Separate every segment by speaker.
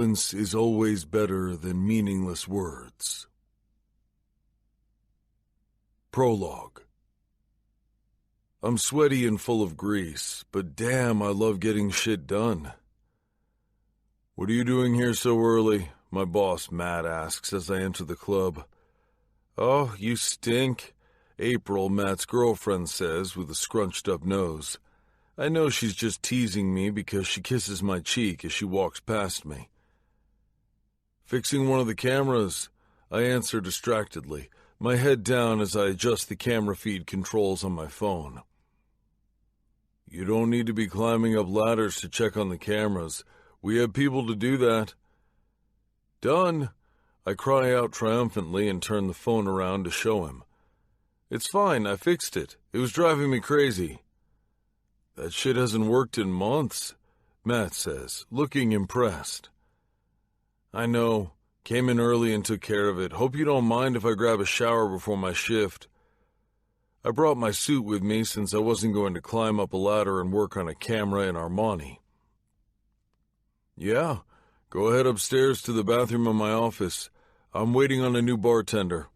Speaker 1: Silence is always better than meaningless words. Prologue. I'm sweaty and full of grease, but damn, I love getting shit done. What are you doing here so early? My boss, Matt, asks as I enter the club. Oh, you stink, April, Matt's girlfriend, says with a scrunched-up nose. I know she's just teasing me because she kisses my cheek as she walks past me. Fixing one of the cameras, I answer distractedly, my head down as I adjust the camera feed controls on my phone. You don't need to be climbing up ladders to check on the cameras. We have people to do that. Done. I cry out triumphantly and turn the phone around to show him. It's fine, I fixed it. It was driving me crazy. That shit hasn't worked in months, Matt says, looking impressed. I know. Came in early and took care of it. Hope you don't mind if I grab a shower before my shift. I brought my suit with me since I wasn't going to climb up a ladder and work on a camera in Armani. Yeah, go ahead upstairs to the bathroom in my office. I'm waiting on a new bartender.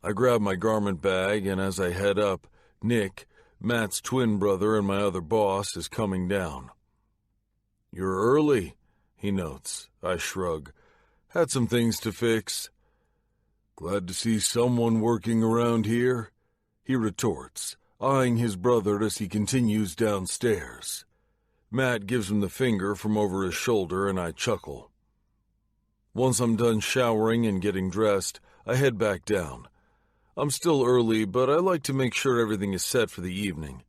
Speaker 1: I grab my garment bag, and as I head up, Nick, Matt's twin brother and my other boss, is coming down. You're early, he notes. I shrug. Had some things to fix. Glad to see someone working around here, he retorts, eyeing his brother as he continues downstairs. Matt gives him the finger from over his shoulder, and I chuckle. Once I'm done showering and getting dressed, I head back down. I'm still early, but I like to make sure everything is set for the evening.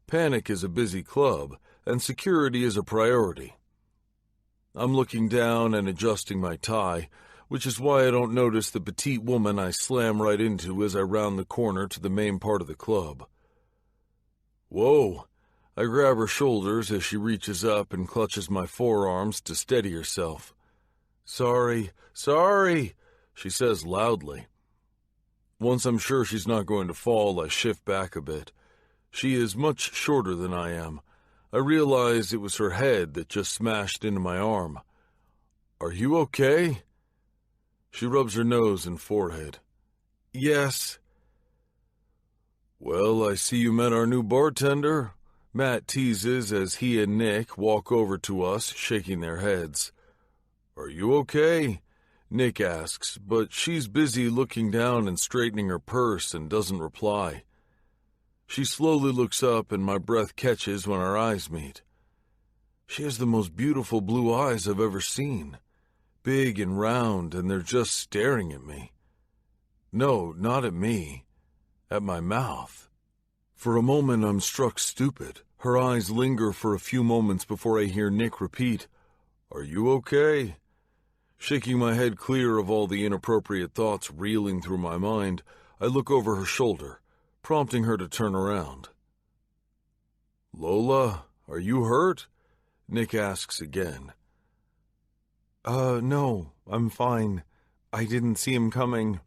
Speaker 1: Panic is a busy club, and security is a priority. I'm looking down and adjusting my tie, which is why I don't notice the petite woman I slam right into as I round the corner to the main part of the club. Whoa! I grab her shoulders as she reaches up and clutches my forearms to steady herself. Sorry, she says loudly. Once I'm sure she's not going to fall, I shift back a bit. She is much shorter than I am. I realize it was her head that just smashed into my arm. Are you okay? She rubs her nose and forehead. Yes. Well, I see you met our new bartender, Matt teases as he and Nick walk over to us, shaking their heads. Are you okay? Nick asks, but she's busy looking down and straightening her purse and doesn't reply. She slowly looks up and my breath catches when our eyes meet. She has the most beautiful blue eyes I've ever seen. Big and round, and they're just staring at me. No, not at me. At my mouth. For a moment I'm struck stupid. Her eyes linger for a few moments before I hear Nick repeat, Are you okay? Shaking my head clear of all the inappropriate thoughts reeling through my mind, I look over her shoulder, prompting her to turn around. Lola, are you hurt? Nick asks again. No, I'm fine. I didn't see him coming.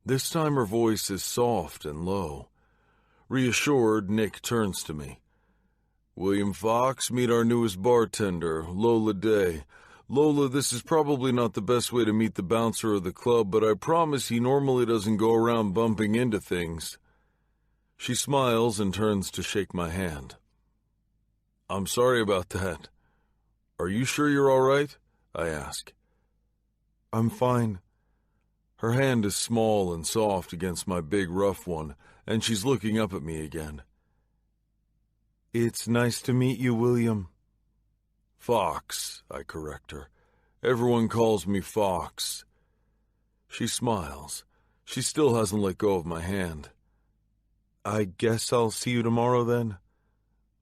Speaker 1: This time her voice is soft and low. Reassured, Nick turns to me. William Fox, meet our newest bartender, Lola Day. Lola, this is probably not the best way to meet the bouncer of the club, but I promise he normally doesn't go around bumping into things. She smiles and turns to shake my hand. I'm sorry about that. Are you sure you're all right? I ask. I'm fine. Her hand is small and soft against my big rough one, and she's looking up at me again. It's nice to meet you, William. Fox, I correct her. Everyone calls me Fox. She smiles. She still hasn't let go of my hand. I guess I'll see you tomorrow then.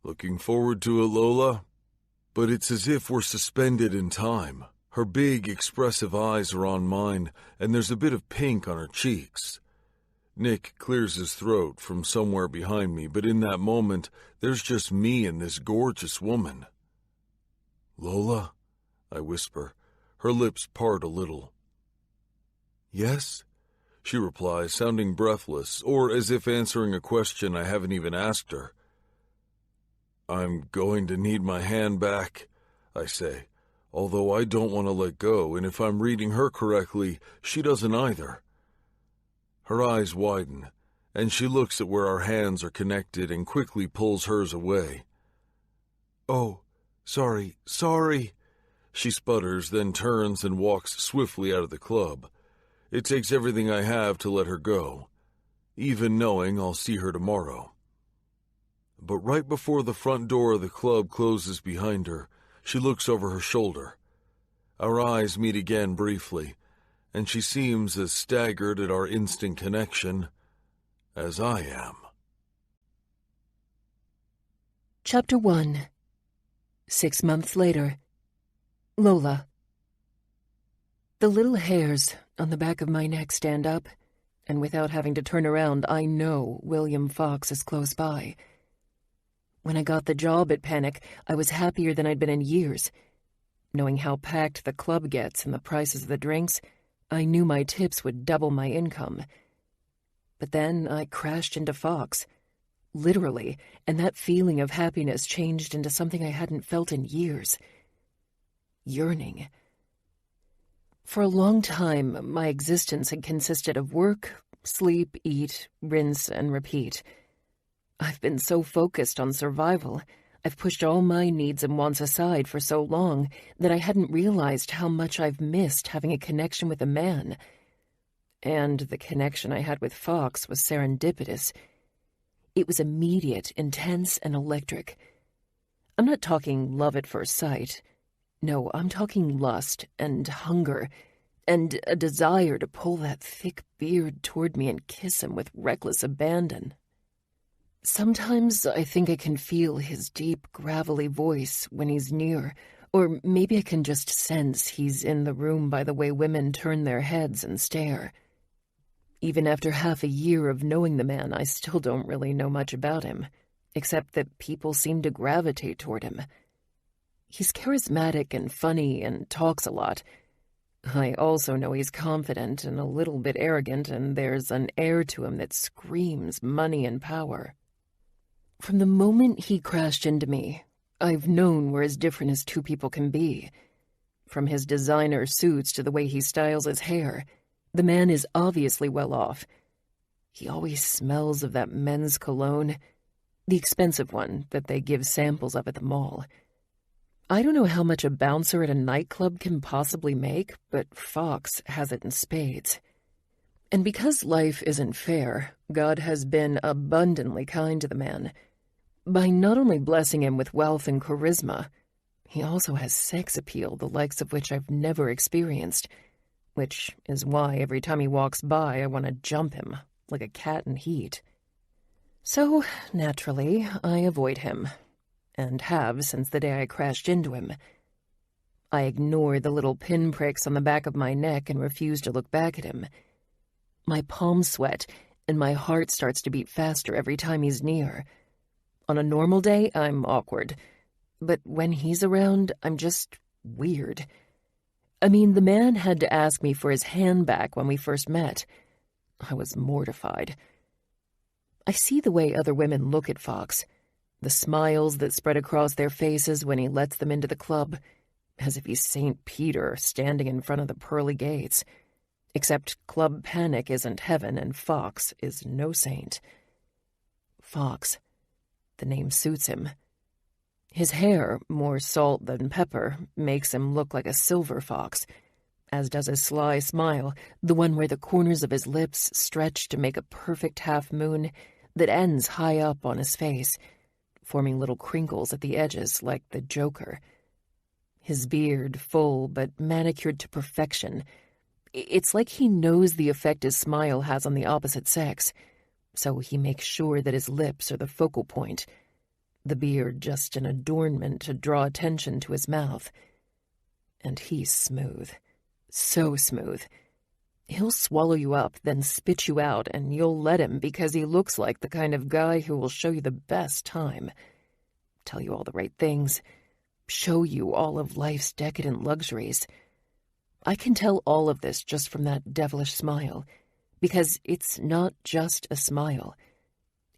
Speaker 1: Looking forward to it, Lola. But it's as if we're suspended in time. Her big, expressive eyes are on mine, and there's a bit of pink on her cheeks. Nick clears his throat from somewhere behind me, but in that moment, there's just me and this gorgeous woman. Lola, I whisper. Her lips part a little. Yes, she replies, sounding breathless, or as if answering a question I haven't even asked her. I'm going to need my hand back, I say, although I don't want to let go, and if I'm reading her correctly, she doesn't either. Her eyes widen, and she looks at where our hands are connected and quickly pulls hers away. "Oh, sorry, she sputters, then turns and walks swiftly out of the club. It takes everything I have to let her go, even knowing I'll see her tomorrow. But right before the front door of the club closes behind her, she looks over her shoulder. Our eyes meet again briefly, and she seems as staggered at our instant connection as I am.
Speaker 2: Chapter 1. 6 months later. Lola. The little hairs on the back of my neck stand up, and without having to turn around, I know William Fox is close by. When I got the job at Panic, I was happier than I'd been in years. Knowing how packed the club gets and the prices of the drinks, I knew my tips would double my income. But then I crashed into Fox, literally, and that feeling of happiness changed into something I hadn't felt in years. Yearning. For a long time, my existence had consisted of work, sleep, eat, rinse, and repeat. I've been so focused on survival, I've pushed all my needs and wants aside for so long that I hadn't realized how much I've missed having a connection with a man. And the connection I had with Fox was serendipitous. It was immediate, intense, and electric. I'm not talking love at first sight. No, I'm talking lust and hunger and a desire to pull that thick beard toward me and kiss him with reckless abandon. Sometimes I think I can feel his deep, gravelly voice when he's near, or maybe I can just sense he's in the room by the way women turn their heads and stare. Even after half a year of knowing the man, I still don't really know much about him, except that people seem to gravitate toward him. He's charismatic and funny and talks a lot. I also know he's confident and a little bit arrogant, and there's an air to him that screams money and power. From the moment he crashed into me, I've known we're as different as two people can be. From his designer suits to the way he styles his hair, the man is obviously well off. He always smells of that men's cologne, the expensive one that they give samples of at the mall. I don't know how much a bouncer at a nightclub can possibly make, but Fox has it in spades. And because life isn't fair, God has been abundantly kind to the man. By not only blessing him with wealth and charisma, he also has sex appeal, the likes of which I've never experienced, which is why every time he walks by I want to jump him, like a cat in heat. So, naturally, I avoid him, and have since the day I crashed into him. I ignore the little pinpricks on the back of my neck and refuse to look back at him. My palms sweat, and my heart starts to beat faster every time he's near. On a normal day, I'm awkward, but when he's around, I'm just weird. I mean, the man had to ask me for his hand back when we first met. I was mortified. I see the way other women look at Fox, the smiles that spread across their faces when he lets them into the club, as if he's St. Peter standing in front of the pearly gates. Except Club Panic isn't heaven and Fox is no saint. Fox. The name suits him. His hair, more salt than pepper, makes him look like a silver fox, as does his sly smile, the one where the corners of his lips stretch to make a perfect half-moon that ends high up on his face, forming little crinkles at the edges like the Joker. His beard, full but manicured to perfection. It's like he knows the effect his smile has on the opposite sex, so he makes sure that his lips are the focal point, the beard just an adornment to draw attention to his mouth. And he's smooth. So smooth. He'll swallow you up, then spit you out, and you'll let him because he looks like the kind of guy who will show you the best time. Tell you all the right things. Show you all of life's decadent luxuries. I can tell all of this just from that devilish smile, because it's not just a smile.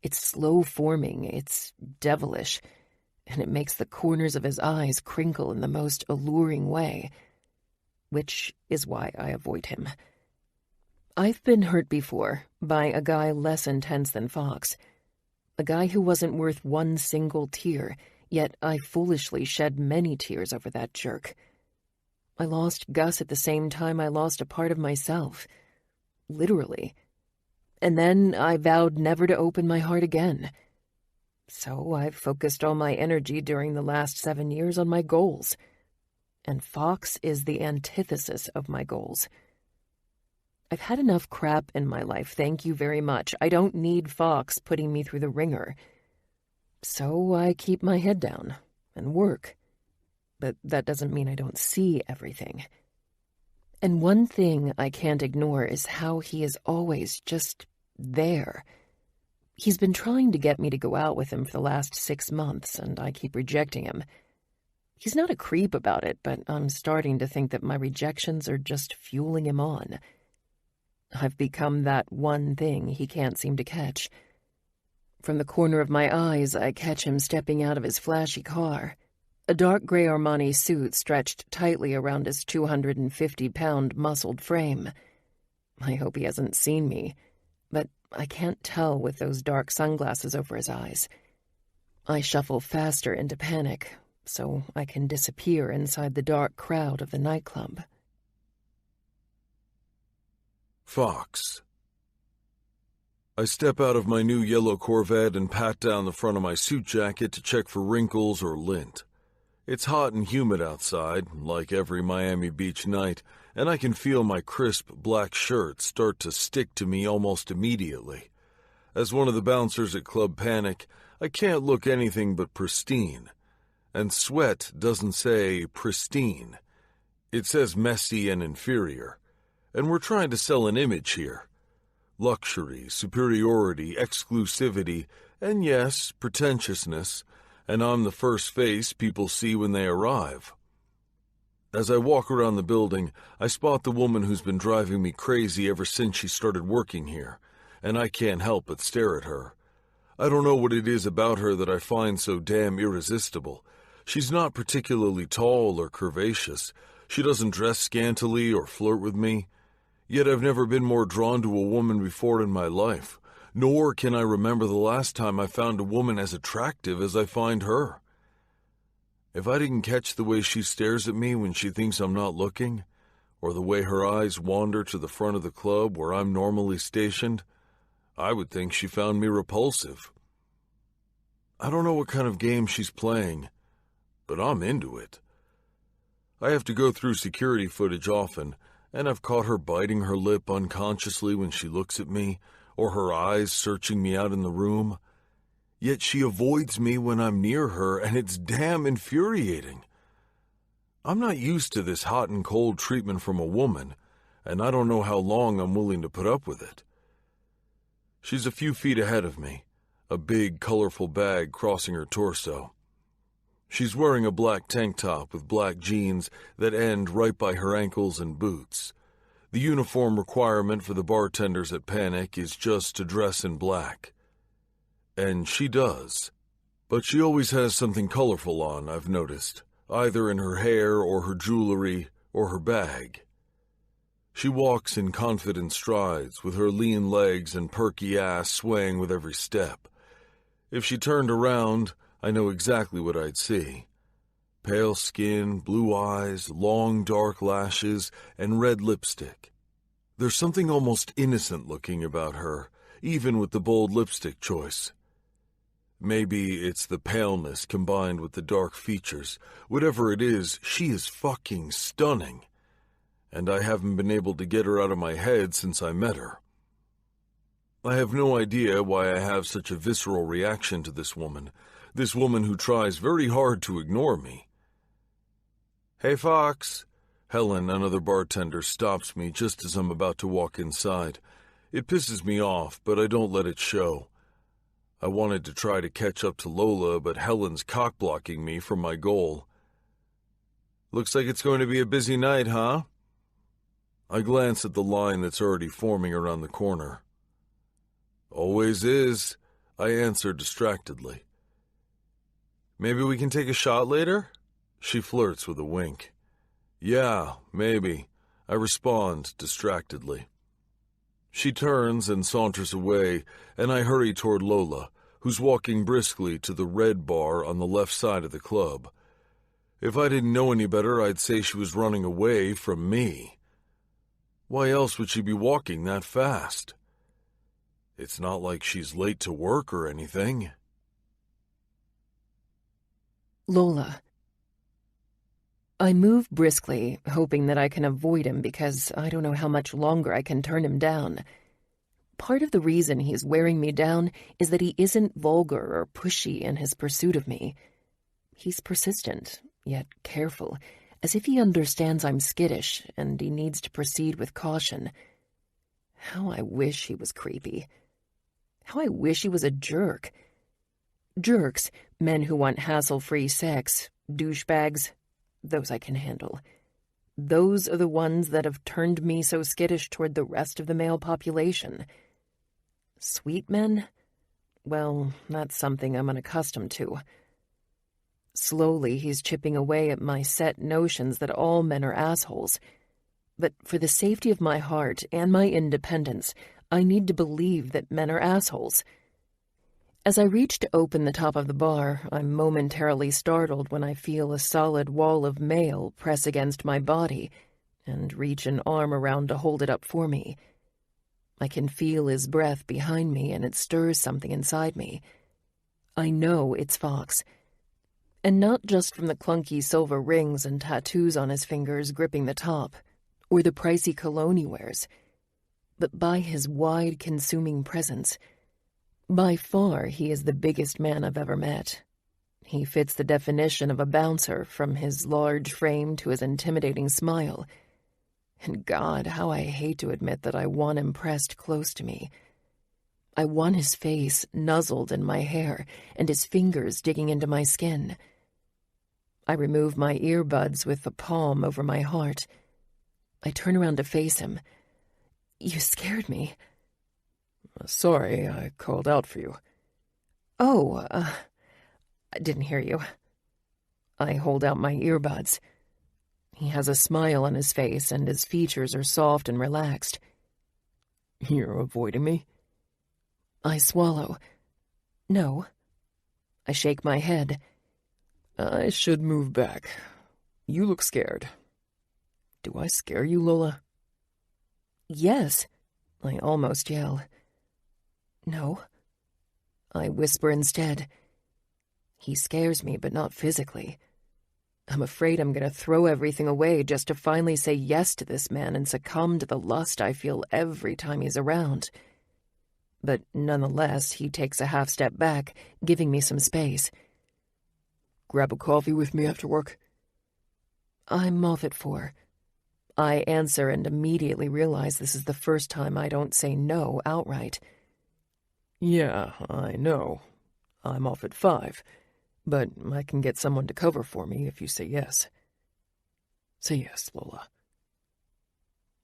Speaker 2: It's slow-forming, it's devilish, and it makes the corners of his eyes crinkle in the most alluring way, which is why I avoid him. I've been hurt before by a guy less intense than Fox, a guy who wasn't worth one single tear, yet I foolishly shed many tears over that jerk. I lost Gus at the same time I lost a part of myself, literally. And then I vowed never to open my heart again. So I've focused all my energy during the last 7 years on my goals. And Fox is the antithesis of my goals. I've had enough crap in my life, thank you very much. I don't need Fox putting me through the ringer. So I keep my head down and work. But that doesn't mean I don't see everything. And one thing I can't ignore is how he is always just there. He's been trying to get me to go out with him for the last 6 months, and I keep rejecting him. He's not a creep about it, but I'm starting to think that my rejections are just fueling him on. I've become that one thing he can't seem to catch. From the corner of my eyes, I catch him stepping out of his flashy car. A dark gray Armani suit stretched tightly around his 250-pound muscled frame. I hope he hasn't seen me, but I can't tell with those dark sunglasses over his eyes. I shuffle faster into panic, so I can disappear inside the dark crowd of the nightclub.
Speaker 1: Fox. I step out of my new yellow Corvette and pat down the front of my suit jacket to check for wrinkles or lint. It's hot and humid outside, like every Miami Beach night, and I can feel my crisp black shirt start to stick to me almost immediately. As one of the bouncers at Club Panic, I can't look anything but pristine. And sweat doesn't say pristine. It says messy and inferior. And we're trying to sell an image here. Luxury, superiority, exclusivity, and yes, pretentiousness, and I'm the first face people see when they arrive. As I walk around the building, I spot the woman who's been driving me crazy ever since she started working here, and I can't help but stare at her. I don't know what it is about her that I find so damn irresistible. She's not particularly tall or curvaceous. She doesn't dress scantily or flirt with me. Yet I've never been more drawn to a woman before in my life, nor can I remember the last time I found a woman as attractive as I find her. If I didn't catch the way she stares at me when she thinks I'm not looking, or the way her eyes wander to the front of the club where I'm normally stationed, I would think she found me repulsive. I don't know what kind of game she's playing, but I'm into it. I have to go through security footage often, and I've caught her biting her lip unconsciously when she looks at me, or her eyes searching me out in the room. Yet she avoids me when I'm near her, and it's damn infuriating. I'm not used to this hot and cold treatment from a woman, and I don't know how long I'm willing to put up with it. She's a few feet ahead of me, a big, colorful bag crossing her torso. She's wearing a black tank top with black jeans that end right by her ankles and boots. The uniform requirement for the bartenders at Panic is just to dress in black. And she does. But she always has something colorful on, I've noticed, either in her hair or her jewelry or her bag. She walks in confident strides, with her lean legs and perky ass swaying with every step. If she turned around, I know exactly what I'd see. Pale skin, blue eyes, long dark lashes, and red lipstick. There's something almost innocent looking about her, even with the bold lipstick choice. Maybe it's the paleness combined with the dark features. Whatever it is, she is fucking stunning. And I haven't been able to get her out of my head since I met her. I have no idea why I have such a visceral reaction to this woman who tries very hard to ignore me. "Hey, Fox." Helen, another bartender, stops me just as I'm about to walk inside. It pisses me off, but I don't let it show. I wanted to try to catch up to Lola, but Helen's cock-blocking me from my goal. "Looks like it's going to be a busy night, huh?" I glance at the line that's already forming around the corner. "Always is," I answer distractedly. Maybe we can take a shot later? She flirts with a wink. Yeah, maybe, I respond distractedly. She turns and saunters away, and I hurry toward Lola, who's walking briskly to the red bar on the left side of the club. If I didn't know any better, I'd say she was running away from me. Why else would she be walking that fast? It's not like she's late to work or anything.
Speaker 2: Lola. I move briskly, hoping that I can avoid him because I don't know how much longer I can turn him down. Part of the reason he's wearing me down is that he isn't vulgar or pushy in his pursuit of me. He's persistent, yet careful, as if he understands I'm skittish and he needs to proceed with caution. How I wish he was creepy. How I wish he was a jerk. Jerks, men who want hassle-free sex, douchebags, those I can handle. Those are the ones that have turned me so skittish toward the rest of the male population. Sweet men? Well, that's something I'm unaccustomed to. Slowly, he's chipping away at my set notions that all men are assholes. But for the safety of my heart and my independence, I need to believe that men are assholes. As I reach to open the top of the bar, I'm momentarily startled when I feel a solid wall of mail press against my body and reach an arm around to hold it up for me. I can feel his breath behind me, and it stirs something inside me. I know it's Fox. And not just from the clunky silver rings and tattoos on his fingers gripping the top, or the pricey cologne he wears, but by his wide, consuming presence. By far, he is the biggest man I've ever met. He fits the definition of a bouncer, from his large frame to his intimidating smile. And God, how I hate to admit that I want him pressed close to me. I want his face nuzzled in my hair and his fingers digging into my skin. I remove my earbuds with the palm over my heart. I turn around to face him. You scared me.
Speaker 1: Sorry, I called out for you.
Speaker 2: Oh, I didn't hear you. I hold out my earbuds. He has a smile on his face, and his features are soft and relaxed.
Speaker 1: You're avoiding me?
Speaker 2: I swallow. No. I shake my head.
Speaker 1: I should move back. You look scared. Do I scare you, Lola?
Speaker 2: Yes, I almost yell. No. I whisper instead. He scares me, but not physically. I'm afraid I'm going to throw everything away just to finally say yes to this man and succumb to the lust I feel every time he's around. But nonetheless, he takes a half step back, giving me some space.
Speaker 1: Grab a coffee with me after work?
Speaker 2: I'm off at 4. I answer and immediately realize this is the first time I don't say no outright.
Speaker 1: Yeah, I know. I'm off at 5, but I can get someone to cover for me if you say yes. Say yes, Lola.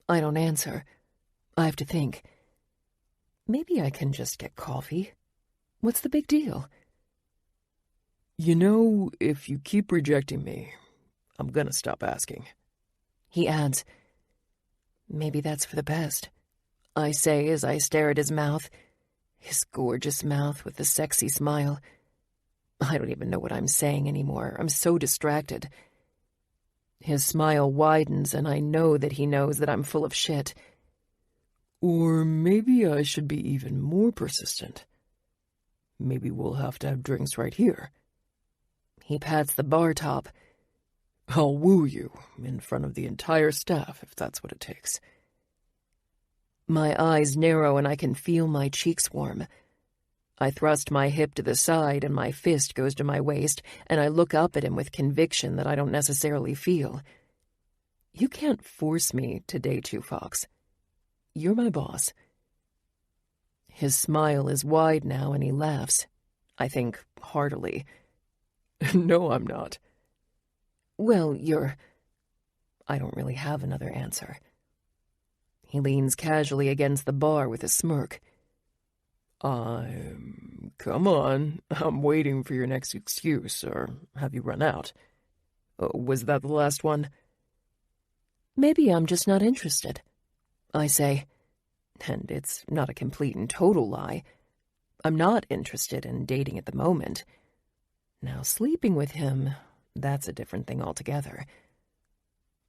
Speaker 2: I don't answer. I have to think. Maybe I can just get coffee. What's the big deal?
Speaker 1: You know, if you keep rejecting me, I'm gonna stop asking.
Speaker 2: He adds. Maybe that's for the best, I say as I stare at his mouth. His gorgeous mouth with the sexy smile. I don't even know what I'm saying anymore. I'm so distracted. His smile widens, and I know that he knows that I'm full of shit.
Speaker 1: Or maybe I should be even more persistent. Maybe we'll have to have drinks right here.
Speaker 2: He pats the bar top.
Speaker 1: I'll woo you in front of the entire staff if that's what it takes.
Speaker 2: My eyes narrow and I can feel my cheeks warm. I thrust my hip to the side and my fist goes to my waist, and I look up at him with conviction that I don't necessarily feel. You can't force me to date you, Fox. You're my boss. His smile is wide now and he laughs, I think heartily.
Speaker 1: No, I'm not.
Speaker 2: Well, you're... I don't really have another answer. He leans casually against the bar with a smirk. Come on. I'm waiting for your next excuse, or have you run out? Was that the last one? Maybe I'm just not interested, I say. And it's not a complete and total lie. I'm not interested in dating at the moment. Now, sleeping with him, that's a different thing altogether.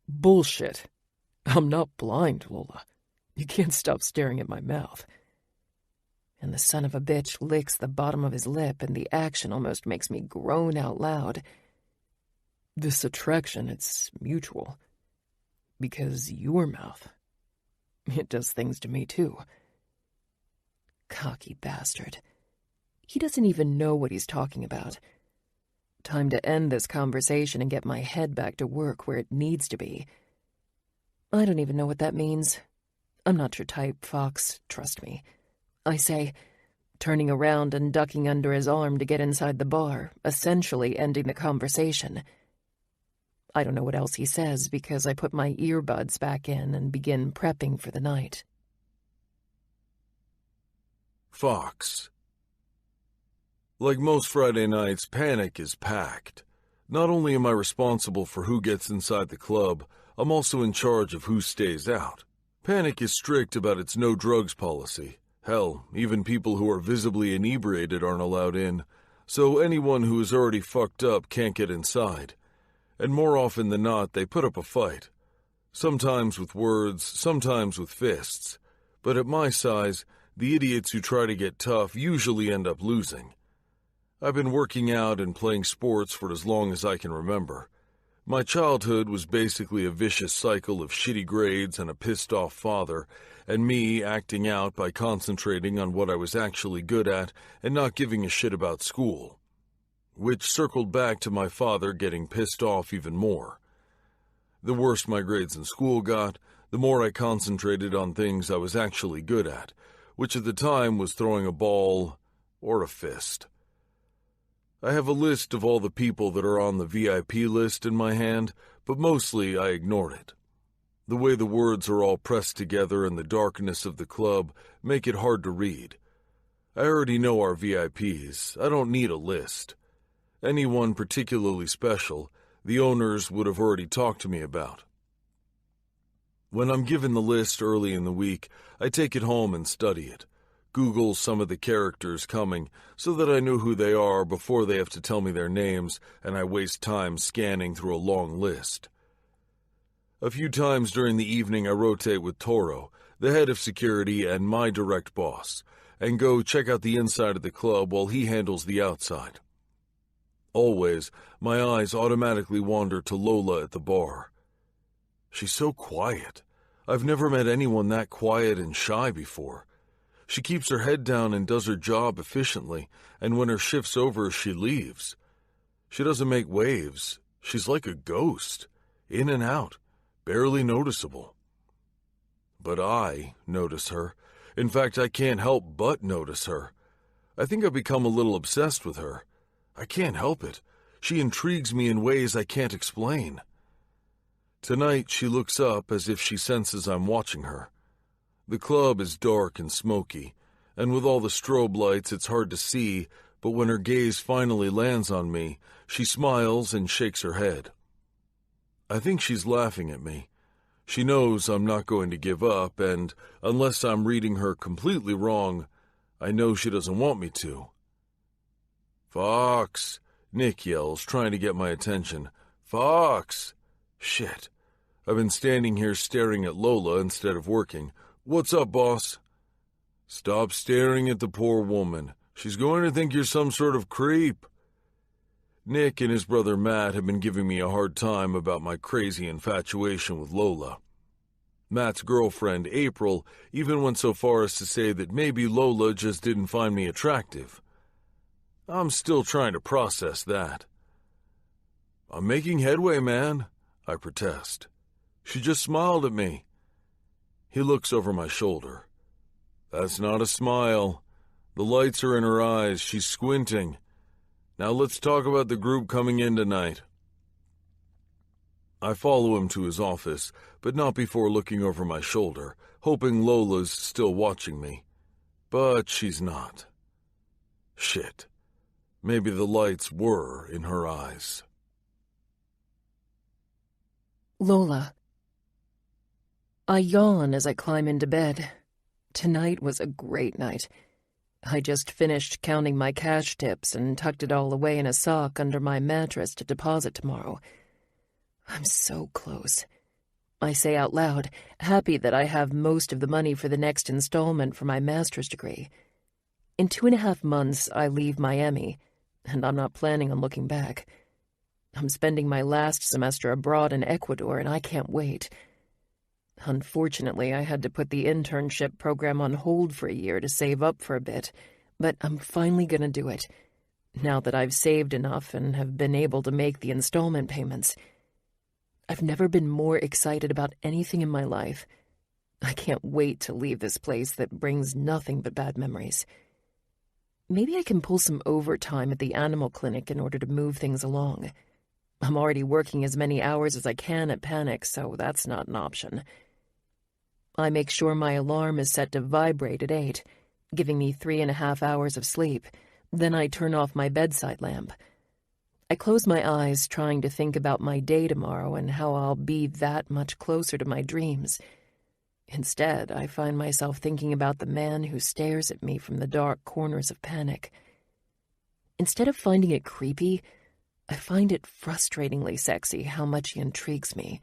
Speaker 2: Bullshit. I'm not blind, Lola. You can't stop staring at my mouth. And the son of a bitch licks the bottom of his lip, and the action almost makes me groan out loud. This attraction, it's mutual. Because your mouth, it does things to me too. Cocky bastard. He doesn't even know what he's talking about. Time to end this conversation and get my head back to work where it needs to be. I don't even know what that means. I'm not your type, Fox, trust me. I say, turning around and ducking under his arm to get inside the bar, essentially ending the conversation. I don't know what else he says because I put my earbuds back in and begin prepping for the night.
Speaker 1: Fox. Like most Friday nights, Panic is packed. Not only am I responsible for who gets inside the club, I'm also in charge of who stays out. Panic is strict about its no drugs policy. Hell, even people who are visibly inebriated aren't allowed in, so anyone who is already fucked up can't get inside. And more often than not, they put up a fight. Sometimes with words, sometimes with fists. But at my size, the idiots who try to get tough usually end up losing. I've been working out and playing sports for as long as I can remember. My childhood was basically a vicious cycle of shitty grades and a pissed-off father, and me acting out by concentrating on what I was actually good at and not giving a shit about school. Which circled back to my father getting pissed off even more. The worse my grades in school got, the more I concentrated on things I was actually good at, which at the time was throwing a ball or a fist. I have a list of all the people that are on the VIP list in my hand, but mostly I ignored it. The way the words are all pressed together in the darkness of the club make it hard to read. I already know our VIPs. I don't need a list. Anyone particularly special, the owners would have already talked to me about. When I'm given the list early in the week, I take it home and study it. Google some of the characters coming so that I know who they are before they have to tell me their names and I waste time scanning through a long list. A few times during the evening I rotate with Toro, the head of security and my direct boss, and go check out the inside of the club while he handles the outside. Always, my eyes automatically wander to Lola at the bar. She's so quiet. I've never met anyone that quiet and shy before. She keeps her head down and does her job efficiently, and when her shift's over, she leaves. She doesn't make waves. She's like a ghost, in and out, barely noticeable. But I notice her. In fact, I can't help but notice her. I think I've become a little obsessed with her. I can't help it. She intrigues me in ways I can't explain. Tonight, she looks up as if she senses I'm watching her. The club is dark and smoky, and with all the strobe lights it's hard to see, but when her gaze finally lands on me, she smiles and shakes her head. I think she's laughing at me. She knows I'm not going to give up, and unless I'm reading her completely wrong, I know she doesn't want me to. "Fox!" Nick yells, trying to get my attention. "Fox!" Shit. I've been standing here staring at Lola instead of working. "What's up, boss?" "Stop staring at the poor woman. She's going to think you're some sort of creep." Nick and his brother Matt have been giving me a hard time about my crazy infatuation with Lola. Matt's girlfriend, April, even went so far as to say that maybe Lola just didn't find me attractive. I'm still trying to process that. "I'm making headway, man," I protest. "She just smiled at me." He looks over my shoulder. "That's not a smile. The lights are in her eyes. She's squinting. Now let's talk about the group coming in tonight." I follow him to his office, but not before looking over my shoulder, hoping Lola's still watching me. But she's not. Shit. Maybe the lights were in her eyes.
Speaker 2: Lola. I yawn as I climb into bed. Tonight was a great night. I just finished counting my cash tips and tucked it all away in a sock under my mattress to deposit tomorrow. I'm so close. I say out loud, happy that I have most of the money for the next installment for my master's degree. In 2.5 months, I leave Miami, and I'm not planning on looking back. I'm spending my last semester abroad in Ecuador, and I can't wait. Unfortunately, I had to put the internship program on hold for a year to save up for a bit, but I'm finally going to do it, now that I've saved enough and have been able to make the installment payments. I've never been more excited about anything in my life. I can't wait to leave this place that brings nothing but bad memories. Maybe I can pull some overtime at the animal clinic in order to move things along. I'm already working as many hours as I can at Panic, so that's not an option. I make sure my alarm is set to vibrate at 8, giving me 3.5 hours of sleep. Then I turn off my bedside lamp. I close my eyes, trying to think about my day tomorrow and how I'll be that much closer to my dreams. Instead, I find myself thinking about the man who stares at me from the dark corners of Panic. Instead of finding it creepy, I find it frustratingly sexy how much he intrigues me.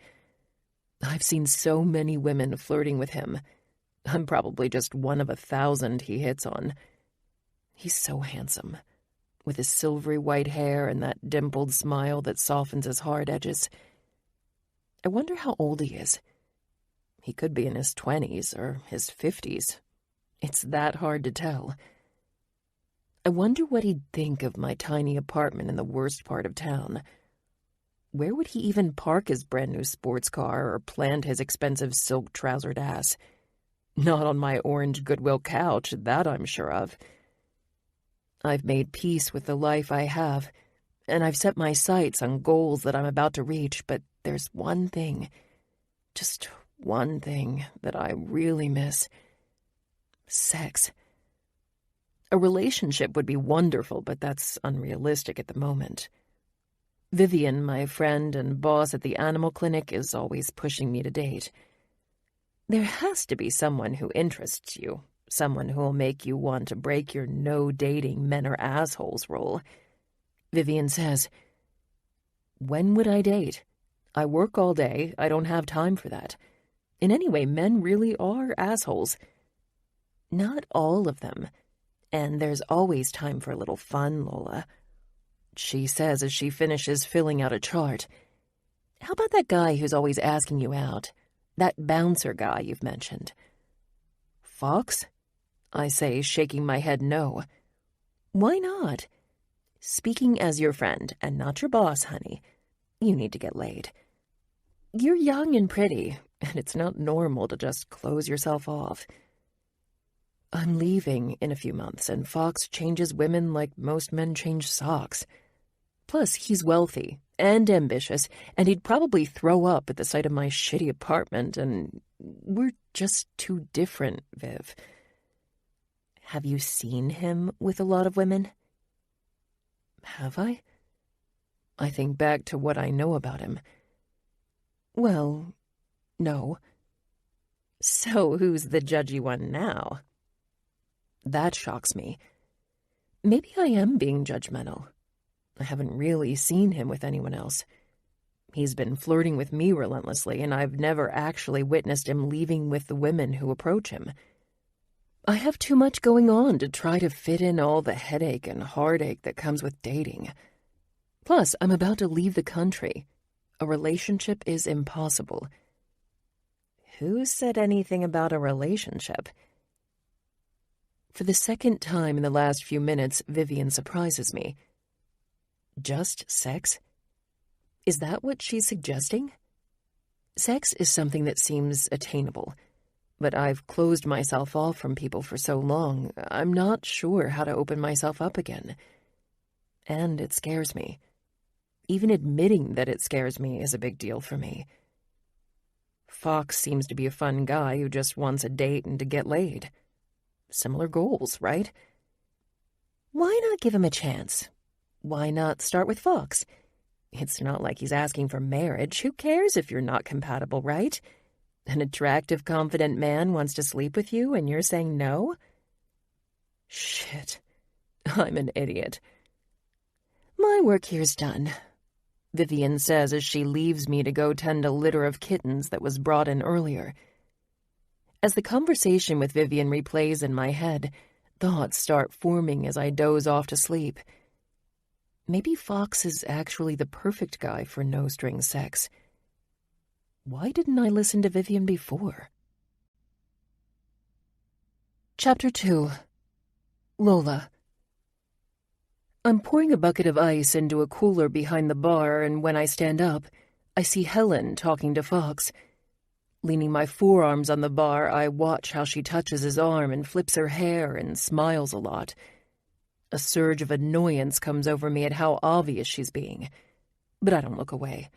Speaker 2: I've seen so many women flirting with him. I'm probably just one of 1,000 he hits on. He's so handsome, with his silvery white hair and that dimpled smile that softens his hard edges. I wonder how old he is. He could be in his 20s or his 50s. It's that hard to tell. I wonder what he'd think of my tiny apartment in the worst part of town. Where would he even park his brand-new sports car or plant his expensive silk-trousered ass? Not on my orange Goodwill couch, that I'm sure of. I've made peace with the life I have, and I've set my sights on goals that I'm about to reach, but there's one thing, just one thing, that I really miss. Sex. A relationship would be wonderful, but that's unrealistic at the moment. Vivian, my friend and boss at the animal clinic, is always pushing me to date. There has to be someone who interests you, someone who'll make you want to break your no-dating men are assholes rule. Vivian says, "When would I date? I work all day. I don't have time for that. And anyway, men really are assholes. Not all of them. And there's always time for a little fun, Lola," she says as she finishes filling out a chart. "How about that guy who's always asking you out? That bouncer guy you've mentioned." "Fox?" I say, shaking my head no. "Why not? Speaking as your friend and not your boss, honey. You need to get laid. You're young and pretty, and it's not normal to just close yourself off. I'm leaving in a few months, and Fox changes women like most men change socks. Plus, he's wealthy and ambitious, and he'd probably throw up at the sight of my shitty apartment, and we're just too different, Viv." "Have you seen him with a lot of women?" "Have I?" I think back to what I know about him. "Well, no." "So who's the judgy one now?" That shocks me. Maybe I am being judgmental. I haven't really seen him with anyone else. He's been flirting with me relentlessly, and I've never actually witnessed him leaving with the women who approach him. I have too much going on to try to fit in all the headache and heartache that comes with dating. Plus, I'm about to leave the country. A relationship is impossible. Who said anything about a relationship? For the second time in the last few minutes, Vivian surprises me. Just sex? Is that what she's suggesting? Sex is something that seems attainable, but I've closed myself off from people for so long, I'm not sure how to open myself up again. And it scares me. Even admitting that it scares me is a big deal for me. Fox seems to be a fun guy who just wants a date and to get laid. Similar goals, right? Why not give him a chance? Why not start with Fox? It's not like he's asking for marriage. Who cares if you're not compatible, right? An attractive, confident man wants to sleep with you and you're saying no? Shit. I'm an idiot. My work here's done, Vivian says as she leaves me to go tend a litter of kittens that was brought in earlier. As the conversation with Vivian replays in my head, thoughts start forming as I doze off to sleep. Maybe Fox is actually the perfect guy for no-string sex. Why didn't I listen to Vivian before? Chapter 2. Lola. I'm pouring a bucket of ice into a cooler behind the bar, and when I stand up, I see Helen talking to Fox. Leaning my forearms on the bar, I watch how she touches his arm and flips her hair and smiles a lot. A surge of annoyance comes over me at how obvious she's being, but I don't look away.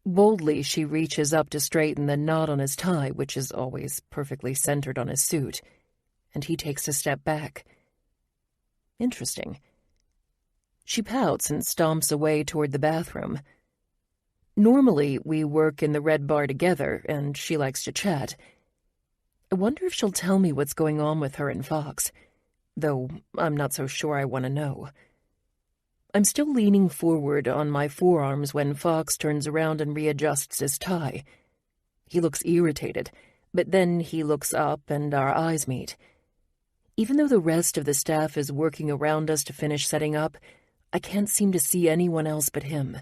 Speaker 2: Boldly, she reaches up to straighten the knot on his tie, which is always perfectly centered on his suit, and he takes a step back. Interesting. She pouts and stomps away toward the bathroom. Normally, we work in the red bar together, and she likes to chat. I wonder if she'll tell me what's going on with her and Fox, though I'm not so sure I want to know. I'm still leaning forward on my forearms when Fox turns around and readjusts his tie. He looks irritated, but then he looks up and our eyes meet. Even though the rest of the staff is working around us to finish setting up, I can't seem to see anyone else but him.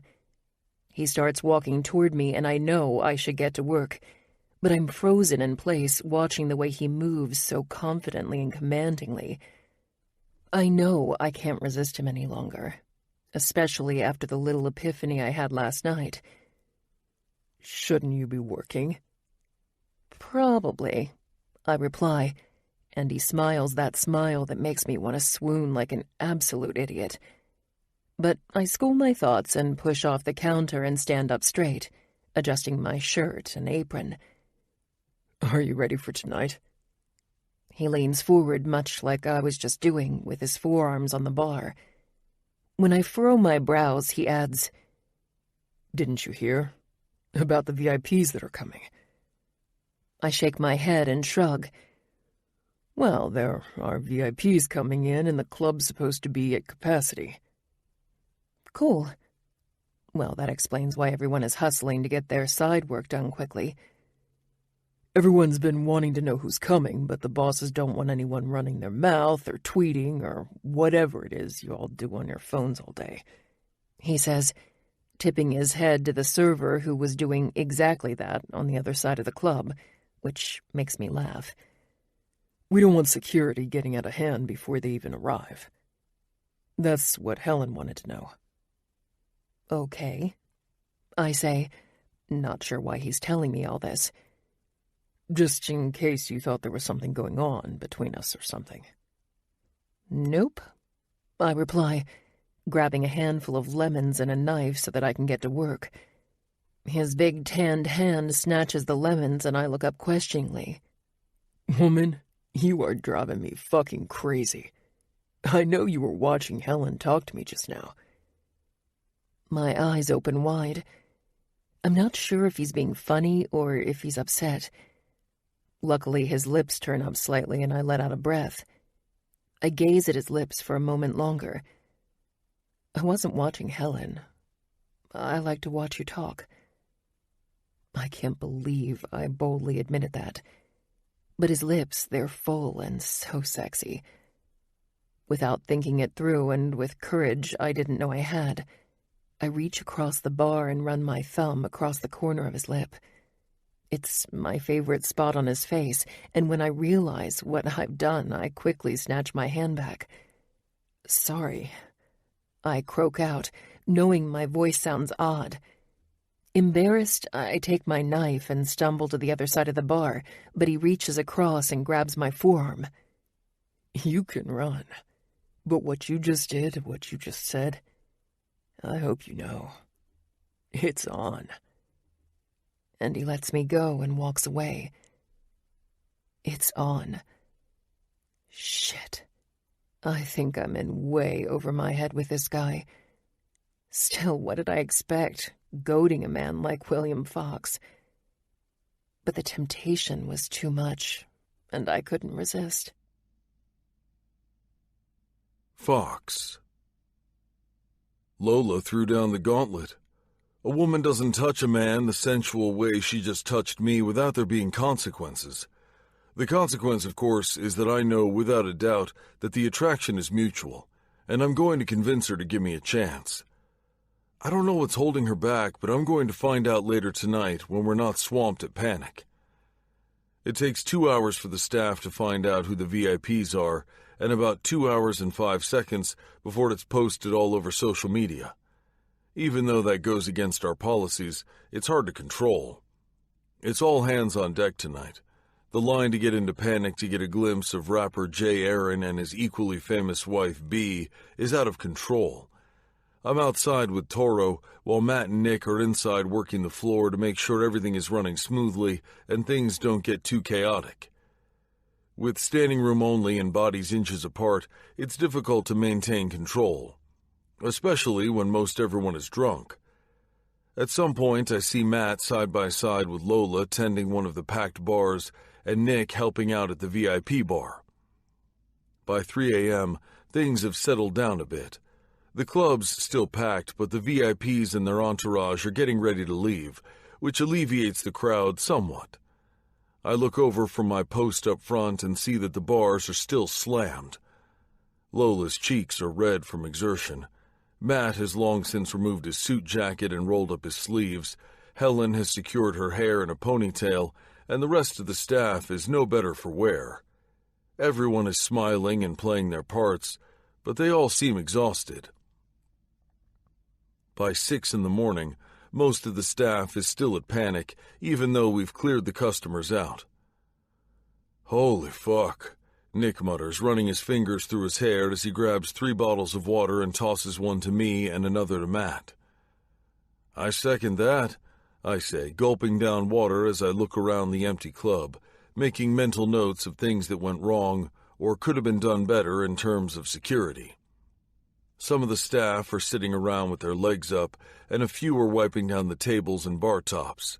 Speaker 2: He starts walking toward me, and I know I should get to work, but I'm frozen in place, watching the way he moves so confidently and commandingly. I know I can't resist him any longer, especially after the little epiphany I had last night.
Speaker 1: Shouldn't you be working?
Speaker 2: Probably, I reply, and he smiles that smile that makes me want to swoon like an absolute idiot. But I school my thoughts and push off the counter and stand up straight, adjusting my shirt and apron.
Speaker 1: Are you ready for tonight?
Speaker 2: He leans forward much like I was just doing, with his forearms on the bar. When I furrow my brows, he adds,
Speaker 1: Didn't you hear? About the VIPs that are coming.
Speaker 2: I shake my head and shrug.
Speaker 1: Well, there are VIPs coming in, and the club's supposed to be at capacity.
Speaker 2: Cool. Well, that explains why everyone is hustling to get their side work done quickly.
Speaker 1: Everyone's been wanting to know who's coming, but the bosses don't want anyone running their mouth or tweeting or whatever it is you all do on your phones all day,
Speaker 2: he says, tipping his head to the server who was doing exactly that on the other side of the club, which makes me laugh.
Speaker 1: We don't want security getting out of hand before they even arrive. That's what Helen wanted to know.
Speaker 2: Okay, I say, not sure why he's telling me all this.
Speaker 1: Just in case you thought there was something going on between us or something.
Speaker 2: Nope, I reply, grabbing a handful of lemons and a knife so that I can get to work. His big tanned hand snatches the lemons and I look up questioningly.
Speaker 1: Woman, you are driving me fucking crazy. I know you were watching Helen talk to me just now.
Speaker 2: My eyes open wide. I'm not sure if he's being funny or if he's upset. Luckily, his lips turn up slightly and I let out a breath. I gaze at his lips for a moment longer. I wasn't watching Helen. I like to watch you talk. I can't believe I boldly admitted that. But his lips, they're full and so sexy. Without thinking it through and with courage I didn't know I had, I reach across the bar and run my thumb across the corner of his lip. It's my favorite spot on his face, and when I realize what I've done, I quickly snatch my hand back. Sorry, I croak out, knowing my voice sounds odd. Embarrassed, I take my knife and stumble to the other side of the bar, but he reaches across and grabs my forearm.
Speaker 1: You can run, but what you just did, what you just said, I hope you know. It's on.
Speaker 2: And he lets me go and walks away. It's on. Shit. I think I'm in way over my head with this guy. Still, what did I expect, goading a man like William Fox? But the temptation was too much, and I couldn't resist.
Speaker 1: Fox. Lola threw down the gauntlet. A woman doesn't touch a man the sensual way she just touched me without there being consequences. The consequence, of course, is that I know without a doubt that the attraction is mutual, and I'm going to convince her to give me a chance. I don't know what's holding her back, but I'm going to find out later tonight when we're not swamped at panic. It takes 2 hours for the staff to find out who the VIPs are, and about 2 hours and 5 seconds before it's posted all over social media. Even though that goes against our policies, it's hard to control. It's all hands on deck tonight. The line to get into panic to get a glimpse of rapper Jay Aaron and his equally famous wife B is out of control. I'm outside with Toro, while Matt and Nick are inside working the floor to make sure everything is running smoothly and things don't get too chaotic. With standing room only and bodies inches apart, it's difficult to maintain control, especially when most everyone is drunk. At some point, I see Matt side by side with Lola tending one of the packed bars and Nick helping out at the VIP bar. By 3 a.m., things have settled down a bit. The club's still packed, but the VIPs and their entourage are getting ready to leave, which alleviates the crowd somewhat. I look over from my post up front and see that the bars are still slammed. Lola's cheeks are red from exertion. Matt has long since removed his suit jacket and rolled up his sleeves. Helen has secured her hair in a ponytail, and the rest of the staff is no better for wear. Everyone is smiling and playing their parts, but they all seem exhausted. By 6 in the morning, most of the staff is still at panic, even though we've cleared the customers out. Holy fuck, Nick mutters, running his fingers through his hair as he grabs 3 bottles of water and tosses one to me and another to Matt. I second that, I say, gulping down water as I look around the empty club, making mental notes of things that went wrong or could have been done better in terms of security. Some of the staff are sitting around with their legs up, and a few are wiping down the tables and bar tops.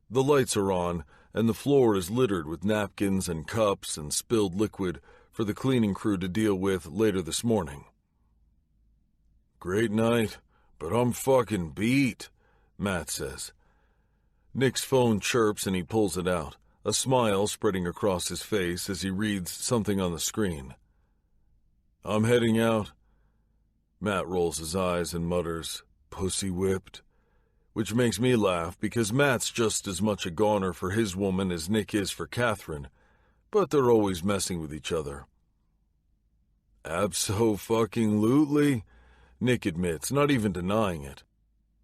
Speaker 1: The lights are on, and the floor is littered with napkins and cups and spilled liquid for the cleaning crew to deal with later this morning. Great night, but I'm fucking beat, Matt says. Nick's phone chirps and he pulls it out, a smile spreading across his face as he reads something on the screen. I'm heading out. Matt rolls his eyes and mutters, "Pussy whipped," which makes me laugh because Matt's just as much a goner for his woman as Nick is for Catherine, but they're always messing with each other. Abso-fucking-lutely, Nick admits, not even denying it.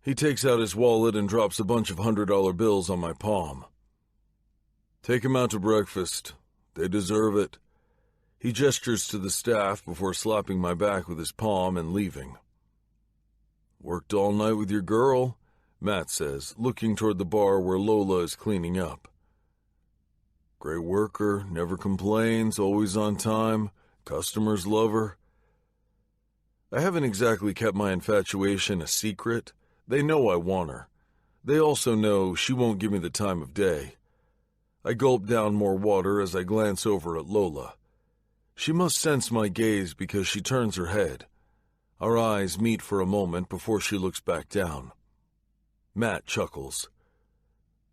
Speaker 1: He takes out his wallet and drops a bunch of $100 bills on my palm. Take 'em out to breakfast. They deserve it. He gestures to the staff before slapping my back with his palm and leaving. Worked all night with your girl, Matt says, looking toward the bar where Lola is cleaning up. Great worker, never complains, always on time, customers love her. I haven't exactly kept my infatuation a secret. They know I want her. They also know she won't give me the time of day. I gulp down more water as I glance over at Lola. She must sense my gaze because she turns her head. Our eyes meet for a moment before she looks back down. Matt chuckles.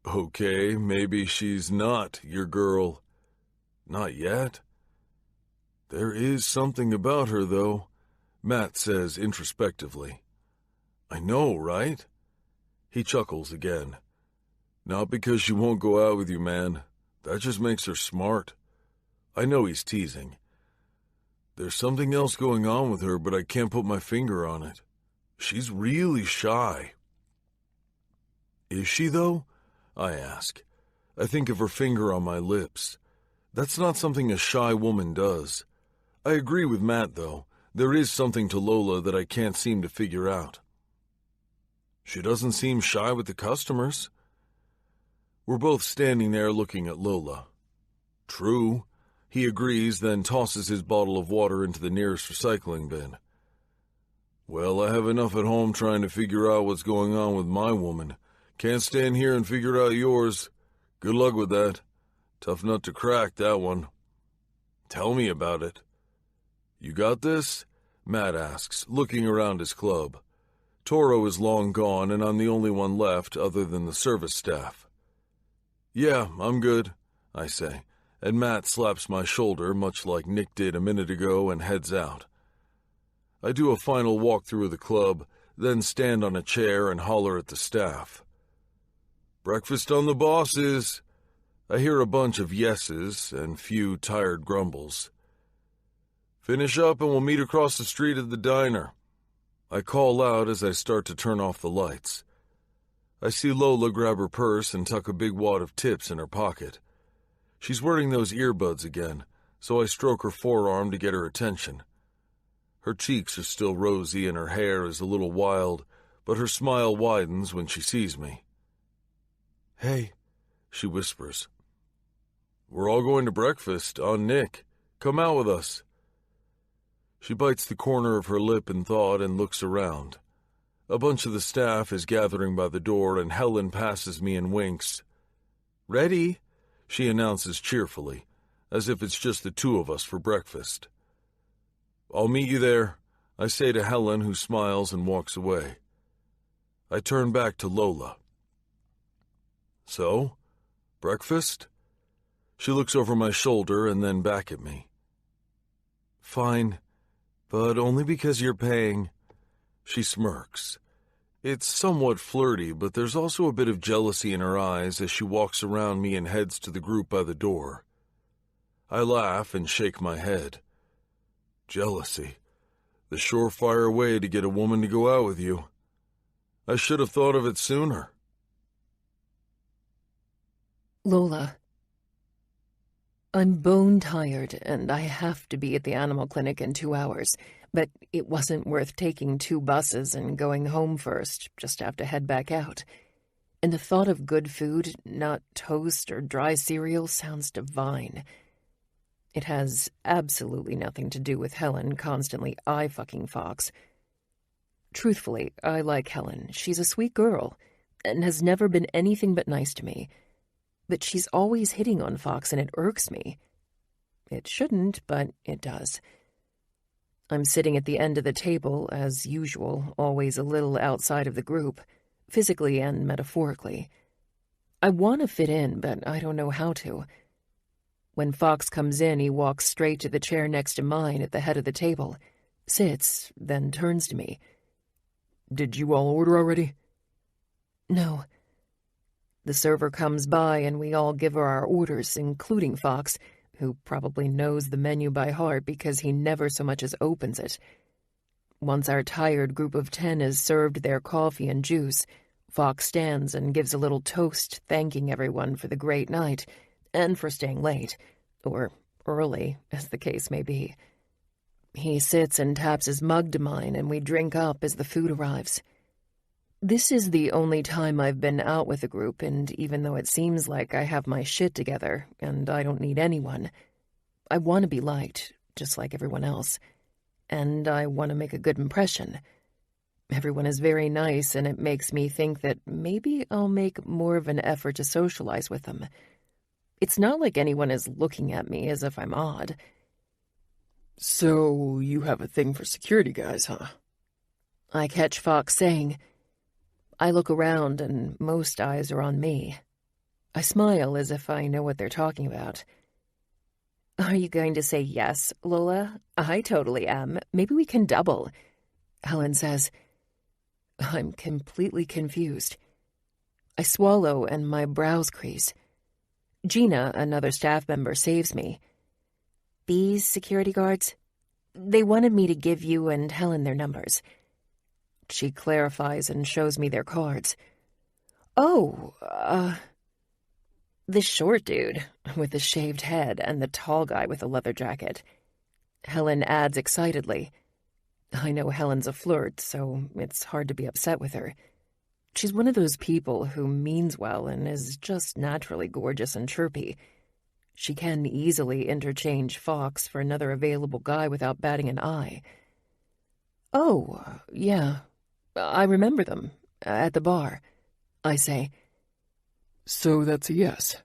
Speaker 1: Okay, maybe she's not your girl. Not yet. There is something about her, though, Matt says introspectively. I know, right? He chuckles again. Not because she won't go out with you, man. That just makes her smart. I know he's teasing. There's something else going on with her, but I can't put my finger on it. She's really shy. Is she, though? I ask. I think of her finger on my lips. That's not something a shy woman does. I agree with Matt, though. There is something to Lola that I can't seem to figure out. She doesn't seem shy with the customers. We're both standing there looking at Lola. True. He agrees, then tosses his bottle of water into the nearest recycling bin. Well, I have enough at home trying to figure out what's going on with my woman. Can't stand here and figure out yours. Good luck with that. Tough nut to crack, that one. Tell me about it. You got this? Matt asks, looking around his club. Toro is long gone, and I'm the only one left other than the service staff. Yeah, I'm good, I say, and Matt slaps my shoulder, much like Nick did a minute ago, and heads out. I do a final walkthrough of the club, then stand on a chair and holler at the staff. Breakfast on the bosses. I hear a bunch of yeses and few tired grumbles. Finish up and we'll meet across the street at the diner. I call out as I start to turn off the lights. I see Lola grab her purse and tuck a big wad of tips in her pocket. She's wearing those earbuds again, so I stroke her forearm to get her attention. Her cheeks are still rosy and her hair is a little wild, but her smile widens when she sees me. Hey, she whispers. We're all going to breakfast on Nick. Come out with us. She bites the corner of her lip in thought and looks around. A bunch of the staff is gathering by the door and Helen passes me and winks. Ready, she announces cheerfully, as if it's just the two of us for breakfast. I'll meet you there, I say to Helen, who smiles and walks away. I turn back to Lola. So, breakfast? She looks over my shoulder and then back at me. Fine, but only because you're paying. She smirks. It's somewhat flirty, but there's also a bit of jealousy in her eyes as she walks around me and heads to the group by the door. I laugh and shake my head. Jealousy. The surefire way to get a woman to go out with you. I should have thought of it sooner.
Speaker 2: Lola. I'm bone tired, and I have to be at the animal clinic in 2 hours, but it wasn't worth taking 2 buses and going home first, just to have to head back out. And the thought of good food, not toast or dry cereal, sounds divine. It has absolutely nothing to do with Helen constantly eye-fucking Fox. Truthfully, I like Helen. She's a sweet girl, and has never been anything but nice to me. But she's always hitting on Fox, and it irks me. It shouldn't, but it does. I'm sitting at the end of the table, as usual, always a little outside of the group, physically and metaphorically. I want to fit in, but I don't know how to. When Fox comes in, he walks straight to the chair next to mine at the head of the table, sits, then turns to me. Did you all order already? No. The server comes by and we all give her our orders, including Fox, who probably knows the menu by heart because he never so much as opens it. Once our tired group of 10 has served their coffee and juice, Fox stands and gives a little toast thanking everyone for the great night and for staying late, or early, as the case may be. He sits and taps his mug to mine and we drink up as the food arrives. This is the only time I've been out with a group, and even though it seems like I have my shit together and I don't need anyone, I want to be liked, just like everyone else, and I want to make a good impression. Everyone is very nice, and it makes me think that maybe I'll make more of an effort to socialize with them. It's not like anyone is looking at me as if I'm odd.
Speaker 3: So, you have a thing for security guys, huh?
Speaker 2: I catch Fox saying. I look around, and most eyes are on me. I smile as if I know what they're talking about. Are you going to say yes, Lola? I totally am. Maybe we can double. Helen says. I'm completely confused. I swallow, and my brows crease. Gina, another staff member, saves me. These security guards? They wanted me to give you and Helen their numbers. She clarifies and shows me their cards. Oh, the short dude with the shaved head and the tall guy with the leather jacket. Helen adds excitedly. I know Helen's a flirt, so it's hard to be upset with her. She's one of those people who means well and is just naturally gorgeous and chirpy. She can easily interchange Fox for another available guy without batting an eye. "Oh, yeah, I remember them, at the bar," I say.
Speaker 3: So that's a yes?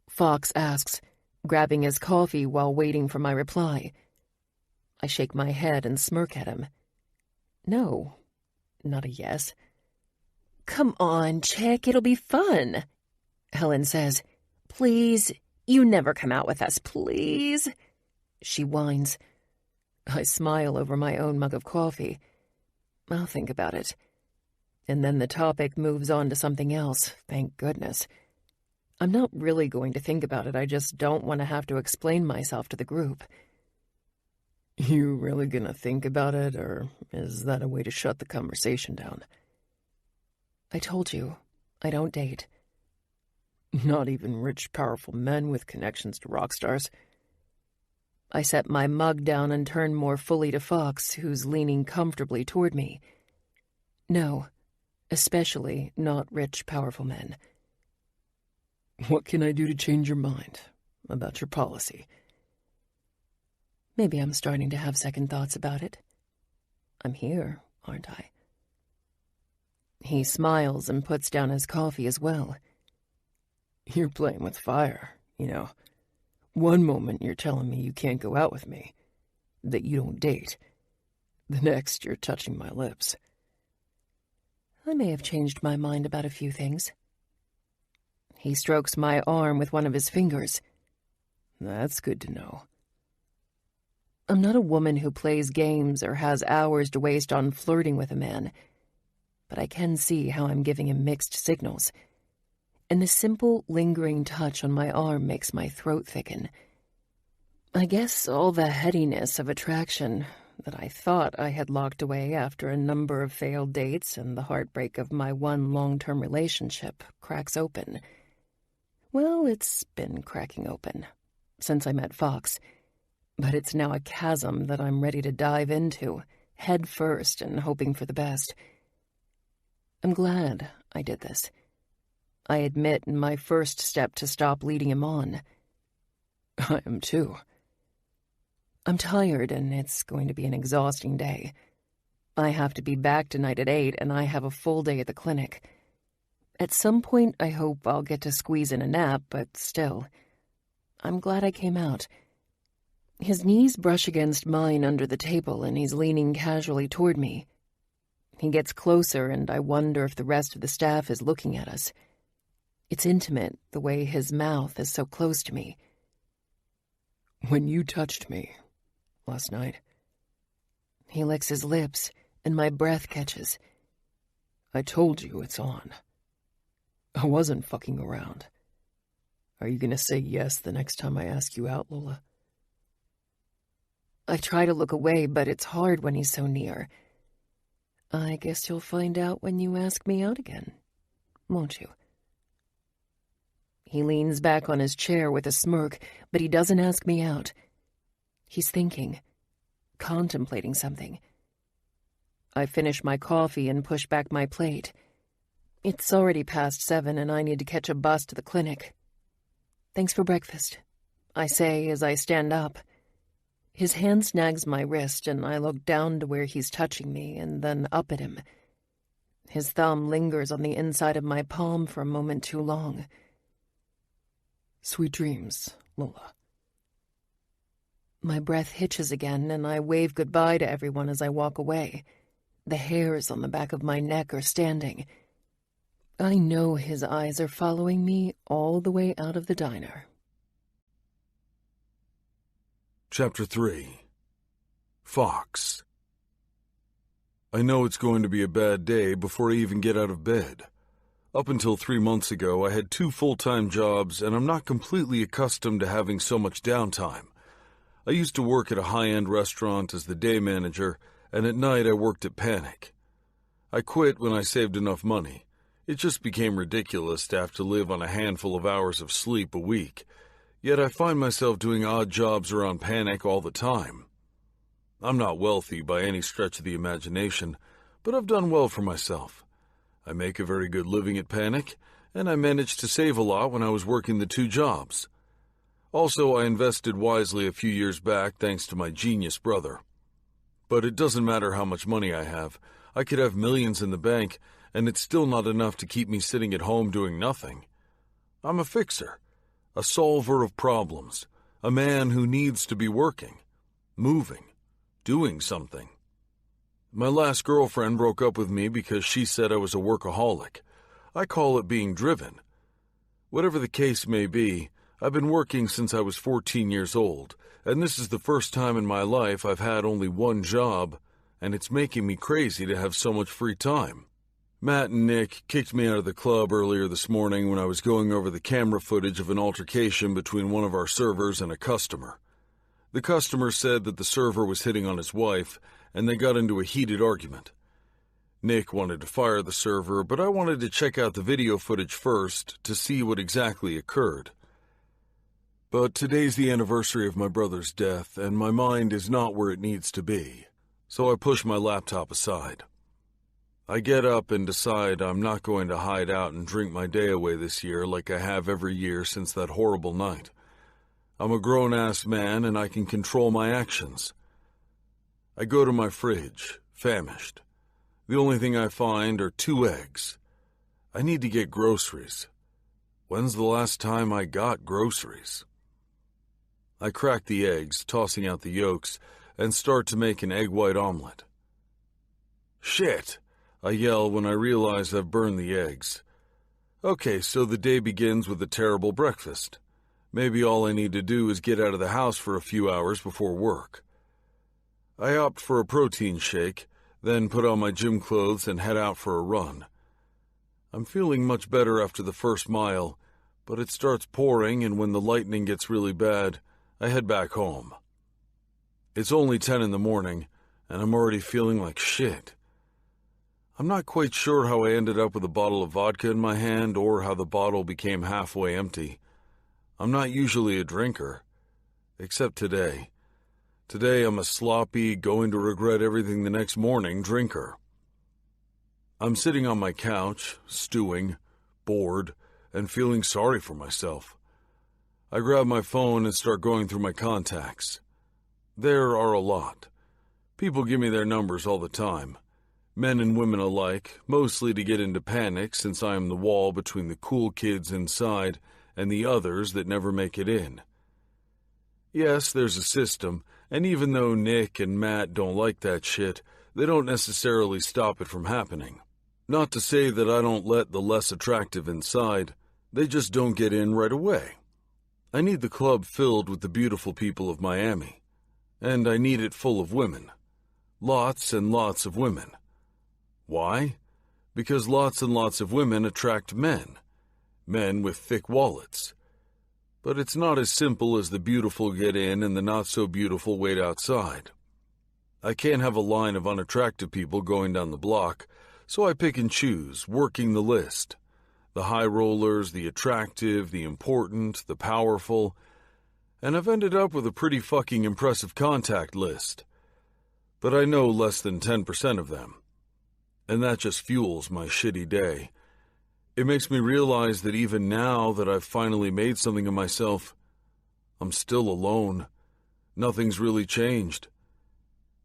Speaker 2: Fox asks, grabbing his coffee while waiting for my reply. I shake my head and smirk at him. No, not a yes. "Come on, chick, it'll be fun," Helen says. "Please, you never come out with us, please," she whines. I smile over my own mug of coffee. I'll think about it. And then the topic moves on to something else, thank goodness. I'm not really going to think about it, I just don't want to have to explain myself to the group.
Speaker 3: You really gonna think about it, or is that a way to shut the conversation down?
Speaker 2: I told you, I don't date.
Speaker 3: Not even rich, powerful men with connections to rock stars?
Speaker 2: I set my mug down and turn more fully to Fox, who's leaning comfortably toward me. No, especially not rich, powerful men.
Speaker 3: What can I do to change your mind about your policy?
Speaker 2: Maybe I'm starting to have second thoughts about it. I'm here, aren't I? He smiles and puts down his coffee as well.
Speaker 3: You're playing with fire, you know. One moment you're telling me you can't go out with me, that you don't date. The next you're touching my lips.
Speaker 2: I may have changed my mind about a few things. He strokes my arm with one of his fingers.
Speaker 3: That's good to know.
Speaker 2: I'm not a woman who plays games or has hours to waste on flirting with a man, but I can see how I'm giving him mixed signals. And the simple, lingering touch on my arm makes my throat thicken. I guess all the headiness of attraction that I thought I had locked away after a number of failed dates and the heartbreak of my one long-term relationship cracks open. Well, it's been cracking open since I met Fox, but it's now a chasm that I'm ready to dive into, head first and hoping for the best. I'm glad I did this. I admit in my first step to stop leading him on.
Speaker 3: I am too.
Speaker 2: I'm tired, and it's going to be an exhausting day. I have to be back tonight at 8, and I have a full day at the clinic. At some point, I hope I'll get to squeeze in a nap, but still, I'm glad I came out. His knees brush against mine under the table, and he's leaning casually toward me. He gets closer, and I wonder if the rest of the staff is looking at us. It's intimate, the way his mouth is so close to me.
Speaker 3: When you touched me last night.
Speaker 2: He licks his lips, and my breath catches.
Speaker 3: I told you it's on. I wasn't fucking around. Are you gonna say yes the next time I ask you out, Lola?
Speaker 2: I try to look away, but it's hard when he's so near. I guess you'll find out when you ask me out again, won't you? He leans back on his chair with a smirk, but he doesn't ask me out. He's thinking, contemplating something. I finish my coffee and push back my plate. It's already past 7 and I need to catch a bus to the clinic. Thanks for breakfast, I say as I stand up. His hand snags my wrist and I look down to where he's touching me and then up at him. His thumb lingers on the inside of my palm for a moment too long.
Speaker 3: Sweet dreams, Lola.
Speaker 2: My breath hitches again, and I wave goodbye to everyone as I walk away. The hairs on the back of my neck are standing. I know his eyes are following me all the way out of the diner.
Speaker 1: Chapter 3. Fox. I know it's going to be a bad day before I even get out of bed. Up until 3 months ago, I had 2 full-time jobs, and I'm not completely accustomed to having so much downtime. I used to work at a high-end restaurant as the day manager, and at night I worked at Panic. I quit when I saved enough money. It just became ridiculous to have to live on a handful of hours of sleep a week. Yet I find myself doing odd jobs around Panic all the time. I'm not wealthy by any stretch of the imagination, but I've done well for myself. I make a very good living at Panic, and I managed to save a lot when I was working the 2 jobs. Also, I invested wisely a few years back thanks to my genius brother. But it doesn't matter how much money I have. I could have millions in the bank, and it's still not enough to keep me sitting at home doing nothing. I'm a fixer, a solver of problems, a man who needs to be working, moving, doing something. My last girlfriend broke up with me because she said I was a workaholic. I call it being driven. Whatever the case may be, I've been working since I was 14 years old, and this is the first time in my life I've had only one job, and it's making me crazy to have so much free time. Matt and Nick kicked me out of the club earlier this morning when I was going over the camera footage of an altercation between one of our servers and a customer. The customer said that the server was hitting on his wife, and they got into a heated argument. Nick wanted to fire the server, but I wanted to check out the video footage first to see what exactly occurred. But today's the anniversary of my brother's death, and my mind is not where it needs to be, so I push my laptop aside. I get up and decide I'm not going to hide out and drink my day away this year like I have every year since that horrible night. I'm a grown-ass man and I can control my actions. I go to my fridge, famished. The only thing I find are 2 eggs. I need to get groceries. When's the last time I got groceries? I crack the eggs, tossing out the yolks, and start to make an egg white omelet. Shit! I yell when I realize I've burned the eggs. Okay, so the day begins with a terrible breakfast. Maybe all I need to do is get out of the house for a few hours before work. I opt for a protein shake, then put on my gym clothes and head out for a run. I'm feeling much better after the first mile, but it starts pouring, and when the lightning gets really bad, I head back home. It's only 10 in the morning, and I'm already feeling like shit. I'm not quite sure how I ended up with a bottle of vodka in my hand or how the bottle became halfway empty. I'm not usually a drinker, except today. Today I'm a sloppy, going to regret everything the next morning drinker. I'm sitting on my couch, stewing, bored, and feeling sorry for myself. I grab my phone and start going through my contacts. There are a lot. People give me their numbers all the time. Men and women alike, mostly to get into panic since I am the wall between the cool kids inside and the others that never make it in. Yes, there's a system, and even though Nick and Matt don't like that shit, they don't necessarily stop it from happening. Not to say that I don't let the less attractive inside, they just don't get in right away. I need the club filled with the beautiful people of Miami, and I need it full of women. Lots and lots of women. Why? Because lots and lots of women attract men with thick wallets. But it's not as simple as the beautiful get in and the not-so-beautiful wait outside. I can't have a line of unattractive people going down the block, so I pick and choose, working the list. The high rollers, the attractive, the important, the powerful, and I've ended up with a pretty fucking impressive contact list. But I know less than 10% of them. And that just fuels my shitty day. It makes me realize that even now that I've finally made something of myself, I'm still alone. Nothing's really changed.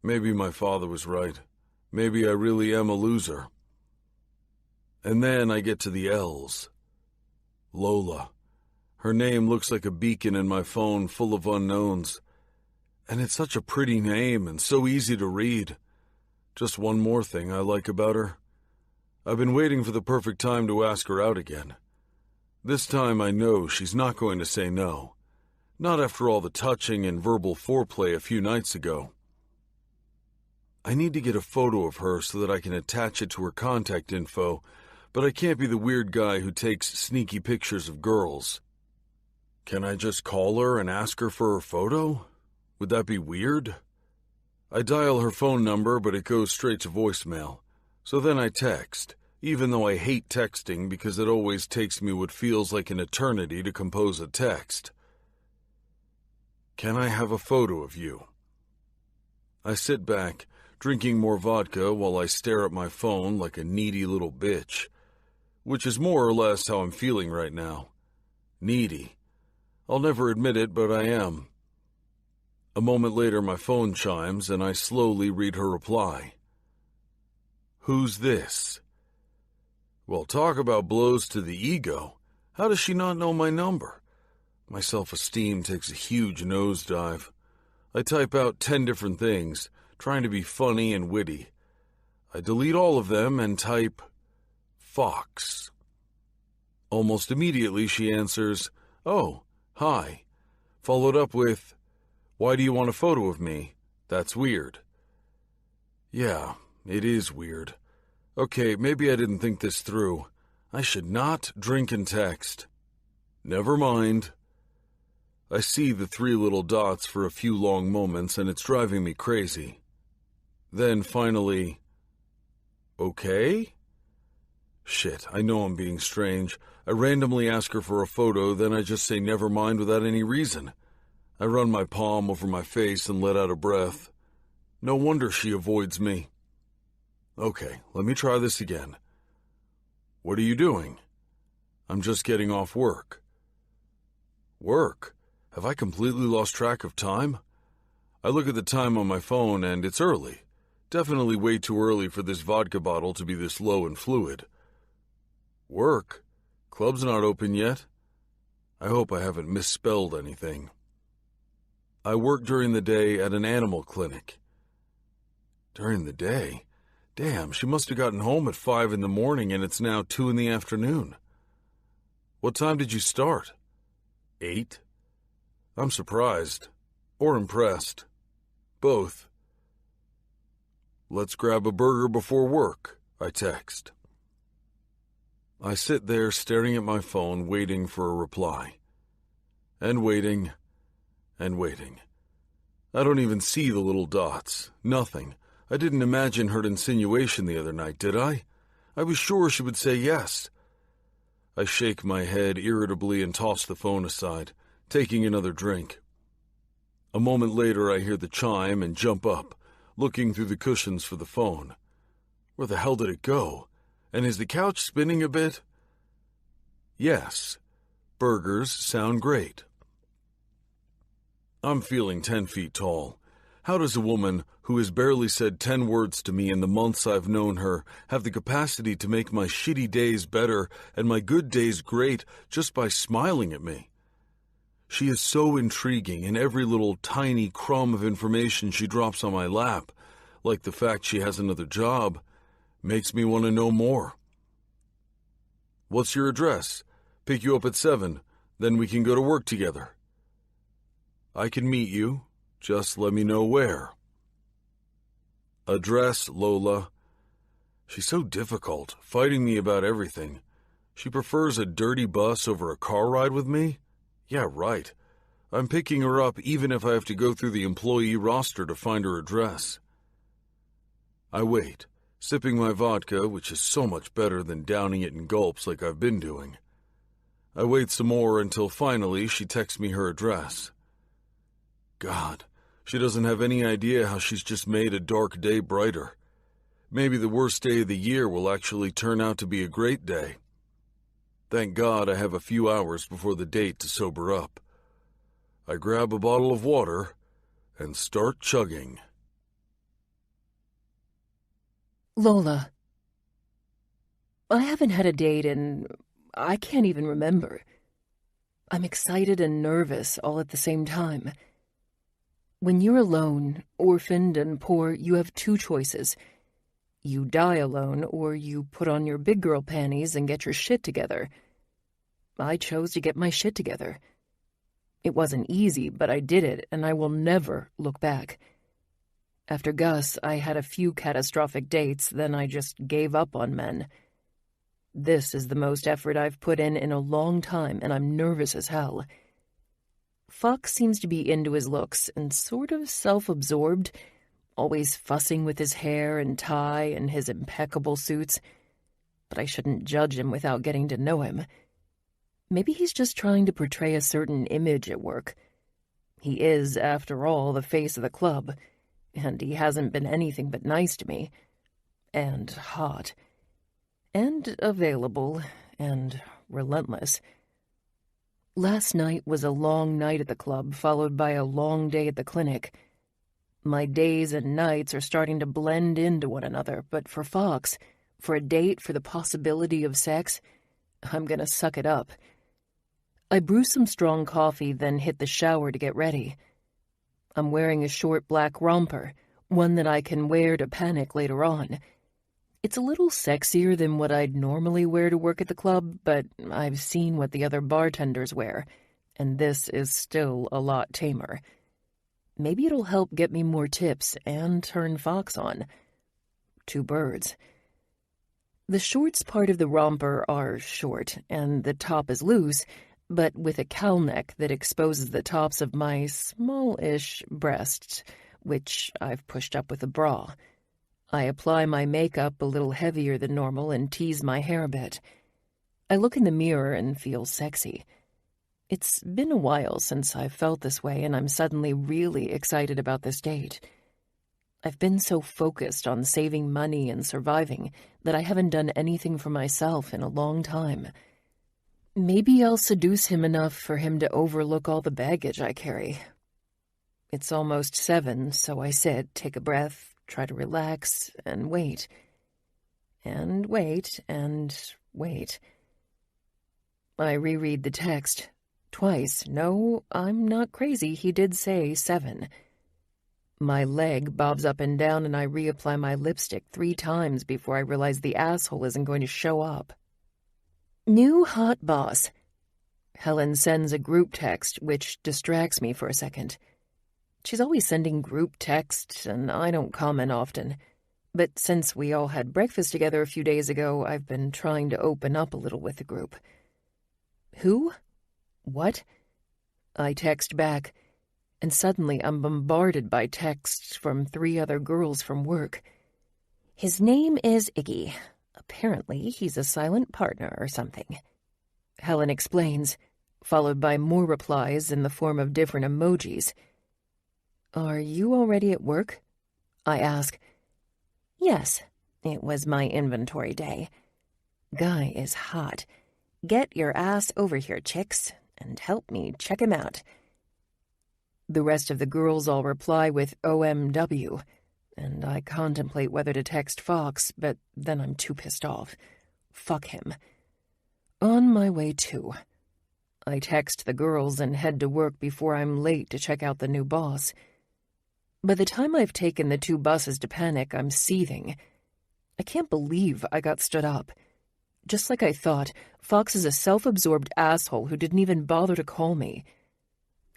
Speaker 1: Maybe my father was right. Maybe I really am a loser. And then I get to the L's. Lola. Her name looks like a beacon in my phone full of unknowns. And it's such a pretty name and so easy to read. Just one more thing I like about her. I've been waiting for the perfect time to ask her out again. This time I know she's not going to say no. Not after all the touching and verbal foreplay a few nights ago. I need to get a photo of her so that I can attach it to her contact info, but I can't be the weird guy who takes sneaky pictures of girls. Can I just call her and ask her for her photo? Would that be weird? I dial her phone number, but it goes straight to voicemail. So then I text, even though I hate texting because it always takes me what feels like an eternity to compose a text. Can I have a photo of you? I sit back, drinking more vodka while I stare at my phone like a needy little bitch, which is more or less how I'm feeling right now. Needy. I'll never admit it, but I am. A moment later, my phone chimes, and I slowly read her reply. Who's this? Well, talk about blows to the ego. How does she not know my number? My self-esteem takes a huge nosedive. I type out 10 different things, trying to be funny and witty. I delete all of them and type, Fox. Almost immediately she answers, Oh, hi, followed up with, Why do you want a photo of me? That's weird. Yeah, it is weird. Okay, maybe I didn't think this through. I should not drink and text. Never mind. I see the 3 little dots for a few long moments, and it's driving me crazy. Then finally, okay? Shit, I know I'm being strange. I randomly ask her for a photo, then I just say never mind without any reason. I run my palm over my face and let out a breath. No wonder she avoids me. Okay, let me try this again. What are you doing? I'm just getting off work. Work? Have I completely lost track of time? I look at the time on my phone and it's early. Definitely way too early for this vodka bottle to be this low in fluid. Work? Club's not open yet. I hope I haven't misspelled anything. I work during the day at an animal clinic. During the day? Damn, she must have gotten home at 5 in the morning and it's now 2 in the afternoon. What time did you start? 8? I'm surprised. Or impressed. Both. Let's grab a burger before work, I text. I sit there staring at my phone, waiting for a reply. And waiting, and waiting. I don't even see the little dots. Nothing. I didn't imagine her insinuation the other night, did I? I was sure she would say yes. I shake my head irritably and toss the phone aside, taking another drink. A moment later, I hear the chime and jump up, looking through the cushions for the phone. Where the hell did it go? And is the couch spinning a bit? Yes. Burgers sound great. I'm feeling 10 feet tall. How does a woman who has barely said 10 words to me in the months I've known her have the capacity to make my shitty days better and my good days great just by smiling at me? She is so intriguing, and every little tiny crumb of information she drops on my lap, like the fact she has another job, makes me want to know more. What's your address? Pick you up at 7, then we can go to work together. I can meet you, just let me know where. Address, Lola. She's so difficult, fighting me about everything. She prefers a dirty bus over a car ride with me? Yeah, right. I'm picking her up even if I have to go through the employee roster to find her address. I wait, sipping my vodka, which is so much better than downing it in gulps like I've been doing. I wait some more until finally she texts me her address. God, she doesn't have any idea how she's just made a dark day brighter. Maybe the worst day of the year will actually turn out to be a great day. Thank God I have a few hours before the date to sober up. I grab a bottle of water and start chugging.
Speaker 2: Lola. I haven't had a date in... I can't even remember. I'm excited and nervous all at the same time. When you're alone, orphaned and poor, you have 2 choices. You die alone, or you put on your big girl panties and get your shit together. I chose to get my shit together. It wasn't easy, but I did it, and I will never look back. After Gus, I had a few catastrophic dates, then I just gave up on men. This is the most effort I've put in a long time, and I'm nervous as hell. Fox seems to be into his looks and sort of self-absorbed, always fussing with his hair and tie and his impeccable suits. But I shouldn't judge him without getting to know him. Maybe he's just trying to portray a certain image at work. He is, after all, the face of the club, and he hasn't been anything but nice to me. And hot. And available. And relentless. Last night was a long night at the club, followed by a long day at the clinic. My days and nights are starting to blend into one another, but for Fox, for a date, for the possibility of sex, I'm gonna suck it up. I brew some strong coffee, then hit the shower to get ready. I'm wearing a short black romper, one that I can wear to panic later on. It's a little sexier than what I'd normally wear to work at the club, but I've seen what the other bartenders wear, and this is still a lot tamer. Maybe it'll help get me more tips and turn Fox on. 2 birds. The shorts part of the romper are short, and the top is loose, but with a cowl neck that exposes the tops of my small-ish breasts, which I've pushed up with a bra. I apply my makeup a little heavier than normal and tease my hair a bit. I look in the mirror and feel sexy. It's been a while since I've felt this way, and I'm suddenly really excited about this date. I've been so focused on saving money and surviving that I haven't done anything for myself in a long time. Maybe I'll seduce him enough for him to overlook all the baggage I carry. It's almost 7, so I sit, take a breath, try to relax, and wait. And wait, and wait. I reread the text. Twice. No, I'm not crazy. He did say 7. My leg bobs up and down, and I reapply my lipstick 3 times before I realize the asshole isn't going to show up. New hot boss. Helen sends a group text, which distracts me for a second. She's always sending group texts, and I don't comment often. But since we all had breakfast together a few days ago, I've been trying to open up a little with the group. Who? What? I text back, and suddenly I'm bombarded by texts from 3 other girls from work. His name is Iggy. Apparently, he's a silent partner or something. Helen explains, followed by more replies in the form of different emojis. Are you already at work? I ask. Yes, it was my inventory day. Guy is hot. Get your ass over here, chicks, and help me check him out. The rest of the girls all reply with OMW, and I contemplate whether to text Fox, but then I'm too pissed off. Fuck him. On my way too. I text the girls and head to work before I'm late to check out the new boss. By the time I've taken the 2 buses to Panic, I'm seething. I can't believe I got stood up. Just like I thought, Fox is a self-absorbed asshole who didn't even bother to call me.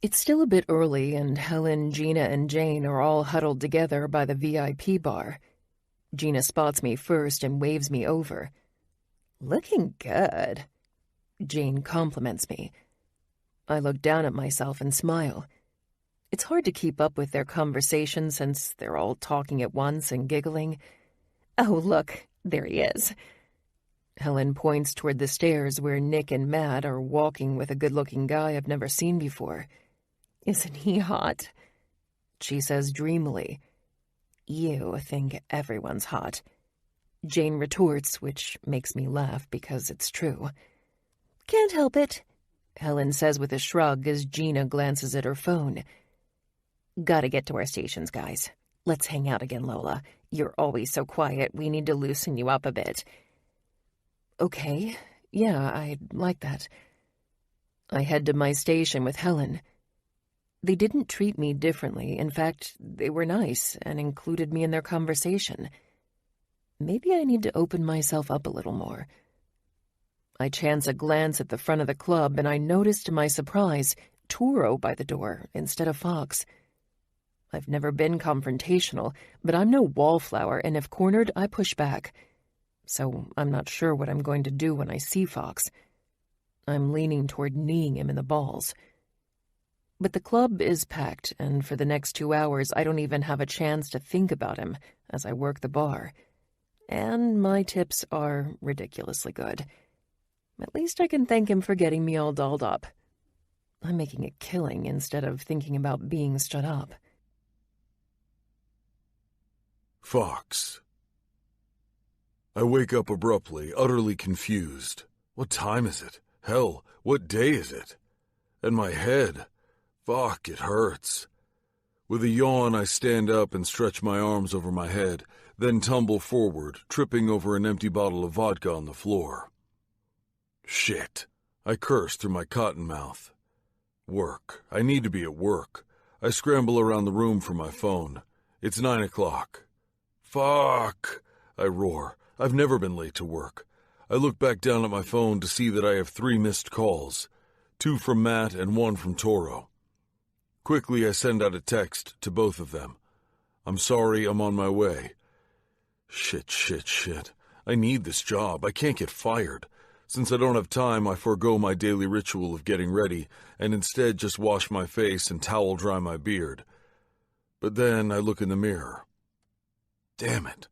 Speaker 2: It's still a bit early, and Helen, Gina, and Jane are all huddled together by the VIP bar. Gina spots me first and waves me over. Looking good. Jane compliments me. I look down at myself and smile. It's hard to keep up with their conversation since they're all talking at once and giggling. Oh, look, there he is. Helen points toward the stairs where Nick and Matt are walking with a good-looking guy I've never seen before. Isn't he hot? She says dreamily. You think everyone's hot. Jane retorts, which makes me laugh because it's true. Can't help it, Helen says with a shrug as Gina glances at her phone. Gotta get to our stations, guys. Let's hang out again, Lola. You're always so quiet. We need to loosen you up a bit. Okay, yeah, I'd like that. I head to my station with Helen. They didn't treat me differently. In fact, they were nice and included me in their conversation. Maybe I need to open myself up a little more. I chance a glance at the front of the club, and I notice to my surprise Turo by the door instead of Fox. I've never been confrontational, but I'm no wallflower, and if cornered, I push back. So I'm not sure what I'm going to do when I see Fox. I'm leaning toward kneeing him in the balls. But the club is packed, and for the next 2 hours I don't even have a chance to think about him as I work the bar. And my tips are ridiculously good. At least I can thank him for getting me all dolled up. I'm making a killing instead of thinking about being stood up.
Speaker 1: Fox. I wake up abruptly, utterly confused. What time is it? Hell, what day is it? And my head. Fuck, it hurts. With a yawn, I stand up and stretch my arms over my head, then tumble forward, tripping over an empty bottle of vodka on the floor. Shit. I curse through my cotton mouth. Work. I need to be at work. I scramble around the room for my phone. It's 9 o'clock. Fuck! I roar. I've never been late to work. I look back down at my phone to see that I have 3 missed calls. 2 from Matt and 1 from Toro. Quickly, I send out a text to both of them. I'm sorry, I'm on my way. Shit. I need this job. I can't get fired. Since I don't have time, I forego my daily ritual of getting ready and instead just wash my face and towel dry my beard. But then I look in the mirror. Damn it.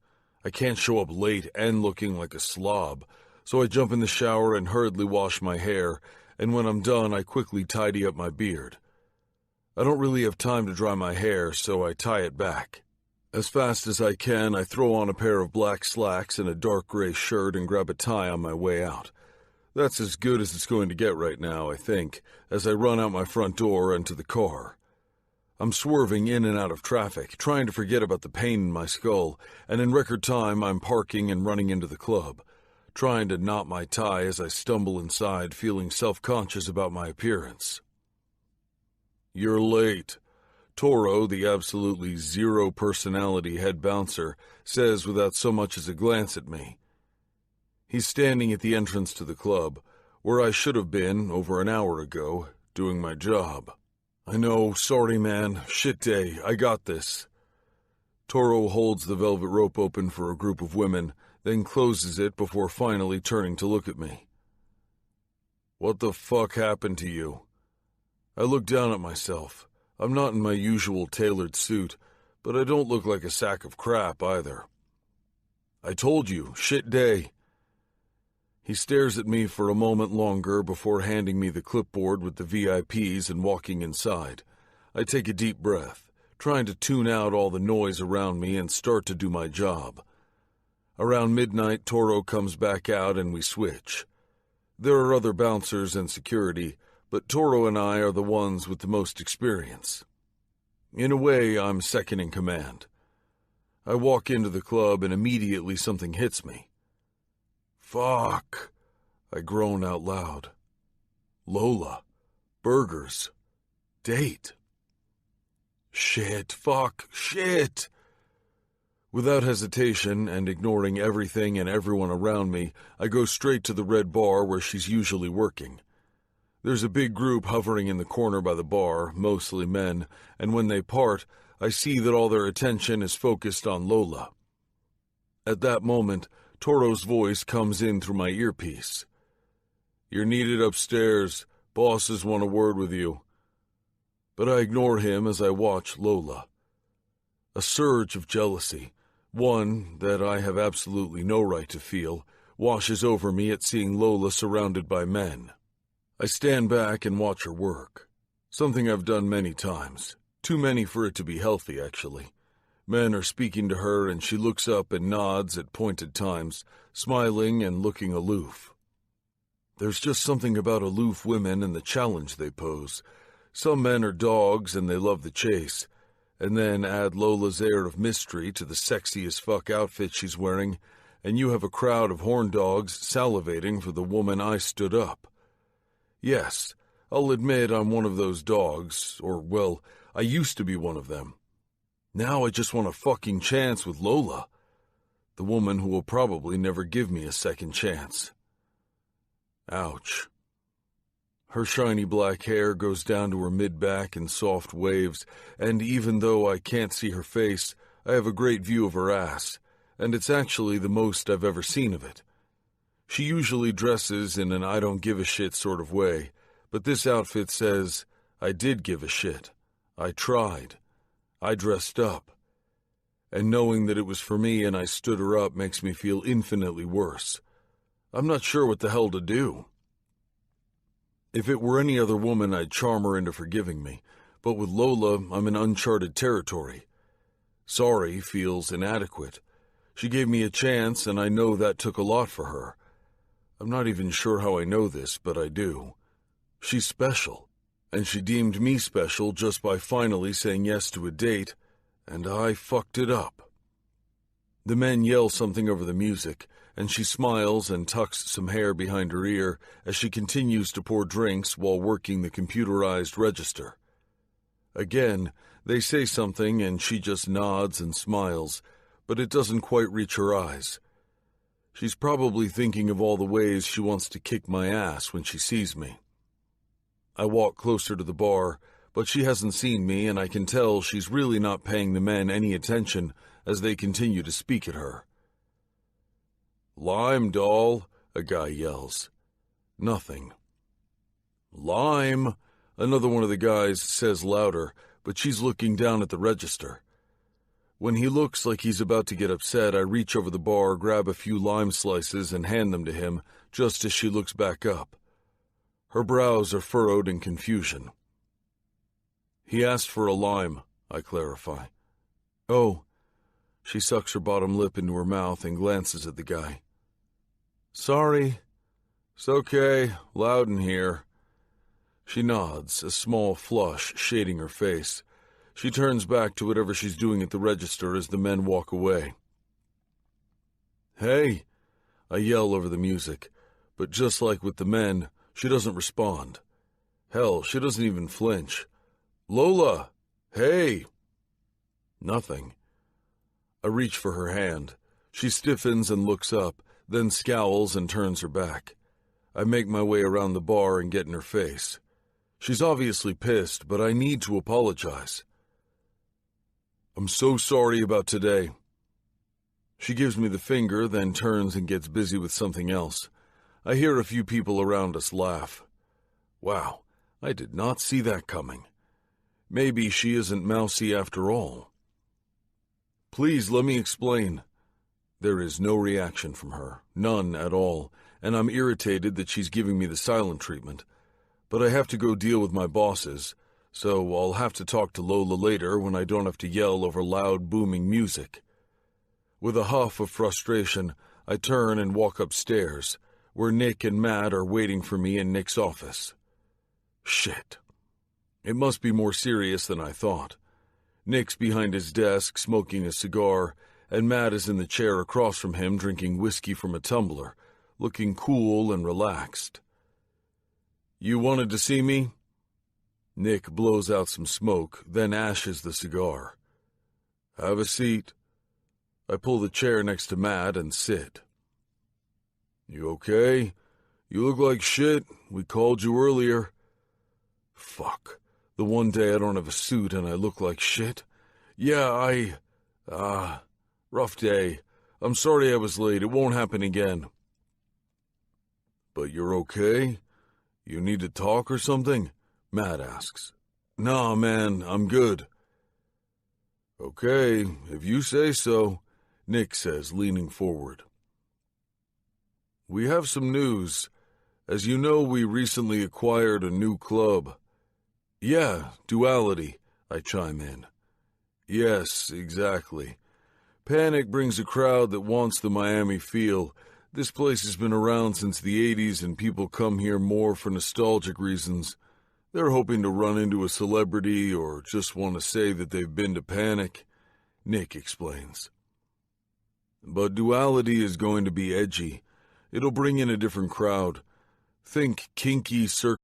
Speaker 1: I can't show up late and looking like a slob, so I jump in the shower and hurriedly wash my hair, and when I'm done, I quickly tidy up my beard. I don't really have time to dry my hair, so I tie it back. As fast as I can, I throw on a pair of black slacks and a dark gray shirt and grab a tie on my way out. That's as good as it's going to get right now, I think, as I run out my front door and to the car. I'm swerving in and out of traffic, trying to forget about the pain in my skull, and in record time I'm parking and running into the club, trying to knot my tie as I stumble inside, feeling self-conscious about my appearance. You're late, Toro, the absolutely zero personality head bouncer, says without so much as a glance at me. He's standing at the entrance to the club, where I should have been over an hour ago, doing my job. I know, sorry man, shit day, I got this. Toro holds the velvet rope open for a group of women, then closes it before finally turning to look at me. What the fuck happened to you? I look down at myself. I'm not in my usual tailored suit, but I don't look like a sack of crap either. I told you, shit day. He stares at me for a moment longer before handing me the clipboard with the VIPs and walking inside. I take a deep breath, trying to tune out all the noise around me and start to do my job. Around midnight, Toro comes back out and we switch. There are other bouncers and security, but Toro and I are the ones with the most experience. In a way, I'm second in command. I walk into the club and immediately something hits me. Fuck, I groan out loud. Lola, burgers, date. Shit, fuck, shit. Without hesitation and ignoring everything and everyone around me, I go straight to the red bar where she's usually working. There's a big group hovering in the corner by the bar, mostly men, and when they part, I see that all their attention is focused on Lola. At that moment, Toro's voice comes in through my earpiece. You're needed upstairs. Bosses want a word with you. But I ignore him as I watch Lola. A surge of jealousy, one that I have absolutely no right to feel, washes over me at seeing Lola surrounded by men. I stand back and watch her work. Something I've done many times. Too many for it to be healthy, actually. Men are speaking to her and she looks up and nods at pointed times, smiling and looking aloof. There's just something about aloof women and the challenge they pose. Some men are dogs and they love the chase. And then add Lola's air of mystery to the sexy as fuck outfit she's wearing, and you have a crowd of horn dogs salivating for the woman I stood up. Yes, I'll admit I'm one of those dogs, or, well, I used to be one of them. Now I just want a fucking chance with Lola, the woman who will probably never give me a second chance. Ouch. Her shiny black hair goes down to her mid-back in soft waves, and even though I can't see her face, I have a great view of her ass, and it's actually the most I've ever seen of it. She usually dresses in an I-don't-give-a-shit sort of way, but this outfit says, I did give a shit. I tried. I dressed up. And knowing that it was for me and I stood her up makes me feel infinitely worse. I'm not sure what the hell to do. If it were any other woman, I'd charm her into forgiving me, but with Lola, I'm in uncharted territory. Sorry feels inadequate. She gave me a chance, and I know that took a lot for her. I'm not even sure how I know this, but I do. She's special. And she deemed me special just by finally saying yes to a date, and I fucked it up. The men yell something over the music, and she smiles and tucks some hair behind her ear as she continues to pour drinks while working the computerized register. Again, they say something and she just nods and smiles, but it doesn't quite reach her eyes. She's probably thinking of all the ways she wants to kick my ass when she sees me. I walk closer to the bar, but she hasn't seen me, and I can tell she's really not paying the men any attention as they continue to speak at her. "Lime, doll," a guy yells. Nothing. "Lime," another one of the guys says louder, but she's looking down at the register. When he looks like he's about to get upset, I reach over the bar, grab a few lime slices, and hand them to him just as she looks back up. Her brows are furrowed in confusion. "He asked for a lime," I clarify. "Oh." She sucks her bottom lip into her mouth and glances at the guy. "Sorry." "It's okay, loud in here." She nods, a small flush shading her face. She turns back to whatever she's doing at the register as the men walk away. "Hey," I yell over the music, but just like with the men, she doesn't respond. Hell, she doesn't even flinch. "Lola! Hey!" Nothing. I reach for her hand. She stiffens and looks up, then scowls and turns her back. I make my way around the bar and get in her face. She's obviously pissed, but I need to apologize. "I'm so sorry about today." She gives me the finger, then turns and gets busy with something else. I hear a few people around us laugh. Wow, I did not see that coming. Maybe she isn't mousy after all. "Please let me explain." There is no reaction from her, none at all, and I'm irritated that she's giving me the silent treatment. But I have to go deal with my bosses, so I'll have to talk to Lola later when I don't have to yell over loud, booming music. With a huff of frustration, I turn and walk upstairs, where Nick and Matt are waiting for me in Nick's office. Shit. It must be more serious than I thought. Nick's behind his desk, smoking a cigar, and Matt is in the chair across from him drinking whiskey from a tumbler, looking cool and relaxed. "You wanted to see me?" Nick blows out some smoke, then ashes the cigar. "Have a seat." I pull the chair next to Matt and sit. "You okay? You look like shit. We called you earlier." Fuck. The one day I don't have a suit and I look like shit. "Yeah, rough day. I'm sorry I was late. It won't happen again." "But you're okay? You need to talk or something?" Matt asks. "Nah, man, I'm good." "Okay, if you say so," Nick says, leaning forward. "We have some news. As you know, we recently acquired a new club." "Yeah, Duality," I chime in. "Yes, exactly. Panic brings a crowd that wants the Miami feel. This place has been around since the 80s and people come here more for nostalgic reasons. They're hoping to run into a celebrity or just want to say that they've been to Panic," Nick explains. "But Duality is going to be edgy. It'll bring in a different crowd. Think kinky circus."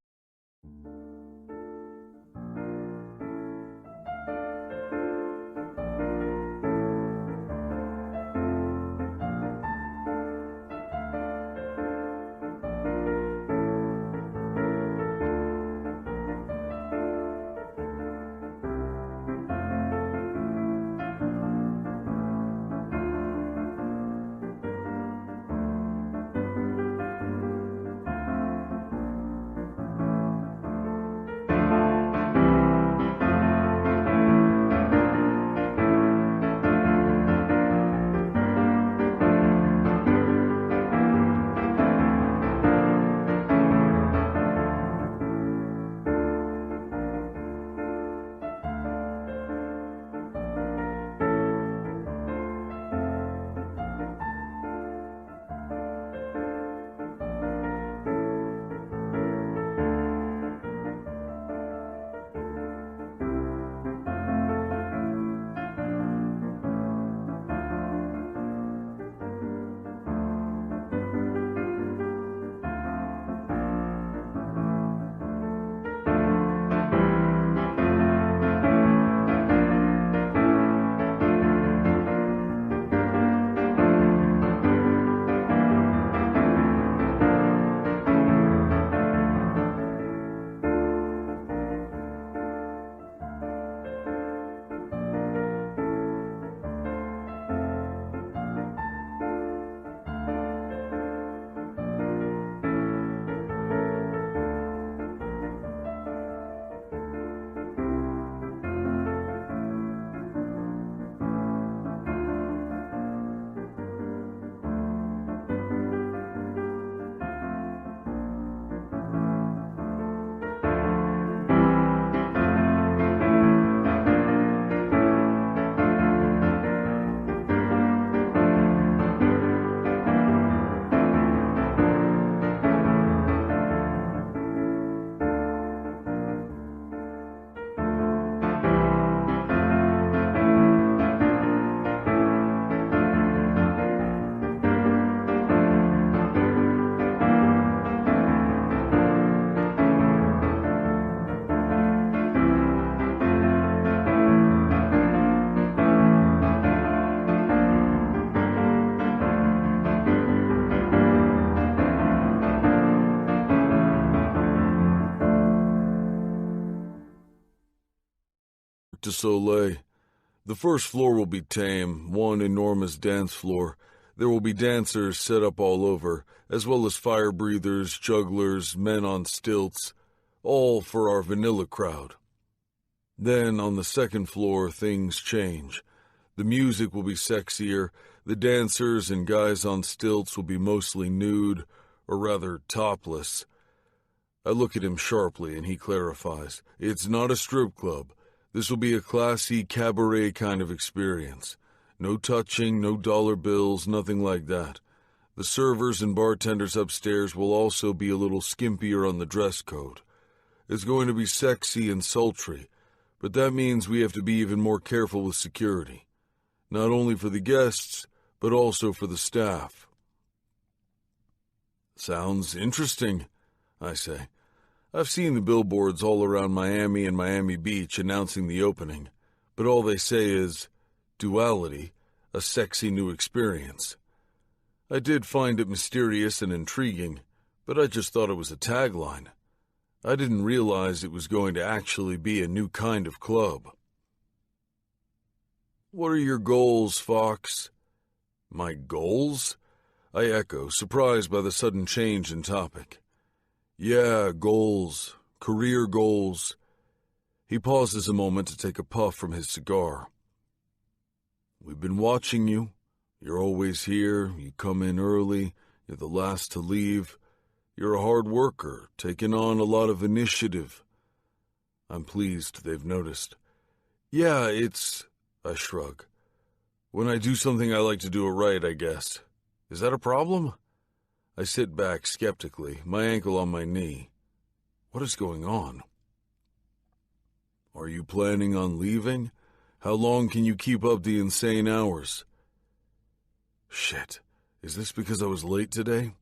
Speaker 1: Cirque du Soleil. The first floor will be tame, one enormous dance floor. There will be dancers set up all over, as well as fire breathers, jugglers, men on stilts, all for our vanilla crowd. Then, on the second floor, things change. The music will be sexier, the dancers and guys on stilts will be mostly nude, or rather topless. I look at him sharply and he clarifies, "It's not a strip club. This will be a classy cabaret kind of experience. No touching, no dollar bills, nothing like that. The servers and bartenders upstairs will also be a little skimpier on the dress code. It's going to be sexy and sultry, but that means we have to be even more careful with security. Not only for the guests, but also for the staff." "Sounds interesting," I say. "I've seen the billboards all around Miami and Miami Beach announcing the opening, but all they say is, 'Duality, a sexy new experience.' I did find it mysterious and intriguing, but I just thought it was a tagline. I didn't realize it was going to actually be a new kind of club." "What are your goals, Fox?" "My goals?" I echo, surprised by the sudden change in topic. "Yeah, goals. Career goals." He pauses a moment to take a puff from his cigar. "We've been watching you. You're always here. You come in early. You're the last to leave. You're a hard worker, taking on a lot of initiative." I'm pleased they've noticed. "Yeah, I shrug. "When I do something, I like to do it right, I guess. Is that a problem?" I sit back skeptically, my ankle on my knee. What is going on? "Are you planning on leaving? How long can you keep up the insane hours?" Shit, is this because I was late today?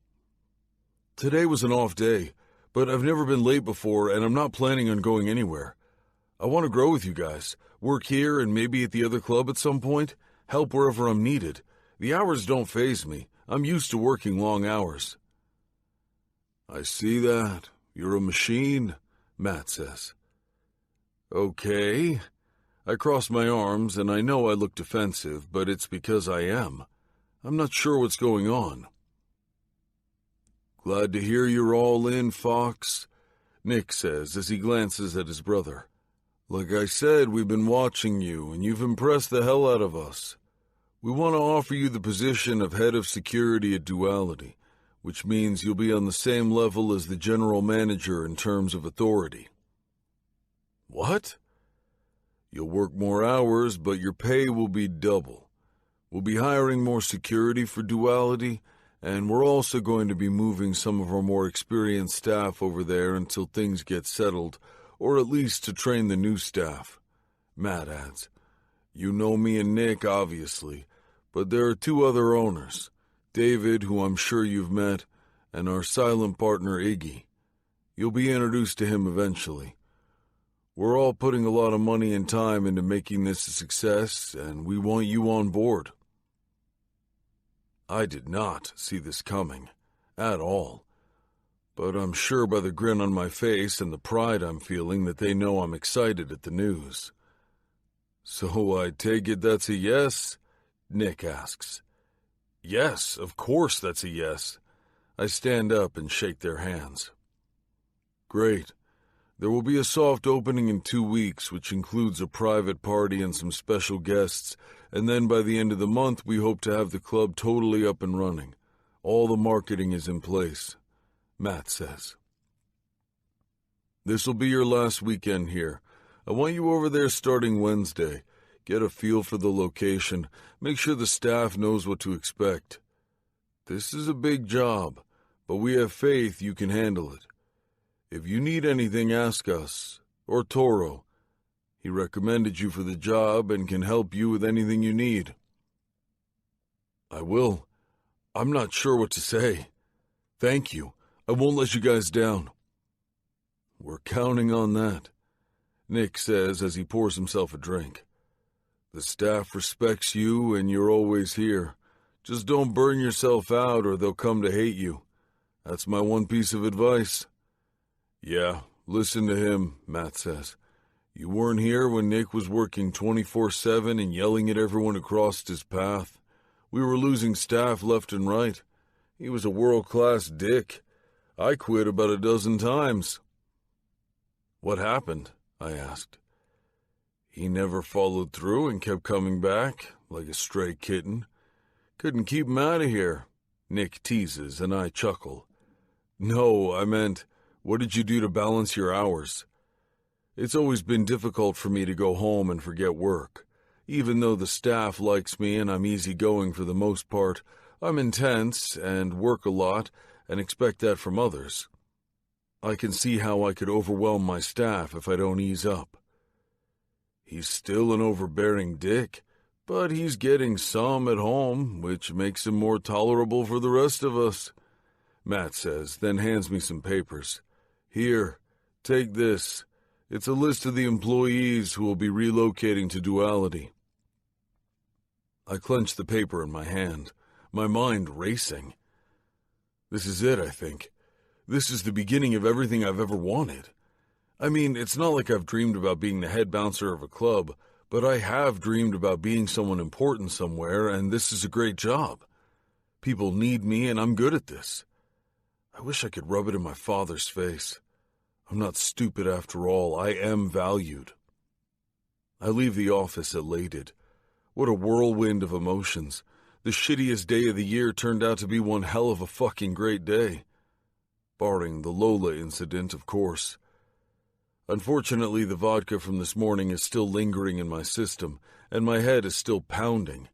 Speaker 1: Today was an off day, but I've never been late before and I'm not planning on going anywhere. I want to grow with you guys, work here and maybe at the other club at some point, help wherever I'm needed. The hours don't faze me. I'm used to working long hours. "I see that. You're a machine," Matt says. "Okay." I cross my arms, and I know I look defensive, but it's because I am. I'm not sure what's going on. "Glad to hear you're all in, Fox," Nick says as he glances at his brother. "Like I said, we've been watching you, and you've impressed the hell out of us. We want to offer you the position of head of security at Duality, which means you'll be on the same level as the general manager in terms of authority." "What?" "You'll work more hours, but your pay will be double. We'll be hiring more security for Duality, and we're also going to be moving some of our more experienced staff over there until things get settled, or at least to train the new staff," Matt adds. "You know me and Nick, obviously, but there are two other owners, David, who I'm sure you've met, and our silent partner, Iggy. You'll be introduced to him eventually. We're all putting a lot of money and time into making this a success, and we want you on board." I did not see this coming, at all, but I'm sure by the grin on my face and the pride I'm feeling that they know I'm excited at the news. "So I take it that's a yes?" Nick asks. "Yes, of course that's a yes." I stand up and shake their hands. "Great. There will be a soft opening in 2 weeks, which includes a private party and some special guests, and then by the end of the month we hope to have the club totally up and running. All the marketing is in place," Matt says. "This will be your last weekend here. I want you over there starting Wednesday. Get a feel for the location. Make sure the staff knows what to expect. This is a big job, but we have faith you can handle it. If you need anything, ask us, or Toro. He recommended you for the job and can help you with anything you need." "I will. I'm not sure what to say. Thank you. I won't let you guys down." "We're counting on that," Nick says as he pours himself a drink. "The staff respects you and you're always here. Just don't burn yourself out or they'll come to hate you. That's my one piece of advice." "Yeah, listen to him," Matt says. You weren't here when Nick was working 24/7 and yelling at everyone who crossed his path. We were losing staff left and right. He was a world-class dick. I quit about a dozen times." "What happened?" I asked. "He never followed through and kept coming back, like a stray kitten. Couldn't keep him out of here," Nick teases, and I chuckle. "No, I meant, what did you do to balance your hours? It's always been difficult for me to go home and forget work. Even though the staff likes me and I'm easygoing for the most part, I'm intense and work a lot and expect that from others. I can see how I could overwhelm my staff if I don't ease up." "He's still an overbearing dick, but he's getting some at home, which makes him more tolerable for the rest of us," Matt says, then hands me some papers. "Here, take this. It's a list of the employees who will be relocating to Duality." I clench the paper in my hand, my mind racing. This is it, I think. This is the beginning of everything I've ever wanted. I mean, it's not like I've dreamed about being the head bouncer of a club, but I have dreamed about being someone important somewhere, and this is a great job. People need me, and I'm good at this. I wish I could rub it in my father's face. I'm not stupid after all. I am valued. I leave the office elated. What a whirlwind of emotions. The shittiest day of the year turned out to be one hell of a fucking great day. Barring the Lola incident, of course. Unfortunately, the vodka from this morning is still lingering in my system, and my head is still pounding.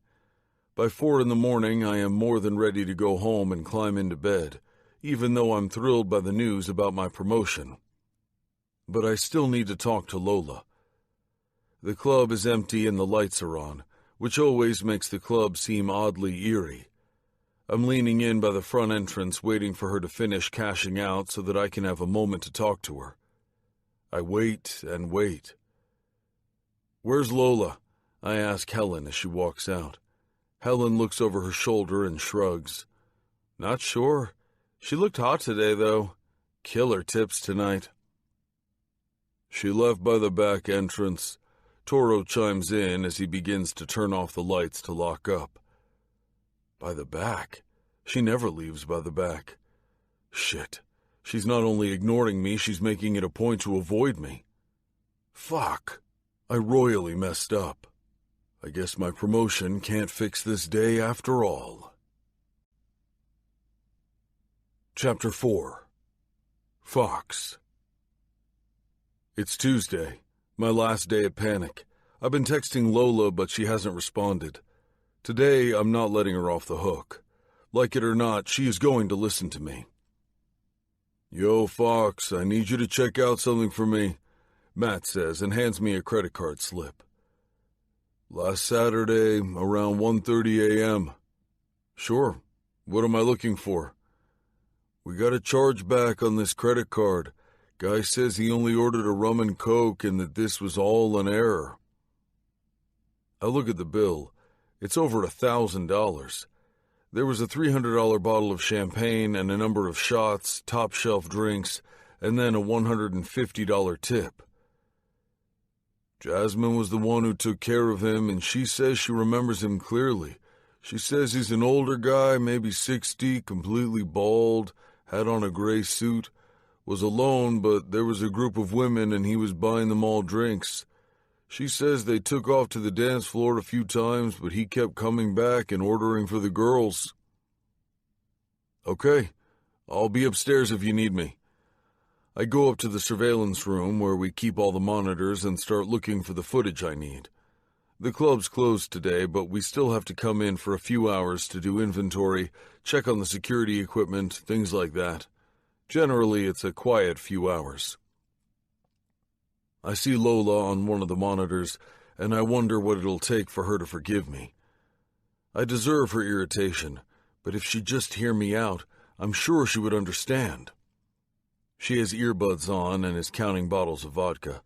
Speaker 1: By 4 a.m, I am more than ready to go home and climb into bed, even though I'm thrilled by the news about my promotion. But I still need to talk to Lola. The club is empty and the lights are on, which always makes the club seem oddly eerie. I'm leaning in by the front entrance waiting for her to finish cashing out so that I can have a moment to talk to her. I wait and wait. "Where's Lola?" I ask Helen as she walks out. Helen looks over her shoulder and shrugs. "Not sure. She looked hot today, though. Killer tips tonight." "She left by the back entrance." Toro chimes in as he begins to turn off the lights to lock up. By the back? She never leaves by the back. Shit. She's not only ignoring me, she's making it a point to avoid me. Fuck. I royally messed up. I guess my promotion can't fix this day after all. Chapter 4. Fox. It's Tuesday. My last day at Panic. I've been texting Lola, but she hasn't responded. Today, I'm not letting her off the hook. Like it or not, she is going to listen to me. "Yo, Fox, I need you to check out something for me," Matt says and hands me a credit card slip. "Last Saturday, around 1:30 a.m. "Sure. What am I looking for?" "We got a charge back on this credit card. Guy says he only ordered a rum and coke and that this was all an error." I look at the bill. It's over $1,000. There was a $300 bottle of champagne and a number of shots, top-shelf drinks, and then a $150 tip. Jasmine was the one who took care of him, and she says she remembers him clearly. She says he's an older guy, maybe 60, completely bald, had on a gray suit, was alone, but there was a group of women and he was buying them all drinks. She says they took off to the dance floor a few times, but he kept coming back and ordering for the girls. "Okay, I'll be upstairs if you need me." I go up to the surveillance room where we keep all the monitors and start looking for the footage I need. The club's closed today, but we still have to come in for a few hours to do inventory, check on the security equipment, things like that. Generally, it's a quiet few hours. I see Lola on one of the monitors, and I wonder what it'll take for her to forgive me. I deserve her irritation, but if she'd just hear me out, I'm sure she would understand. She has earbuds on and is counting bottles of vodka.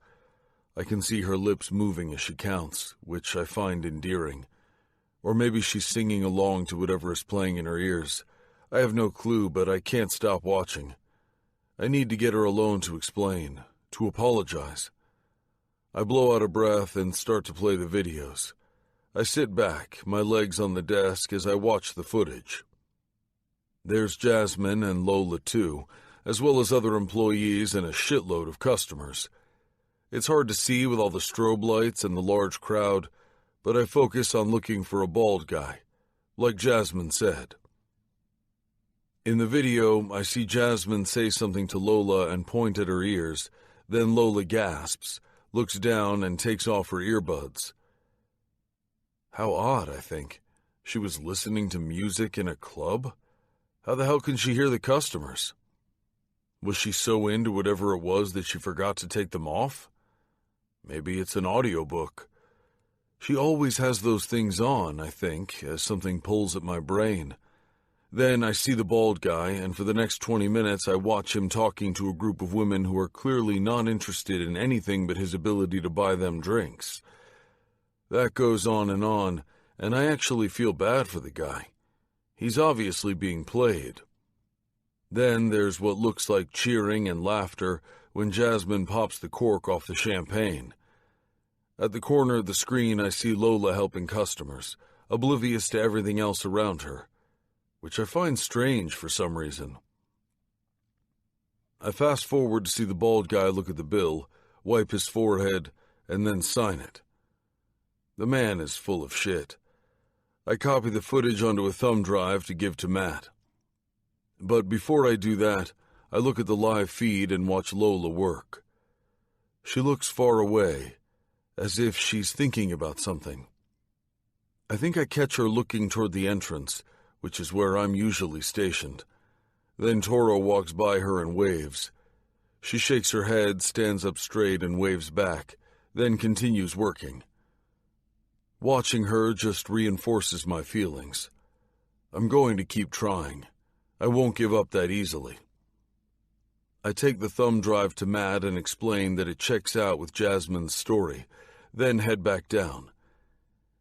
Speaker 1: I can see her lips moving as she counts, which I find endearing. Or maybe she's singing along to whatever is playing in her ears. I have no clue, but I can't stop watching. I need to get her alone to explain, to apologize. I blow out a breath and start to play the videos. I sit back, my legs on the desk as I watch the footage. There's Jasmine and Lola too, as well as other employees and a shitload of customers. It's hard to see with all the strobe lights and the large crowd, but I focus on looking for a bald guy, like Jasmine said. In the video, I see Jasmine say something to Lola and point at her ears, then Lola gasps, looks down and takes off her earbuds. How odd, I think. She was listening to music in a club? How the hell can she hear the customers? Was she so into whatever it was that she forgot to take them off? Maybe it's an audiobook. She always has those things on, I think, as something pulls at my brain. Then I see the bald guy, and for the next 20 minutes I watch him talking to a group of women who are clearly not interested in anything but his ability to buy them drinks. That goes on, and I actually feel bad for the guy. He's obviously being played. Then there's what looks like cheering and laughter when Jasmine pops the cork off the champagne. At the corner of the screen I see Lola helping customers, oblivious to everything else around her, which I find strange for some reason. I fast forward to see the bald guy look at the bill, wipe his forehead, and then sign it. The man is full of shit. I copy the footage onto a thumb drive to give to Matt. But before I do that, I look at the live feed and watch Lola work. She looks far away, as if she's thinking about something. I think I catch her looking toward the entrance, which is where I'm usually stationed. Then Toro walks by her and waves. She shakes her head, stands up straight, and waves back, then continues working. Watching her just reinforces my feelings. I'm going to keep trying. I won't give up that easily. I take the thumb drive to Matt and explain that it checks out with Jasmine's story, then head back down.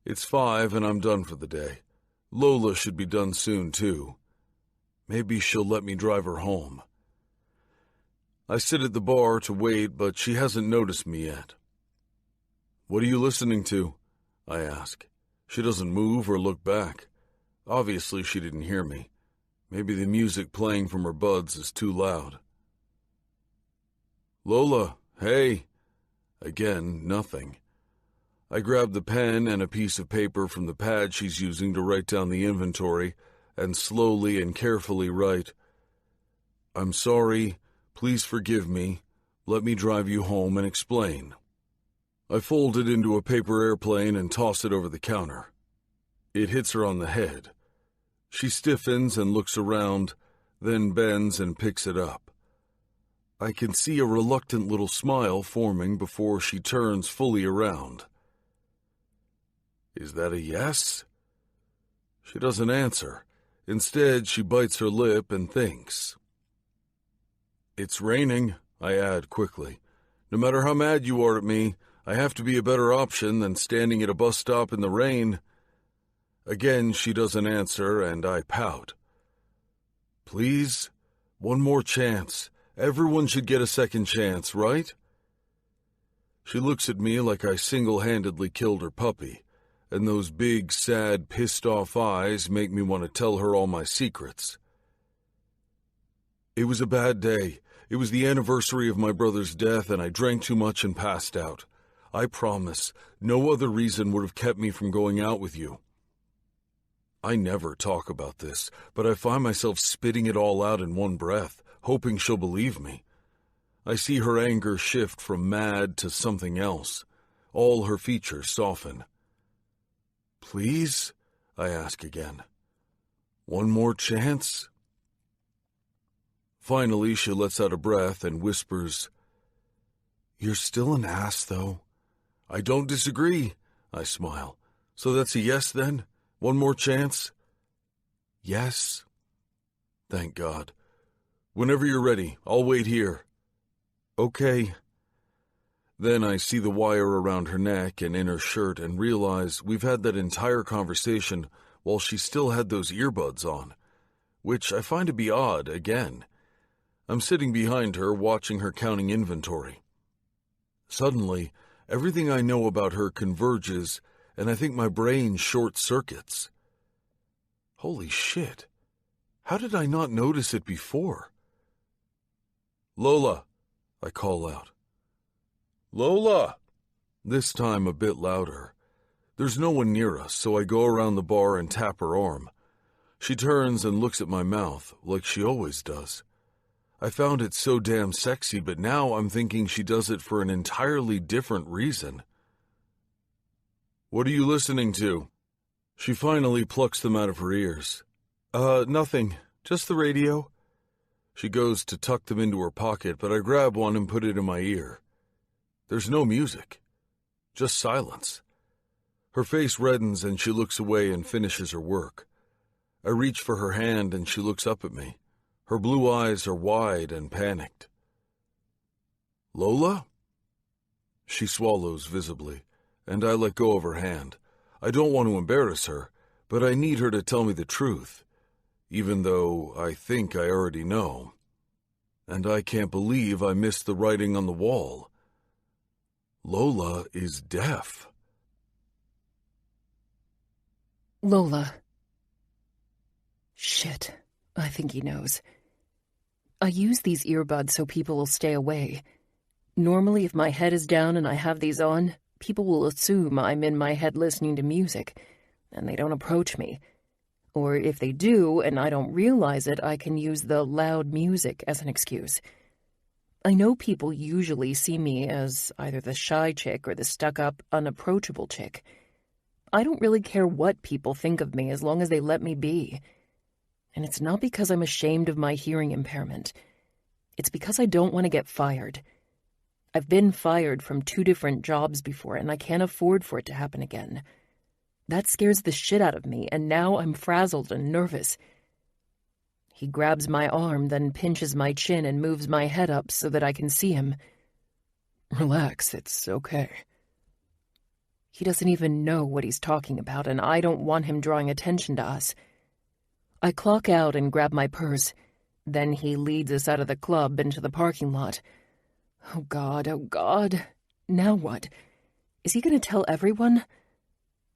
Speaker 1: It's 5 and I'm done for the day. Lola should be done soon too. Maybe she'll let me drive her home. I sit at the bar to wait, but she hasn't noticed me yet. "What are you listening to?" I ask. She doesn't move or look back. Obviously she didn't hear me. Maybe the music playing from her buds is too loud. "Lola, hey." Again, nothing. I grab the pen and a piece of paper from the pad she's using to write down the inventory and slowly and carefully write, "I'm sorry, please forgive me, let me drive you home and explain." I fold it into a paper airplane and toss it over the counter. It hits her on the head. She stiffens and looks around, then bends and picks it up. I can see a reluctant little smile forming before she turns fully around. Is that a yes? She doesn't answer. Instead, she bites her lip and thinks. "It's raining," I add quickly. "No matter how mad you are at me, I have to be a better option than standing at a bus stop in the rain." Again, she doesn't answer, and I pout. "Please? One more chance. Everyone should get a second chance, right?" She looks at me like I single-handedly killed her puppy, and those big, sad, pissed-off eyes make me want to tell her all my secrets. "It was a bad day. It was the anniversary of my brother's death, and I drank too much and passed out. I promise, no other reason would have kept me from going out with you." I never talk about this, but I find myself spitting it all out in one breath, hoping she'll believe me. I see her anger shift from mad to something else. All her features soften. "Please?" I ask again. "One more chance?" Finally, she lets out a breath and whispers, "You're still an ass, though." "I don't disagree," I smile. "So that's a yes, then? One more chance?" "Yes." "Thank God. Whenever you're ready, I'll wait here." "Okay." Then I see the wire around her neck and in her shirt and realize we've had that entire conversation while she still had those earbuds on, which I find to be odd again. I'm sitting behind her watching her counting inventory. Suddenly, Everything I know about her converges, and I think my brain short-circuits. Holy shit. How did I not notice it before? Lola, I call out. Lola! This time a bit louder. There's no one near us, so I go around the bar and tap her arm. She turns and looks at my mouth, like she always does. I found it so damn sexy, but now I'm thinking she does it for an entirely different reason. What are you listening to? She finally plucks them out of her ears. Nothing. Just the radio. She goes to tuck them into her pocket, but I grab one and put it in my ear. There's no music. Just silence. Her face reddens and she looks away and finishes her work. I reach for her hand and she looks up at me. Her blue eyes are wide and panicked. Lola? She swallows visibly, and I let go of her hand. I don't want to embarrass her, but I need her to tell me the truth, even though I think I already know. And I can't believe I missed the writing on the wall. Lola is deaf.
Speaker 2: Lola. Shit, I think he knows. I use these earbuds so people will stay away. Normally, if my head is down and I have these on, people will assume I'm in my head listening to music, and they don't approach me. Or if they do and I don't realize it, I can use the loud music as an excuse. I know people usually see me as either the shy chick or the stuck-up, unapproachable chick. I don't really care what people think of me as long as they let me be. And it's not because I'm ashamed of my hearing impairment. It's because I don't want to get fired. I've been fired from 2 different jobs before, and I can't afford for it to happen again. That scares the shit out of me, and now I'm frazzled and nervous. He grabs my arm, then pinches my chin and moves my head up so that I can see him.
Speaker 3: Relax, it's okay.
Speaker 2: He doesn't even know what he's talking about, and I don't want him drawing attention to us. I clock out and grab my purse. Then he leads us out of the club into the parking lot. Oh God, oh God. Now what? Is he going to tell everyone?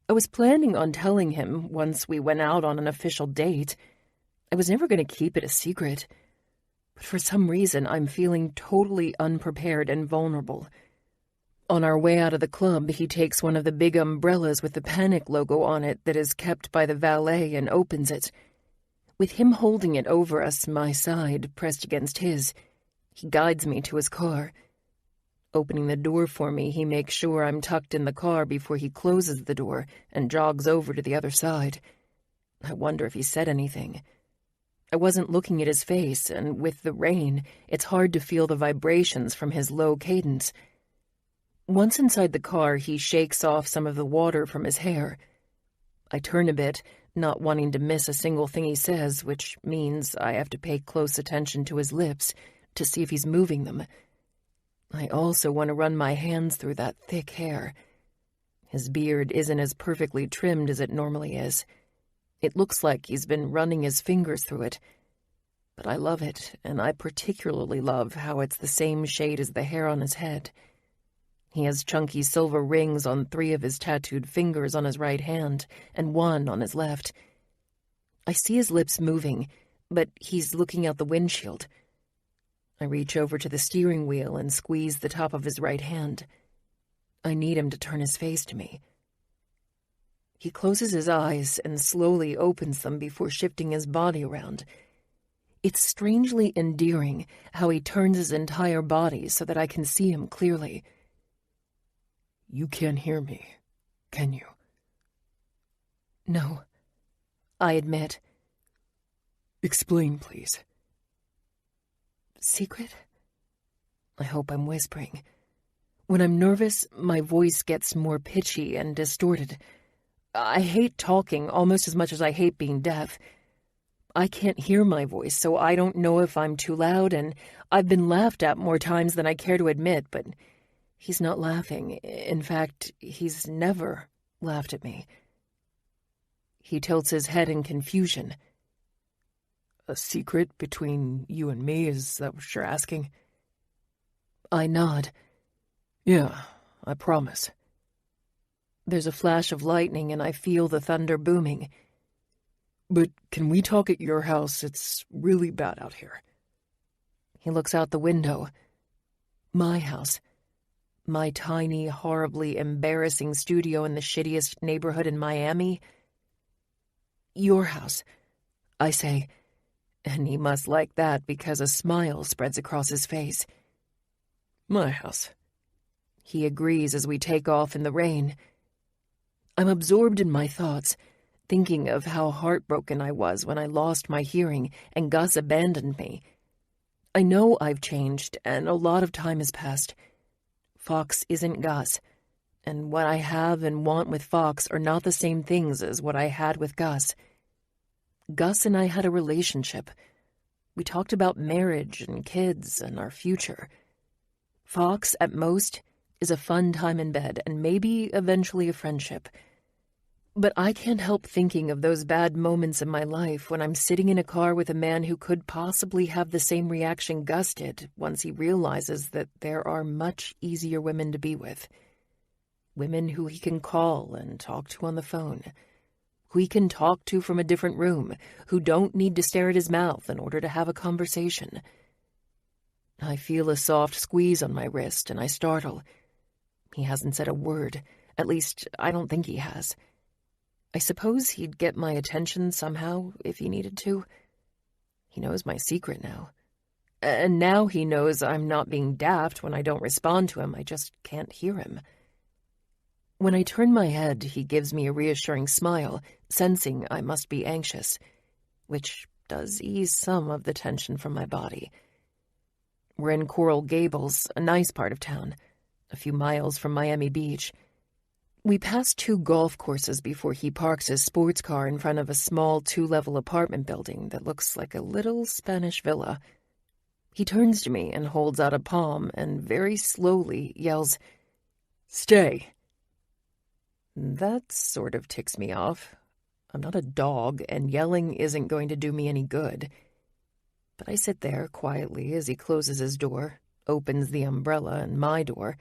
Speaker 2: I was planning on telling him once we went out on an official date. I was never going to keep it a secret. But for some reason, I'm feeling totally unprepared and vulnerable. On our way out of the club, he takes one of the big umbrellas with the Panic logo on it that is kept by the valet and opens it. With him holding it over us, my side pressed against his, he guides me to his car. Opening the door for me, he makes sure I'm tucked in the car before he closes the door and jogs over to the other side. I wonder if he said anything. I wasn't looking at his face, and with the rain, it's hard to feel the vibrations from his low cadence. Once inside the car, he shakes off some of the water from his hair. I turn a bit, not wanting to miss a single thing he says, which means I have to pay close attention to his lips to see if he's moving them. I also want to run my hands through that thick hair. His beard isn't as perfectly trimmed as it normally is. It looks like he's been running his fingers through it. But I love it, and I particularly love how it's the same shade as the hair on his head. He has chunky silver rings on 3 of his tattooed fingers on his right hand and 1 on his left. I see his lips moving, but he's looking out the windshield. I reach over to the steering wheel and squeeze the top of his right hand. I need him to turn his face to me. He closes his eyes and slowly opens them before shifting his body around. It's strangely endearing how he turns his entire body so that I can see him clearly.
Speaker 3: You can't hear me, can you?
Speaker 2: No, I admit.
Speaker 3: Explain, please.
Speaker 2: Secret? I hope I'm whispering. When I'm nervous, my voice gets more pitchy and distorted. I hate talking almost as much as I hate being deaf. I can't hear my voice, so I don't know if I'm too loud, and I've been laughed at more times than I care to admit, but he's not laughing. In fact, he's never laughed at me. He tilts his head in confusion.
Speaker 3: A secret between you and me, is that what you're asking?
Speaker 2: I nod.
Speaker 3: Yeah, I promise. There's a flash of lightning and I feel the thunder booming. But can we talk at your house? It's really bad out here.
Speaker 2: He looks out the window. My house. My tiny, horribly embarrassing studio in the shittiest neighborhood in Miami. Your house, I say, and he must like that because a smile spreads across his face.
Speaker 3: My house.
Speaker 2: He agrees as we take off in the rain. I'm absorbed in my thoughts, thinking of how heartbroken I was when I lost my hearing and Gus abandoned me. I know I've changed, and a lot of time has passed. Fox isn't Gus, and what I have and want with Fox are not the same things as what I had with Gus. Gus and I had a relationship. We talked about marriage and kids and our future. Fox, at most, is a fun time in bed and maybe eventually a friendship. But I can't help thinking of those bad moments in my life when I'm sitting in a car with a man who could possibly have the same reaction Gus did once he realizes that there are much easier women to be with. Women who he can call and talk to on the phone, who he can talk to from a different room, who don't need to stare at his mouth in order to have a conversation. I feel a soft squeeze on my wrist and I startle. He hasn't said a word. At least, I don't think he has. I suppose he'd get my attention somehow if he needed to. He knows my secret now. And now he knows I'm not being daft when I don't respond to him. I just can't hear him. When I turn my head, he gives me a reassuring smile, sensing I must be anxious, which does ease some of the tension from my body. We're in Coral Gables, a nice part of town, a few miles from Miami Beach. We pass 2 golf courses before he parks his sports car in front of a small 2-level apartment building that looks like a little Spanish villa. He turns to me and holds out a palm and very slowly yells, "Stay." That sort of ticks me off. I'm not a dog, and yelling isn't going to do me any good. But I sit there quietly as he closes his door, opens the umbrella and my door.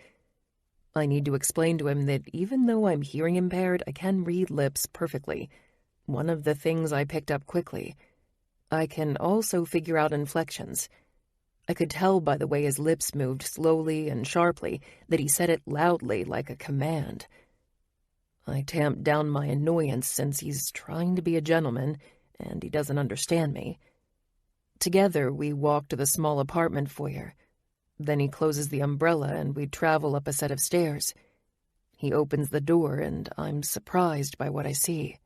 Speaker 2: I need to explain to him that even though I'm hearing impaired, I can read lips perfectly. One of the things I picked up quickly. I can also figure out inflections. I could tell by the way his lips moved slowly and sharply that he said it loudly like a command. I tamped down my annoyance since he's trying to be a gentleman and he doesn't understand me. Together, we walk to the small apartment foyer. Then he closes the umbrella and we travel up a set of stairs. He opens the door and I'm surprised by what I see.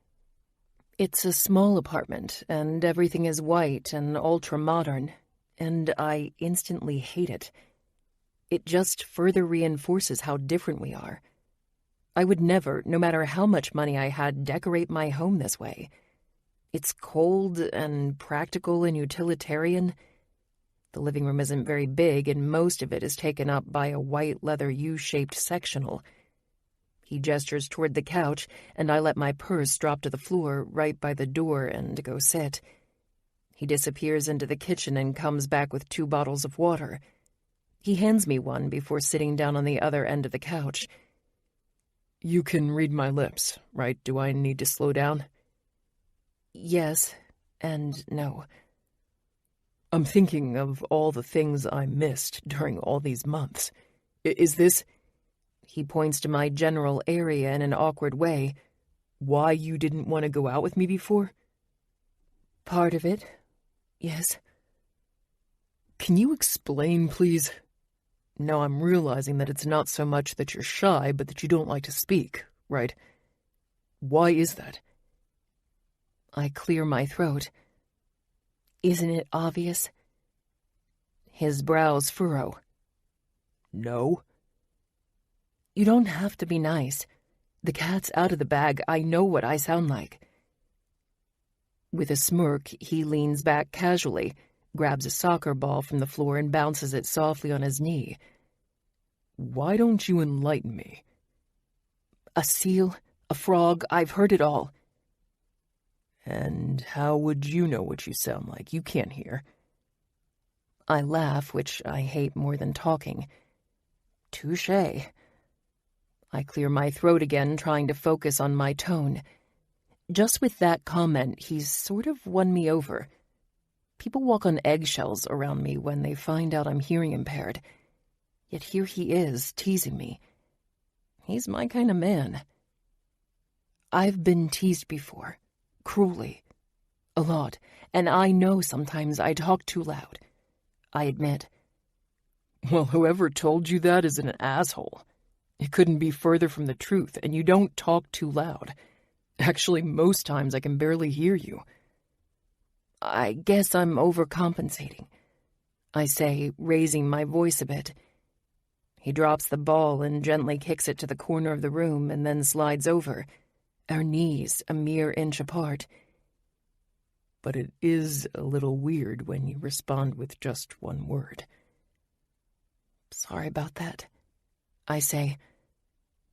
Speaker 2: It's a small apartment and everything is white and ultra-modern, and I instantly hate it. It just further reinforces how different we are. I would never, no matter how much money I had, decorate my home this way. It's cold and practical and utilitarian. The living room isn't very big, and most of it is taken up by a white leather U-shaped sectional. He gestures toward the couch, and I let my purse drop to the floor right by the door and go sit. He disappears into the kitchen and comes back with 2 bottles of water. He hands me one before sitting down on the other end of the couch.
Speaker 3: You can read my lips, right? Do I need to slow down?
Speaker 2: Yes, and no.
Speaker 3: I'm thinking of all the things I missed during all these months. Is this,
Speaker 2: he points to my general area in an awkward way,
Speaker 3: why you didn't want to go out with me before?
Speaker 2: Part of it, yes.
Speaker 3: Can you explain, please? Now I'm realizing that it's not so much that you're shy, but that you don't like to speak, right? Why is that?
Speaker 2: I clear my throat. Isn't it obvious? His brows furrow.
Speaker 3: No.
Speaker 2: You don't have to be nice. The cat's out of the bag. I know what I sound like. With a smirk, he leans back casually, grabs a soccer ball from the floor and bounces it softly on his knee.
Speaker 3: Why don't you enlighten me?
Speaker 2: A seal, a frog, I've heard it all.
Speaker 3: And how would you know what you sound like? You can't hear.
Speaker 2: I laugh, which I hate more than talking. Touché. I clear my throat again, trying to focus on my tone. Just with that comment, he's sort of won me over. People walk on eggshells around me when they find out I'm hearing impaired. Yet here he is, teasing me. He's my kind of man. I've been teased before, cruelly, a lot, and I know sometimes I talk too loud. I admit.
Speaker 3: Well, whoever told you that is an asshole. It couldn't be further from the truth, and you don't talk too loud. Actually, most times I can barely hear you.
Speaker 2: I guess I'm overcompensating, I say, raising my voice a bit. He drops the ball and gently kicks it to the corner of the room and then slides over, our knees a mere inch apart.
Speaker 3: But it is a little weird when you respond with just one word.
Speaker 2: Sorry about that, I say.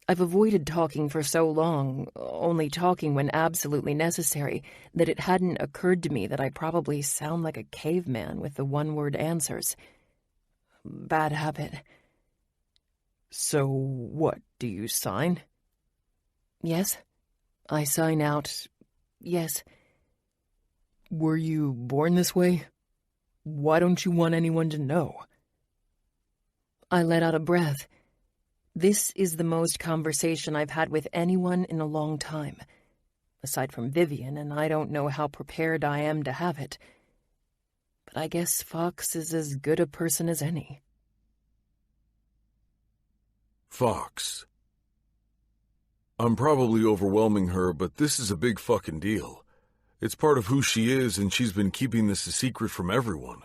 Speaker 2: I've avoided talking for so long, only talking when absolutely necessary, that it hadn't occurred to me that I probably sound like a caveman with the one-word answers. Bad habit.
Speaker 3: So what, do you sign?
Speaker 2: Yes. I sign out. Yes.
Speaker 3: Were you born this way? Why don't you want anyone to know?
Speaker 2: I let out a breath. This is the most conversation I've had with anyone in a long time. Aside from Vivian, and I don't know how prepared I am to have it. But I guess Fox is as good a person as any.
Speaker 1: Fox. I'm probably overwhelming her, but this is a big fucking deal. It's part of who she is, and she's been keeping this a secret from everyone.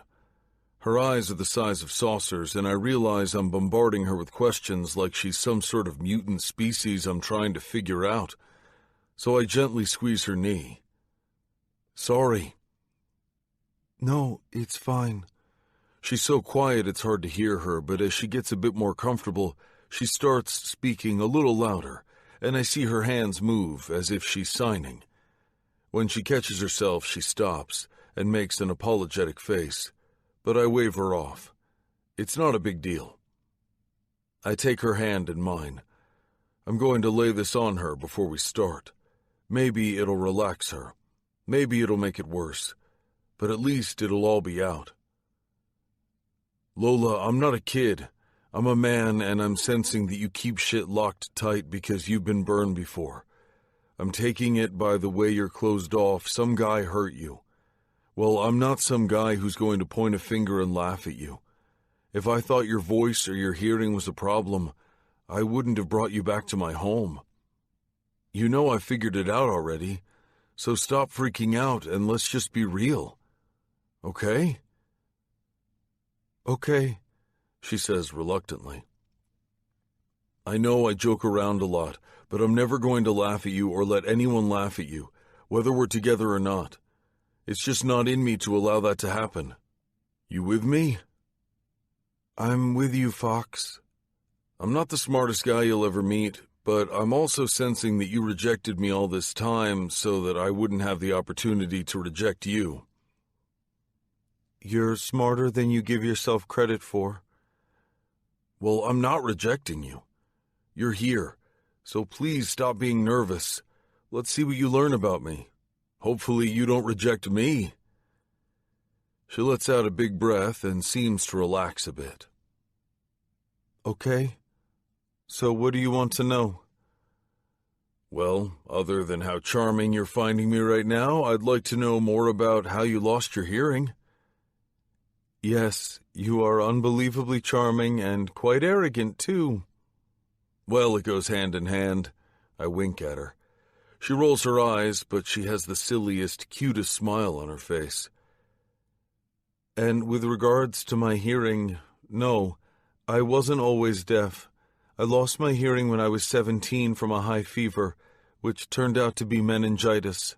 Speaker 1: Her eyes are the size of saucers, and I realize I'm bombarding her with questions like she's some sort of mutant species I'm trying to figure out. So I gently squeeze her knee. Sorry. No, it's fine. She's so quiet it's hard to hear her, but as she gets a bit more comfortable, she starts speaking a little louder, and I see her hands move as if she's signing. When she catches herself, she stops and makes an apologetic face. But I wave her off. It's not a big deal. I take her hand in mine. I'm going to lay this on her before we start. Maybe it'll relax her. Maybe it'll make it worse. But at least it'll all be out. Lola, I'm not a kid. I'm a man, and I'm sensing that you keep shit locked tight because you've been burned before. I'm taking it by the way you're closed off. Some guy hurt you. Well, I'm not some guy who's going to point a finger and laugh at you. If I thought your voice or your hearing was a problem, I wouldn't have brought you back to my home. You know I figured it out already, so stop freaking out and let's just be real. Okay? Okay, she says reluctantly. I know I joke around a lot, but I'm never going to laugh at you or let anyone laugh at you, whether we're together or not. It's just not in me to allow that to happen. You with me? I'm with you, Fox. I'm not the smartest guy you'll ever meet, but I'm also sensing that you rejected me all this time so that I wouldn't have the opportunity to reject you. You're smarter than you give yourself credit for. Well, I'm not rejecting you. You're here, so please stop being nervous. Let's see what you learn about me. Hopefully you don't reject me. She lets out a big breath and seems to relax a bit. Okay. So what do you want to know? Well, other than how charming you're finding me right now, I'd like to know more about how you lost your hearing. Yes, you are unbelievably charming and quite arrogant, too. Well, it goes hand in hand. I wink at her. She rolls her eyes, but she has the silliest, cutest smile on her face. And with regards to my hearing, no, I wasn't always deaf. I lost my hearing when I was 17 from a high fever, which turned out to be meningitis.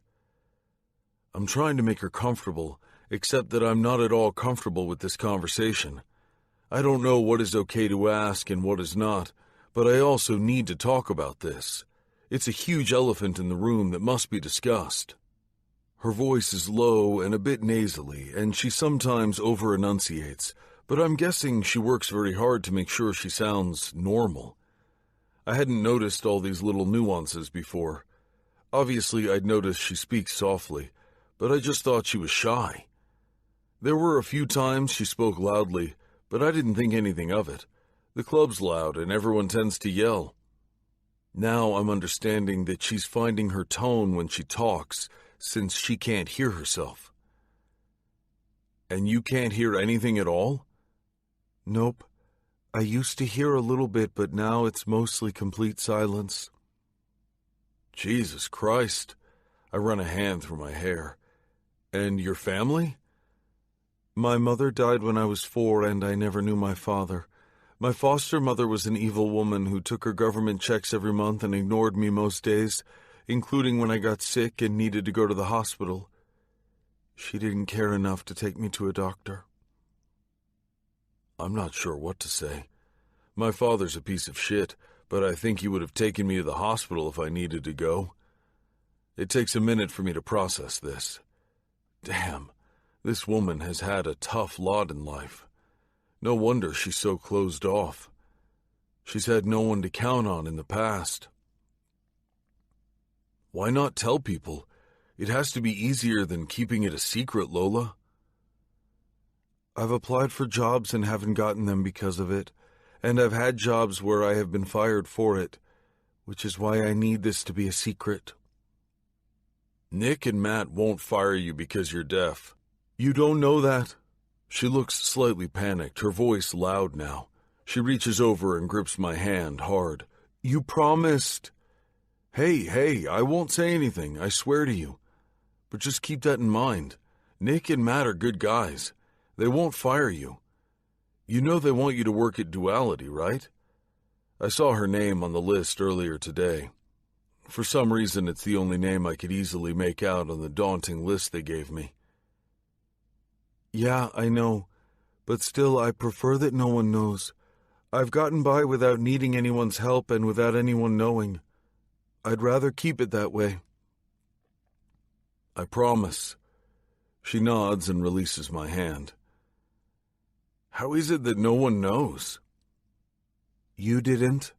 Speaker 1: I'm trying to make her comfortable, except that I'm not at all comfortable with this conversation. I don't know what is okay to ask and what is not, but I also need to talk about this. It's a huge elephant in the room that must be discussed. Her voice is low and a bit nasally, and she sometimes over-enunciates, but I'm guessing she works very hard to make sure she sounds normal. I hadn't noticed all these little nuances before. Obviously, I'd noticed she speaks softly, but I just thought she was shy. There were a few times she spoke loudly, but I didn't think anything of it. The club's loud and everyone tends to yell. Now I'm understanding that she's finding her tone when she talks, since she can't hear herself. And you can't hear anything at all?
Speaker 4: Nope. I used to hear a little bit, but now it's mostly complete silence.
Speaker 1: Jesus Christ. I run a hand through my hair. And your family?
Speaker 4: My mother died when I was 4, and I never knew my father. My foster mother was an evil woman who took her government checks every month and ignored me most days, including when I got sick and needed to go to the hospital. She didn't care enough to take me to a doctor.
Speaker 1: I'm not sure what to say. My father's a piece of shit, but I think he would have taken me to the hospital if I needed to go. It takes a minute for me to process this. Damn, this woman has had a tough lot in life. No wonder she's so closed off. She's had no one to count on in the past. Why not tell people? It has to be easier than keeping it a secret, Lola.
Speaker 4: I've applied for jobs and haven't gotten them because of it, and I've had jobs where I have been fired for it, which is why I need this to be a secret.
Speaker 1: Nick and Matt won't fire you because you're deaf.
Speaker 4: You don't know that.
Speaker 1: She looks slightly panicked, her voice loud now. She reaches over and grips my hand hard.
Speaker 4: You promised.
Speaker 1: Hey, I won't say anything, I swear to you. But just keep that in mind. Nick and Matt are good guys. They won't fire you. You know they want you to work at Duality, right? I saw her name on the list earlier today. For some reason, it's the only name I could easily make out on the daunting list they gave me.
Speaker 4: Yeah, I know, but still I prefer that no one knows. I've gotten by without needing anyone's help and without anyone knowing. I'd rather keep it that way.
Speaker 1: I promise. She nods and releases my hand. How is it that no one knows?
Speaker 4: You didn't?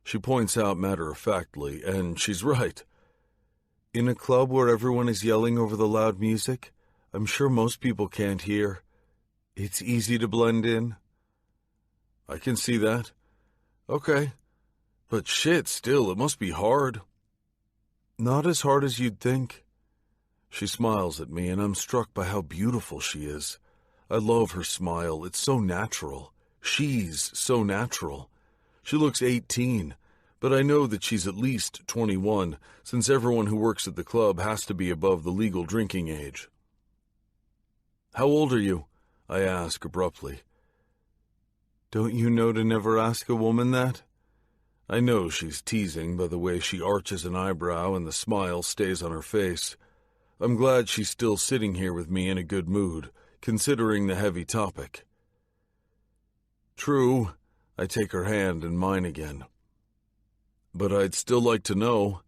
Speaker 1: She points out matter-of-factly, and she's right.
Speaker 4: In a club where everyone is yelling over the loud music, I'm sure most people can't hear. It's easy to blend in.
Speaker 1: I can see that. Okay. But shit, still, it must be hard.
Speaker 4: Not as hard as you'd think.
Speaker 1: She smiles at me, and I'm struck by how beautiful she is. I love her smile. It's so natural. She's so natural. She looks 18, but I know that she's at least 21, since everyone who works at the club has to be above the legal drinking age. How old are you? I ask abruptly.
Speaker 4: Don't you know to never ask a woman that?
Speaker 1: I know she's teasing by the way she arches an eyebrow and the smile stays on her face. I'm glad she's still sitting here with me in a good mood, considering the heavy topic. True, I take her hand in mine again. But I'd still like to know.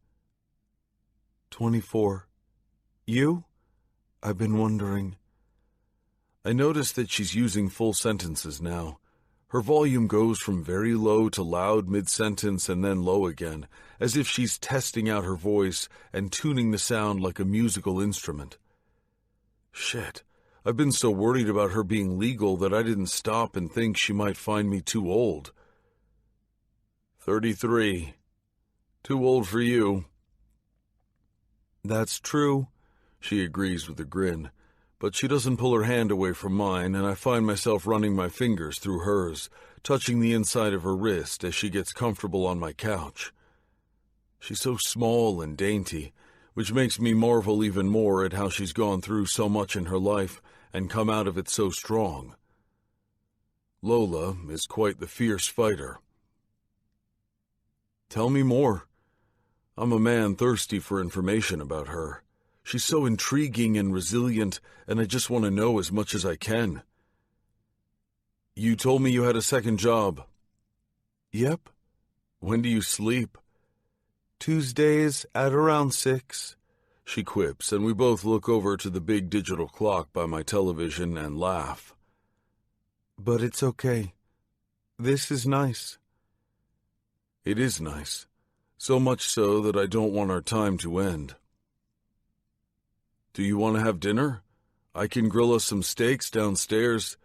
Speaker 4: 24. You? I've been wondering.
Speaker 1: I notice that she's using full sentences now. Her volume goes from very low to loud mid-sentence and then low again, as if she's testing out her voice and tuning the sound like a musical instrument. Shit, I've been so worried about her being legal that I didn't stop and think she might find me too old. 33. Too old for you.
Speaker 4: That's true,
Speaker 1: she agrees with a grin. But she doesn't pull her hand away from mine, and I find myself running my fingers through hers, touching the inside of her wrist as she gets comfortable on my couch. She's so small and dainty, which makes me marvel even more at how she's gone through so much in her life and come out of it so strong. Lola is quite the fierce fighter. Tell me more. I'm a man thirsty for information about her. She's so intriguing and resilient, and I just want to know as much as I can. You told me you had a second job.
Speaker 4: Yep.
Speaker 1: When do you sleep?
Speaker 4: Tuesdays at around 6.
Speaker 1: She quips, and we both look over to the big digital clock by my television and laugh.
Speaker 4: But it's okay. This is nice.
Speaker 1: It is nice. So much so that I don't want our time to end. Do you want to have dinner? I can grill us some steaks downstairs.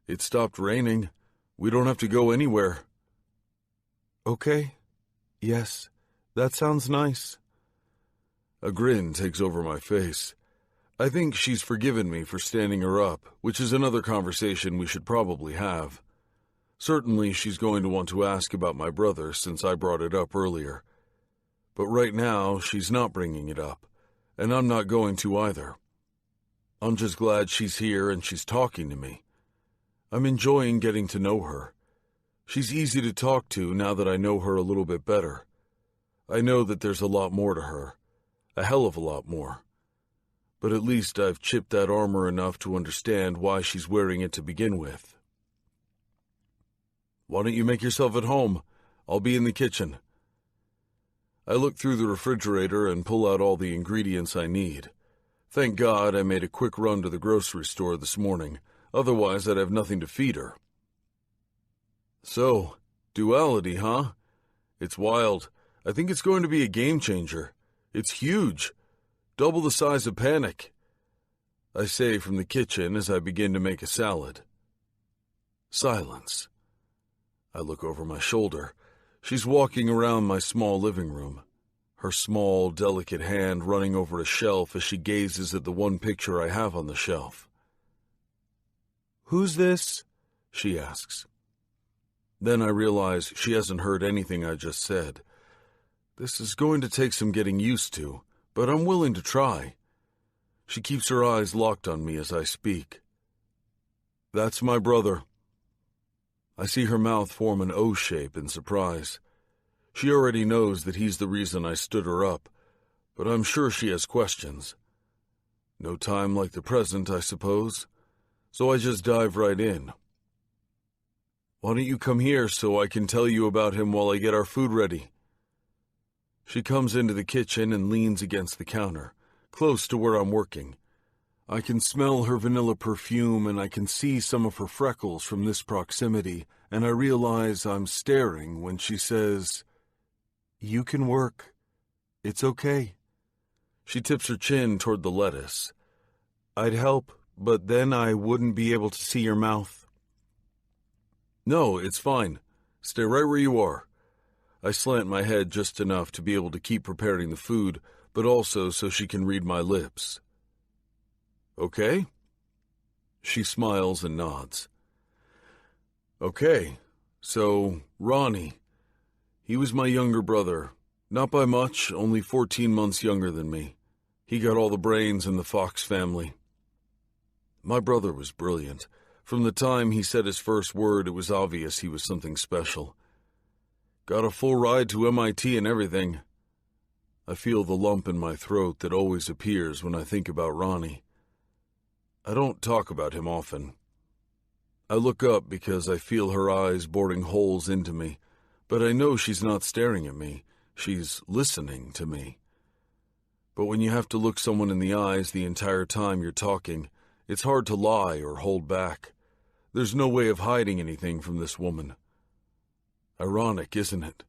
Speaker 1: It stopped raining. We don't have to go anywhere.
Speaker 4: Okay. Yes, that sounds nice.
Speaker 1: A grin takes over my face. I think she's forgiven me for standing her up, which is another conversation we should probably have. Certainly she's going to want to ask about my brother since I brought it up earlier. But right now she's not bringing it up, and I'm not going to either. I'm just glad she's here and she's talking to me. I'm enjoying getting to know her. She's easy to talk to now that I know her a little bit better. I know that there's a lot more to her. A hell of a lot more. But at least I've chipped that armor enough to understand why she's wearing it to begin with. Why don't you make yourself at home? I'll be in the kitchen. I look through the refrigerator and pull out all the ingredients I need. Thank God I made a quick run to the grocery store this morning. Otherwise, I'd have nothing to feed her. So, duality, huh? It's wild. I think it's going to be a game changer. It's huge. Double the size of Panic. I say from the kitchen as I begin to make a salad. Silence. I look over my shoulder. She's walking around my small living room, her small, delicate hand running over a shelf as she gazes at the one picture I have on the shelf.
Speaker 4: "Who's this?"
Speaker 1: she asks. Then I realize she hasn't heard anything I just said. This is going to take some getting used to, but I'm willing to try. She keeps her eyes locked on me as I speak. That's my brother. I see her mouth form an O shape in surprise. She already knows that he's the reason I stood her up, but I'm sure she has questions. No time like the present, I suppose, so I just dive right in. Why don't you come here so I can tell you about him while I get our food ready? She comes into the kitchen and leans against the counter, close to where I'm working. I can smell her vanilla perfume and I can see some of her freckles from this proximity, and I realize I'm staring when she says, "You can work. It's okay." She tips her chin toward the lettuce.
Speaker 4: "I'd help, but then I wouldn't be able to see your mouth."
Speaker 1: No, it's fine. Stay right where you are. I slant my head just enough to be able to keep preparing the food, but also so she can read my lips. Okay? She smiles and nods. Okay, so Ronnie. He was my younger brother. Not by much, only 14 months younger than me. He got all the brains in the Fox family. My brother was brilliant. From the time he said his first word, it was obvious he was something special. Got a full ride to MIT and everything. I feel the lump in my throat that always appears when I think about Ronnie. I don't talk about him often. I look up because I feel her eyes boring holes into me, but I know she's not staring at me. She's listening to me. But when you have to look someone in the eyes the entire time you're talking, it's hard to lie or hold back. There's no way of hiding anything from this woman. Ironic, isn't it?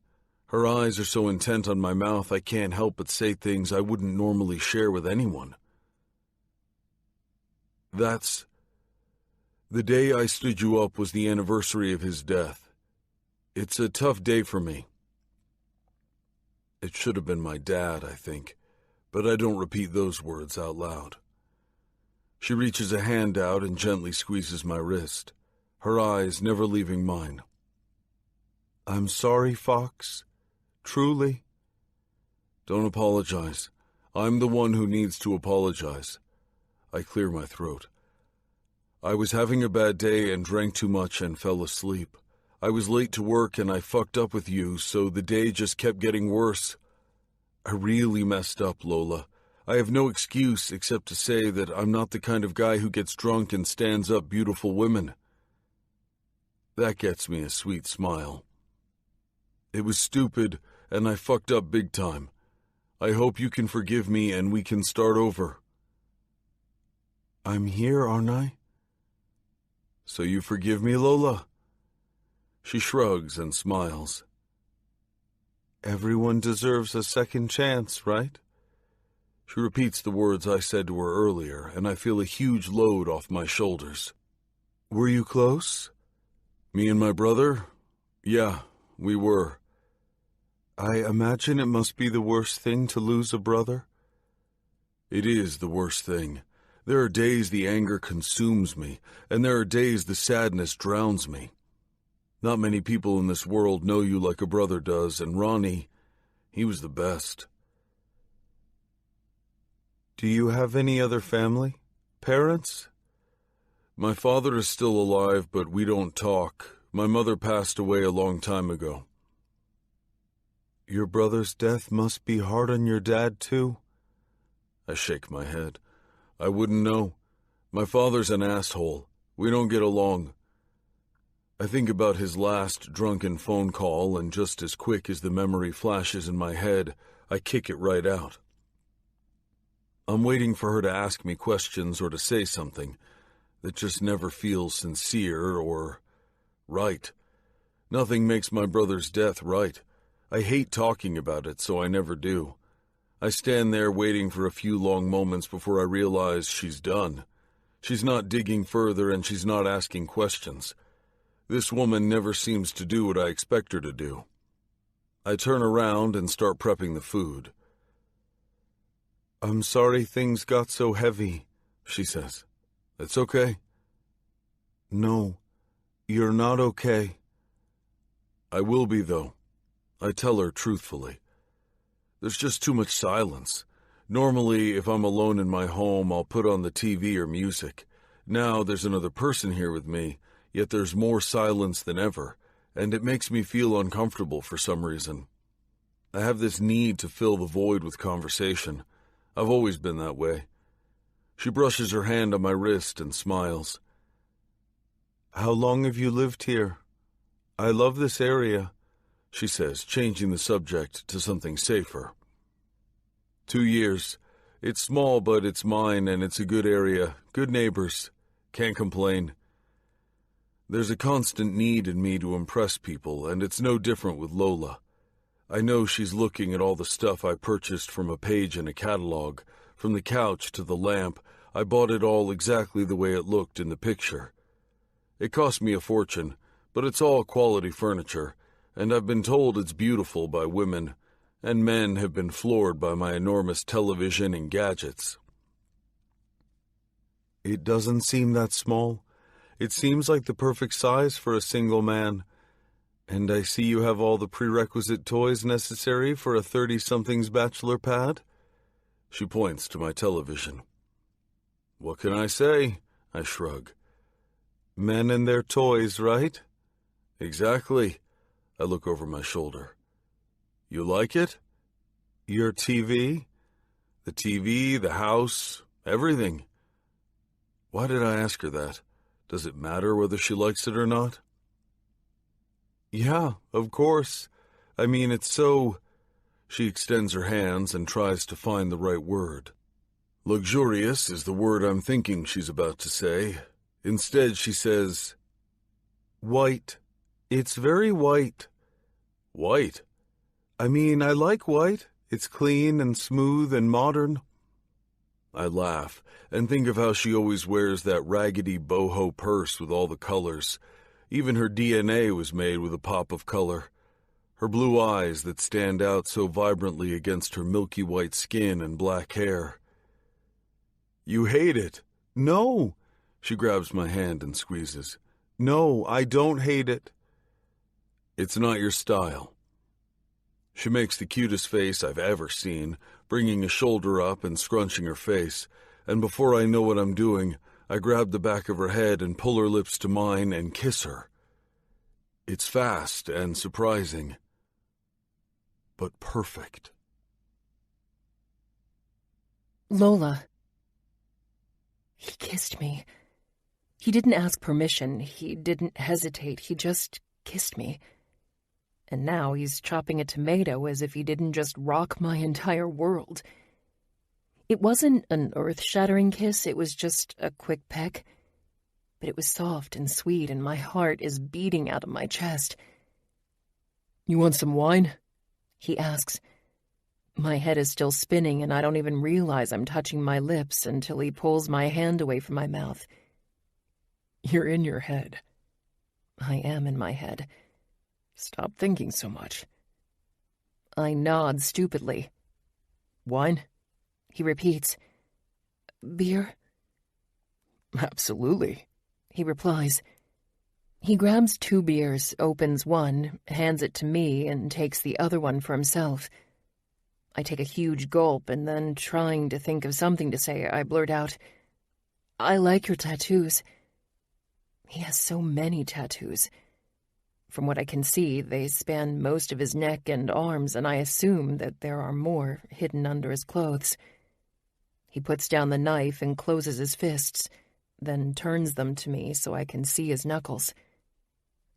Speaker 1: Her eyes are so intent on my mouth I can't help but say things I wouldn't normally share with anyone. The day I stood you up was the anniversary of his death. It's a tough day for me. It should have been my dad, I think, but I don't repeat those words out loud. She reaches a hand out and gently squeezes my wrist, her eyes never leaving mine.
Speaker 4: "I'm sorry, Fox. Truly."
Speaker 1: Don't apologize. I'm the one who needs to apologize. I clear my throat. I was having a bad day and drank too much and fell asleep. I was late to work and I fucked up with you, so the day just kept getting worse. I really messed up, Lola. I have no excuse except to say that I'm not the kind of guy who gets drunk and stands up beautiful women. That gets me a sweet smile. It was stupid, and I fucked up big time. I hope you can forgive me and we can start over.
Speaker 4: I'm here, aren't I?
Speaker 1: So you forgive me, Lola? She shrugs and smiles.
Speaker 4: Everyone deserves a second chance, right? She repeats the words I said to her earlier, and I feel a huge load off my shoulders. Were you close? Me and my brother? Yeah, we were. I imagine it must be the worst thing to lose a brother. It is the worst thing. There are days the anger consumes me, and there are days the sadness drowns me. Not many people in this world know you like a brother does, and Ronnie, he was the best. Do you have any other family? Parents? My father is still alive, but we don't talk. My mother passed away a long time ago. Your brother's death must be hard on your dad, too? I shake my head. I wouldn't know. My father's an asshole. We don't get along. I think about his last drunken phone call, and just as quick as the memory flashes in my head, I kick it right out. I'm waiting for her to ask me questions or to say something that just never feels sincere or right. Nothing makes my brother's death right. I hate talking about it, so I never do. I stand there waiting for a few long moments before I realize she's done. She's not digging further, and she's not asking questions. This woman never seems to do what I expect her to do. I turn around and start prepping the food. I'm sorry things got so heavy, she says. It's okay. No, you're not okay. I will be, though. I tell her truthfully. There's just too much silence. Normally, if I'm alone in my home, I'll put on the TV or music. Now there's another person here with me, yet there's more silence than ever, and it makes me feel uncomfortable for some reason. I have this need to fill the void with conversation. I've always been that way. She brushes her hand on my wrist and smiles. How long have you lived here? I love this area, she says, changing the subject to something safer. 2 years. It's small, but it's mine, and it's a good area. Good neighbors. Can't complain. There's a constant need in me to impress people, and it's no different with Lola. I know she's looking at all the stuff I purchased from a page in a catalog. From the couch to the lamp, I bought it all exactly the way it looked in the picture. It cost me a fortune, but it's all quality furniture, and I've been told it's beautiful by women, and men have been floored by my enormous television and gadgets. It doesn't seem that small. It seems like the perfect size for a single man. And I see you have all the prerequisite toys necessary for a 30-something's bachelor pad? She points to my television. What can I say? I shrug. Men and their toys, right? Exactly. I look over my shoulder. You like it? Your TV? The TV, the house, everything. Why did I ask her that? Does it matter whether she likes it or not? Yeah, of course. I mean, it's so... She extends her hands and tries to find the right word. Luxurious is the word I'm thinking she's about to say. Instead, she says, white. It's very white. White? I mean, I like white. It's clean and smooth and modern. I laugh and think of how she always wears that raggedy boho purse with all the colors. Even her DNA was made with a pop of color. Her blue eyes that stand out so vibrantly against her milky white skin and black hair. You hate it. No. She grabs my hand and squeezes. No, I don't hate it. It's not your style. She makes the cutest face I've ever seen, bringing a shoulder up and scrunching her face, and before I know what I'm doing, I grab the back of her head and pull her lips to mine and kiss her. It's fast and surprising, but perfect.
Speaker 2: Lola. He kissed me. He didn't ask permission. He didn't hesitate. He just kissed me. And now he's chopping a tomato as if he didn't just rock my entire world. It wasn't an earth-shattering kiss, it was just a quick peck. But it was soft and sweet, and my heart is beating out of my chest. You want some wine? he asks. My head is still spinning, and I don't even realize I'm touching my lips until he pulls my hand away from my mouth.
Speaker 3: You're in your head.
Speaker 2: I am in my head.
Speaker 3: Stop thinking so much.
Speaker 2: I nod stupidly.
Speaker 3: Wine?
Speaker 2: He repeats. Beer?
Speaker 3: Absolutely,
Speaker 2: he replies. He grabs 2 beers, opens one, hands it to me, and takes the other one for himself. I take a huge gulp, and then, trying to think of something to say, I blurt out, I like your tattoos. He has so many tattoos. From what I can see, they span most of his neck and arms, and I assume that there are more hidden under his clothes. He puts down the knife and closes his fists, then turns them to me so I can see his knuckles.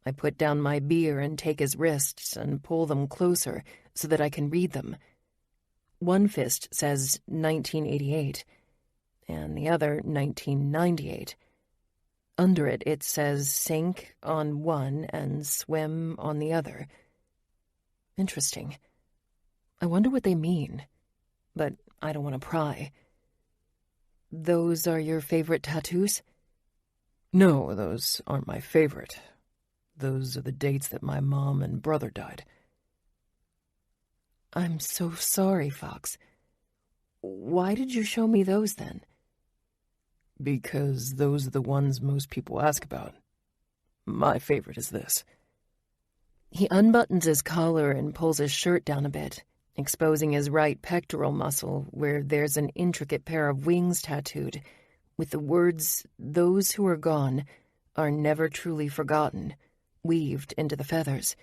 Speaker 2: I put down my beer and take his wrists and pull them closer so that I can read them. One fist says 1988, and the other 1998. Under it, it says sink on one and swim on the other. Interesting. I wonder what they mean, but I don't want to pry. Those are your favorite tattoos?
Speaker 3: No, those aren't my favorite. Those are the dates that my mom and brother died.
Speaker 2: I'm so sorry, Fox. Why did you show me those then?
Speaker 3: Because those are the ones most people ask about. My favorite is this.
Speaker 2: He unbuttons his collar and pulls his shirt down a bit, exposing his right pectoral muscle where there's an intricate pair of wings tattooed, with the words, "Those who are gone are never truly forgotten," weaved into the feathers.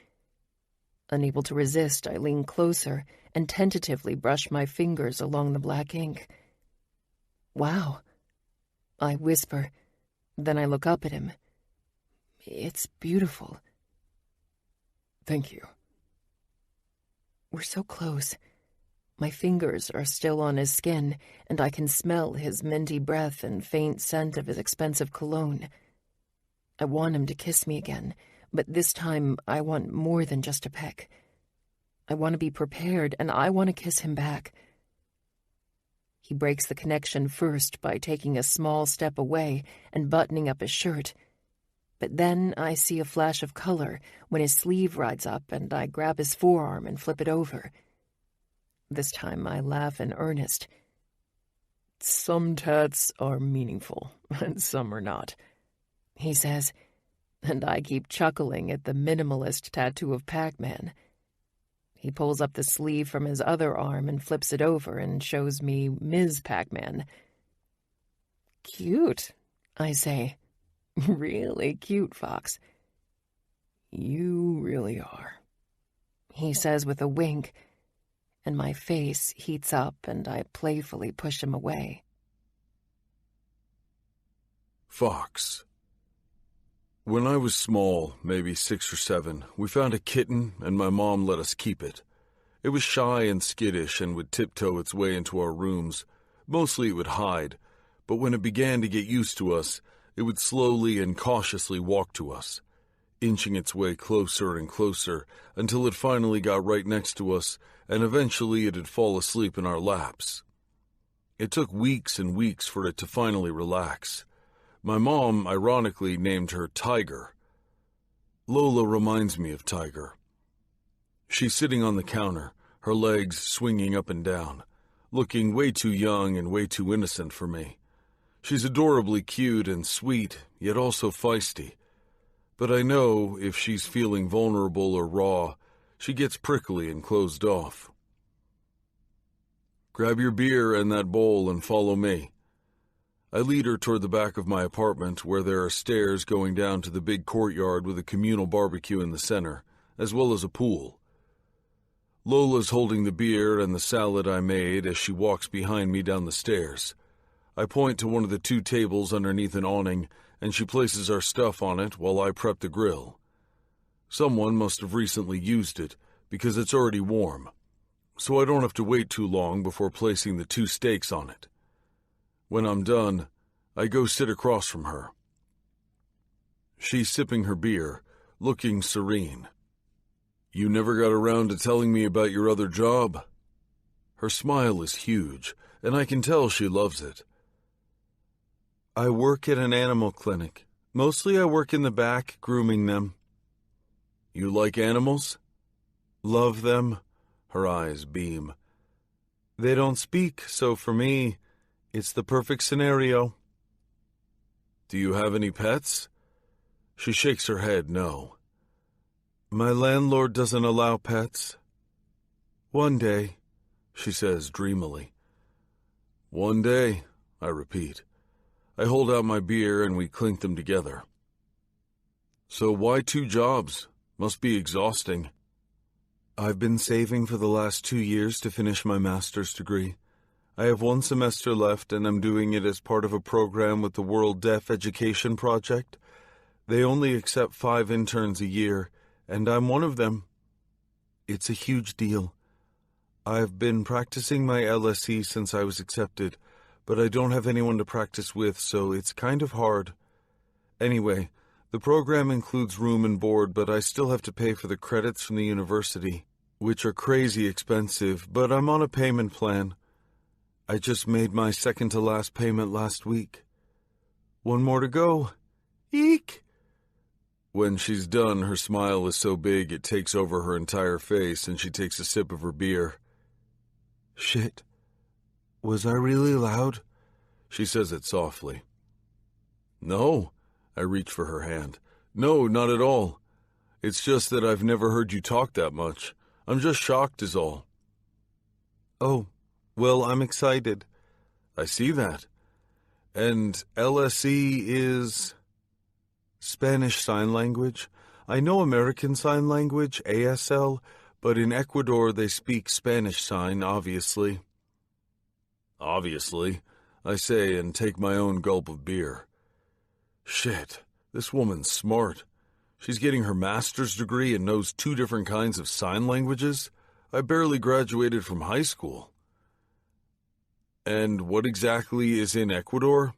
Speaker 2: Unable to resist, I lean closer and tentatively brush my fingers along the black ink. Wow, I whisper, then I look up at him. It's beautiful.
Speaker 3: Thank you.
Speaker 2: We're so close. My fingers are still on his skin, and I can smell his minty breath and faint scent of his expensive cologne. I want him to kiss me again, but this time I want more than just a peck. I want to be prepared, and I want to kiss him back. He breaks the connection first by taking a small step away and buttoning up his shirt. But then I see a flash of color when his sleeve rides up, and I grab his forearm and flip it over. This time I laugh in earnest.
Speaker 3: Some tats are meaningful, and some are not,
Speaker 2: he says, and I keep chuckling at the minimalist tattoo of Pac-Man. He pulls up the sleeve from his other arm and flips it over and shows me Ms. Pac-Man. Cute, I say. Really cute, Fox.
Speaker 3: You really are,
Speaker 2: he says with a wink, and my face heats up and I playfully push him away.
Speaker 1: Fox. When I was small, maybe 6 or 7, we found a kitten and my mom let us keep it. It was shy and skittish and would tiptoe its way into our rooms. Mostly it would hide, but when it began to get used to us, it would slowly and cautiously walk to us, inching its way closer and closer until it finally got right next to us, and eventually it'd fall asleep in our laps. It took weeks and weeks for it to finally relax. My mom, ironically, named her Tiger. Lola reminds me of Tiger. She's sitting on the counter, her legs swinging up and down, looking way too young and way too innocent for me. She's adorably cute and sweet, yet also feisty. But I know if she's feeling vulnerable or raw, she gets prickly and closed off. Grab your beer and that bowl and follow me. I lead her toward the back of my apartment where there are stairs going down to the big courtyard with a communal barbecue in the center, as well as a pool. Lola's holding the beer and the salad I made as she walks behind me down the stairs. I point to one of the 2 tables underneath an awning, and she places our stuff on it while I prep the grill. Someone must have recently used it, because it's already warm, so I don't have to wait too long before placing the 2 steaks on it. When I'm done, I go sit across from her. She's sipping her beer, looking serene. You never got around to telling me about your other job. Her smile is huge, and I can tell she loves it.
Speaker 4: I work at an animal clinic. Mostly I work in the back, grooming them.
Speaker 1: You like animals?
Speaker 4: Love them. Her eyes beam. They don't speak, so for me, it's the perfect scenario.
Speaker 1: Do you have any pets? She shakes her head no.
Speaker 4: My landlord doesn't allow pets. One day, she says dreamily.
Speaker 1: One day, I repeat. I hold out my beer and we clink them together. So why 2 jobs? Must be exhausting.
Speaker 4: I've been saving for the last 2 years to finish my master's degree. I have 1 semester left and I'm doing it as part of a program with the World Deaf Education Project. They only accept 5 interns a year, and I'm one of them. It's a huge deal. I've been practicing my LSE since I was accepted, but I don't have anyone to practice with, so it's kind of hard. Anyway, the program includes room and board, but I still have to pay for the credits from the university, which are crazy expensive, but I'm on a payment plan. I just made my second-to-last payment last week. 1 more to go. Eek!
Speaker 1: When she's done, her smile is so big it takes over her entire face, and she takes a sip of her beer.
Speaker 4: Shit. Was I really loud?
Speaker 1: She says it softly. No, I reach for her hand. No, not at all. It's just that I've never heard you talk that much. I'm just shocked is all.
Speaker 4: Oh, well, I'm excited.
Speaker 1: I see that. And LSE is...
Speaker 4: Spanish Sign Language. I know American Sign Language, ASL, but in Ecuador they speak Spanish Sign, obviously.
Speaker 1: Obviously, I say and take my own gulp of beer. Shit, this woman's smart. She's getting her master's degree and knows 2 different kinds of sign languages. I barely graduated from high school. And what exactly is in Ecuador?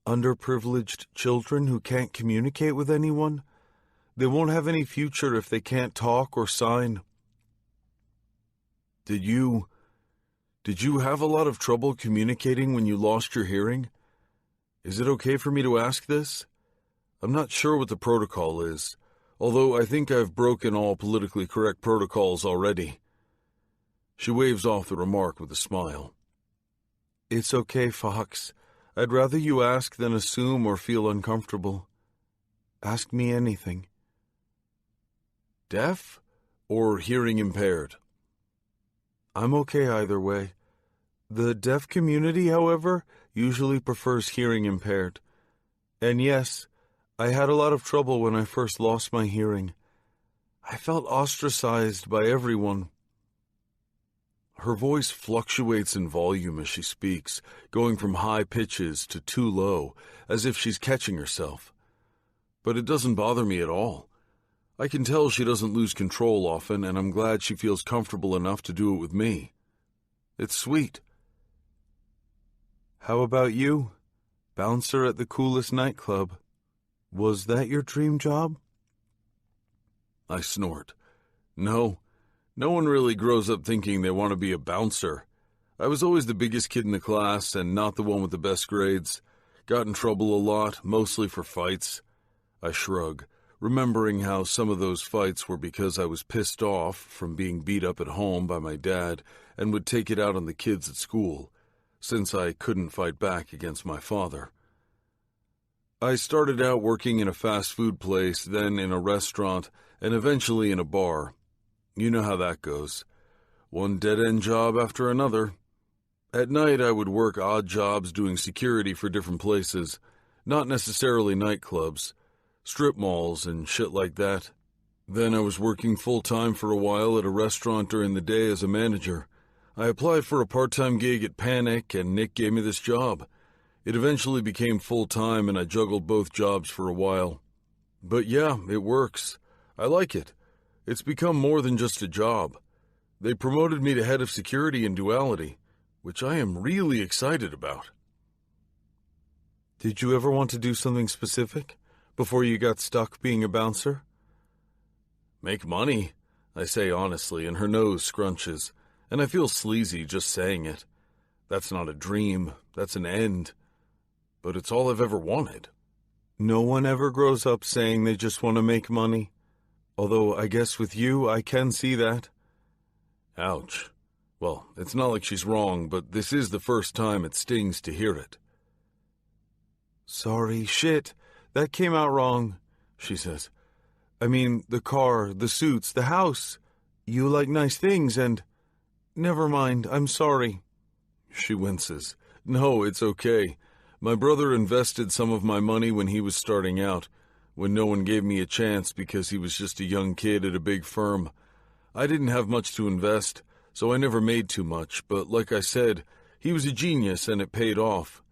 Speaker 4: Underprivileged children who can't communicate with anyone. They won't have any future if they can't talk or sign.
Speaker 1: Did you have a lot of trouble communicating when you lost your hearing? Is it okay for me to ask this? I'm not sure what the protocol is, although I think I've broken all politically correct protocols already. She waves off the remark with a smile.
Speaker 4: It's okay, Fox. I'd rather you ask than assume or feel uncomfortable. Ask me anything.
Speaker 1: Deaf or hearing impaired?
Speaker 4: I'm okay either way. The deaf community, however, usually prefers hearing impaired. And yes, I had a lot of trouble when I first lost my hearing. I felt ostracized by everyone.
Speaker 1: Her voice fluctuates in volume as she speaks, going from high pitches to too low, as if she's catching herself. But it doesn't bother me at all. I can tell she doesn't lose control often, and I'm glad she feels comfortable enough to do it with me. It's sweet.
Speaker 4: How about you? Bouncer at the coolest nightclub. Was that your dream job?
Speaker 1: I snort. No. No one really grows up thinking they want to be a bouncer. I was always the biggest kid in the class and not the one with the best grades. Got in trouble a lot, mostly for fights. I shrug, remembering how some of those fights were because I was pissed off from being beat up at home by my dad and would take it out on the kids at school, since I couldn't fight back against my father. I started out working in a fast food place, then in a restaurant, and eventually in a bar. You know how that goes. One dead-end job after another. At night, I would work odd jobs doing security for different places, not necessarily nightclubs, strip malls and shit like that. Then I was working full-time for a while at a restaurant during the day as a manager. I applied for a part-time gig at Panic, and Nick gave me this job. It eventually became full-time, and I juggled both jobs for a while. But yeah, it works. I like it. It's become more than just a job. They promoted me to head of security in Duality, which I am really excited about.
Speaker 4: Did you ever want to do something specific before you got stuck being a bouncer?
Speaker 1: Make money, I say honestly, and her nose scrunches, and I feel sleazy just saying it. That's not a dream, that's an end. But it's all I've ever wanted.
Speaker 4: No one ever grows up saying they just want to make money. Although I guess with you, I can see that.
Speaker 1: Ouch. Well, it's not like she's wrong, but this is the first time it stings to hear it.
Speaker 4: Sorry, shit, that came out wrong, she says. I mean, the car, the suits, the house. You like nice things and... Never mind, I'm sorry.
Speaker 1: She winces. No, it's okay. My brother invested some of my money when he was starting out, when no one gave me a chance because he was just a young kid at a big firm. I didn't have much to invest, so I never made too much, but like I said, he was a genius and it paid off.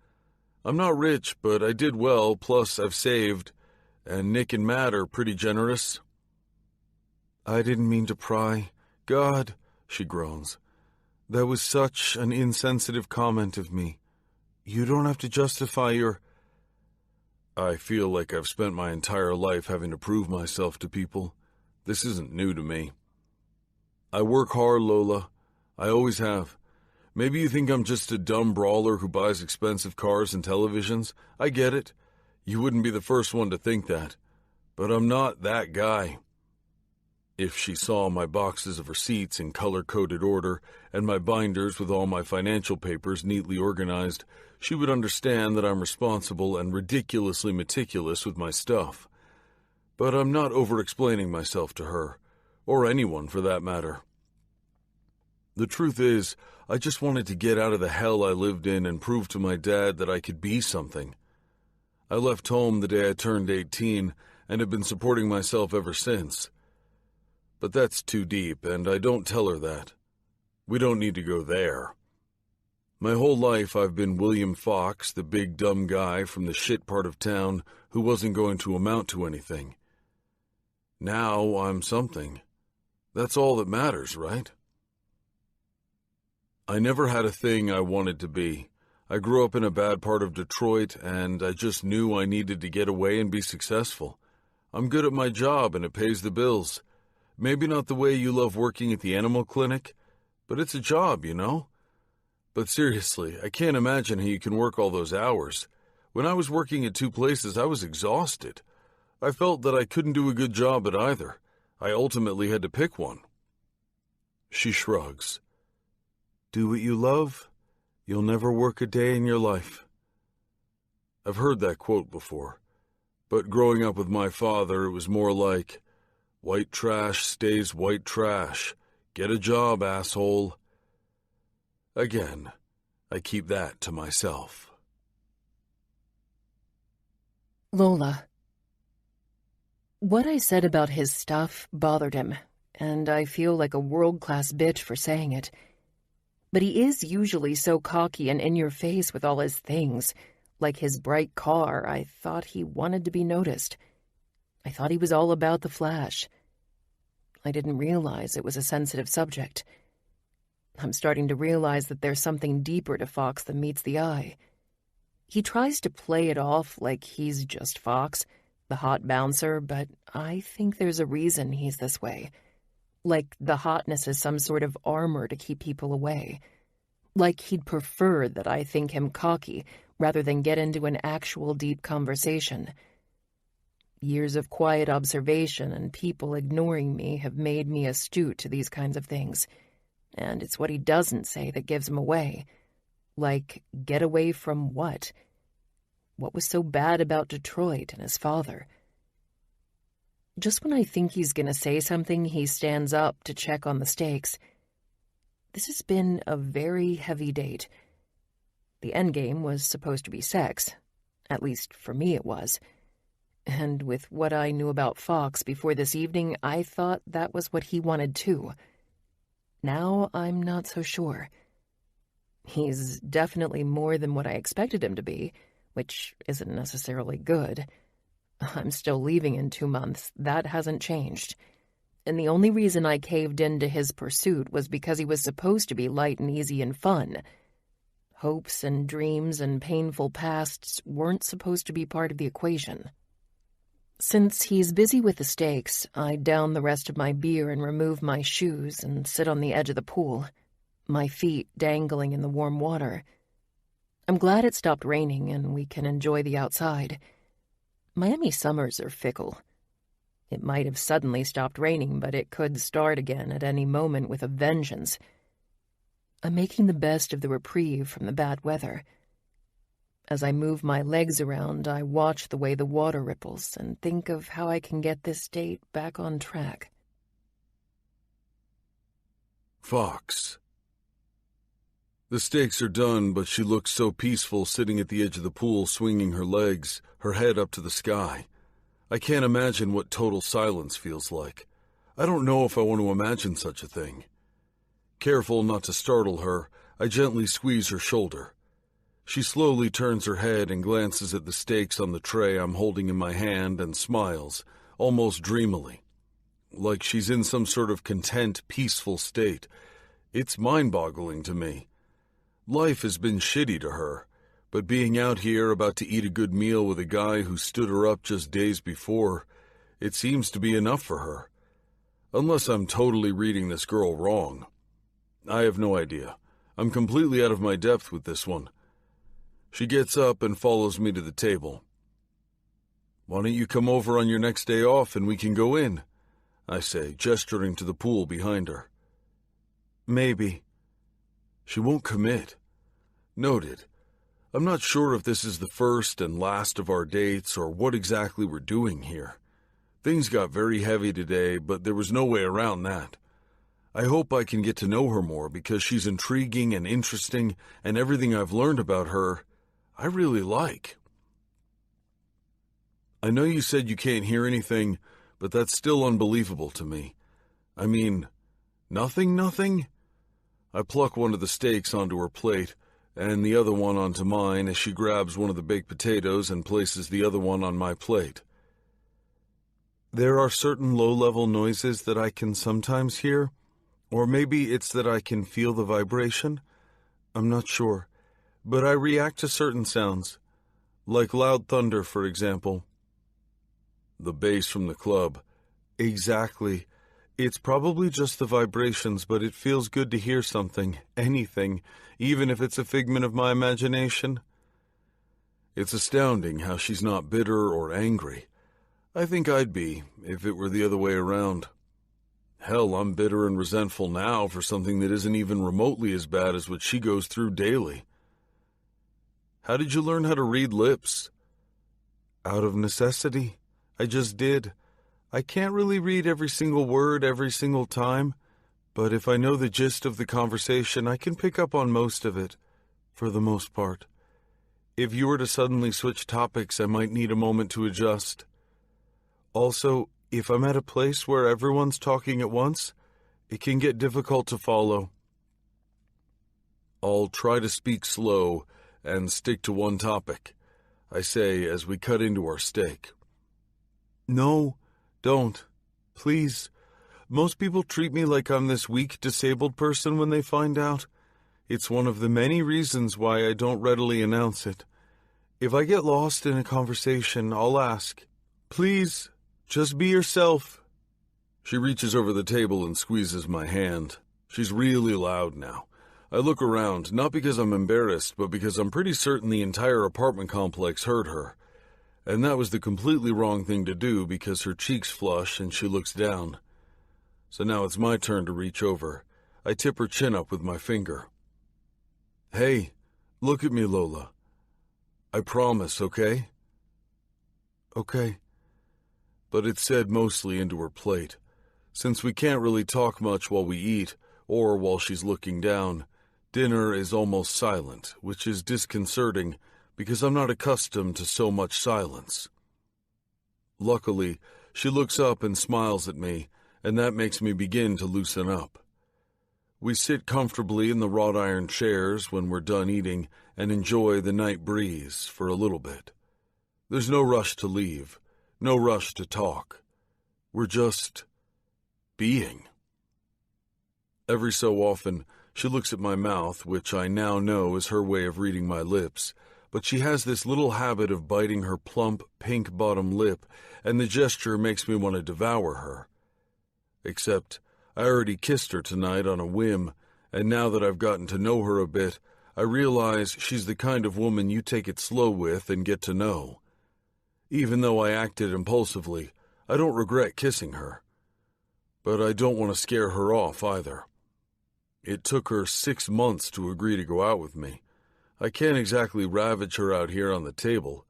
Speaker 1: I'm not rich, but I did well, plus I've saved, and Nick and Matt are pretty generous.
Speaker 4: I didn't mean to pry. God, she groans. That was such an insensitive comment of me. You don't have to justify your...
Speaker 1: I feel like I've spent my entire life having to prove myself to people. This isn't new to me. I work hard, Lola. I always have. Maybe you think I'm just a dumb brawler who buys expensive cars and televisions. I get it. You wouldn't be the first one to think that. But I'm not that guy. If she saw my boxes of receipts in color-coded order and my binders with all my financial papers neatly organized, she would understand that I'm responsible and ridiculously meticulous with my stuff. But I'm not over-explaining myself to her, or anyone for that matter. The truth is, I just wanted to get out of the hell I lived in and prove to my dad that I could be something. I left home the day I turned 18 and have been supporting myself ever since. But that's too deep, and I don't tell her that. We don't need to go there. My whole life I've been William Fox, the big dumb guy from the shit part of town who wasn't going to amount to anything. Now I'm something. That's all that matters, right? I never had a thing I wanted to be. I grew up in a bad part of Detroit, and I just knew I needed to get away and be successful. I'm good at my job, and it pays the bills. Maybe not the way you love working at the animal clinic, but it's a job, you know? But seriously, I can't imagine how you can work all those hours. When I was working at 2 places, I was exhausted. I felt that I couldn't do a good job at either. I ultimately had to pick one. She shrugs.
Speaker 4: Do what you love, you'll never work a day in your life.
Speaker 1: I've heard that quote before, but growing up with my father, it was more like, white trash stays white trash. Get a job, asshole. Again, I keep that to myself.
Speaker 2: Lola. What I said about his stuff bothered him, and I feel like a world-class bitch for saying it. But he is usually so cocky and in your face with all his things. Like his bright car, I thought he wanted to be noticed. I thought he was all about the flash. I didn't realize it was a sensitive subject. I'm starting to realize that there's something deeper to Fox than meets the eye. He tries to play it off like he's just Fox, the hot bouncer, but I think there's a reason he's this way. Like the hotness is some sort of armor to keep people away. Like he'd prefer that I think him cocky rather than get into an actual deep conversation. Years of quiet observation and people ignoring me have made me astute to these kinds of things. And it's what he doesn't say that gives him away. Like, get away from what? What was so bad about Detroit and his father? Just when I think he's going to say something, he stands up to check on the stakes. This has been a very heavy date. The endgame was supposed to be sex. At least for me it was. And with what I knew about Fox before this evening, I thought that was what he wanted too. Now I'm not so sure. He's definitely more than what I expected him to be, which isn't necessarily good. I'm still leaving in 2 months. That hasn't changed. And the only reason I caved into his pursuit was because he was supposed to be light and easy and fun. Hopes and dreams and painful pasts weren't supposed to be part of the equation. Since he's busy with the steaks, I down the rest of my beer and remove my shoes and sit on the edge of the pool, my feet dangling in the warm water. I'm glad it stopped raining and we can enjoy the outside. Miami summers are fickle. It might have suddenly stopped raining, but it could start again at any moment with a vengeance. I'm making the best of the reprieve from the bad weather. As I move my legs around, I watch the way the water ripples and think of how I can get this date back on track.
Speaker 1: Fox. The steaks are done, but she looks so peaceful sitting at the edge of the pool, swinging her legs, her head up to the sky. I can't imagine what total silence feels like. I don't know if I want to imagine such a thing. Careful not to startle her, I gently squeeze her shoulder. She slowly turns her head and glances at the steaks on the tray I'm holding in my hand and smiles, almost dreamily, like she's in some sort of content, peaceful state. It's mind-boggling to me. Life has been shitty to her, but being out here about to eat a good meal with a guy who stood her up just days before, it seems to be enough for her. Unless I'm totally reading this girl wrong. I have no idea. I'm completely out of my depth with this one. She gets up and follows me to the table. "Why don't you come over on your next day off and we can go in?" I say, gesturing to the pool behind her. "Maybe." She won't commit. Noted. I'm not sure if this is the first and last of our dates or what exactly we're doing here. Things got very heavy today, but there was no way around that. I hope I can get to know her more because she's intriguing and interesting, and everything I've learned about her, I really like. I know you said you can't hear anything, but that's still unbelievable to me. I mean, nothing? I pluck one of the steaks onto her plate, and the other one onto mine as she grabs one of the baked potatoes and places the other one on my plate. There are certain low-level noises that I can sometimes hear, or maybe it's that I can feel the vibration. I'm not sure, but I react to certain sounds, like loud thunder, for example. The bass from the club. Exactly. It's probably just the vibrations, but it feels good to hear something, anything, even if it's a figment of my imagination. It's astounding how she's not bitter or angry. I think I'd be, if it were the other way around. Hell, I'm bitter and resentful now for something that isn't even remotely as bad as what she goes through daily. How did you learn how to read lips? Out of necessity. I just did. I can't really read every single word every single time, but if I know the gist of the conversation, I can pick up on most of it, for the most part. If you were to suddenly switch topics, I might need a moment to adjust. Also, if I'm at a place where everyone's talking at once, it can get difficult to follow. I'll try to speak slow and stick to one topic, I say as we cut into our steak. No, don't. Please. Most people treat me like I'm this weak, disabled person when they find out. It's one of the many reasons why I don't readily announce it. If I get lost in a conversation, I'll ask, "Please, just be yourself." She reaches over the table and squeezes my hand. She's really loud now. I look around, not because I'm embarrassed, but because I'm pretty certain the entire apartment complex heard her. And that was the completely wrong thing to do because her cheeks flush and she looks down. So now it's my turn to reach over. I tip her chin up with my finger. "Hey, look at me, Lola. I promise, okay?" "Okay." But it's said mostly into her plate. Since we can't really talk much while we eat, or while she's looking down, dinner is almost silent, which is disconcerting because I'm not accustomed to so much silence. Luckily, she looks up and smiles at me, and that makes me begin to loosen up. We sit comfortably in the wrought iron chairs when we're done eating and enjoy the night breeze for a little bit. There's no rush to leave, no rush to talk. We're just being. Every so often, she looks at my mouth, which I now know is her way of reading my lips, but she has this little habit of biting her plump, pink bottom lip, and the gesture makes me want to devour her. Except I already kissed her tonight on a whim, and now that I've gotten to know her a bit, I realize she's the kind of woman you take it slow with and get to know. Even though I acted impulsively, I don't regret kissing her. But I don't want to scare her off either. It took her 6 months to agree to go out with me. I can't exactly ravage her out here on the table,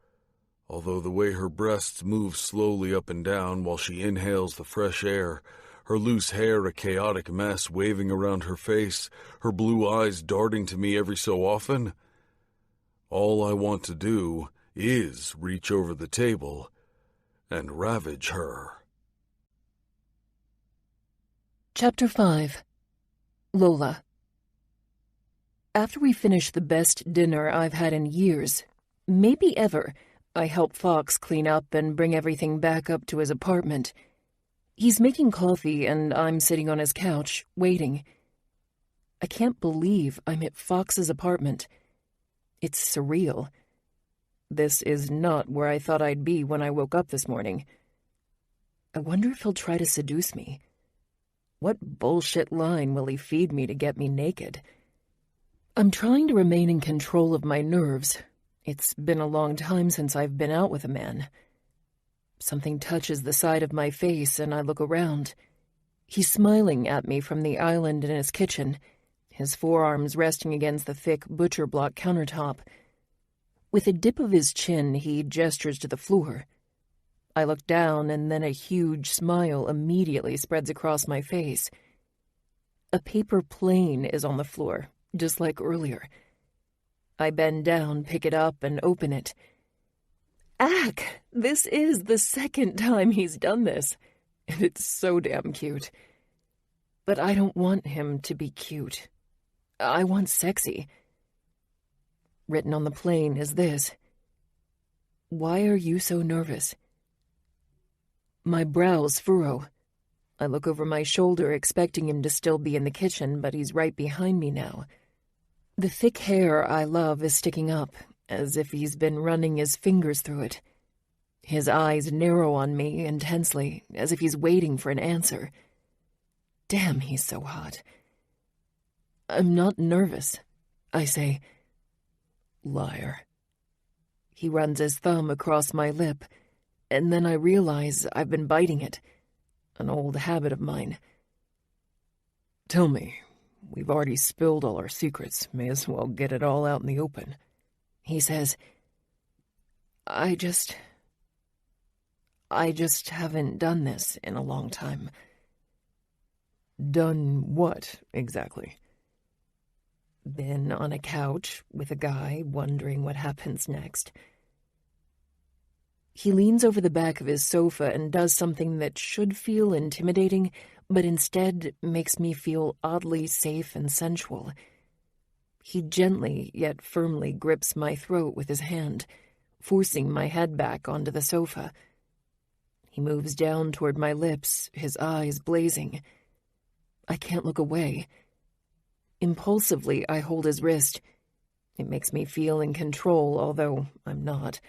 Speaker 1: although the way her breasts move slowly up and down while she inhales the fresh air, her loose hair a chaotic mess waving around her face, her blue eyes darting to me every so often. All I want to do is reach over the table and ravage her.
Speaker 2: Chapter 5. Lola. After we finish the best dinner I've had in years, maybe ever, I help Fox clean up and bring everything back up to his apartment. He's making coffee and I'm sitting on his couch, waiting. I can't believe I'm at Fox's apartment. It's surreal. This is not where I thought I'd be when I woke up this morning. I wonder if he'll try to seduce me. What bullshit line will he feed me to get me naked? I'm trying to remain in control of my nerves. It's been a long time since I've been out with a man. Something touches the side of my face and I look around. He's smiling at me from the island in his kitchen, his forearms resting against the thick butcher block countertop. With a dip of his chin, he gestures to the floor. I look down and then a huge smile immediately spreads across my face. A paper plane is on the floor, just like earlier. I bend down, pick it up, and open it. Ack! This is the second time he's done this, and it's so damn cute. But I don't want him to be cute. I want sexy. Written on the plane is this: "Why are you so nervous?" My brows furrow. I look over my shoulder, expecting him to still be in the kitchen, but he's right behind me now. The thick hair I love is sticking up, as if he's been running his fingers through it. His eyes narrow on me intensely, as if he's waiting for an answer. Damn, he's so hot. I'm not nervous, I say. Liar. He runs his thumb across my lip, and then I realize I've been biting it, an old habit of mine. Tell me, we've already spilled all our secrets, may as well get it all out in the open. He says, I just haven't done this in a long time. Done what, exactly? Been on a couch with a guy, wondering what happens next. He leans over the back of his sofa and does something that should feel intimidating, but instead makes me feel oddly safe and sensual. He gently yet firmly grips my throat with his hand, forcing my head back onto the sofa. He moves down toward my lips, his eyes blazing. I can't look away. Impulsively, I hold his wrist. It makes me feel in control, although I'm not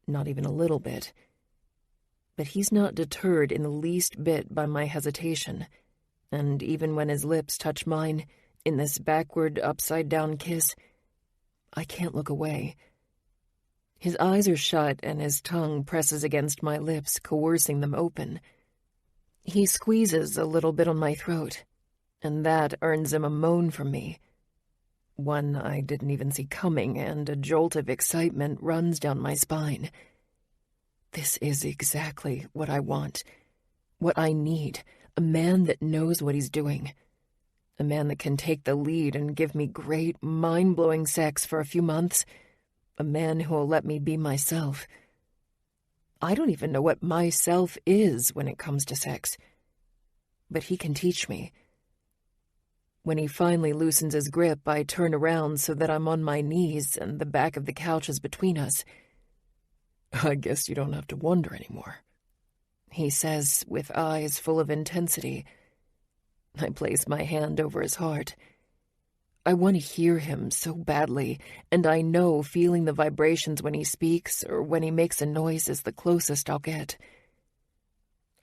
Speaker 2: even a little bit. But he's not deterred in the least bit by my hesitation, and even when his lips touch mine, in this backward, upside-down kiss, I can't look away. His eyes are shut and his tongue presses against my lips, coercing them open. He squeezes a little bit on my throat, and that earns him a moan from me. One I didn't even see coming, and a jolt of excitement runs down my spine. This is exactly what I want, what I need, a man that knows what he's doing. A man that can take the lead and give me great, mind-blowing sex for a few months. A man who will let me be myself. I don't even know what myself is when it comes to sex. But he can teach me. When he finally loosens his grip, I turn around so that I'm on my knees and the back of the couch is between us. I guess you don't have to wonder anymore, he says with eyes full of intensity. I place my hand over his heart. I want to hear him so badly, and I know feeling the vibrations when he speaks or when he makes a noise is the closest I'll get.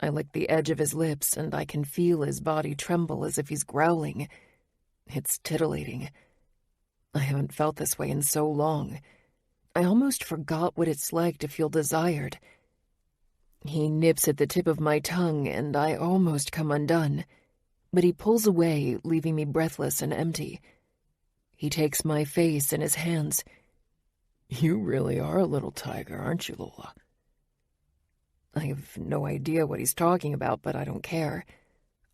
Speaker 2: I lick the edge of his lips, and I can feel his body tremble as if he's growling. It's titillating. I haven't felt this way in so long. I almost forgot what it's like to feel desired. He nips at the tip of my tongue, and I almost come undone. But he pulls away, leaving me breathless and empty. He takes my face in his hands.
Speaker 3: You really are a little tiger, aren't you, Lola?
Speaker 2: I have no idea what he's talking about, but I don't care.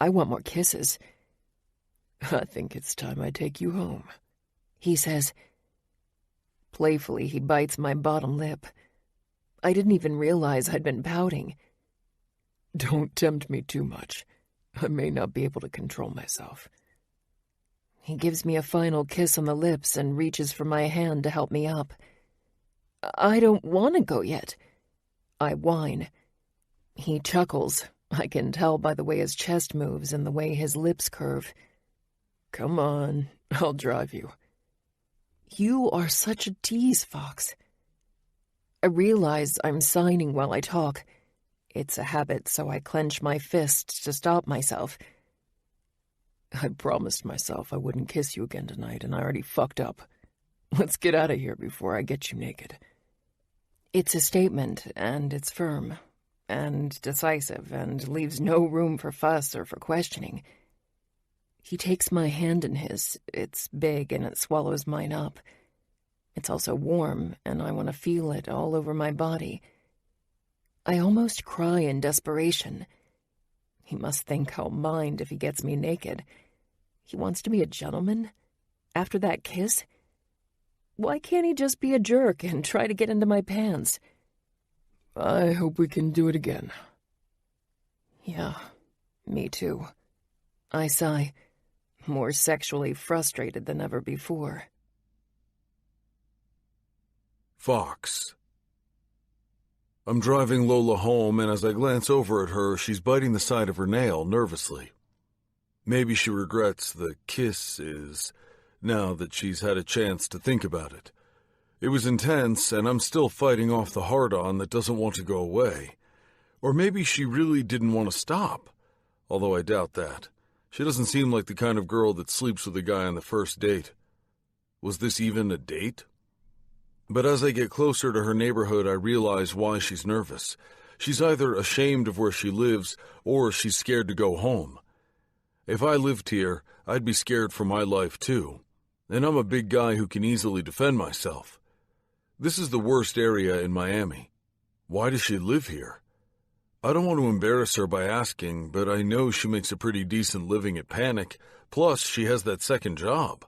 Speaker 2: I want more kisses.
Speaker 3: I think it's time I take you home,
Speaker 2: he says. Playfully, he bites my bottom lip. I didn't even realize I'd been pouting.
Speaker 3: Don't tempt me too much. I may not be able to control myself.
Speaker 2: He gives me a final kiss on the lips and reaches for my hand to help me up. I don't want to go yet. I whine. He chuckles. I can tell by the way his chest moves and the way his lips curve.
Speaker 3: Come on, I'll drive you.
Speaker 2: You are such a tease, Fox. I realize I'm signing while I talk. It's a habit, so I clench my fists to stop myself.
Speaker 3: I promised myself I wouldn't kiss you again tonight, and I already fucked up. Let's get out of here before I get you naked.
Speaker 2: It's a statement, and it's firm, and decisive, and leaves no room for fuss or for questioning. He takes my hand in his. It's big, and it swallows mine up. It's also warm, and I want to feel it all over my body. I almost cry in desperation. He must think I'll mind if he gets me naked. He wants to be a gentleman? After that kiss? Why can't he just be a jerk and try to get into my pants?
Speaker 3: I hope we can do it again.
Speaker 2: Yeah, me too. I sigh, more sexually frustrated than ever before.
Speaker 1: Fox. I'm driving Lola home, and as I glance over at her, she's biting the side of her nail nervously. Maybe she regrets the kisses now that she's had a chance to think about it. It was intense, and I'm still fighting off the hard-on that doesn't want to go away. Or maybe she really didn't want to stop, although I doubt that. She doesn't seem like the kind of girl that sleeps with a guy on the first date. Was this even a date? But as I get closer to her neighborhood, I realize why she's nervous. She's either ashamed of where she lives, or she's scared to go home. If I lived here, I'd be scared for my life too. And I'm a big guy who can easily defend myself. This is the worst area in Miami. Why does she live here? I don't want to embarrass her by asking, but I know she makes a pretty decent living at Panic, plus she has that second job.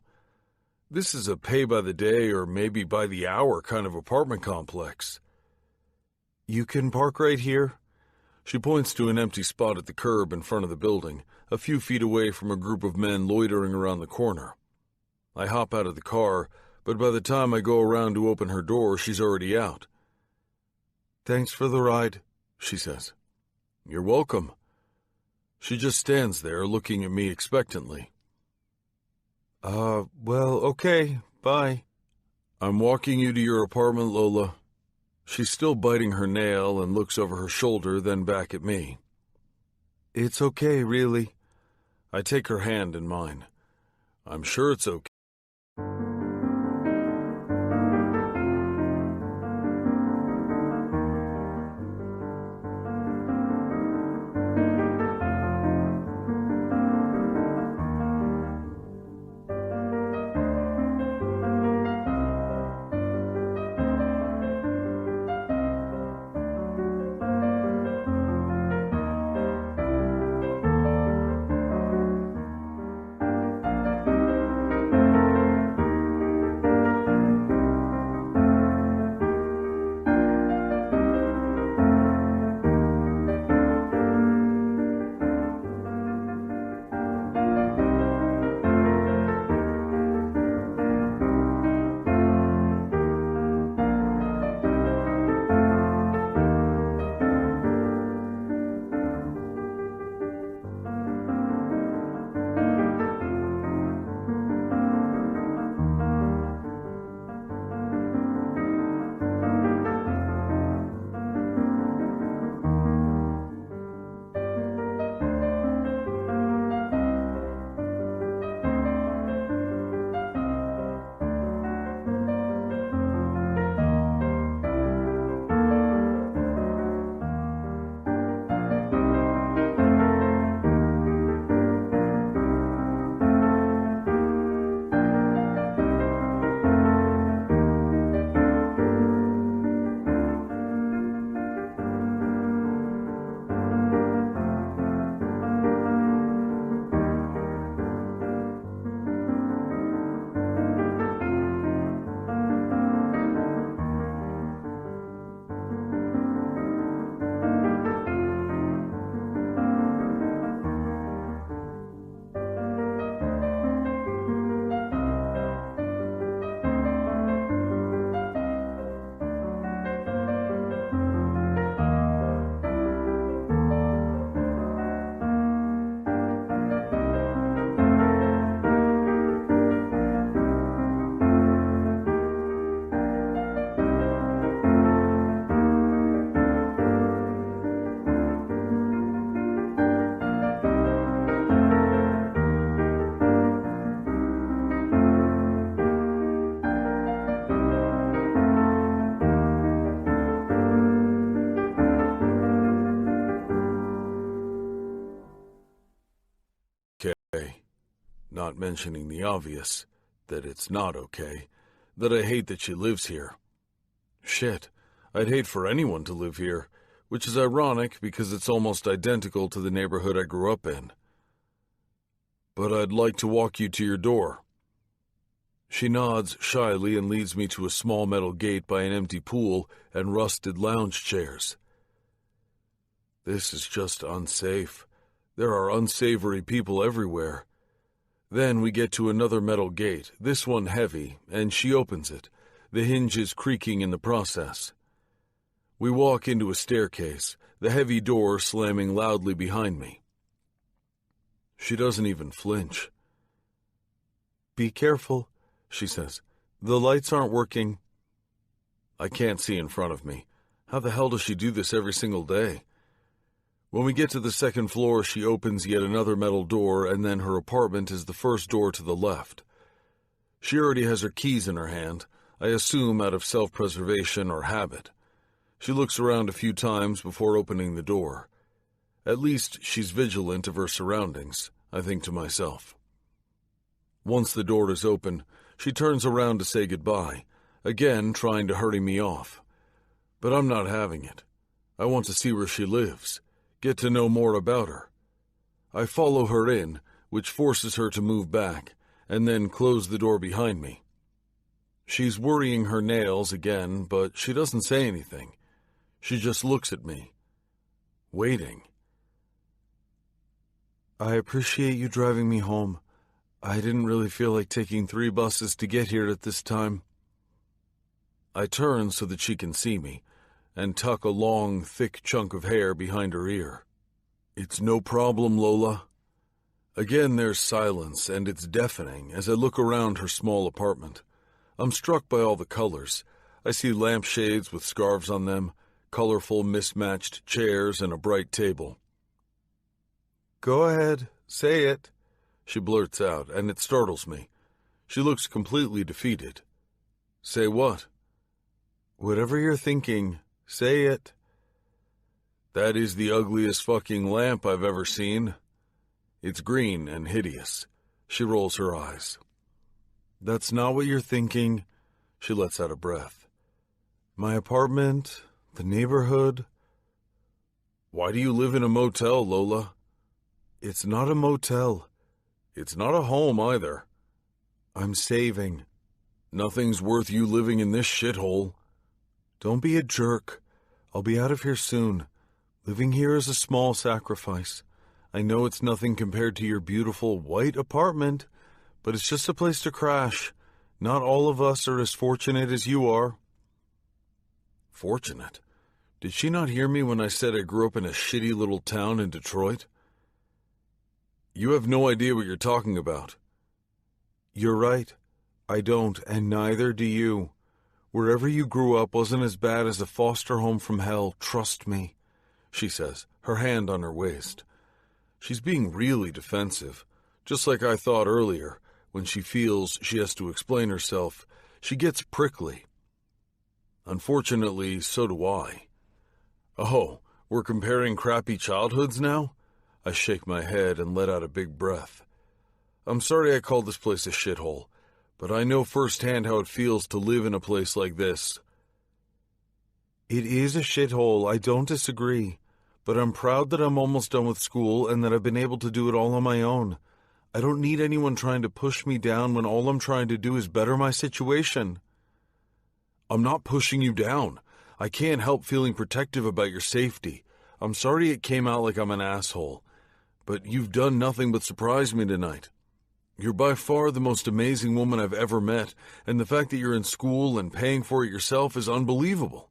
Speaker 1: This is a pay-by-the-day or maybe by-the-hour kind of apartment complex. You can park right here? She points to an empty spot at the curb in front of the building, a few feet away from a group of men loitering around the corner. I hop out of the car, but by the time I go around to open her door, she's already out. Thanks for the ride, she says. You're welcome. She just stands there looking at me expectantly. Well, okay, bye. I'm walking you to your apartment, Lola. She's still biting her nail and looks over her shoulder, then back at me. It's okay, really. I take her hand in mine. I'm sure it's okay. not mentioning the obvious, that it's not okay, that I hate that she lives here. Shit, I'd hate for anyone to live here, which is ironic because it's almost identical to the neighborhood I grew up in. But I'd like to walk you to your door. She nods shyly and leads me to a small metal gate by an empty pool and rusted lounge chairs. This is just unsafe. There are unsavory people everywhere. Then we get to another metal gate, this one heavy, and she opens it, the hinges creaking in the process. We walk into a staircase, the heavy door slamming loudly behind me. She doesn't even flinch. "Be careful," she says. "The lights aren't working." I can't see in front of me. How the hell does she do this every single day? When we get to the second floor, she opens yet another metal door, and then her apartment is the first door to the left. She already has her keys in her hand, I assume out of self-preservation or habit. She looks around a few times before opening the door. At least she's vigilant of her surroundings, I think to myself. Once the door is open, she turns around to say goodbye, again trying to hurry me off. But I'm not having it. I want to see where she lives, get to know more about her. I follow her in, which forces her to move back, and then close the door behind me. She's worrying her nails again, but she doesn't say anything. She just looks at me, waiting. "I appreciate you driving me home. I didn't really feel like taking 3 buses to get here at this time." I turn so that she can see me, and tuck a long, thick chunk of hair behind her ear. "It's no problem, Lola." Again there's silence, and it's deafening as I look around her small apartment. I'm struck by all the colors. I see lampshades with scarves on them, colorful mismatched chairs, and a bright table. "Go ahead, say it," she blurts out, and it startles me. She looks completely defeated. "Say what?" "Whatever you're thinking, say it." "That is the ugliest fucking lamp I've ever seen. It's green and hideous." She rolls her eyes. "That's not what you're thinking." She lets out a breath. "My apartment, the neighborhood." "Why do you live in a motel, Lola?" "It's not a motel." "It's not a home either." "I'm saving." "Nothing's worth you living in this shithole." "Don't be a jerk. I'll be out of here soon. Living here is a small sacrifice. I know it's nothing compared to your beautiful white apartment, but it's just a place to crash. Not all of us are as fortunate as you are." Fortunate? Did she not hear me when I said I grew up in a shitty little town in Detroit? "You have no idea what you're talking about." "You're right. I don't, and neither do you. Wherever you grew up wasn't as bad as a foster home from hell, trust me," she says, her hand on her waist. She's being really defensive, just like I thought earlier. When she feels she has to explain herself, she gets prickly. Unfortunately, so do I. "Oh, we're comparing crappy childhoods now?" I shake my head and let out a big breath. I'm sorry I called this place a shithole, but I know firsthand how it feels to live in a place like this. "It is a shithole, I don't disagree, but I'm proud that I'm almost done with school and that I've been able to do it all on my own. I don't need anyone trying to push me down when all I'm trying to do is better my situation." "I'm not pushing you down. I can't help feeling protective about your safety. I'm sorry it came out like I'm an asshole, but you've done nothing but surprise me tonight. You're by far the most amazing woman I've ever met, and the fact that you're in school and paying for it yourself is unbelievable."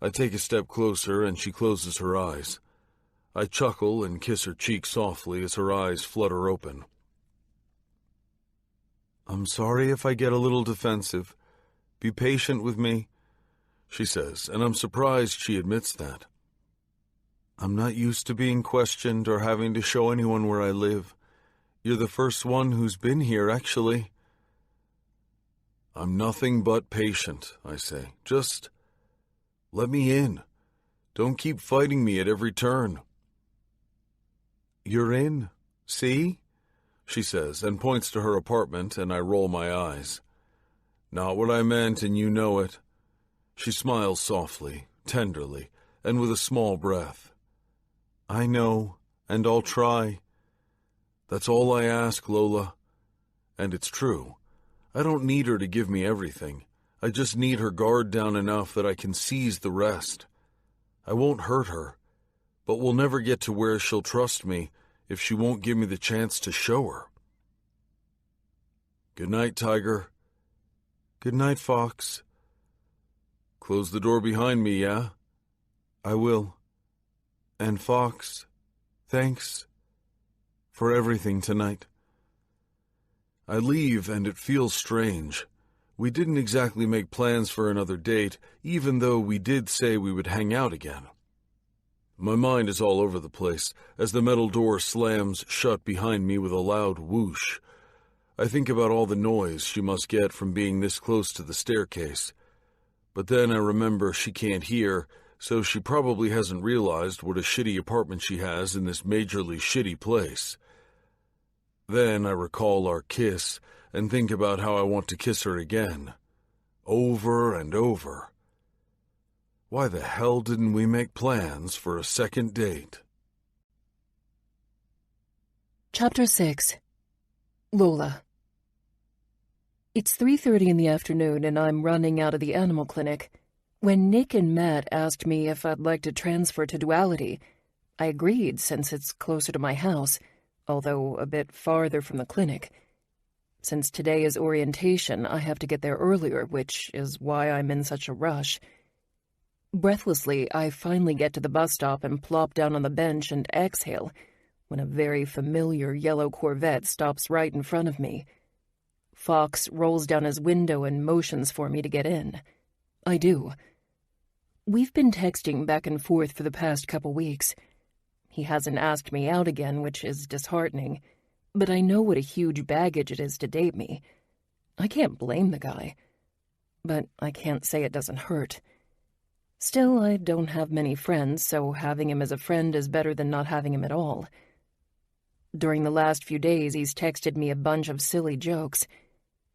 Speaker 1: I take a step closer, and she closes her eyes. I chuckle and kiss her cheek softly as her eyes flutter open. "I'm sorry if I get a little defensive. Be patient with me," she says, and I'm surprised she admits that. "I'm not used to being questioned or having to show anyone where I live. You're the first one who's been here, actually." "I'm nothing but patient," I say. "Just let me in. Don't keep fighting me at every turn." "You're in. See?" she says, and points to her apartment, and I roll my eyes. Not what I meant, and you know it. She smiles softly, tenderly, and with a small breath. I know, and I'll try. That's all I ask, Lola. And it's true. I don't need her to give me everything. I just need her guard down enough that I can seize the rest. I won't hurt her, but we'll never get to where she'll trust me if she won't give me the chance to show her. Good night, Tiger. Good night, Fox. Close the door behind me, yeah? I will. And Fox, thanks for everything tonight. I leave, and it feels strange. We didn't exactly make plans for another date, even though we did say we would hang out again. My mind is all over the place as the metal door slams shut behind me with a loud whoosh. I think about all the noise she must get from being this close to the staircase. But then I remember she can't hear, so she probably hasn't realized what a shitty apartment she has in this majorly shitty place. Then I recall our kiss and think about how I want to kiss her again. Over and over. Why the hell didn't we make plans for a second date?
Speaker 2: Chapter 6. Lola. It's 3:30 in the afternoon, and I'm running out of the animal clinic. When Nick and Matt asked me if I'd like to transfer to Duality, I agreed since it's closer to my house, although a bit farther from the clinic. Since today is orientation, I have to get there earlier, which is why I'm in such a rush. Breathlessly, I finally get to the bus stop and plop down on the bench and exhale when a very familiar yellow Corvette stops right in front of me. Fox rolls down his window and motions for me to get in. I do. We've been texting back and forth for the past couple weeks. He hasn't asked me out again, which is disheartening, but I know what a huge baggage it is to date me. I can't blame the guy, but I can't say it doesn't hurt. Still, I don't have many friends, so having him as a friend is better than not having him at all. During the last few days, he's texted me a bunch of silly jokes.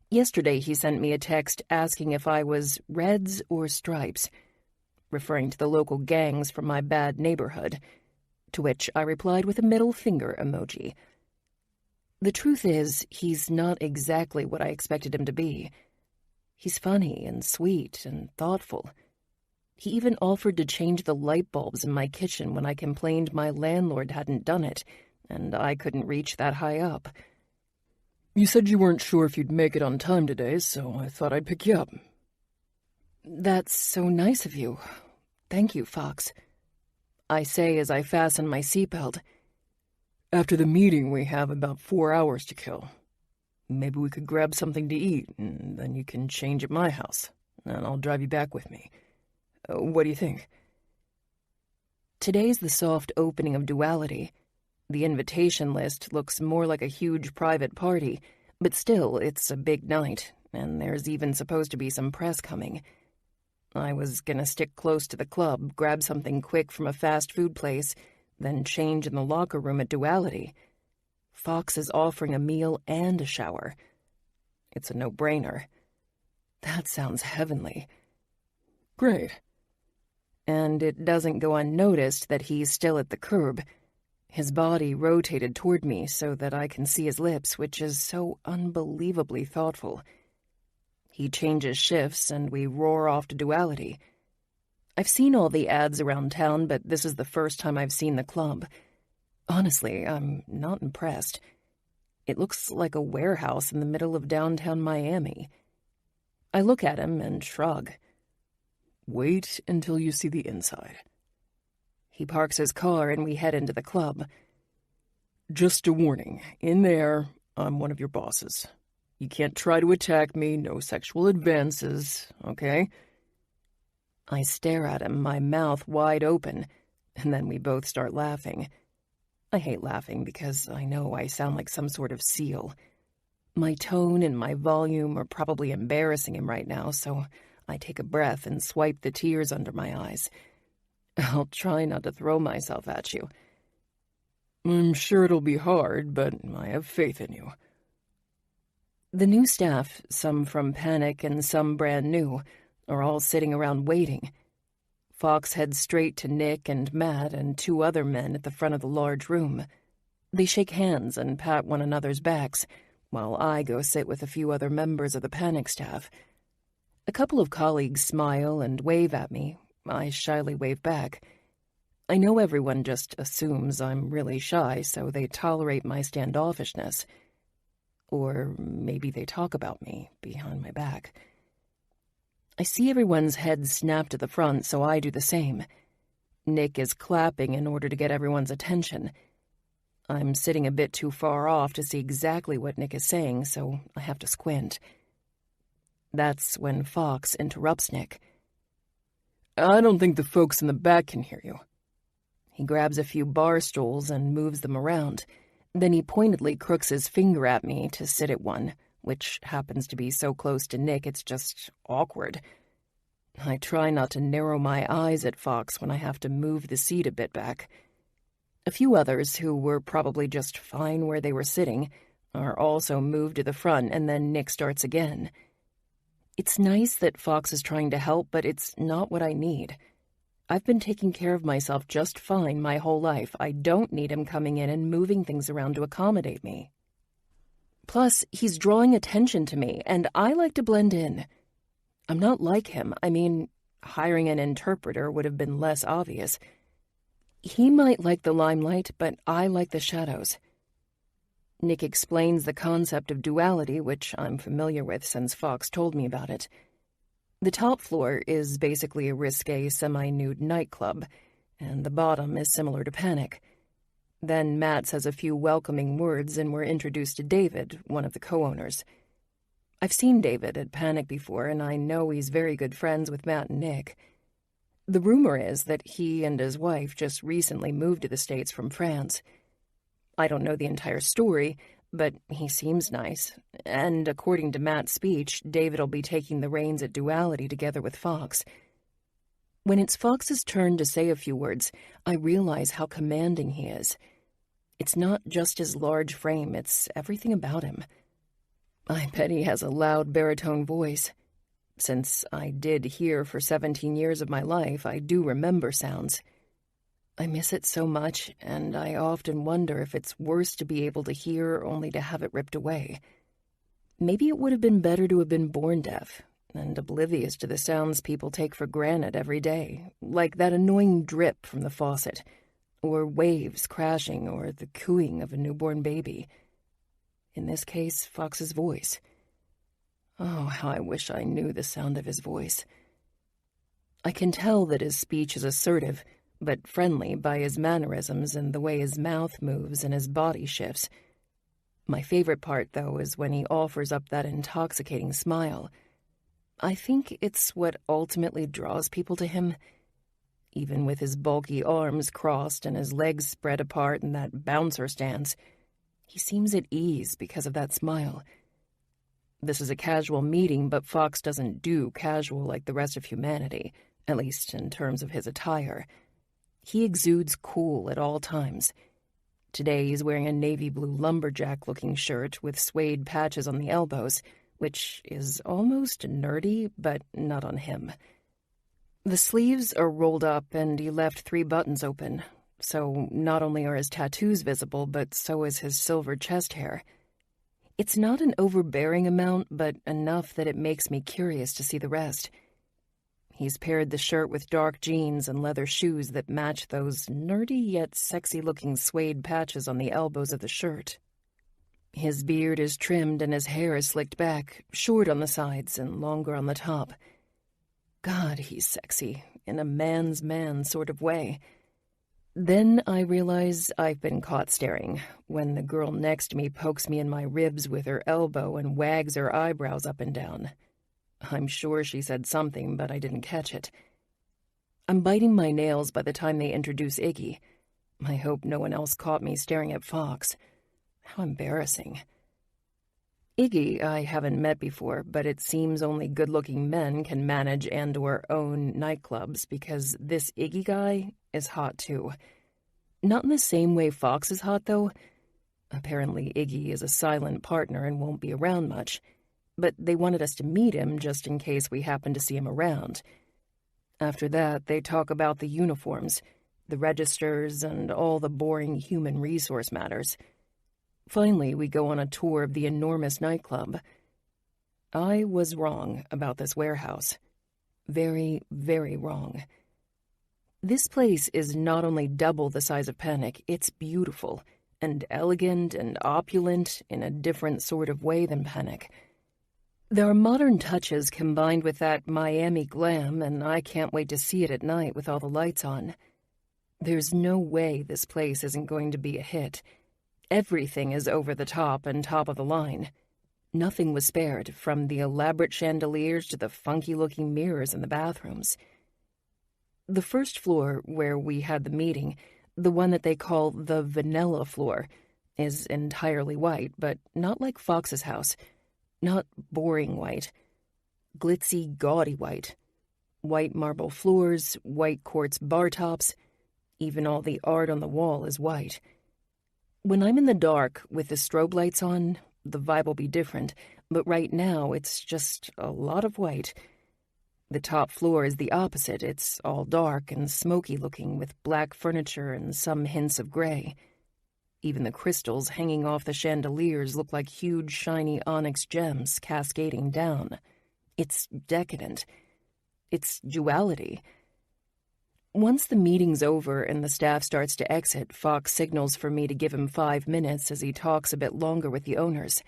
Speaker 2: Yesterday, he sent me a text asking if I was Reds or Stripes, referring to the local gangs from my bad neighborhood, to which I replied with a middle finger emoji. The truth is, he's not exactly what I expected him to be. He's funny and sweet and thoughtful. He even offered to change the light bulbs in my kitchen when I complained my landlord hadn't done it, and I couldn't reach that high up.
Speaker 3: You said you weren't sure if you'd make it on time today, so I thought I'd pick you up.
Speaker 2: That's so nice of you. Thank you, Fox. I say as I fasten my seatbelt.
Speaker 3: After the meeting, we have about 4 hours to kill. Maybe we could grab something to eat, and then you can change at my house, and I'll drive you back with me. What do you think?
Speaker 2: Today's the soft opening of Duality. The invitation list looks more like a huge private party, but still, it's a big night, and there's even supposed to be some press coming. I was gonna stick close to the club, grab something quick from a fast food place, then change in the locker room at Duality. Fox is offering a meal and a shower. It's a no-brainer. That sounds heavenly.
Speaker 3: Great.
Speaker 2: And it doesn't go unnoticed that he's still at the curb. His body rotated toward me so that I can see his lips, which is so unbelievably thoughtful. He changes shifts, and we roar off to Duality. I've seen all the ads around town, but this is the first time I've seen the club. Honestly, I'm not impressed. It looks like a warehouse in the middle of downtown Miami. I look at him and shrug.
Speaker 3: Wait until you see the inside.
Speaker 2: He parks his car and we head into the club.
Speaker 3: Just a warning, in there, I'm one of your bosses. You can't try to attack me, no sexual advances, okay?
Speaker 2: I stare at him, my mouth wide open, and then we both start laughing. I hate laughing because I know I sound like some sort of seal. My tone and my volume are probably embarrassing him right now, so I take a breath and swipe the tears under my eyes. I'll try not to throw myself at you.
Speaker 3: I'm sure it'll be hard, but I have faith in you.
Speaker 2: The new staff, some from Panic and some brand new, are all sitting around waiting. Fox heads straight to Nick and Matt and 2 other men at the front of the large room. They shake hands and pat one another's backs, while I go sit with a few other members of the Panic staff. A couple of colleagues smile and wave at me. I shyly wave back. I know everyone just assumes I'm really shy, so they tolerate my standoffishness. Or maybe they talk about me behind my back. I see everyone's heads snap to the front, so I do the same. Nick is clapping in order to get everyone's attention. I'm sitting a bit too far off to see exactly what Nick is saying, so I have to squint. That's when Fox interrupts Nick.
Speaker 3: I don't think the folks in the back can hear you.
Speaker 2: He grabs a few bar stools and moves them around. Then he pointedly crooks his finger at me to sit at one, which happens to be so close to Nick it's just awkward. I try not to narrow my eyes at Fox when I have to move the seat a bit back. A few others, who were probably just fine where they were sitting, are also moved to the front, and then Nick starts again. It's nice that Fox is trying to help, but it's not what I need. I've been taking care of myself just fine my whole life. I don't need him coming in and moving things around to accommodate me. Plus, he's drawing attention to me, and I like to blend in. I'm not like him. I mean, hiring an interpreter would have been less obvious. He might like the limelight, but I like the shadows. Nick explains the concept of duality, which I'm familiar with since Fox told me about it. The top floor is basically a risque, semi-nude nightclub, and the bottom is similar to Panic. Then Matt says a few welcoming words, and we're introduced to David, one of the co-owners. I've seen David at Panic before, and I know he's very good friends with Matt and Nick. The rumor is that he and his wife just recently moved to the States from France. I don't know the entire story, but he seems nice, and according to Matt's speech, David will be taking the reins at Duality together with Fox. When it's Fox's turn to say a few words, I realize how commanding he is. It's not just his large frame, it's everything about him. I bet he has a loud baritone voice. Since I did hear for 17 years of my life, I do remember sounds. I miss it so much, and I often wonder if it's worse to be able to hear only to have it ripped away. Maybe it would have been better to have been born deaf and oblivious to the sounds people take for granted every day, like that annoying drip from the faucet, or waves crashing, or the cooing of a newborn baby. In this case, Fox's voice. Oh, how I wish I knew the sound of his voice. I can tell that his speech is assertive, but friendly by his mannerisms and the way his mouth moves and his body shifts. My favorite part, though, is when he offers up that intoxicating smile. I think it's what ultimately draws people to him. Even with his bulky arms crossed and his legs spread apart in that bouncer stance, he seems at ease because of that smile. This is a casual meeting, but Fox doesn't do casual like the rest of humanity, at least in terms of his attire. He exudes cool at all times. Today he's wearing a navy blue lumberjack-looking shirt with suede patches on the elbows, which is almost nerdy, but not on him. The sleeves are rolled up and he left 3 buttons open, so not only are his tattoos visible, but so is his silver chest hair. It's not an overbearing amount, but enough that it makes me curious to see the rest. He's paired the shirt with dark jeans and leather shoes that match those nerdy yet sexy-looking suede patches on the elbows of the shirt. His beard is trimmed and his hair is slicked back, short on the sides and longer on the top. God, he's sexy, in a man's man sort of way. Then I realize I've been caught staring when the girl next to me pokes me in my ribs with her elbow and wags her eyebrows up and down. I'm sure she said something, but I didn't catch it. I'm biting my nails by the time they introduce Iggy. I hope no one else caught me staring at Fox. How embarrassing. Iggy I haven't met before, but it seems only good-looking men can manage and/or own nightclubs because this Iggy guy is hot too. Not in the same way Fox is hot, though. Apparently Iggy is a silent partner and won't be around much, but they wanted us to meet him just in case we happened to see him around. After that, they talk about the uniforms, the registers, and all the boring human resource matters. Finally, we go on a tour of the enormous nightclub. I was wrong about this warehouse. Very, very wrong. This place is not only double the size of Panic, it's beautiful and elegant and opulent in a different sort of way than Panic. There are modern touches combined with that Miami glam, and I can't wait to see it at night with all the lights on. There's no way this place isn't going to be a hit. Everything is over the top and top of the line. Nothing was spared, from the elaborate chandeliers to the funky-looking mirrors in the bathrooms. The first floor, where we had the meeting, the one that they call the vanilla floor, is entirely white, but not like Fox's house. Not boring white. Glitzy, gaudy white. White marble floors, white quartz bar tops. Even all the art on the wall is white. When I'm in the dark with the strobe lights on, the vibe will be different, but right now it's just a lot of white. The top floor is the opposite. It's all dark and smoky-looking with black furniture and some hints of gray. Even the crystals hanging off the chandeliers look like huge, shiny onyx gems cascading down. It's decadent. It's duality. Once the meeting's over and the staff starts to exit, Fox signals for me to give him 5 minutes as he talks a bit longer with the owners.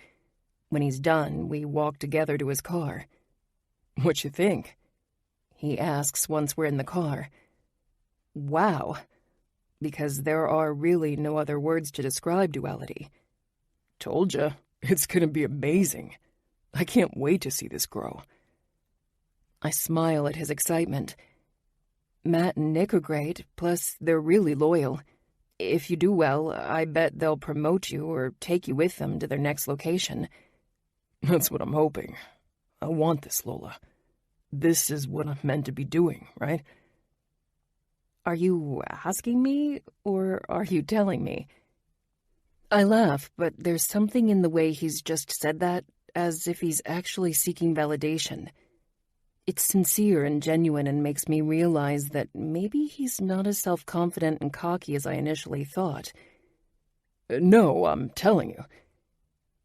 Speaker 2: When he's done, we walk together to his car. "What you think?" he asks once we're in the car. Wow. Because there are really no other words to describe duality.
Speaker 3: Told ya, it's gonna be amazing. I can't wait to see this grow.
Speaker 2: I smile at his excitement. Matt and Nick are great, plus they're really loyal. If you do well, I bet they'll promote you or take you with them to their next location.
Speaker 3: That's what I'm hoping. I want this, Lola. This is what I'm meant to be doing, right?
Speaker 2: Are you asking me, or are you telling me? I laugh, but there's something in the way he's just said that, as if he's actually seeking validation. It's sincere and genuine and makes me realize that maybe he's not as self-confident and cocky as I initially thought.
Speaker 3: No, I'm telling you.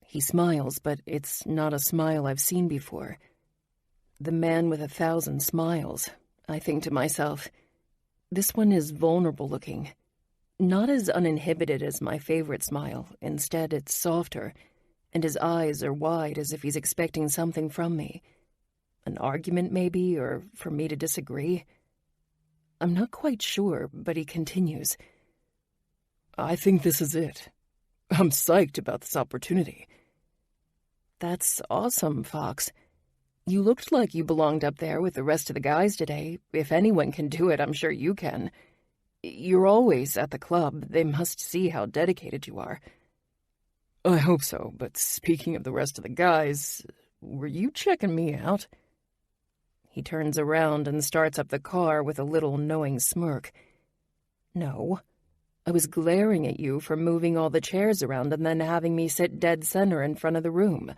Speaker 2: He smiles, but it's not a smile I've seen before. The man with 1,000 smiles, I think to myself. This one is vulnerable looking. Not as uninhibited as my favorite smile. Instead, it's softer, and his eyes are wide as if he's expecting something from me. An argument, maybe, or for me to disagree. I'm not quite sure, but he continues.
Speaker 3: I think this is it. I'm psyched about this opportunity.
Speaker 2: That's awesome, Fox. You looked like you belonged up there with the rest of the guys today. If anyone can do it, I'm sure you can. You're always at the club. They must see how dedicated you are.
Speaker 3: I hope so, but speaking of the rest of the guys, were you checking me out?
Speaker 2: He turns around and starts up the car with a little knowing smirk. No. I was glaring at you for moving all the chairs around and then having me sit dead center in front of the room.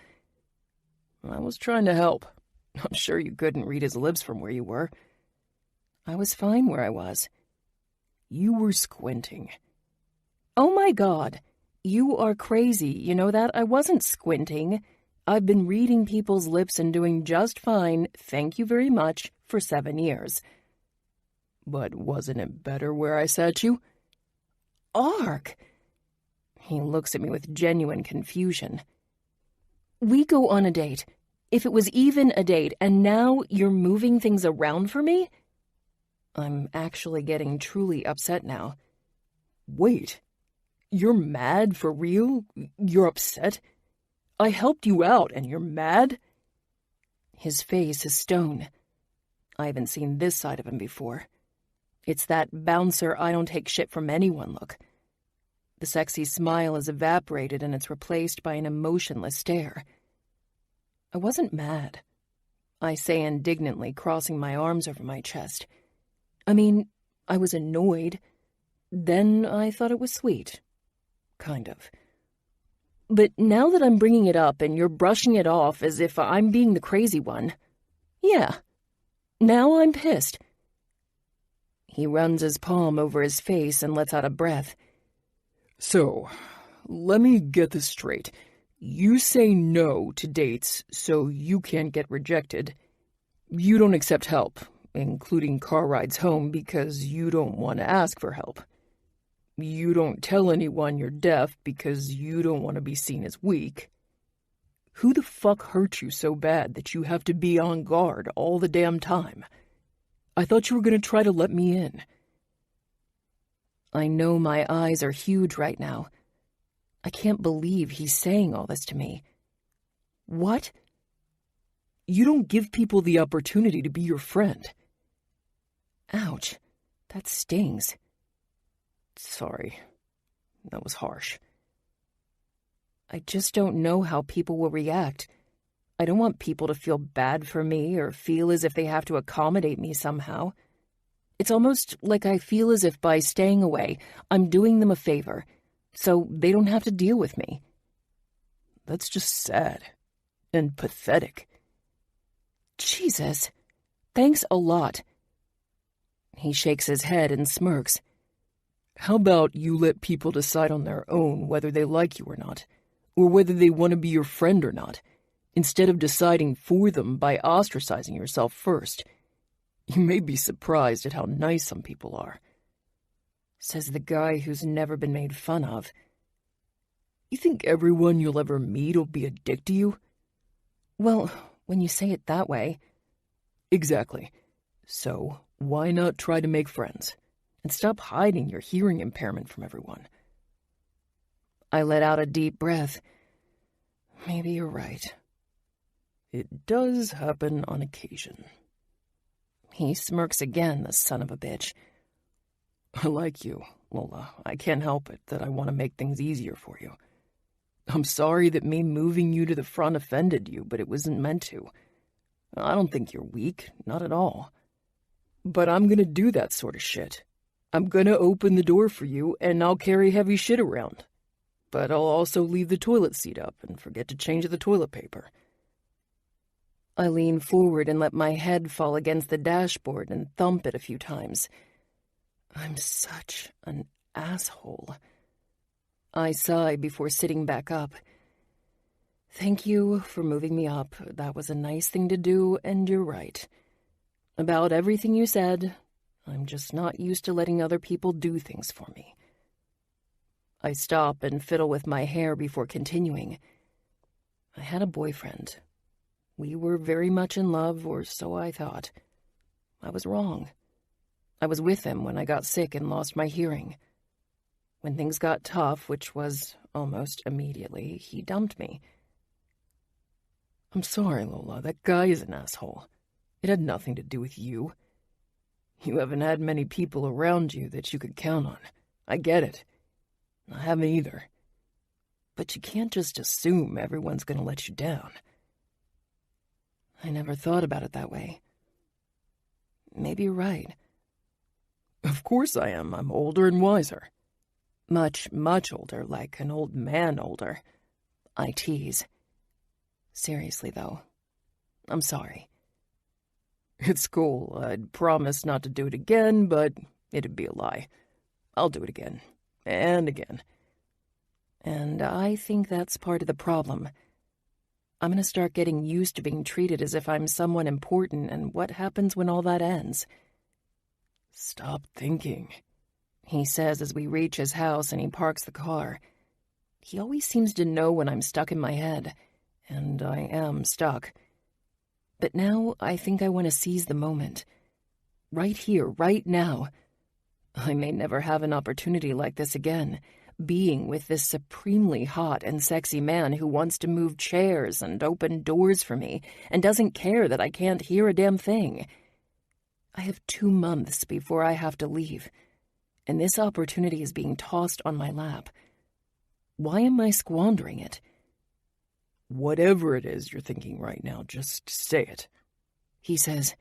Speaker 3: I was trying to help. I'm sure you couldn't read his lips from where you were.
Speaker 2: I was fine where I was.
Speaker 3: You were squinting.
Speaker 2: Oh my God. You are crazy. You know that? I wasn't squinting. I've been reading people's lips and doing just fine, thank you very much, for 7 years.
Speaker 3: But wasn't it better where I sat you?
Speaker 2: Ark! He looks at me with genuine confusion. We go on a date. If it was even a date, and now you're moving things around for me? I'm actually getting truly upset now.
Speaker 3: Wait, you're mad for real? You're upset? I helped you out, and you're mad?
Speaker 2: His face is stone. I haven't seen this side of him before. It's that bouncer I don't take shit from anyone look. The sexy smile is evaporated and it's replaced by an emotionless stare. I wasn't mad, I say indignantly, crossing my arms over my chest. I mean, I was annoyed. Then I thought it was sweet. Kind of. But now that I'm bringing it up and you're brushing it off as if I'm being the crazy one, yeah, now I'm pissed. He runs his palm over his face and lets out a breath.
Speaker 3: So, let me get this straight. You say no to dates so you can't get rejected. You don't accept help, including car rides home, because you don't want to ask for help. You don't tell anyone you're deaf because you don't want to be seen as weak. Who the fuck hurt you so bad that you have to be on guard all the damn time? I thought you were going to try to let me in.
Speaker 2: I know my eyes are huge right now. I can't believe he's saying all this to me. What?
Speaker 3: You don't give people the opportunity to be your friend.
Speaker 2: Ouch, that stings.
Speaker 3: Sorry, that was harsh.
Speaker 2: I just don't know how people will react. I don't want people to feel bad for me or feel as if they have to accommodate me somehow. It's almost like I feel as if by staying away, I'm doing them a favor, so they don't have to deal with me.
Speaker 3: That's just sad and pathetic.
Speaker 2: Jesus, thanks a lot. He shakes his head and smirks.
Speaker 3: How about you let people decide on their own whether they like you or not, or whether they want to be your friend or not, instead of deciding for them by ostracizing yourself first. You may be surprised at how nice some people are.
Speaker 2: Says the guy who's never been made fun of.
Speaker 3: You think everyone you'll ever meet will be a dick to you?
Speaker 2: Well, when you say it that way.
Speaker 3: Exactly. So, why not try to make friends? And stop hiding your hearing impairment from everyone.
Speaker 2: I let out a deep breath. Maybe you're right.
Speaker 3: It does happen on occasion.
Speaker 2: He smirks again, the son of a bitch.
Speaker 3: I like you, Lola. I can't help it that I want to make things easier for you. I'm sorry that me moving you to the front offended you, but it wasn't meant to. I don't think you're weak, not at all. But I'm gonna do that sort of shit. I'm gonna open the door for you, and I'll carry heavy shit around. But I'll also leave the toilet seat up and forget to change the toilet paper.
Speaker 2: I lean forward and let my head fall against the dashboard and thump it a few times. I'm such an asshole. I sigh before sitting back up. Thank you for moving me up. That was a nice thing to do, and you're right. About everything you said, I'm just not used to letting other people do things for me. I stop and fiddle with my hair before continuing. I had a boyfriend. We were very much in love, or so I thought. I was wrong. I was with him when I got sick and lost my hearing. When things got tough, which was almost immediately, he dumped me.
Speaker 3: I'm sorry, Lola. That guy is an asshole. It had nothing to do with you. You haven't had many people around you that you could count on. I get it. I haven't either. But you can't just assume everyone's going to let you down.
Speaker 2: I never thought about it that way. Maybe you're right.
Speaker 3: Of course I am. I'm older and wiser.
Speaker 2: Much, much older, like an old man older. I tease. Seriously, though, I'm sorry.
Speaker 3: It's cool. I'd promise not to do it again, but it'd be a lie. I'll do it again. And again.
Speaker 2: And I think that's part of the problem. I'm going to start getting used to being treated as if I'm someone important, and what happens when all that ends?
Speaker 3: Stop thinking,
Speaker 2: he says as we reach his house and he parks the car. He always seems to know when I'm stuck in my head, and I am stuck. But now I think I want to seize the moment. Right here, right now. I may never have an opportunity like this again, being with this supremely hot and sexy man who wants to move chairs and open doors for me and doesn't care that I can't hear a damn thing. I have 2 months before I have to leave, and this opportunity is being tossed on my lap. Why am I squandering it?
Speaker 3: Whatever it is you're thinking right now, just say it,
Speaker 2: he says,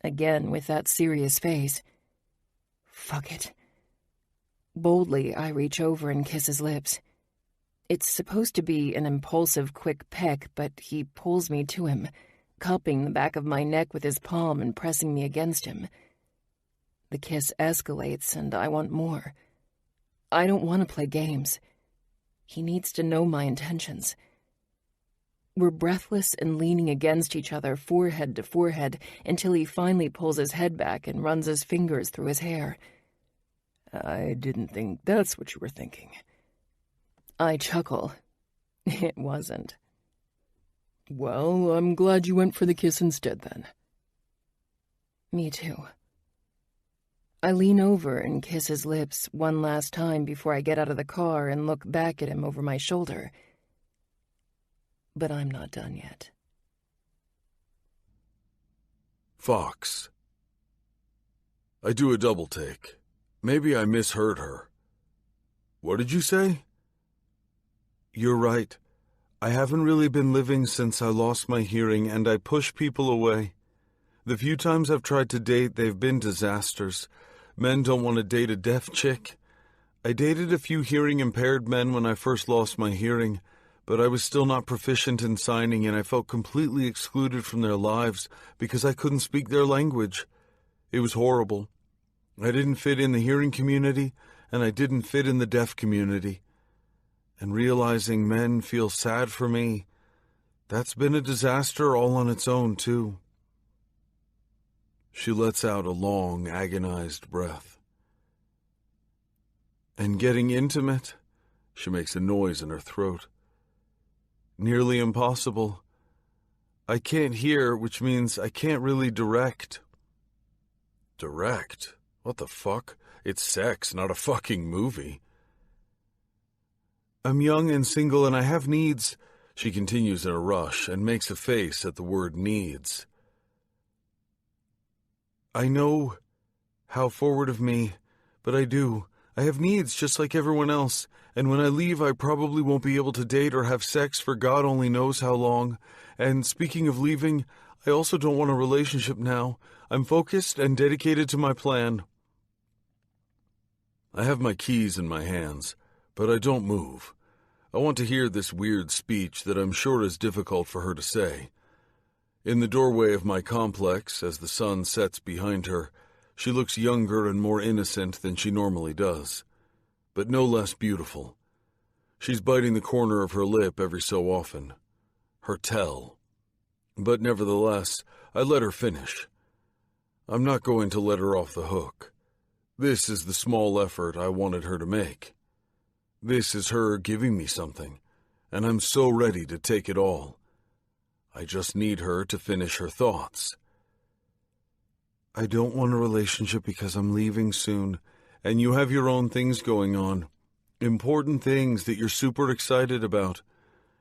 Speaker 2: again with that serious face. Fuck it. Boldly, I reach over and kiss his lips. It's supposed to be an impulsive, quick peck, but he pulls me to him, cupping the back of my neck with his palm and pressing me against him. The kiss escalates, and I want more. I don't want to play games. He needs to know my intentions. We're breathless and leaning against each other, forehead to forehead, until he finally pulls his head back and runs his fingers through his hair.
Speaker 3: I didn't think that's what you were thinking.
Speaker 2: I chuckle. It wasn't.
Speaker 3: Well, I'm glad you went for the kiss instead, then.
Speaker 2: Me too. I lean over and kiss his lips one last time before I get out of the car and look back at him over my shoulder. But I'm not done yet.
Speaker 1: Fox. I do a double take. Maybe I misheard her. What did you say?
Speaker 4: You're right. I haven't really been living since I lost my hearing, and I push people away. The few times I've tried to date, they've been disasters. Men don't want to date a deaf chick. I dated a few hearing-impaired men when I first lost my hearing, but I was still not proficient in signing, and I felt completely excluded from their lives because I couldn't speak their language. It was horrible. I didn't fit in the hearing community, and I didn't fit in the deaf community. And realizing men feel sad for me, that's been a disaster all on its own, too. She lets out a long, agonized breath. And getting intimate, she makes a noise in her throat. Nearly impossible. I can't hear, which means I can't really direct.
Speaker 1: Direct? What the fuck? It's sex, not a fucking movie.
Speaker 4: I'm young and single and I have needs, she continues in a rush and makes a face at the word needs. I know how forward of me, but I do. I have needs just like everyone else, and when I leave I probably won't be able to date or have sex for God only knows how long. And speaking of leaving, I also don't want a relationship now. I'm focused and dedicated to my plan.
Speaker 1: I have my keys in my hands, but I don't move. I want to hear this weird speech that I'm sure is difficult for her to say. In the doorway of my complex, as the sun sets behind her, she looks younger and more innocent than she normally does, but no less beautiful. She's biting the corner of her lip every so often. Her tell. But nevertheless, I let her finish. I'm not going to let her off the hook. This is the small effort I wanted her to make. This is her giving me something, and I'm so ready to take it all. I just need her to finish her thoughts.
Speaker 4: I don't want a relationship because I'm leaving soon, and you have your own things going on. Important things that you're super excited about.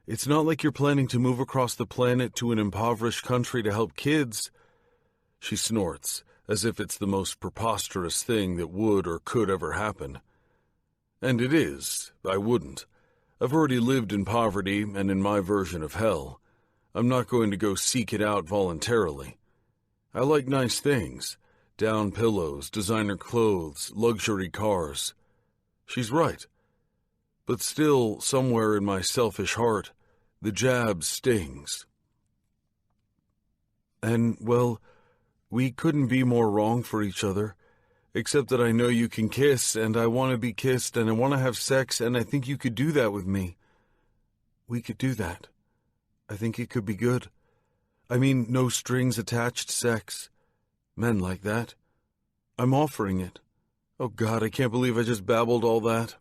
Speaker 4: It's not like you're planning to move across the planet to an impoverished country to help kids. She snorts, as if it's the most preposterous thing that would or could ever happen. And it is. I wouldn't. I've already lived in poverty and in my version of hell. I'm not going to go seek it out voluntarily. I like nice things. Down pillows, designer clothes, luxury cars. She's right. But still, somewhere in my selfish heart, the jab stings. And, well, we couldn't be more wrong for each other. Except that I know you can kiss, and I want to be kissed, and I want to have sex, and I think you could do that with me. We could do that. I think it could be good. I mean, no strings attached sex. Men like that. I'm offering it. Oh God, I can't believe I just babbled all that.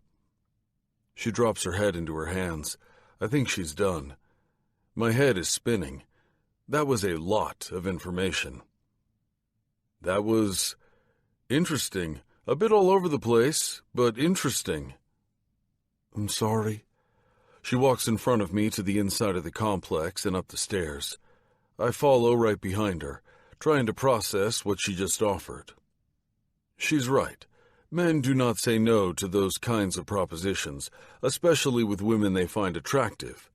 Speaker 4: She drops her head into her hands. I think she's done. My head is spinning. That was a lot of information. That was interesting. A bit all over the place, but interesting. I'm sorry. She walks in front of me to the inside of the complex and up the stairs. I follow right behind her, trying to process what she just offered. She's right. Men do not say no to those kinds of propositions, especially with women they find attractive.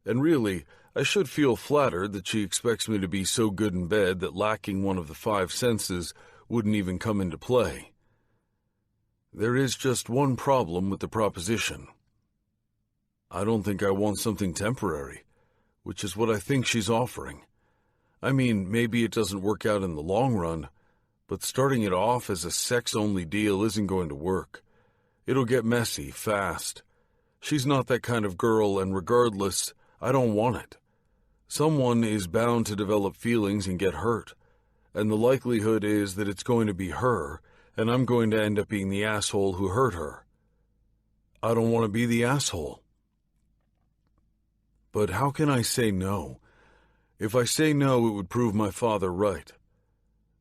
Speaker 4: And really, I should feel flattered that she expects me to be so good in bed that lacking one of the 5 senses wouldn't even come into play.
Speaker 1: There is just one problem with the proposition. I don't think I want something temporary, which is what I think she's offering. I mean, maybe it doesn't work out in the long run, but starting it off as a sex-only deal isn't going to work. It'll get messy fast. She's not that kind of girl, and regardless, I don't want it. Someone is bound to develop feelings and get hurt, and the likelihood is that it's going to be her, and I'm going to end up being the asshole who hurt her. I don't want to be the asshole. But how can I say no? If I say no, it would prove my father right.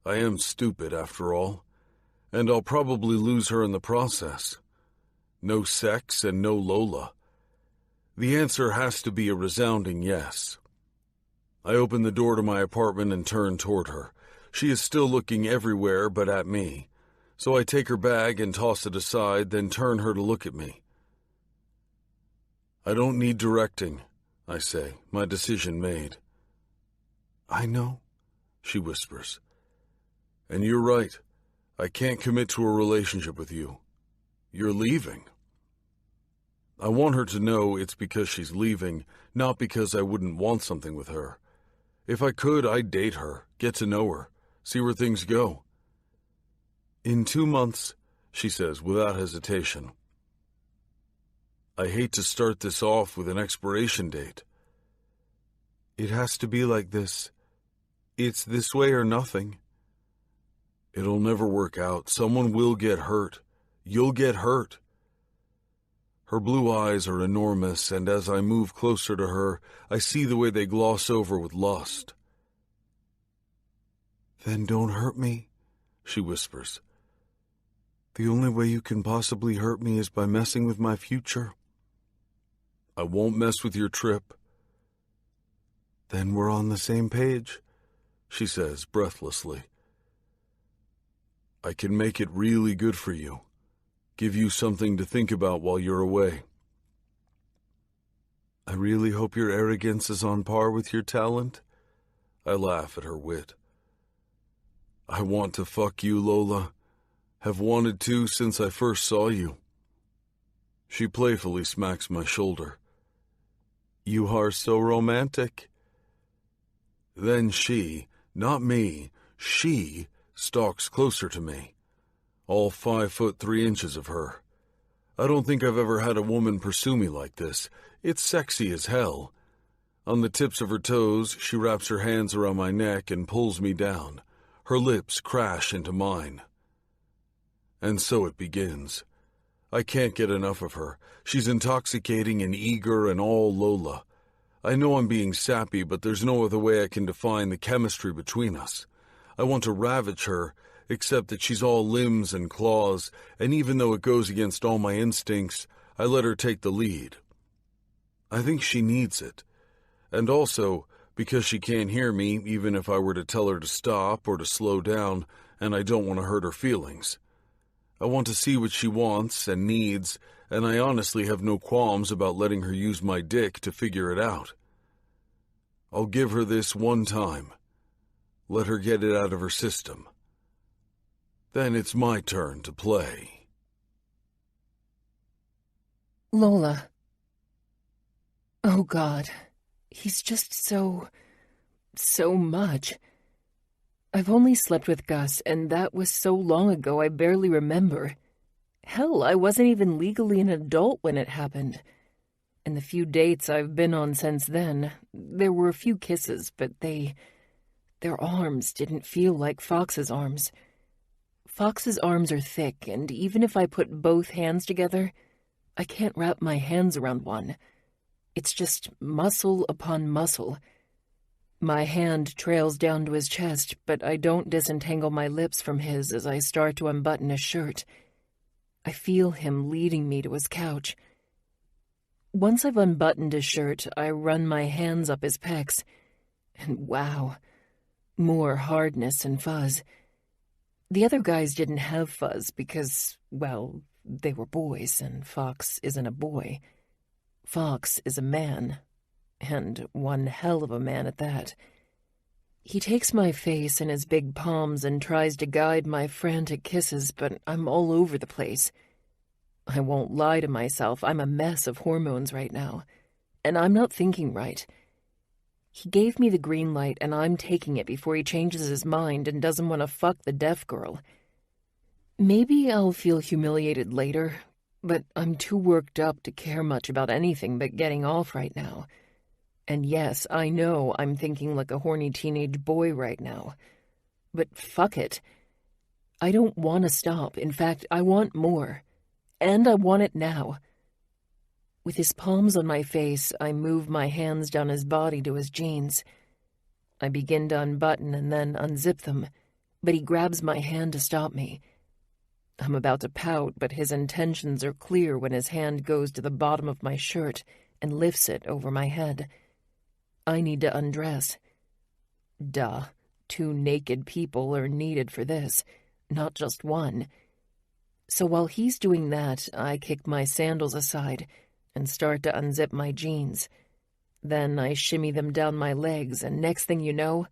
Speaker 1: I am stupid, after all, and I'll probably lose her in the process. No sex and no Lola. The answer has to be a resounding yes. I open the door to my apartment and turn toward her. She is still looking everywhere but at me, so I take her bag and toss it aside, then turn her to look at me. I don't need directing, I say, my decision made. I know, she whispers. And you're right. I can't commit to a relationship with you. You're leaving. I want her to know it's because she's leaving, not because I wouldn't want something with her. If I could, I'd date her, get to know her, see where things go. In 2 months, she says without hesitation. I hate to start this off with an expiration date. It has to be like this. It's this way or nothing. It'll never work out. Someone will get hurt. You'll get hurt. Her blue eyes are enormous, and as I move closer to her, I see the way they gloss over with lust. Then don't hurt me, she whispers. The only way you can possibly hurt me is by messing with my future. I won't mess with your trip. Then we're on the same page, she says breathlessly. I can make it really good for you. Give you something to think about while you're away. I really hope your arrogance is on par with your talent. I laugh at her wit. I want to fuck you, Lola. Have wanted to since I first saw you. She playfully smacks my shoulder. You are so romantic. Then she, not me, she stalks closer to me. All 5'3" of her. I don't think I've ever had a woman pursue me like this. It's sexy as hell. On the tips of her toes, she wraps her hands around my neck and pulls me down. Her lips crash into mine. And so it begins. I can't get enough of her. She's intoxicating and eager and all Lola. I know I'm being sappy, but there's no other way I can define the chemistry between us. I want to ravage her, except that she's all limbs and claws, and even though it goes against all my instincts, I let her take the lead. I think she needs it. And also, because she can't hear me, even if I were to tell her to stop or to slow down, and I don't want to hurt her feelings. I want to see what she wants and needs, and I honestly have no qualms about letting her use my dick to figure it out. I'll give her this one time. Let her get it out of her system. Then it's my turn to play.
Speaker 2: Lola. Oh, God. He's just so much. I've only slept with Gus, and that was so long ago I barely remember. Hell, I wasn't even legally an adult when it happened. And the few dates I've been on since then, there were a few kisses, but their arms didn't feel like Fox's arms. Fox's arms are thick, and even if I put both hands together, I can't wrap my hands around one. It's just muscle upon muscle. My hand trails down to his chest, but I don't disentangle my lips from his as I start to unbutton his shirt. I feel him leading me to his couch. Once I've unbuttoned his shirt, I run my hands up his pecs, and wow, more hardness and fuzz. The other guys didn't have fuzz because, well, they were boys, and Fox isn't a boy. Fox is a man, and one hell of a man at that. He takes my face in his big palms and tries to guide my frantic kisses, but I'm all over the place. I won't lie to myself, I'm a mess of hormones right now, and I'm not thinking right. He gave me the green light, and I'm taking it before he changes his mind and doesn't want to fuck the deaf girl. Maybe I'll feel humiliated later, but I'm too worked up to care much about anything but getting off right now. And yes, I know I'm thinking like a horny teenage boy right now. But fuck it. I don't want to stop. In fact, I want more. And I want it now. With his palms on my face, I move my hands down his body to his jeans. I begin to unbutton and then unzip them, but he grabs my hand to stop me. I'm about to pout, but his intentions are clear when his hand goes to the bottom of my shirt and lifts it over my head. I need to undress. Duh, 2 naked people are needed for this, not just one. So while he's doing that, I kick my sandals aside and start to unzip my jeans. Then I shimmy them down my legs, and next thing you know,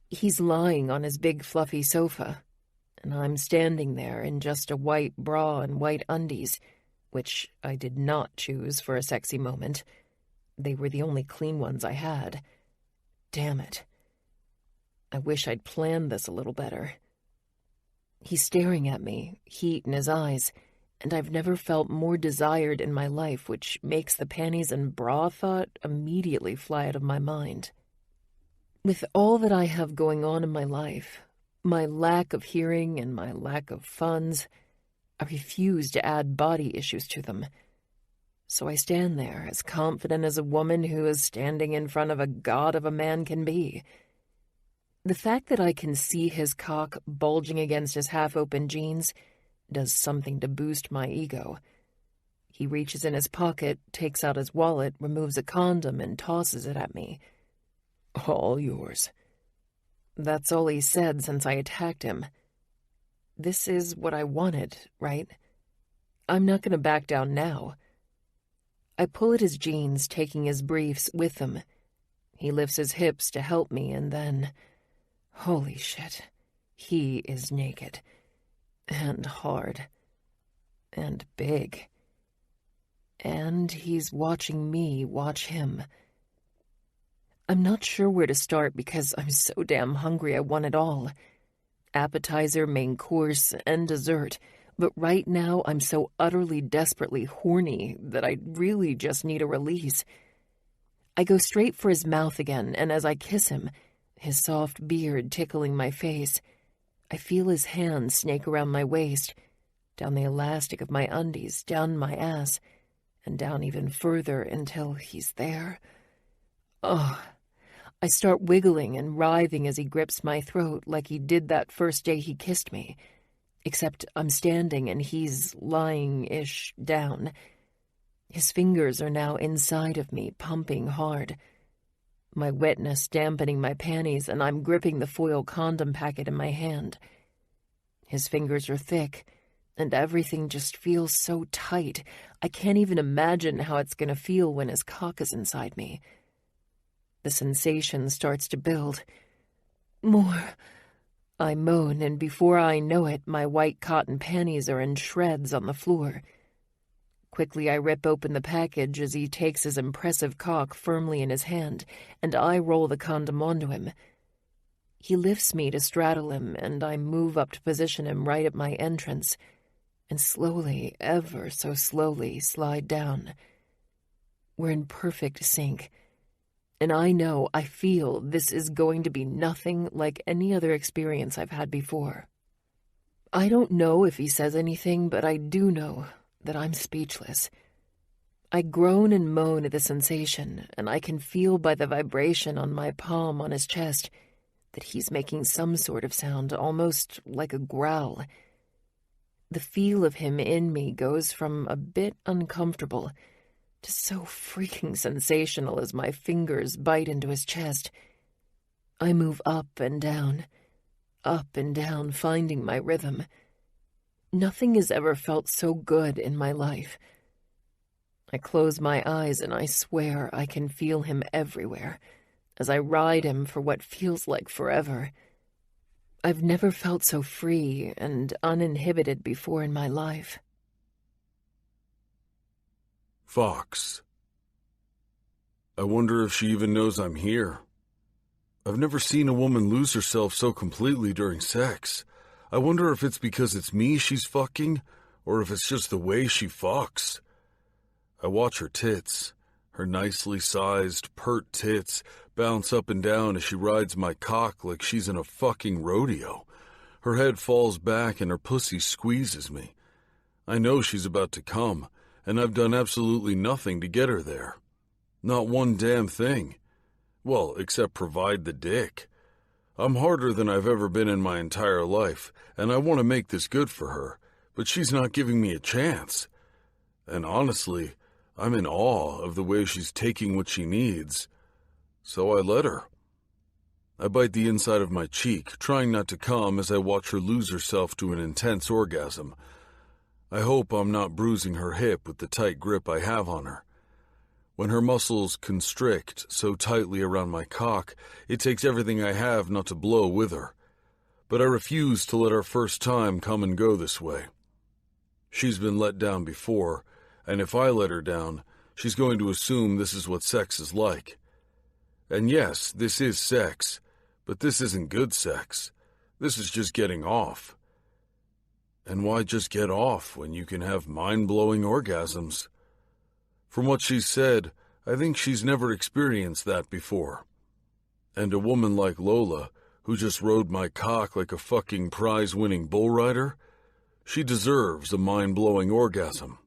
Speaker 2: he's lying on his big fluffy sofa, and I'm standing there in just a white bra and white undies, which I did not choose for a sexy moment. They were the only clean ones I had. Damn it. I wish I'd planned this a little better. He's staring at me, heat in his eyes, and I've never felt more desired in my life, which makes the panties and bra thought immediately fly out of my mind. With all that I have going on in my life, my lack of hearing and my lack of funds, I refuse to add body issues to them. So I stand there, as confident as a woman who is standing in front of a god of a man can be. The fact that I can see his cock bulging against his half-open jeans does something to boost my ego. He reaches in his pocket, takes out his wallet, removes a condom, and tosses it at me. All yours. That's all he said since I attacked him. This is what I wanted, right? I'm not going to back down now. I pull at his jeans, taking his briefs with him. He lifts his hips to help me, and then... Holy shit. He is naked. And hard. And big. And he's watching me watch him. I'm not sure where to start because I'm so damn hungry I want it all. Appetizer, main course, and dessert. But right now I'm so utterly desperately horny that I really just need a release. I go straight for his mouth again, and as I kiss him, his soft beard tickling my face, I feel his hand snake around my waist, down the elastic of my undies, down my ass, and down even further until he's there. Oh, I start wiggling and writhing as he grips my throat like he did that first day he kissed me. Except I'm standing and he's lying-ish down. His fingers are now inside of me, pumping hard. My wetness dampening my panties, and I'm gripping the foil condom packet in my hand. His fingers are thick, and everything just feels so tight. I can't even imagine how it's going to feel when his cock is inside me. The sensation starts to build. More... I moan, and before I know it, my white cotton panties are in shreds on the floor. Quickly I rip open the package as he takes his impressive cock firmly in his hand, and I roll the condom onto him. He lifts me to straddle him, and I move up to position him right at my entrance, and slowly, ever so slowly, slide down. We're in perfect sync. And I feel this is going to be nothing like any other experience I've had before. I don't know if he says anything, but I do know that I'm speechless. I groan and moan at the sensation, and I can feel by the vibration on my palm on his chest that he's making some sort of sound, almost like a growl. The feel of him in me goes from a bit uncomfortable to so freaking sensational as my fingers bite into his chest. I move up and down, finding my rhythm. Nothing has ever felt so good in my life. I close my eyes and I swear I can feel him everywhere as I ride him for what feels like forever. I've never felt so free and uninhibited before in my life.
Speaker 1: Fox. I wonder if she even knows I'm here. I've never seen a woman lose herself so completely during sex. I wonder if it's because it's me she's fucking, or if it's just the way she fucks. I watch her tits, her nicely sized, pert tits, bounce up and down as she rides my cock like she's in a fucking rodeo. Her head falls back and her pussy squeezes me. I know she's about to come, and I've done absolutely nothing to get her there. Not one damn thing. Well, except provide the dick. I'm harder than I've ever been in my entire life, and I want to make this good for her, but she's not giving me a chance. And honestly, I'm in awe of the way she's taking what she needs. So I let her. I bite the inside of my cheek, trying not to come as I watch her lose herself to an intense orgasm. I hope I'm not bruising her hip with the tight grip I have on her. When her muscles constrict so tightly around my cock, it takes everything I have not to blow with her. But I refuse to let our first time come and go this way. She's been let down before, and if I let her down, she's going to assume this is what sex is like. And yes, this is sex, but this isn't good sex. This is just getting off. And why just get off when you can have mind-blowing orgasms? From what she said, I think she's never experienced that before. And a woman like Lola, who just rode my cock like a fucking prize-winning bull rider, she deserves a mind-blowing orgasm.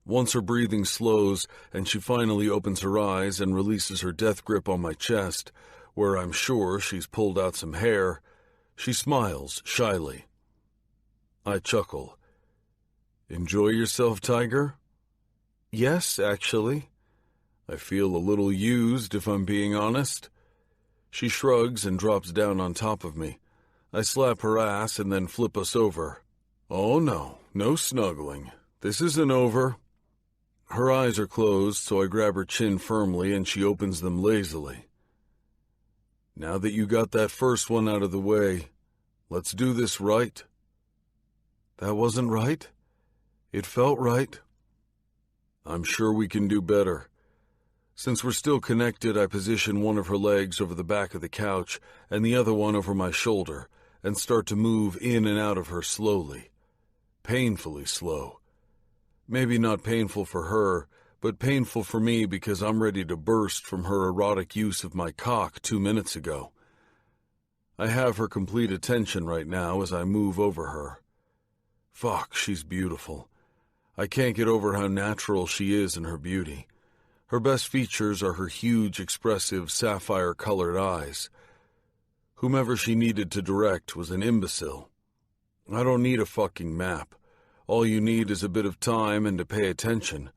Speaker 1: Once her breathing slows and she finally opens her eyes and releases her death grip on my chest, where I'm sure she's pulled out some hair, she smiles shyly. I chuckle. Enjoy yourself, Tiger? Yes, actually. I feel a little used, if I'm being honest. She shrugs and drops down on top of me. I slap her ass and then flip us over. Oh no, no snuggling. This isn't over. Her eyes are closed, so I grab her chin firmly and she opens them lazily. Now that you got that first one out of the way, let's do this right. That wasn't right. It felt right. I'm sure we can do better. Since we're still connected, I position one of her legs over the back of the couch and the other one over my shoulder and start to move in and out of her slowly. Painfully slow. Maybe not painful for her, but painful for me because I'm ready to burst from her erotic use of my cock 2 minutes ago. I have her complete attention right now as I move over her. Fuck, she's beautiful. I can't get over how natural she is in her beauty. Her best features are her huge, expressive, sapphire-colored eyes. Whomever she needed to direct was an imbecile. I don't need a fucking map. All you need is a bit of time and to pay attention.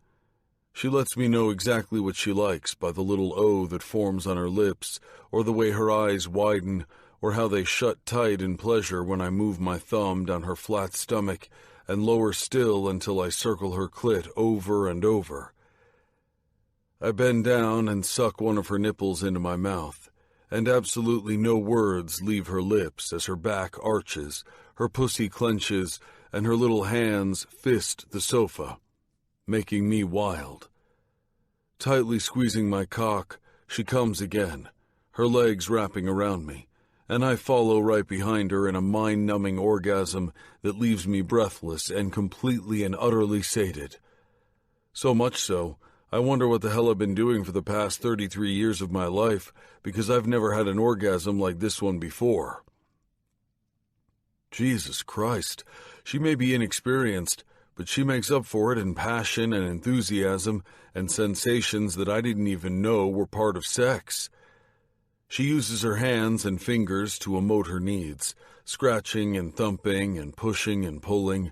Speaker 1: She lets me know exactly what she likes by the little O that forms on her lips, or the way her eyes widen, or how they shut tight in pleasure when I move my thumb down her flat stomach and lower still until I circle her clit over and over. I bend down and suck one of her nipples into my mouth, and absolutely no words leave her lips as her back arches, her pussy clenches, and her little hands fist the sofa, making me wild. Tightly squeezing my cock, she comes again, her legs wrapping around me, and I follow right behind her in a mind-numbing orgasm that leaves me breathless and completely and utterly sated. So much so, I wonder what the hell I've been doing for the past 33 years of my life, because I've never had an orgasm like this one before. Jesus Christ, she may be inexperienced, but she makes up for it in passion and enthusiasm and sensations that I didn't even know were part of sex. She uses her hands and fingers to emote her needs, scratching and thumping and pushing and pulling.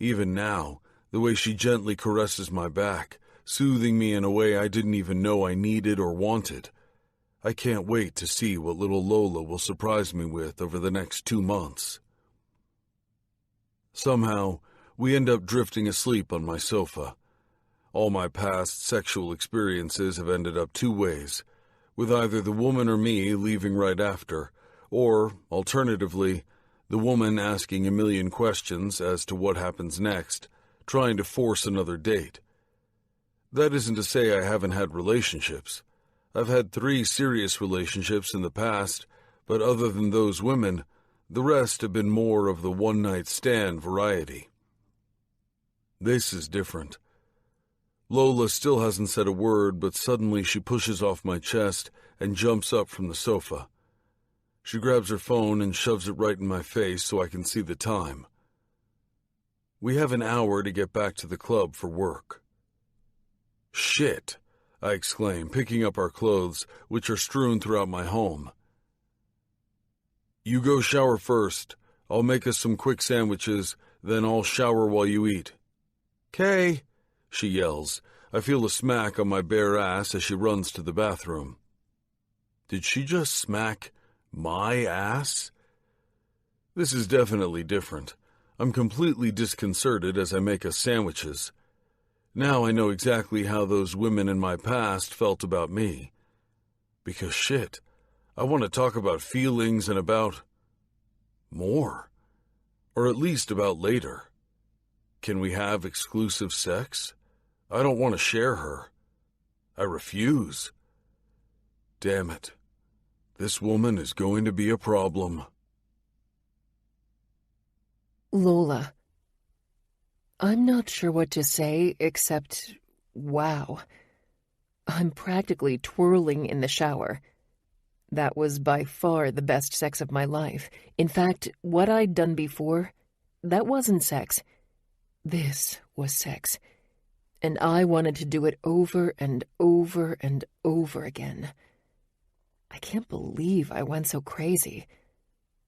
Speaker 1: Even now, the way she gently caresses my back, soothing me in a way I didn't even know I needed or wanted. I can't wait to see what little Lola will surprise me with over the next 2 months. Somehow, we end up drifting asleep on my sofa. All my past sexual experiences have ended up 2 ways, with either the woman or me leaving right after, or, alternatively, the woman asking a million questions as to what happens next, trying to force another date, That isn't to say I haven't had relationships. I've had 3 serious relationships in the past, but other than those women, the rest have been more of the one-night stand variety. This is different. Lola still hasn't said a word, but suddenly she pushes off my chest and jumps up from the sofa. She grabs her phone and shoves it right in my face so I can see the time. We have an hour to get back to the club for work. "Shit," I exclaim, picking up our clothes, which are strewn throughout my home. "You go shower first. I'll make us some quick sandwiches, then I'll shower while you eat." "'Kay," she yells. I feel a smack on my bare ass as she runs to the bathroom. Did she just smack my ass? This is definitely different. I'm completely disconcerted as I make us sandwiches. Now I know exactly how those women in my past felt about me. Because shit, I want to talk about feelings and about more. Or at least about later. Can we have exclusive sex? I don't want to share her. I refuse. Damn it. This woman is going to be a problem.
Speaker 2: Lola. I'm not sure what to say except, wow. I'm practically twirling in the shower. That was by far the best sex of my life. In fact, what I'd done before, that wasn't sex. This was sex. And I wanted to do it over and over and over again. I can't believe I went so crazy.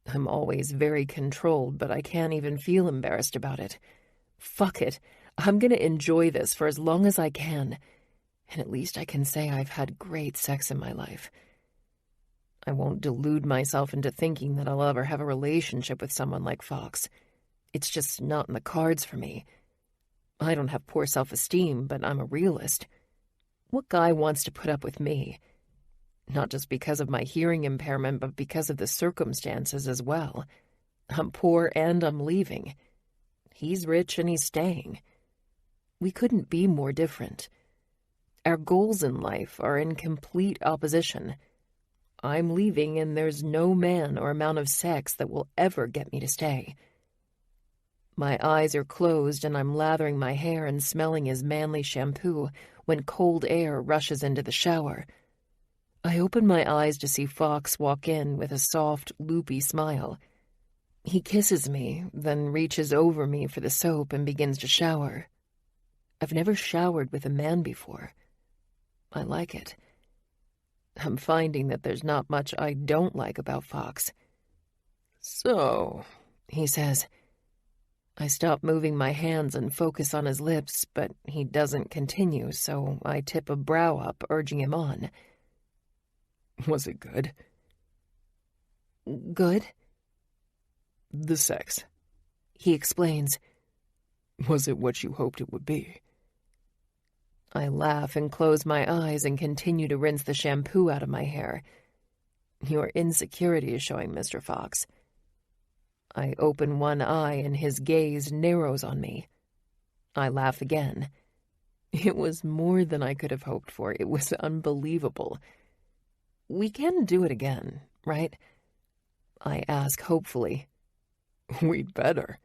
Speaker 2: I'm always very controlled, but I can't even feel embarrassed about it. Fuck it. I'm gonna enjoy this for as long as I can. And at least I can say I've had great sex in my life. I won't delude myself into thinking that I'll ever have a relationship with someone like Fox. It's just not in the cards for me. I don't have poor self-esteem, but I'm a realist. What guy wants to put up with me? Not just because of my hearing impairment, but because of the circumstances as well. I'm poor and I'm leaving. He's rich and he's staying. We couldn't be more different. Our goals in life are in complete opposition. I'm leaving and there's no man or amount of sex that will ever get me to stay. My eyes are closed and I'm lathering my hair and smelling his manly shampoo when cold air rushes into the shower. I open my eyes to see Fox walk in with a soft, loopy smile. He kisses me, then reaches over me for the soap and begins to shower. I've never showered with a man before. I like it. I'm finding that there's not much I don't like about Fox. "So," he says. I stop moving my hands and focus on his lips, but he doesn't continue, so I tip a brow up, urging him on.
Speaker 3: Was it good?
Speaker 2: Good?
Speaker 3: The sex.
Speaker 2: He explains.
Speaker 3: Was it what you hoped it would be?
Speaker 2: I laugh and close my eyes and continue to rinse the shampoo out of my hair. Your insecurity is showing, Mr. Fox. I open one eye and his gaze narrows on me. I laugh again. It was more than I could have hoped for. It was unbelievable. We can do it again, right? I ask hopefully.
Speaker 3: We'd better.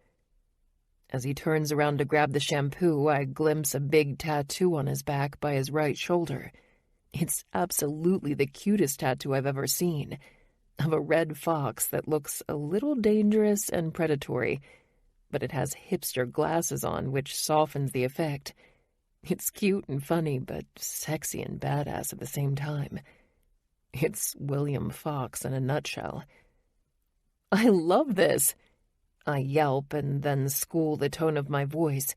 Speaker 2: As he turns around to grab the shampoo, I glimpse a big tattoo on his back by his right shoulder. It's absolutely the cutest tattoo I've ever seen, of a red fox that looks a little dangerous and predatory, but it has hipster glasses on, which softens the effect. It's cute and funny, but sexy and badass at the same time. It's William Fox in a nutshell. I love this! I yelp and then school the tone of my voice.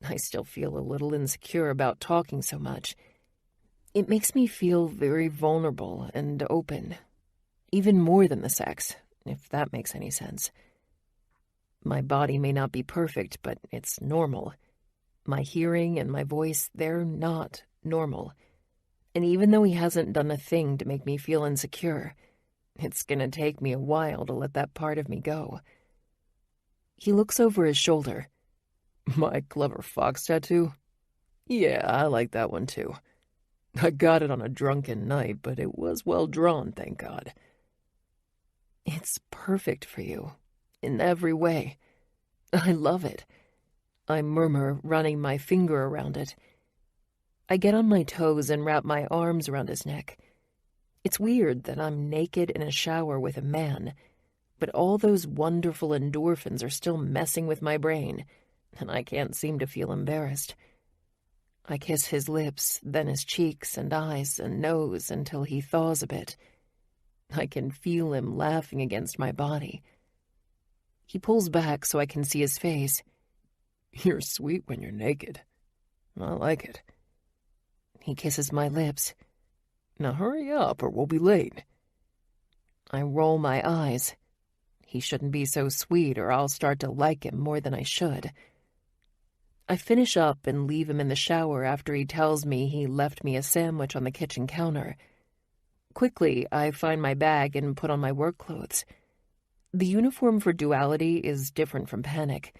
Speaker 2: I still feel a little insecure about talking so much. It makes me feel very vulnerable and open. Even more than the sex, if that makes any sense. My body may not be perfect, but it's normal. My hearing and my voice, they're not normal. And even though he hasn't done a thing to make me feel insecure, it's gonna take me a while to let that part of me go. He looks over his shoulder.
Speaker 3: My clever fox tattoo? Yeah, I like that one too. I got it on a drunken night, but it was well drawn, thank God.
Speaker 2: It's perfect for you, in every way. I love it. I murmur, running my finger around it. I get on my toes and wrap my arms around his neck. It's weird that I'm naked in a shower with a man, but all those wonderful endorphins are still messing with my brain, and I can't seem to feel embarrassed. I kiss his lips, then his cheeks and eyes and nose until he thaws a bit. I can feel him laughing against my body. He pulls back so I can see his face.
Speaker 3: You're sweet when you're naked. I like it.
Speaker 2: He kisses my lips.
Speaker 3: Now hurry up or we'll be late.
Speaker 2: I roll my eyes. He shouldn't be so sweet or I'll start to like him more than I should. I finish up and leave him in the shower after he tells me he left me a sandwich on the kitchen counter. Quickly, I find my bag and put on my work clothes. The uniform for Duality is different from Panic.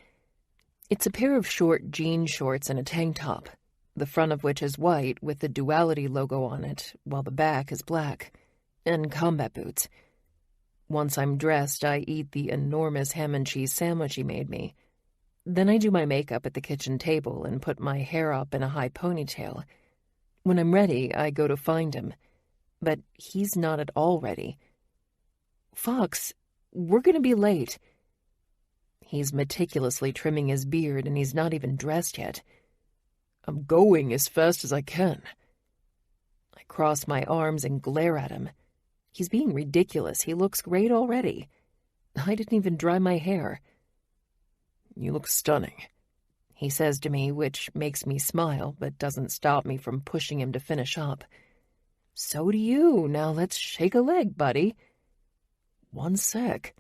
Speaker 2: It's a pair of short jean shorts and a tank top, the front of which is white with the Duality logo on it, while the back is black, and combat boots. Once I'm dressed, I eat the enormous ham and cheese sandwich he made me. Then I do my makeup at the kitchen table and put my hair up in a high ponytail. When I'm ready, I go to find him. But he's not at all ready. "Fox, we're going to be late." He's meticulously trimming his beard and he's not even dressed yet.
Speaker 3: "I'm going as fast as I can."
Speaker 2: I cross my arms and glare at him. He's being ridiculous. He looks great already. I didn't even dry my hair.
Speaker 3: "You look stunning,"
Speaker 2: he says to me, which makes me smile, but doesn't stop me from pushing him to finish up. "So do you. Now let's shake a leg, buddy."
Speaker 3: "One sec."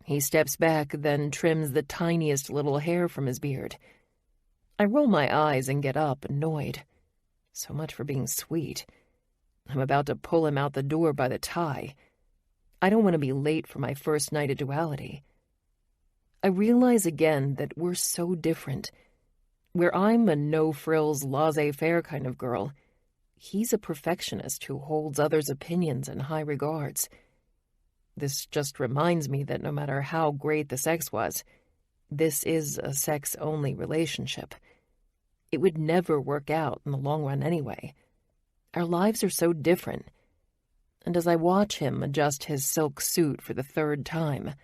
Speaker 2: He steps back, then trims the tiniest little hair from his beard. I roll my eyes and get up, annoyed. So much for being sweet. I'm about to pull him out the door by the tie. I don't want to be late for my first night of Duality. I realize again that we're so different. Where I'm a no-frills, laissez-faire kind of girl, he's a perfectionist who holds others' opinions in high regards. This just reminds me that no matter how great the sex was, this is a sex-only relationship. It would never work out in the long run anyway. Our lives are so different. And as I watch him adjust his silk suit for the third time,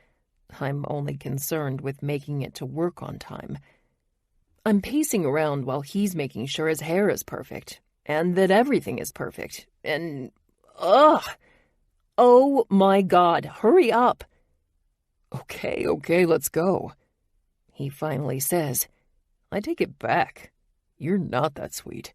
Speaker 2: I'm only concerned with making it to work on time. I'm pacing around while he's making sure his hair is perfect, and that everything is perfect, and... ugh! Oh my God, hurry up!
Speaker 3: Okay, let's go,"
Speaker 2: he finally says.
Speaker 3: "I take it back. You're not that sweet."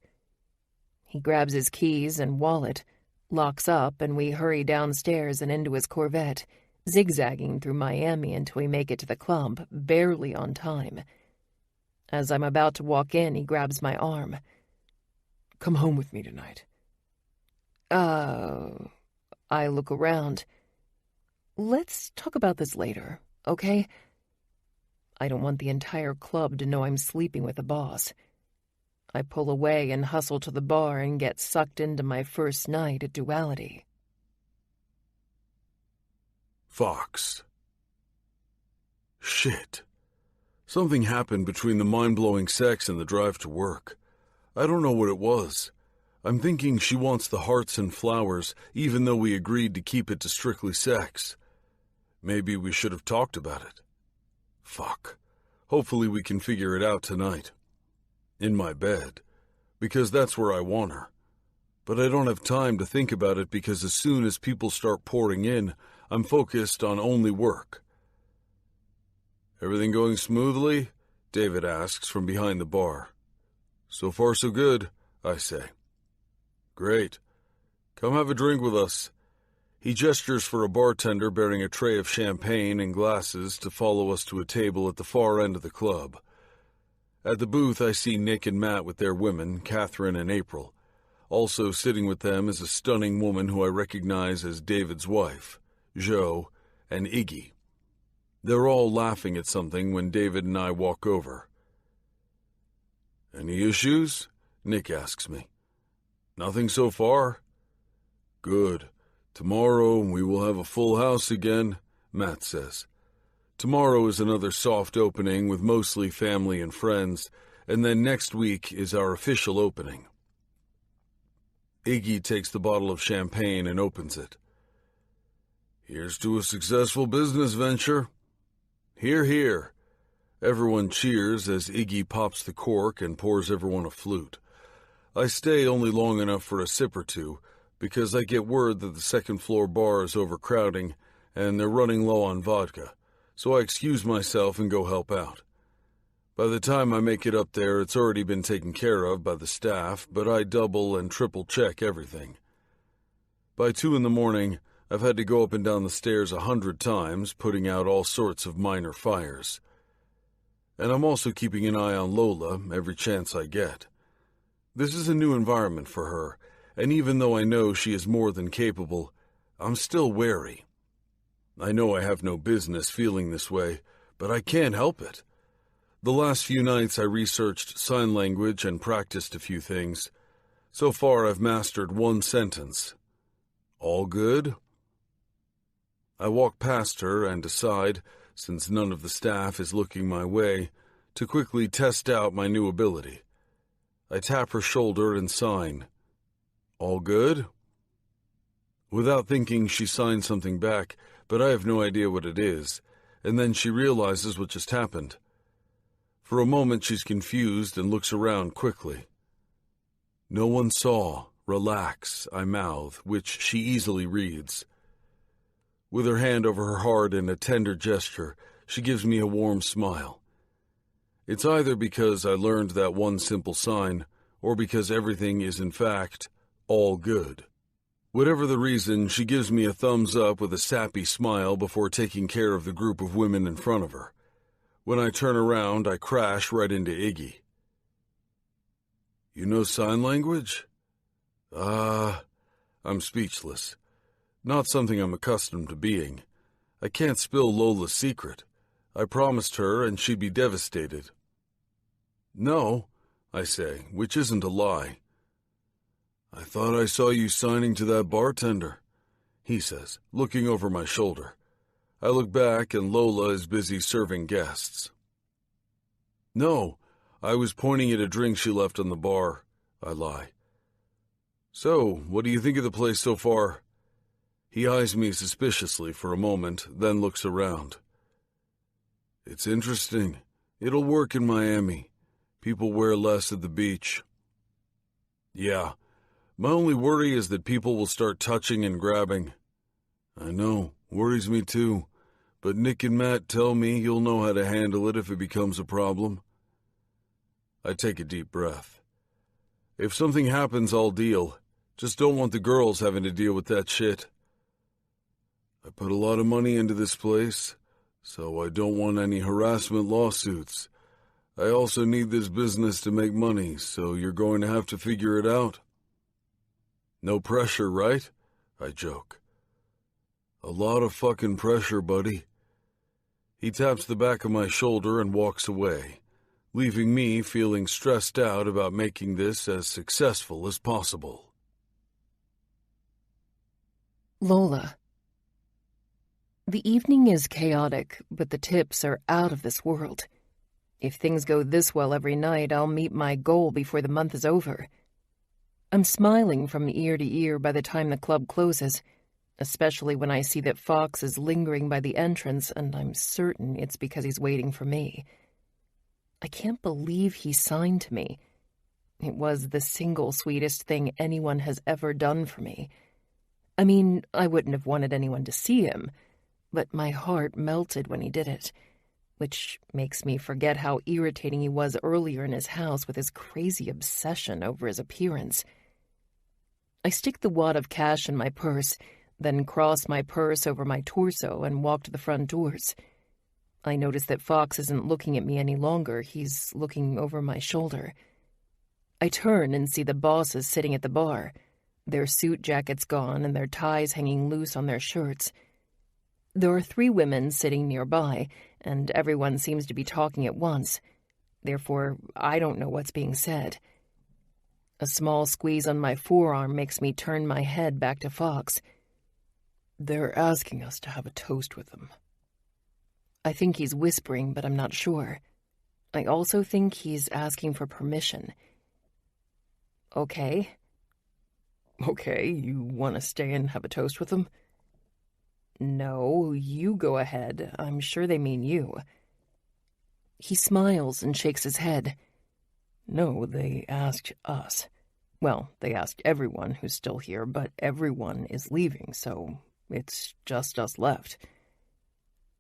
Speaker 2: He grabs his keys and wallet, locks up, and we hurry downstairs and into his Corvette, zigzagging through Miami until we make it to the club, barely on time. As I'm about to walk in, he grabs my arm.
Speaker 3: "Come home with me tonight."
Speaker 2: I look around. "Let's talk about this later, okay?" I don't want the entire club to know I'm sleeping with the boss. I pull away and hustle to the bar and get sucked into my first night at Duality.
Speaker 1: Fox. Shit. Something happened between the mind-blowing sex and the drive to work. I don't know what it was. I'm thinking she wants the hearts and flowers, even though we agreed to keep it to strictly sex. Maybe we should have talked about it. Fuck. Hopefully we can figure it out tonight. In my bed. Because that's where I want her. But I don't have time to think about it because as soon as people start pouring in, I'm focused on only work. "Everything going smoothly?" David asks from behind the bar. "So far so good," I say. "Great. Come have a drink with us." He gestures for a bartender bearing a tray of champagne and glasses to follow us to a table at the far end of the club. At the booth, I see Nick and Matt with their women, Catherine and April. Also sitting with them is a stunning woman who I recognize as David's wife, Jo, and Iggy. They're all laughing at something when David and I walk over. Any issues? Nick asks me. Nothing so far. Good. Tomorrow we will have a full house again, Matt says. Tomorrow is another soft opening with mostly family and friends, and then next week is our official opening. Iggy takes the bottle of champagne and opens it. Here's to a successful business venture. Hear, hear. Everyone cheers as Iggy pops the cork and pours everyone a flute. I stay only long enough for a sip or two, because I get word that the second-floor bar is overcrowding and they're running low on vodka, so I excuse myself and go help out. By the time I make it up there, it's already been taken care of by the staff, but I double and triple check everything. By 2 a.m, I've had to go up and down the stairs 100 times, putting out all sorts of minor fires. And I'm also keeping an eye on Lola every chance I get. This is a new environment for her, and even though I know she is more than capable, I'm still wary. I know I have no business feeling this way, but I can't help it. The last few nights I researched sign language and practiced a few things. So far I've mastered one sentence. All good? I walk past her and decide, since none of the staff is looking my way, to quickly test out my new ability. I tap her shoulder and sign. All good? Without thinking, she signs something back, but I have no idea what it is, and then she realizes what just happened. For a moment she's confused and looks around quickly. No one saw. Relax, I mouth, which she easily reads. With her hand over her heart in a tender gesture, she gives me a warm smile. It's either because I learned that one simple sign, or because everything is in fact all good. Whatever the reason, she gives me a thumbs up with a sappy smile before taking care of the group of women in front of her. When I turn around, I crash right into Iggy. You know sign language? I'm speechless. Not something I'm accustomed to being. I can't spill Lola's secret. I promised her and she'd be devastated. No, I say, which isn't a lie. I thought I saw you signing to that bartender, he says, looking over my shoulder. I look back and Lola is busy serving guests. No, I was pointing at a drink she left on the bar, I lie. So, what do you think of the place so far? He eyes me suspiciously for a moment, then looks around. It's interesting. It'll work in Miami. People wear less at the beach. Yeah. My only worry is that people will start touching and grabbing. I know, worries me too, but Nick and Matt tell me you'll know how to handle it if it becomes a problem. I take a deep breath. If something happens, I'll deal. Just don't want the girls having to deal with that shit. I put a lot of money into this place, so I don't want any harassment lawsuits. I also need this business to make money, so you're going to have to figure it out. No pressure, right? I joke. A lot of fucking pressure, buddy. He taps the back of my shoulder and walks away, leaving me feeling stressed out about making this as successful as possible.
Speaker 2: Lola. The evening is chaotic, but the tips are out of this world. If things go this well every night, I'll meet my goal before the month is over. I'm smiling from ear to ear by the time the club closes, especially when I see that Fox is lingering by the entrance, and I'm certain it's because he's waiting for me. I can't believe he signed to me. It was the single sweetest thing anyone has ever done for me. I mean, I wouldn't have wanted anyone to see him, but my heart melted when he did it, which makes me forget how irritating he was earlier in his house with his crazy obsession over his appearance. I stick the wad of cash in my purse, then cross my purse over my torso and walk to the front doors. I notice that Fox isn't looking at me any longer. He's looking over my shoulder. I turn and see the bosses sitting at the bar, their suit jackets gone and their ties hanging loose on their shirts. There are 3 women sitting nearby, and everyone seems to be talking at once. Therefore, I don't know what's being said. A small squeeze on my forearm makes me turn my head back to Fox.
Speaker 3: They're asking us to have a toast with them.
Speaker 2: I think he's whispering, but I'm not sure. I also think he's asking for permission. Okay.
Speaker 3: Okay, you want to stay and have a toast with them?
Speaker 2: No, you go ahead. I'm sure they mean you. He smiles and shakes his head.
Speaker 3: No, they asked us. Well, they asked everyone who's still here, but everyone is leaving, so it's just us left.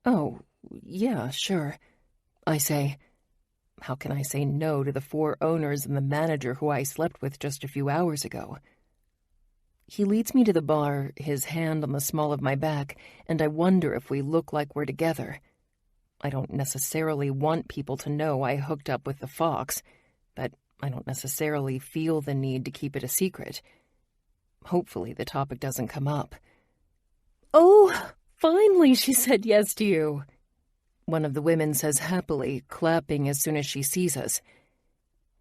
Speaker 2: Oh, yeah, sure, I say. How can I say no to the 4 owners and the manager who I slept with just a few hours ago? He leads me to the bar, his hand on the small of my back, and I wonder if we look like we're together. I don't necessarily want people to know I hooked up with the Fox, but I don't necessarily feel the need to keep it a secret. Hopefully the topic doesn't come up. "Oh, finally she said yes to you," one of the women says happily, clapping as soon as she sees us.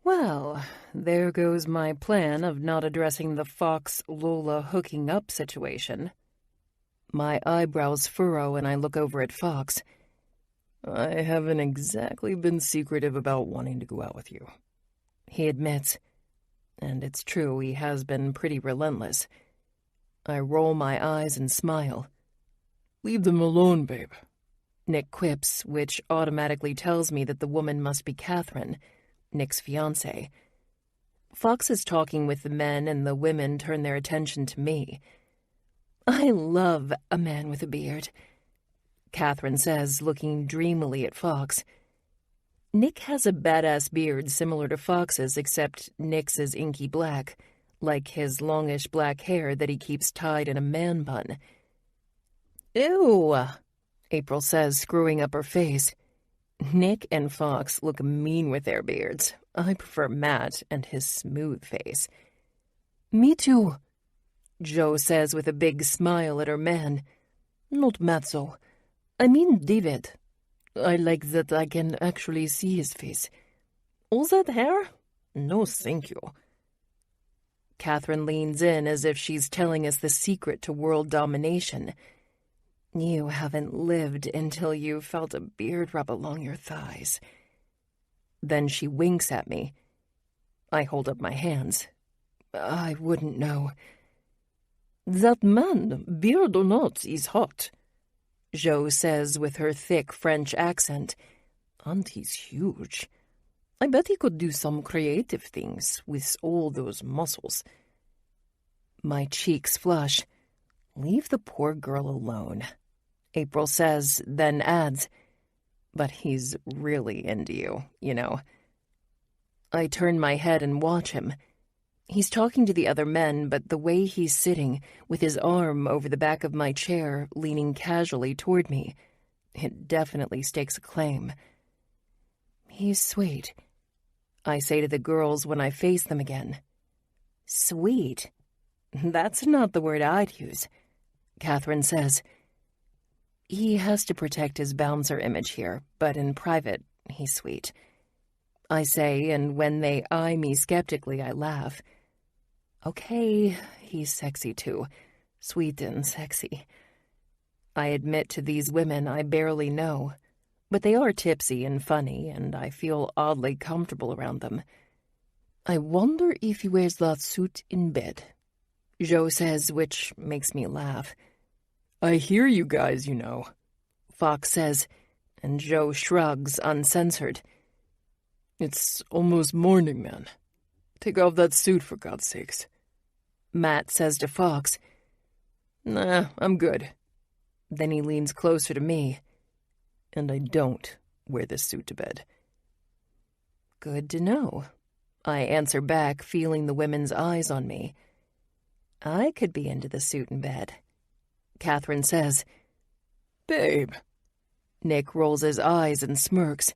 Speaker 2: Well, there goes my plan of not addressing the Fox-Lola hooking up situation. My eyebrows furrow and I look over at Fox.
Speaker 3: I haven't exactly been secretive about wanting to go out with you,
Speaker 2: he admits. And it's true, he has been pretty relentless. I roll my eyes and smile.
Speaker 3: "Leave them alone, babe,"
Speaker 2: Nick quips, which automatically tells me that the woman must be Catherine, Nick's fiancée. Fox is talking with the men and the women turn their attention to me. "I love a man with a beard," Catherine says, looking dreamily at Fox. Nick has a badass beard similar to Fox's, except Nick's is inky black, like his longish black hair that he keeps tied in a man bun. "Ew," April says, screwing up her face. Nick and Fox look mean with their beards. I prefer Matt and his smooth face. "Me too," Jo says with a big smile at her man. "Not Matt, though. I mean David. I like that I can actually see his face. All that hair? No, thank you." Catherine leans in as if she's telling us the secret to world domination. You haven't lived until you felt a beard rub along your thighs. Then she winks at me. I hold up my hands. I wouldn't know. "That man, beard or not, is hot," Jo says with her thick French accent. "And he's huge. I bet he could do some creative things with all those muscles." My cheeks flush. "Leave the poor girl alone," April says, then adds, "But he's really into you, you know." I turn my head and watch him. He's talking to the other men, but the way he's sitting, with his arm over the back of my chair, leaning casually toward me, it definitely stakes a claim. "He's sweet," I say to the girls when I face them again. "Sweet? That's not the word I'd use," Catherine says. "He has to protect his bouncer image here, but in private, he's sweet," I say, and when they eye me skeptically, I laugh. "Okay, he's sexy too. Sweet and sexy." I admit to these women I barely know, but they are tipsy and funny, and I feel oddly comfortable around them. "I wonder if he wears that suit in bed," Jo says, which makes me laugh.
Speaker 3: "I hear you guys, you know,"
Speaker 2: Fox says, and Jo shrugs, uncensored.
Speaker 3: "It's almost morning, man. Take off that suit, for God's sakes."
Speaker 2: Matt says to Fox.
Speaker 3: "Nah, I'm good."
Speaker 2: Then he leans closer to me.
Speaker 3: "And I don't wear this suit to bed."
Speaker 2: "Good to know," I answer back, feeling the women's eyes on me. "I could be into the suit in bed." Catherine says.
Speaker 3: "Babe."
Speaker 2: Nick rolls his eyes and smirks.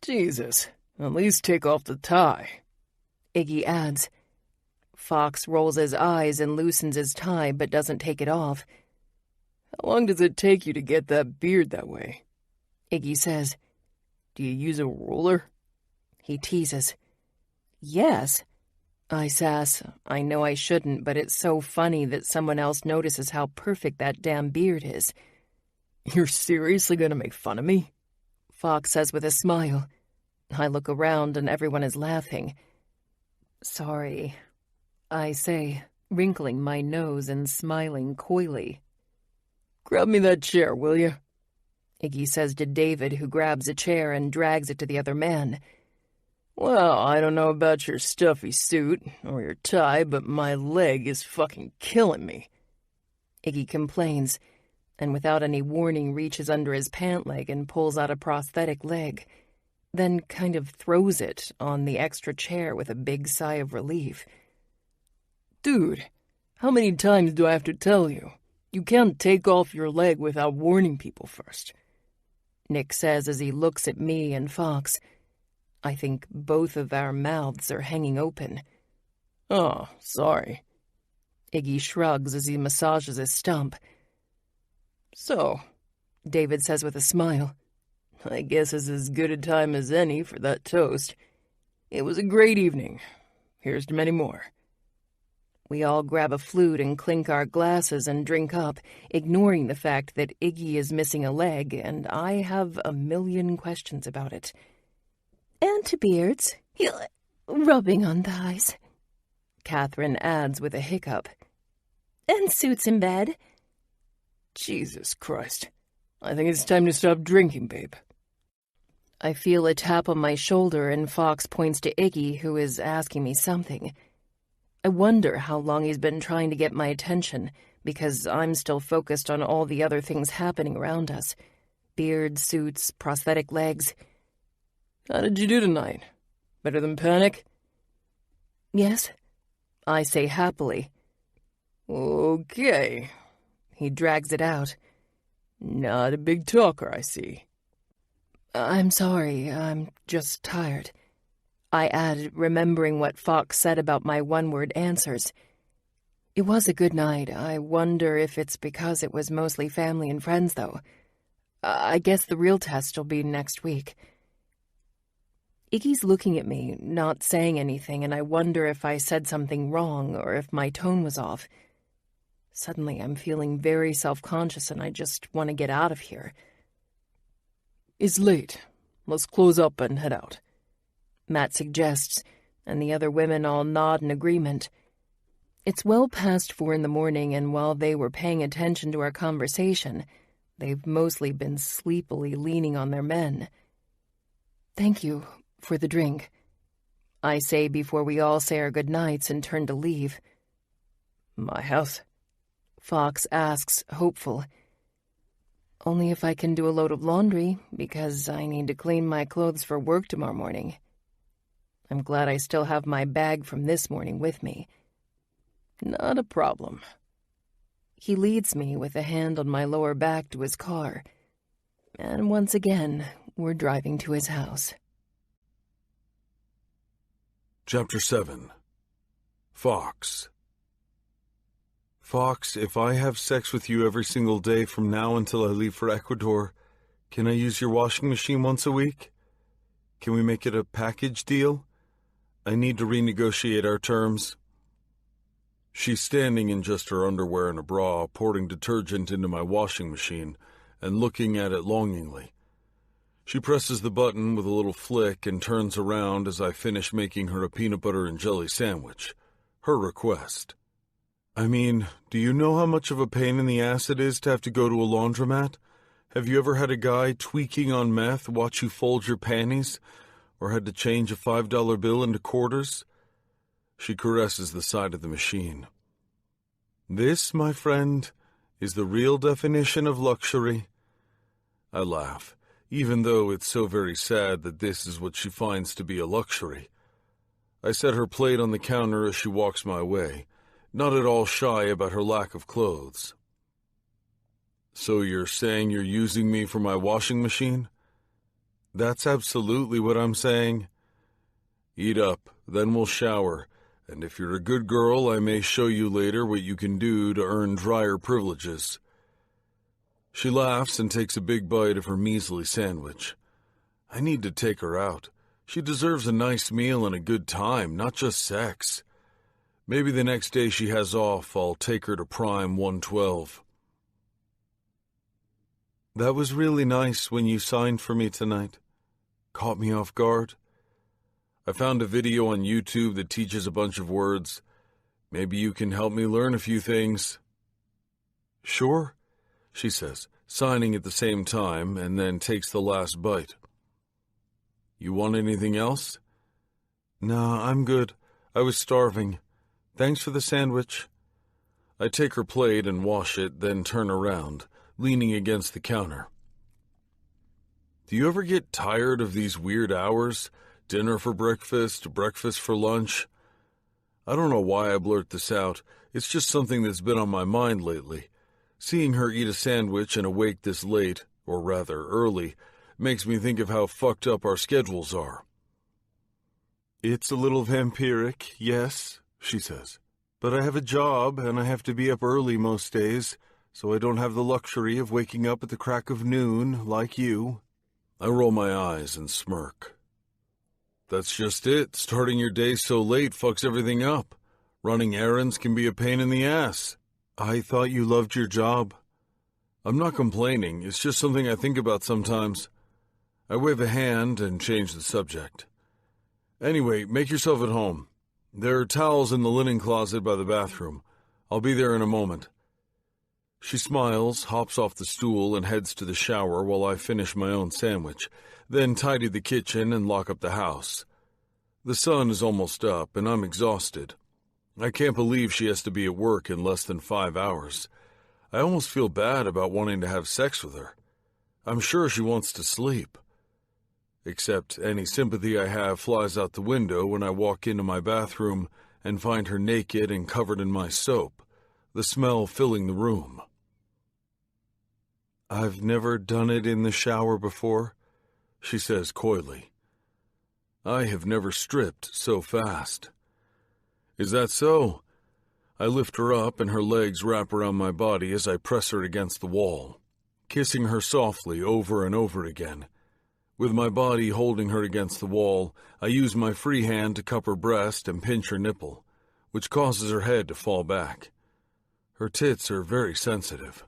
Speaker 3: "Jesus, at least take off the tie,"
Speaker 2: Iggy adds. Fox rolls his eyes and loosens his tie but doesn't take it off.
Speaker 3: "How long does it take you to get that beard that way?"
Speaker 2: Iggy says.
Speaker 3: "Do you use a ruler?"
Speaker 2: He teases. Yes. I sass. I know I shouldn't, but it's so funny that someone else notices how perfect that damn beard is.
Speaker 3: You're seriously gonna make fun of me?
Speaker 2: Fox says with a smile. I look around and everyone is laughing. Sorry, I say, wrinkling my nose and smiling coyly.
Speaker 3: Grab me that chair, will you?
Speaker 2: Iggy says to David, who grabs a chair and drags it to the other man.
Speaker 3: Well, I don't know about your stuffy suit or your tie, but my leg is fucking killing me.
Speaker 2: Iggy complains, and without any warning reaches under his pant leg and pulls out a prosthetic leg, then kind of throws it on the extra chair with a big sigh of relief.
Speaker 3: Dude, how many times do I have to tell you? You can't take off your leg without warning people first.
Speaker 2: Nick says as he looks at me and Fox. I think both of our mouths are hanging open.
Speaker 3: Oh, sorry.
Speaker 2: Iggy shrugs as he massages his stump.
Speaker 3: So,
Speaker 2: David says with a smile,
Speaker 3: I guess it's as good a time as any for that toast. It was a great evening. Here's to many more.
Speaker 2: We all grab a flute and clink our glasses and drink up, ignoring the fact that Iggy is missing a leg, and I have a million questions about it.
Speaker 5: And to beards, rubbing on thighs,
Speaker 2: Catherine adds with a hiccup.
Speaker 5: And suits in bed.
Speaker 3: Jesus Christ. I think it's time to stop drinking, babe.
Speaker 2: I feel a tap on my shoulder and Fox points to Iggy, who is asking me something. I wonder how long he's been trying to get my attention, because I'm still focused on all the other things happening around us. Beards, suits, prosthetic legs.
Speaker 3: How did you do tonight? Better than Panic?
Speaker 2: Yes, I say happily.
Speaker 3: Okay.
Speaker 2: He drags it out.
Speaker 3: Not a big talker, I see.
Speaker 2: I'm sorry, I'm just tired. I add, remembering what Fox said about my one-word answers. It was a good night. I wonder if it's because it was mostly family and friends, though. I guess the real test will be next week. Iggy's looking at me, not saying anything, and I wonder if I said something wrong or if my tone was off. Suddenly, I'm feeling very self-conscious and I just want to get out of here.
Speaker 3: It's late. Let's close up and head out.
Speaker 2: Matt suggests, and the other women all nod in agreement. It's well past 4 a.m, and while they were paying attention to our conversation, they've mostly been sleepily leaning on their men. Thank you for the drink, I say before we all say our goodnights and turn to leave.
Speaker 3: My house?
Speaker 2: Fox asks, hopeful. Only if I can do a load of laundry, because I need to clean my clothes for work tomorrow morning. I'm glad I still have my bag from this morning with me.
Speaker 3: Not a problem.
Speaker 2: He leads me with a hand on my lower back to his car, and once again, we're driving to his house.
Speaker 1: Chapter 7. Fox. Fox, if I have sex with you every single day from now until I leave for Ecuador, can I use your washing machine once a week? Can we make it a package deal? I need to renegotiate our terms. She's standing in just her underwear and a bra, pouring detergent into my washing machine and looking at it longingly. She presses the button with a little flick and turns around as I finish making her a peanut butter and jelly sandwich. Her request. I mean, do you know how much of a pain in the ass it is to have to go to a laundromat? Have you ever had a guy tweaking on meth watch you fold your panties? Or had to change a $5 bill into quarters? She caresses the side of the machine. This, my friend, is the real definition of luxury. I laugh, even though it's so very sad that this is what she finds to be a luxury. I set her plate on the counter as she walks my way, not at all shy about her lack of clothes. So you're saying you're using me for my washing machine? That's absolutely what I'm saying. Eat up, then we'll shower, and if you're a good girl, I may show you later what you can do to earn dryer privileges. She laughs and takes a big bite of her measly sandwich. I need to take her out. She deserves a nice meal and a good time, not just sex. Maybe the next day she has off, I'll take her to Prime 112.
Speaker 4: That was really nice when you signed for me tonight. Caught me off guard.
Speaker 1: I found a video on YouTube that teaches a bunch of words. Maybe you can help me learn a few things.
Speaker 4: Sure,
Speaker 1: she says, signing at the same time, and then takes the last bite. You want anything else?
Speaker 4: No, I'm good. I was starving. Thanks for the sandwich.
Speaker 1: I take her plate and wash it, then turn around, leaning against the counter. Do you ever get tired of these weird hours? Dinner for breakfast, breakfast for lunch? I don't know why I blurt this out. It's just something that's been on my mind lately. Seeing her eat a sandwich and awake this late, or rather early, makes me think of how fucked up our schedules are.
Speaker 4: It's a little vampiric, yes, she says. But I have a job, and I have to be up early most days, so I don't have the luxury of waking up at the crack of noon, like you.
Speaker 1: I roll my eyes and smirk. That's just it. Starting your day so late fucks everything up. Running errands can be a pain in the ass.
Speaker 4: I thought you loved your job.
Speaker 1: I'm not complaining. It's just something I think about sometimes. I wave a hand and change the subject. Anyway, make yourself at home. There are towels in the linen closet by the bathroom. I'll be there in a moment. She smiles, hops off the stool, and heads to the shower while I finish my own sandwich, then tidy the kitchen and lock up the house. The sun is almost up, and I'm exhausted. I can't believe she has to be at work in less than 5 hours. I almost feel bad about wanting to have sex with her. I'm sure she wants to sleep. Except any sympathy I have flies out the window when I walk into my bathroom and find her naked and covered in my soap, the smell filling the room.
Speaker 4: I've never done it in the shower before, she says coyly.
Speaker 1: I have never stripped so fast. Is that so? I lift her up and her legs wrap around my body as I press her against the wall, kissing her softly over and over again. With my body holding her against the wall, I use my free hand to cup her breast and pinch her nipple, which causes her head to fall back. Her tits are very sensitive.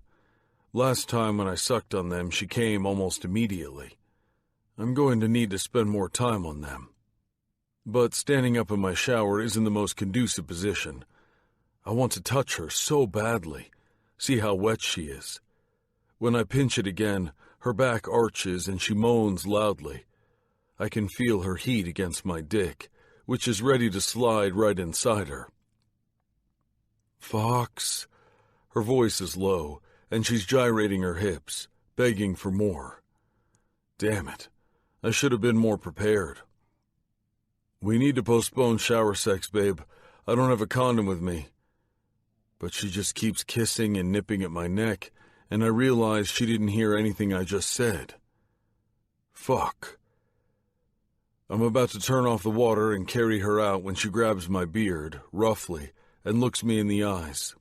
Speaker 1: Last time when I sucked on them, she came almost immediately. I'm going to need to spend more time on them. But standing up in my shower isn't the most conducive position. I want to touch her so badly, see how wet she is. When I pinch it again, her back arches and she moans loudly. I can feel her heat against my dick, which is ready to slide right inside her. Fox. Her voice is low, and she's gyrating her hips, begging for more. Damn it. I should have been more prepared. We need to postpone shower sex, babe. I don't have a condom with me. But she just keeps kissing and nipping at my neck, and I realize she didn't hear anything I just said. Fuck. I'm about to turn off the water and carry her out when she grabs my beard, roughly, and looks me in the eyes.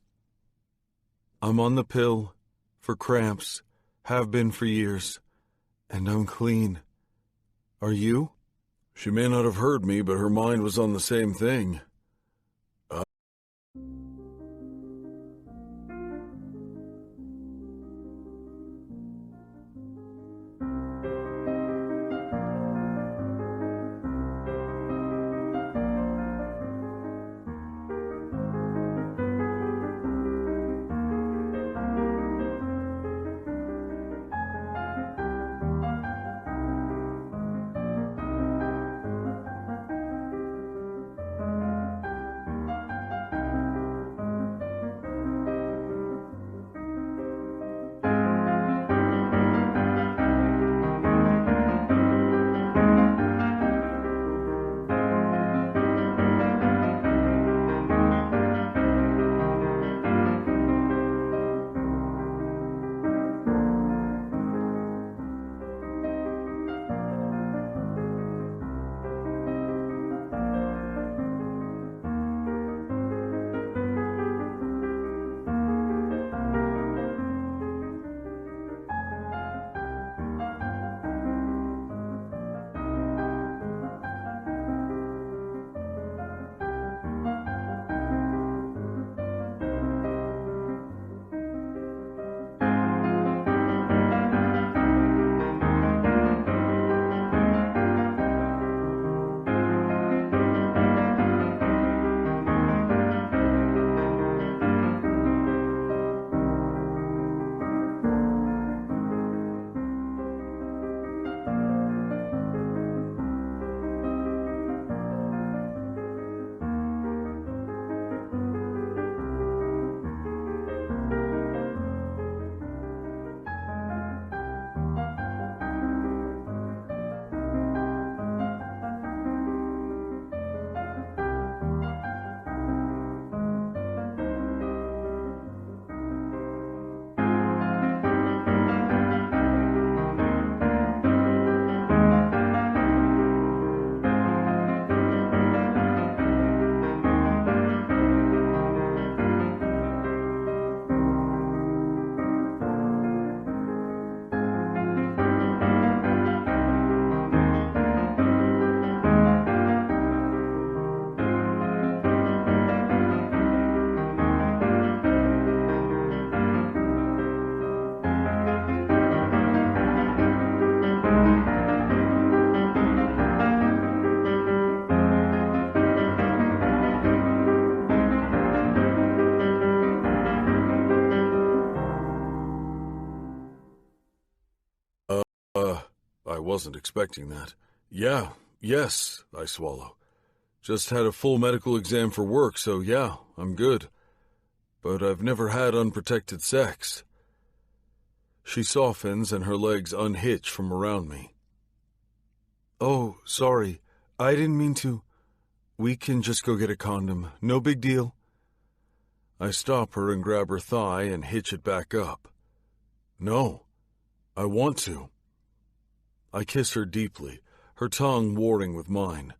Speaker 4: I'm on the pill, for cramps, have been for years, and I'm clean. Are you?
Speaker 1: She may not have heard me, but her mind was on the same thing. wasn't expecting that. Yes, I swallow. Just had a full medical exam for work, so yeah, I'm good. But I've never had unprotected sex. She softens and her legs unhitch from around me. Oh, sorry. I didn't mean to. We can just go get a condom. No big deal. I stop her and grab her thigh and hitch it back up. No, I want to. I kiss her deeply, her tongue warring with mine.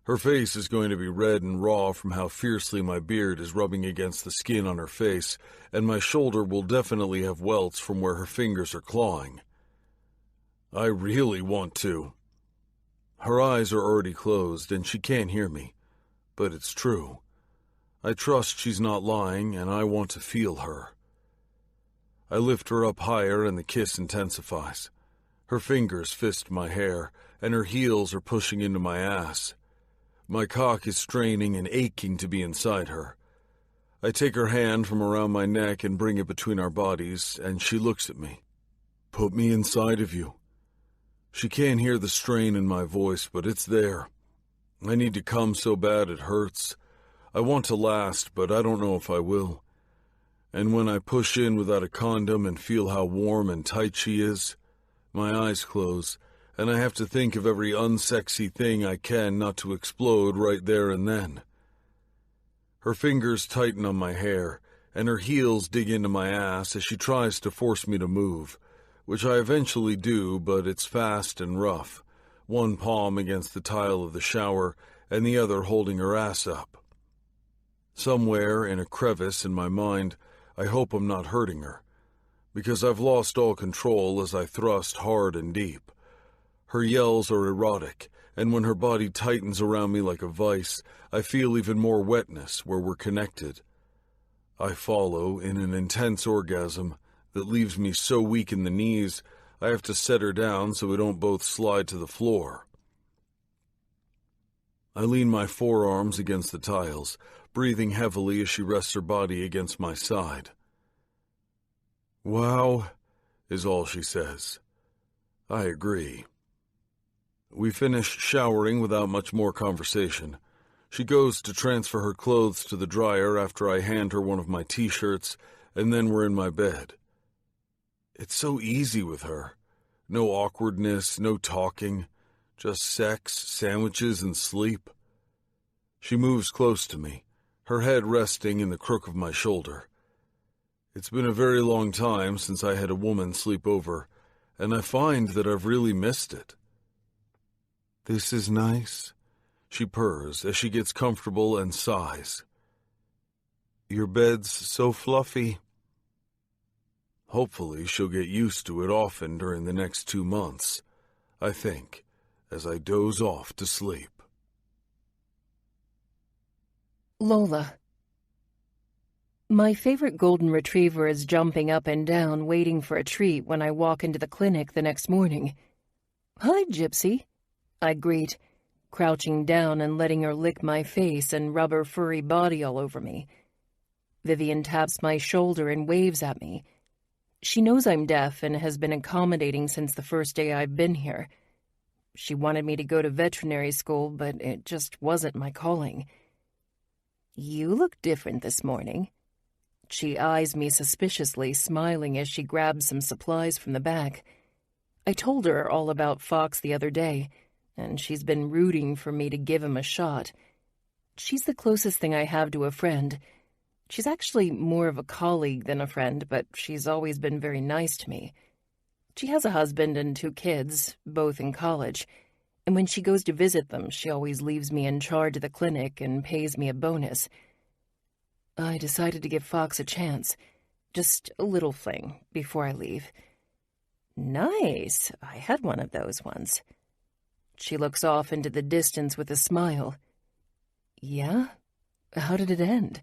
Speaker 1: Her face is going to be red and raw from how fiercely my beard is rubbing against the skin on her face, and my shoulder will definitely have welts from where her fingers are clawing. I really want to. Her eyes are already closed, and she can't hear me, but it's true. I trust she's not lying, and I want to feel her. I lift her up higher, and the kiss intensifies. Her fingers fist my hair, and her heels are pushing into my ass. My cock is straining and aching to be inside her. I take her hand from around my neck and bring it between our bodies, and she looks at me. Put me inside of you. She can't hear the strain in my voice, but it's there. I need to come so bad it hurts. I want to last, but I don't know if I will. And when I push in without a condom and feel how warm and tight she is, my eyes close, and I have to think of every unsexy thing I can not to explode right there and then. Her fingers tighten on my hair, and her heels dig into my ass as she tries to force me to move, which I eventually do, but it's fast and rough, one palm against the tile of the shower and the other holding her ass up. Somewhere in a crevice in my mind, I hope I'm not hurting her, because I've lost all control as I thrust hard and deep. Her yells are erotic, and when her body tightens around me like a vice, I feel even more wetness where we're connected. I follow in an intense orgasm that leaves me so weak in the knees, I have to set her down so we don't both slide to the floor. I lean my forearms against the tiles, breathing heavily as she rests her body against my side. Wow, is all she says. I agree. We finish showering without much more conversation. She goes to transfer her clothes to the dryer after I hand her one of my t-shirts, and then we're in my bed. It's so easy with her. No awkwardness, no talking, just sex, sandwiches, and sleep. She moves close to me, her head resting in the crook of my shoulder. It's been a very long time since I had a woman sleep over, and I find that I've really missed it. This is nice, she purrs as she gets comfortable and sighs. Your bed's so fluffy. Hopefully she'll get used to it often during the next 2 months, I think, as I doze off to sleep.
Speaker 2: Lola. My favorite golden retriever is jumping up and down, waiting for a treat when I walk into the clinic the next morning. Hi, Gypsy, I greet, crouching down and letting her lick my face and rub her furry body all over me. Vivian taps my shoulder and waves at me. She knows I'm deaf and has been accommodating since the first day I've been here. She wanted me to go to veterinary school, but it just wasn't my calling. You look different this morning. She eyes me suspiciously, smiling as she grabs some supplies from the back. I told her all about Fox the other day, and she's been rooting for me to give him a shot. She's the closest thing I have to a friend. She's actually more of a colleague than a friend, but she's always been very nice to me. She has a husband and 2 kids, both in college, and when she goes to visit them, she always leaves me in charge of the clinic and pays me a bonus. I decided to give Fox a chance, just a little fling, before I leave. Nice. I had one of those once. She looks off into the distance with a smile. Yeah? How did it end?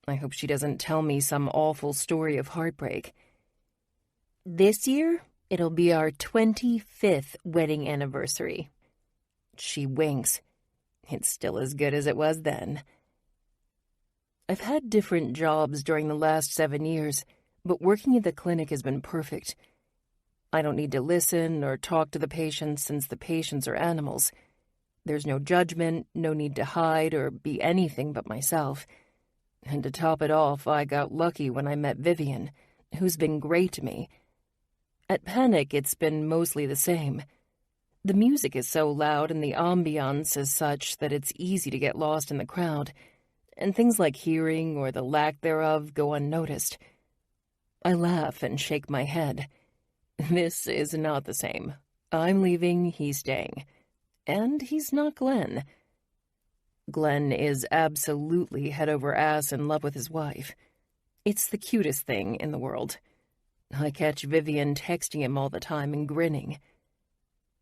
Speaker 2: I hope she doesn't tell me some awful story of heartbreak. This year, it'll be our 25th wedding anniversary. She winks. It's still as good as it was then. I've had different jobs during the last 7 years, but working at the clinic has been perfect. I don't need to listen or talk to the patients since the patients are animals. There's no judgment, no need to hide or be anything but myself. And to top it off, I got lucky when I met Vivian, who's been great to me. At Panic, it's been mostly the same. The music is so loud and the ambiance is such that it's easy to get lost in the crowd, and things like hearing or the lack thereof go unnoticed. I laugh and shake my head. This is not the same. I'm leaving, he's staying. And he's not Glenn. Glenn is absolutely head over ass in love with his wife. It's the cutest thing in the world. I catch Vivian texting him all the time and grinning.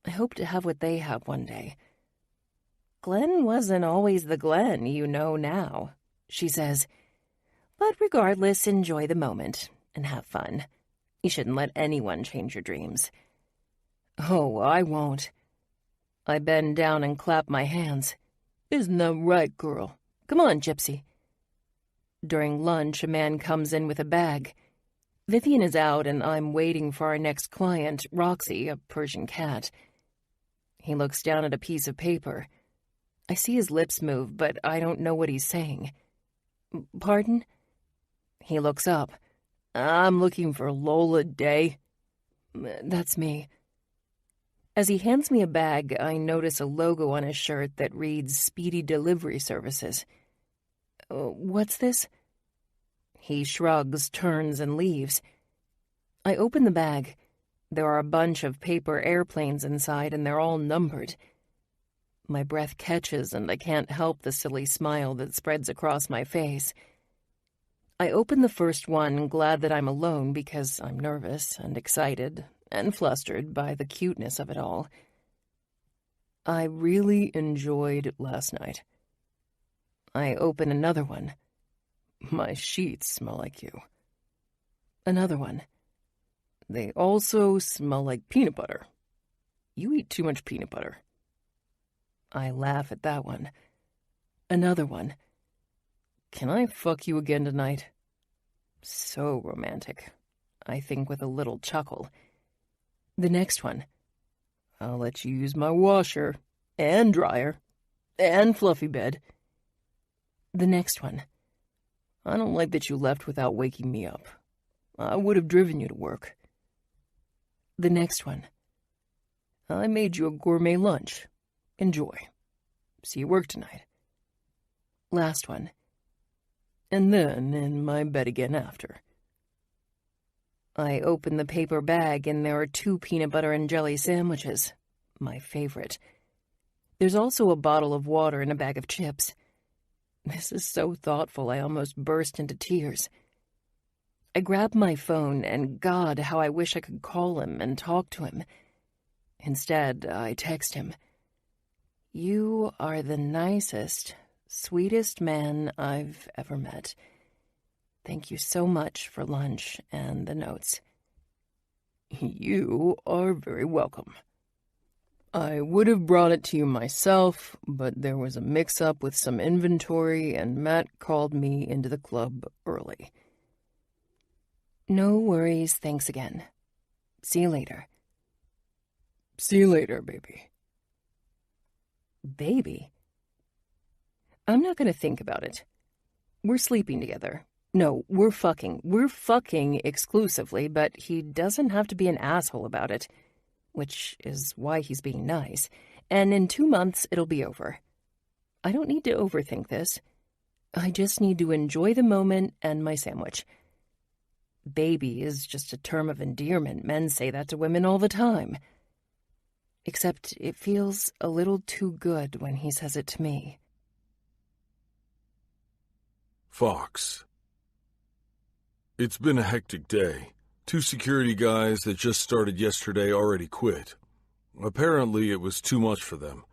Speaker 2: I hope to have what they have one day. Glenn wasn't always the Glenn you know now, she says. But regardless, enjoy the moment and have fun. You shouldn't let anyone change your dreams. Oh, I won't. I bend down and clap my hands. Isn't that right, girl? Come on, Gypsy. During lunch, a man comes in with a bag. Vivian is out, and I'm waiting for our next client, Roxy, a Persian cat. He looks down at a piece of paper. I see his lips move, but I don't know what he's saying. Pardon? He looks up. I'm looking for Lola Day. That's me. As he hands me a bag, I notice a logo on his shirt that reads Speedy Delivery Services. What's this? He shrugs, turns, and leaves. I open the bag. There are a bunch of paper airplanes inside, and they're all numbered. My breath catches, and I can't help the silly smile that spreads across my face. I open the first one, glad that I'm alone because I'm nervous and excited and flustered by the cuteness of it all. I really enjoyed last night. I open another one. My sheets smell like you. Another one. They also smell like peanut butter. You eat too much peanut butter. I laugh at that one. Another one. Can I fuck you again tonight? So romantic, I think with a little chuckle. The next one. I'll let you use my washer and dryer and fluffy bed. The next one. I don't like that you left without waking me up. I would have driven you to work. The next one. I made you a gourmet lunch. Enjoy. See you work tonight. Last one. And then in my bed again after. I open the paper bag and there are 2 peanut butter and jelly sandwiches. My favorite. There's also a bottle of water and a bag of chips. This is so thoughtful I almost burst into tears. I grab my phone and God, how I wish I could call him and talk to him. Instead, I text him. You are the nicest, sweetest man I've ever met. Thank you so much for lunch and the notes. You are very welcome. I would have brought it to you myself, but there was a mix-up with some inventory and Matt called me into the club early. No worries, thanks again. See you later. See you later, baby. Baby? I'm not going to think about it. We're sleeping together. No, we're fucking. We're fucking exclusively, but he doesn't have to be an asshole about it, which is why he's being nice. And in 2 months, it'll be over. I don't need to overthink this. I just need to enjoy the moment and my sandwich. Baby is just a term of endearment. Men say that to women all the time. Except it feels a little too good when he says it to me.
Speaker 1: Fox. It's been a hectic day. 2 security guys that just started yesterday already quit. Apparently it was too much for them.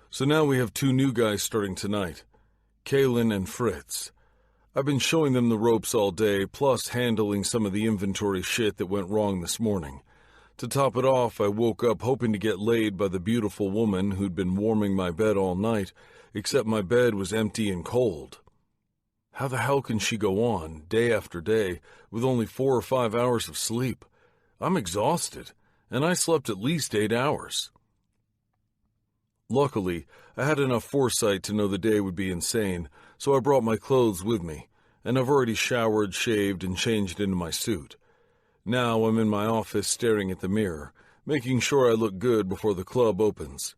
Speaker 1: So now we have 2 new guys starting tonight. Kalen and Fritz. I've been showing them the ropes all day, plus handling some of the inventory shit that went wrong this morning. To top it off, I woke up hoping to get laid by the beautiful woman who'd been warming my bed all night, except my bed was empty and cold. How the hell can she go on, day after day, with only 4 or 5 hours of sleep? I'm exhausted, and I slept at least 8 hours. Luckily, I had enough foresight to know the day would be insane, so I brought my clothes with me, and I've already showered, shaved, and changed into my suit. Now I'm in my office staring at the mirror, making sure I look good before the club opens.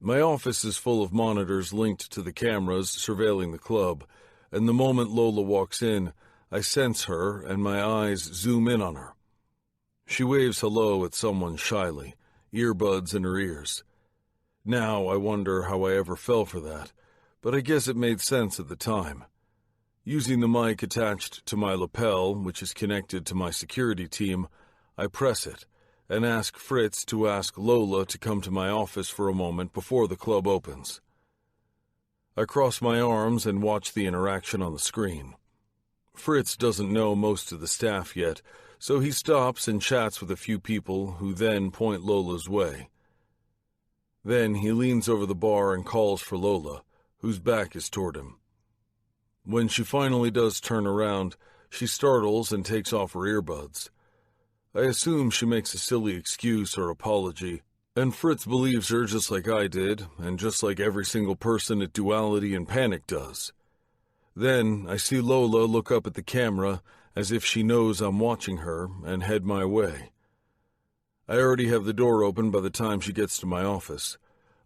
Speaker 1: My office is full of monitors linked to the cameras surveilling the club, and the moment Lola walks in, I sense her and my eyes zoom in on her. She waves hello at someone shyly, earbuds in her ears. Now I wonder how I ever fell for that, but I guess it made sense at the time. Using the mic attached to my lapel, which is connected to my security team, I press it and ask Fritz to ask Lola to come to my office for a moment before the club opens. I cross my arms and watch the interaction on the screen. Fritz doesn't know most of the staff yet, so he stops and chats with a few people who then point Lola's way. Then he leans over the bar and calls for Lola, whose back is toward him. When she finally does turn around, she startles and takes off her earbuds. I assume she makes a silly excuse or apology, and Fritz believes her just like I did, and just like every single person at Duality and Panic does. Then I see Lola look up at the camera as if she knows I'm watching her and head my way. I already have the door open by the time she gets to my office.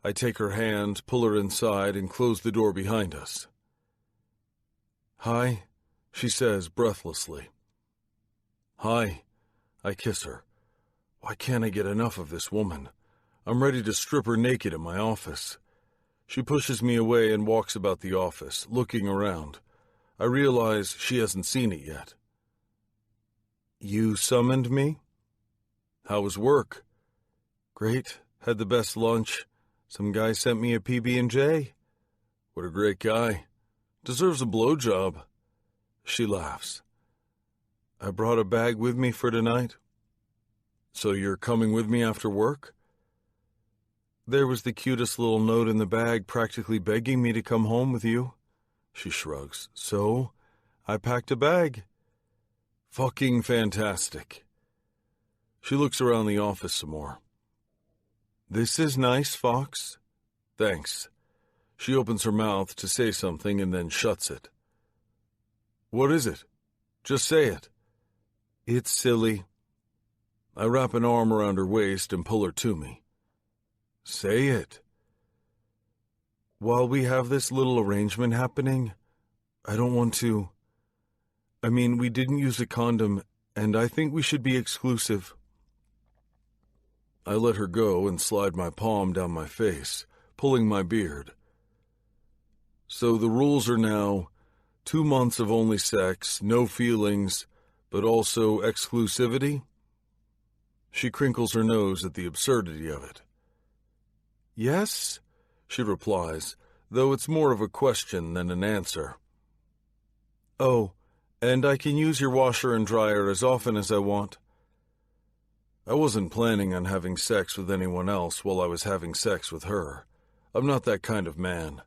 Speaker 1: I take her hand, pull her inside, and close the door behind us. "Hi," she says breathlessly. "Hi." I kiss her. Why can't I get enough of this woman? I'm ready to strip her naked in my office. She pushes me away and walks about the office, looking around. I realize she hasn't seen it yet. "You summoned me?" "How was work?" "Great. Had the best lunch. Some guy sent me a PB&J. "What a great guy. Deserves a blowjob." She laughs. "I brought a bag with me for tonight." "So you're coming with me after work?" "There was the cutest little note in the bag practically begging me to come home with you." She shrugs. "So, I packed a bag." "Fucking fantastic." She looks around the office some more. "This is nice, Fox." "Thanks." She opens her mouth to say something and then shuts it. "What is it? Just say it." "It's silly." I wrap an arm around her waist and pull her to me. "Say it." "While we have this little arrangement happening, I don't want to... we didn't use a condom, and I think we should be exclusive." I let her go and slide my palm down my face, pulling my beard. "So the rules are now 2 months of only sex, no feelings, but also exclusivity?" She crinkles her nose at the absurdity of it. "Yes," she replies, though it's more of a question than an answer. "Oh, and I can use your washer and dryer as often as I want." I wasn't planning on having sex with anyone else while I was having sex with her. I'm not that kind of man.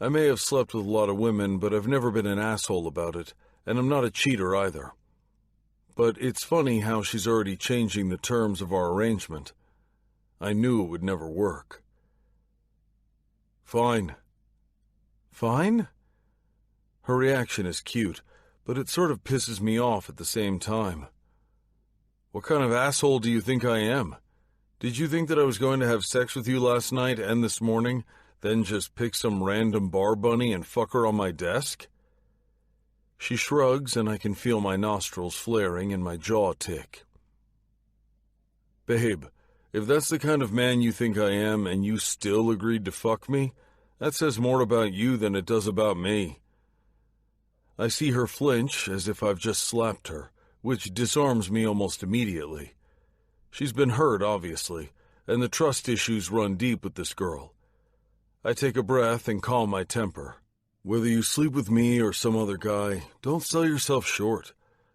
Speaker 1: I may have slept with a lot of women, but I've never been an asshole about it, and I'm not a cheater either. But it's funny how she's already changing the terms of our arrangement. I knew it would never work. "Fine." "Fine?" Her reaction is cute, but it sort of pisses me off at the same time. "What kind of asshole do you think I am? Did you think that I was going to have sex with you last night and this morning, then just pick some random bar bunny and fuck her on my desk?" She shrugs, and I can feel my nostrils flaring and my jaw tick. "Babe, if that's the kind of man you think I am and you still agreed to fuck me, that says more about you than it does about me." I see her flinch as if I've just slapped her, which disarms me almost immediately. She's been hurt, obviously, and the trust issues run deep with this girl. I take a breath and calm my temper. Whether you sleep with me or some other guy, don't sell yourself short.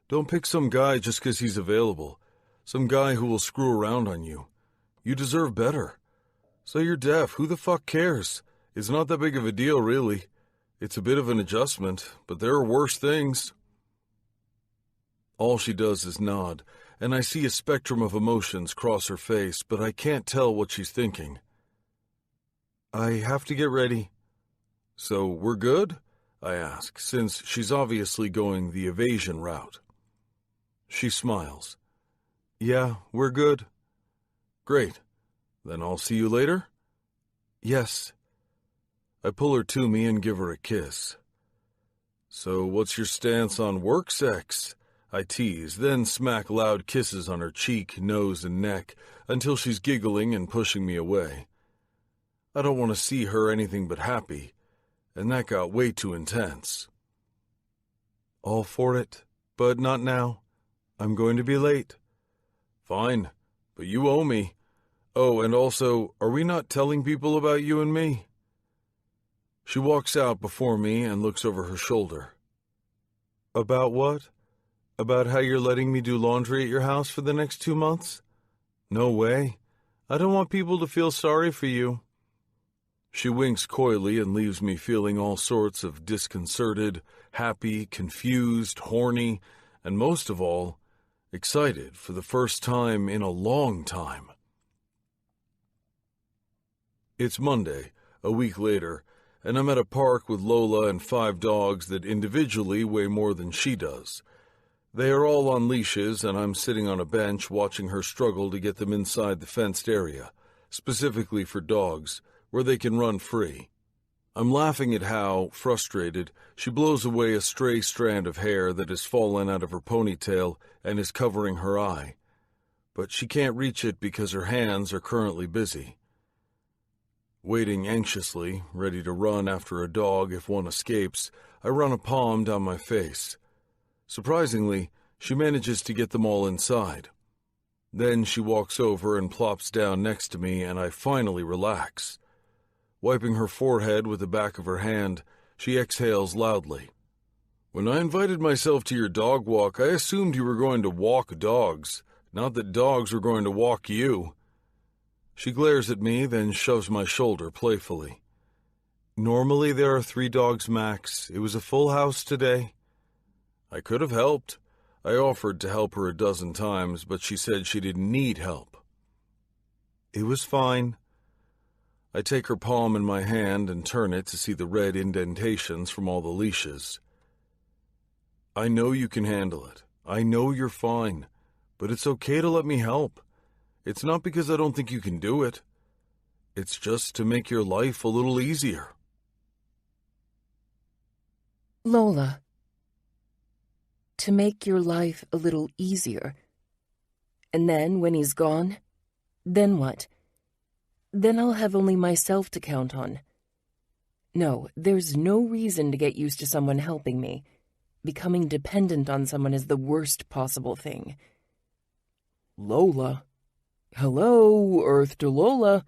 Speaker 1: Don't pick some guy just because he's available. Some guy who will screw around on you. You deserve better. So you're deaf. Who the fuck cares? It's not that big of a deal, really. It's a bit of an adjustment, but there are worse things. All she does is nod, and I see a spectrum of emotions cross her face, but I can't tell what she's thinking. I have to get ready. So we're good? I ask, since she's obviously going the evasion route. She smiles. Yeah, we're good. Great. Then I'll see you later? Yes. I pull her to me and give her a kiss. So what's your stance on work sex? I tease, then smack loud kisses on her cheek, nose, and neck until she's giggling and pushing me away. I don't want to see her anything but happy, and that got way too intense. All for it, but not now. I'm going to be late. Fine, but you owe me. Oh, and also, are we not telling people about you and me? She walks out before me and looks over her shoulder. About what? About how you're letting me do laundry at your house for the next 2 months? No way. I don't want people to feel sorry for you. She winks coyly and leaves me feeling all sorts of disconcerted, happy, confused, horny, and most of all, excited for the first time in a long time. It's Monday, a week later, and I'm at a park with Lola and 5 dogs that individually weigh more than she does. They are all on leashes, and I'm sitting on a bench watching her struggle to get them inside the fenced area, specifically for dogs, where they can run free. I'm laughing at how, frustrated, she blows away a stray strand of hair that has fallen out of her ponytail and is covering her eye. But she can't reach it because her hands are currently busy. Waiting anxiously, ready to run after a dog if one escapes, I run a palm down my face. Surprisingly, she manages to get them all inside. Then she walks over and plops down next to me, and I finally relax. Wiping her forehead with the back of her hand, she exhales loudly. When I invited myself to your dog walk, I assumed you were going to walk dogs, not that dogs were going to walk you. She glares at me, then shoves my shoulder playfully. Normally there are 3 dogs max. It was a full house today. I could have helped. I offered to help her a dozen times, but she said she didn't need help. It was fine. I take her palm in my hand and turn it to see the red indentations from all the leashes. I know you can handle it. I know you're fine. But it's okay to let me help. It's not because I don't think you can do it. It's just to make your life a little easier.
Speaker 2: Lola. To make your life a little easier. And then, when he's gone, then what? Then I'll have only myself to count on. No, there's no reason to get used to someone helping me. Becoming dependent on someone is the worst possible thing.
Speaker 3: Lola. Hello, Earth to Lola.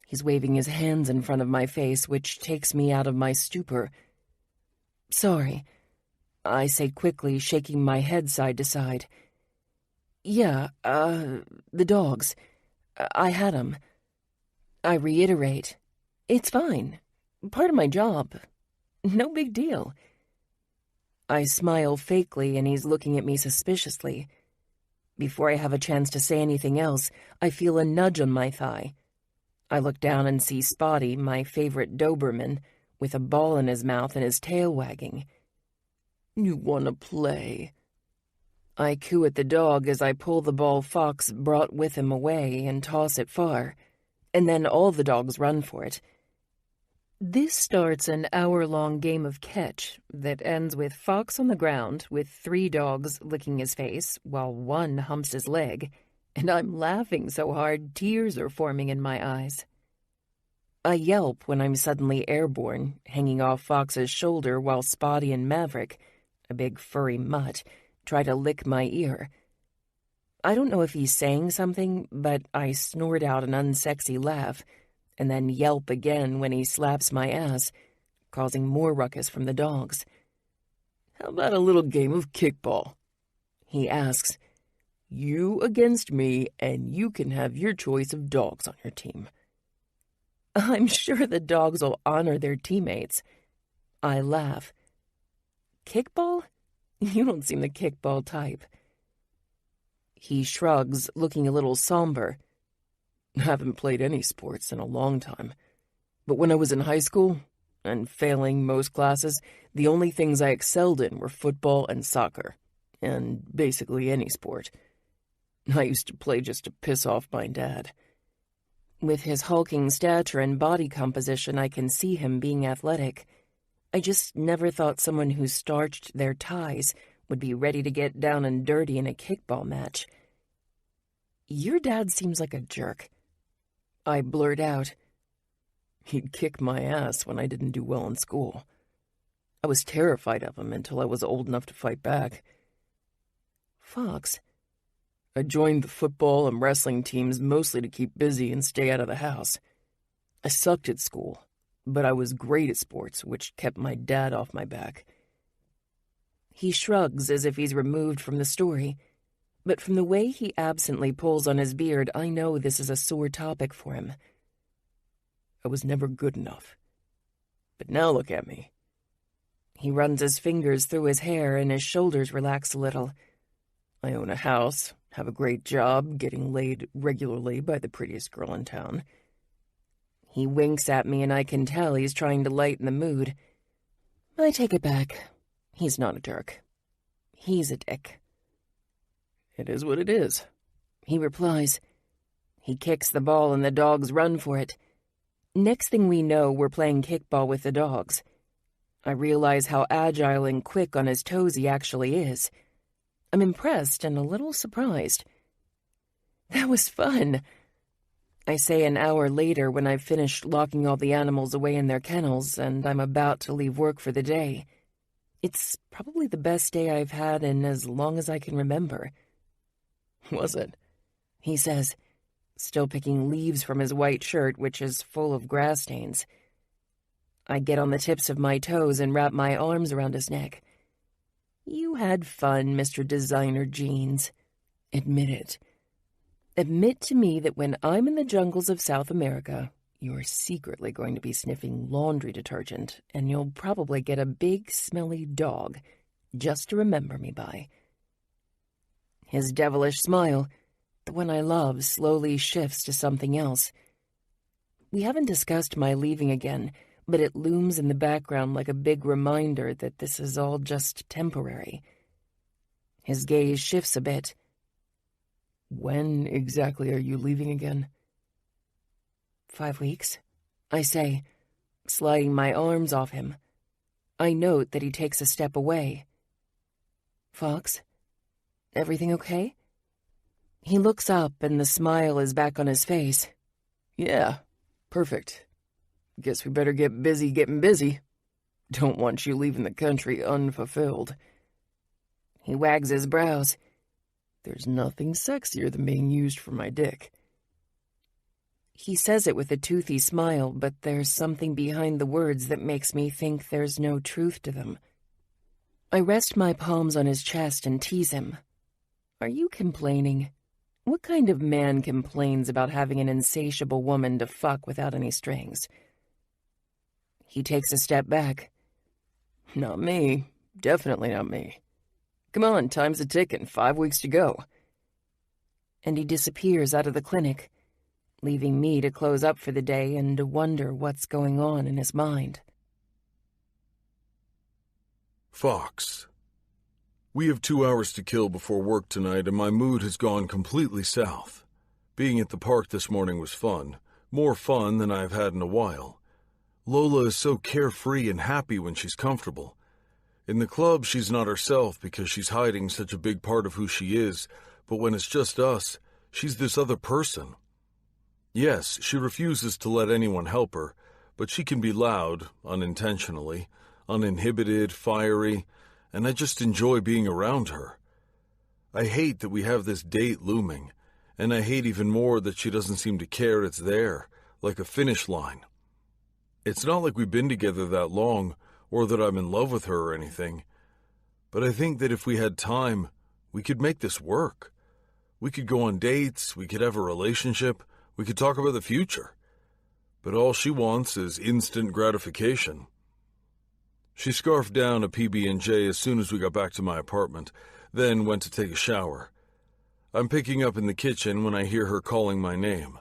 Speaker 2: He's waving his hands in front of my face, which takes me out of my stupor. Sorry, I say quickly, shaking my head side to side. Yeah, the dogs. I had 'em. I reiterate, it's fine. Part of my job. No big deal. I smile fakely, and he's looking at me suspiciously. Before I have a chance to say anything else, I feel a nudge on my thigh. I look down and see Spotty, my favorite Doberman, with a ball in his mouth and his tail wagging.
Speaker 3: You want to play?
Speaker 2: I coo at the dog as I pull the ball Fox brought with him away and toss it far, and then all the dogs run for it. This starts an hour-long game of catch that ends with Fox on the ground with 3 dogs licking his face while 1 humps his leg, and I'm laughing so hard tears are forming in my eyes. I yelp when I'm suddenly airborne, hanging off Fox's shoulder while Spotty and Maverick, a big furry mutt, try to lick my ear. I don't know if he's saying something, but I snort out an unsexy laugh, and then yelp again when he slaps my ass, causing more ruckus from the dogs.
Speaker 3: How about a little game of kickball?
Speaker 2: He asks.
Speaker 3: You against me, and you can have your choice of dogs on your team.
Speaker 2: I'm sure the dogs will honor their teammates. I laugh. Kickball? You don't seem the kickball type. He shrugs, looking a little somber.
Speaker 3: Haven't played any sports in a long time. But when I was in high school, and failing most classes, the only things I excelled in were football and soccer, and basically any sport. I used to play just to piss off my dad.
Speaker 2: With his hulking stature and body composition, I can see him being athletic. I just never thought someone who starched their ties would be ready to get down and dirty in a kickball match. Your dad seems like a jerk. I blurt out.
Speaker 3: He'd kick my ass when I didn't do well in school. I was terrified of him until I was old enough to fight back.
Speaker 2: Fox.
Speaker 3: I joined the football and wrestling teams mostly to keep busy and stay out of the house. I sucked at school, but I was great at sports, which kept my dad off my back.
Speaker 2: He shrugs as if he's removed from the story, but from the way he absently pulls on his beard, I know this is a sore topic for him.
Speaker 3: I was never good enough. But now look at me.
Speaker 2: He runs his fingers through his hair and his shoulders relax a little.
Speaker 3: I own a house, have a great job, getting laid regularly by the prettiest girl in town.
Speaker 2: He winks at me and I can tell he's trying to lighten the mood. I take it back. He's not a jerk. He's a dick.
Speaker 3: It is what it is,
Speaker 2: he replies. He kicks the ball and the dogs run for it. Next thing we know, we're playing kickball with the dogs. I realize how agile and quick on his toes he actually is. I'm impressed and a little surprised. That was fun, I say an hour later when I've finished locking all the animals away in their kennels and I'm about to leave work for the day. It's probably the best day I've had in as long as I can remember.
Speaker 3: Was it?
Speaker 2: He says, still picking leaves from his white shirt, which is full of grass stains. I get on the tips of my toes and wrap my arms around his neck. You had fun, Mr. Designer Jeans. Admit it. Admit to me that when I'm in the jungles of South America, you're secretly going to be sniffing laundry detergent, and you'll probably get a big, smelly dog, just to remember me by. His devilish smile, the one I love, slowly shifts to something else. We haven't discussed my leaving again, but it looms in the background like a big reminder that this is all just temporary. His gaze shifts a bit.
Speaker 3: When exactly are you leaving again?
Speaker 2: 5 weeks, I say, sliding my arms off him. I note that he takes a step away. Fox, everything okay? He looks up and the smile is back on his face.
Speaker 3: Yeah, perfect. Guess we better get busy getting busy. Don't want you leaving the country unfulfilled.
Speaker 2: He wags his brows.
Speaker 3: There's nothing sexier than being used for my dick.
Speaker 2: He says it with a toothy smile, but there's something behind the words that makes me think there's no truth to them. I rest my palms on his chest and tease him. Are you complaining? What kind of man complains about having an insatiable woman to fuck without any strings? He takes a step back.
Speaker 3: Not me. Definitely not me. Come on, time's a ticking. 5 weeks to go.
Speaker 2: And he disappears out of the clinic, leaving me to close up for the day and to wonder what's going on in his mind.
Speaker 1: Fox. We have 2 hours to kill before work tonight, and my mood has gone completely south. Being at the park this morning was fun, more fun than I've had in a while. Lola is so carefree and happy when she's comfortable. In the club, she's not herself because she's hiding such a big part of who she is, but when it's just us, she's this other person. Yes, she refuses to let anyone help her, but she can be loud, unintentionally, uninhibited, fiery, and I just enjoy being around her. I hate that we have this date looming, and I hate even more that she doesn't seem to care it's there, like a finish line. It's not like we've been together that long, or that I'm in love with her or anything, but I think that if we had time, we could make this work. We could go on dates, we could have a relationship, we could talk about the future. But all she wants is instant gratification. She scarfed down a PB&J as soon as we got back to my apartment, then went to take a shower. I'm picking up in the kitchen when I hear her calling my name.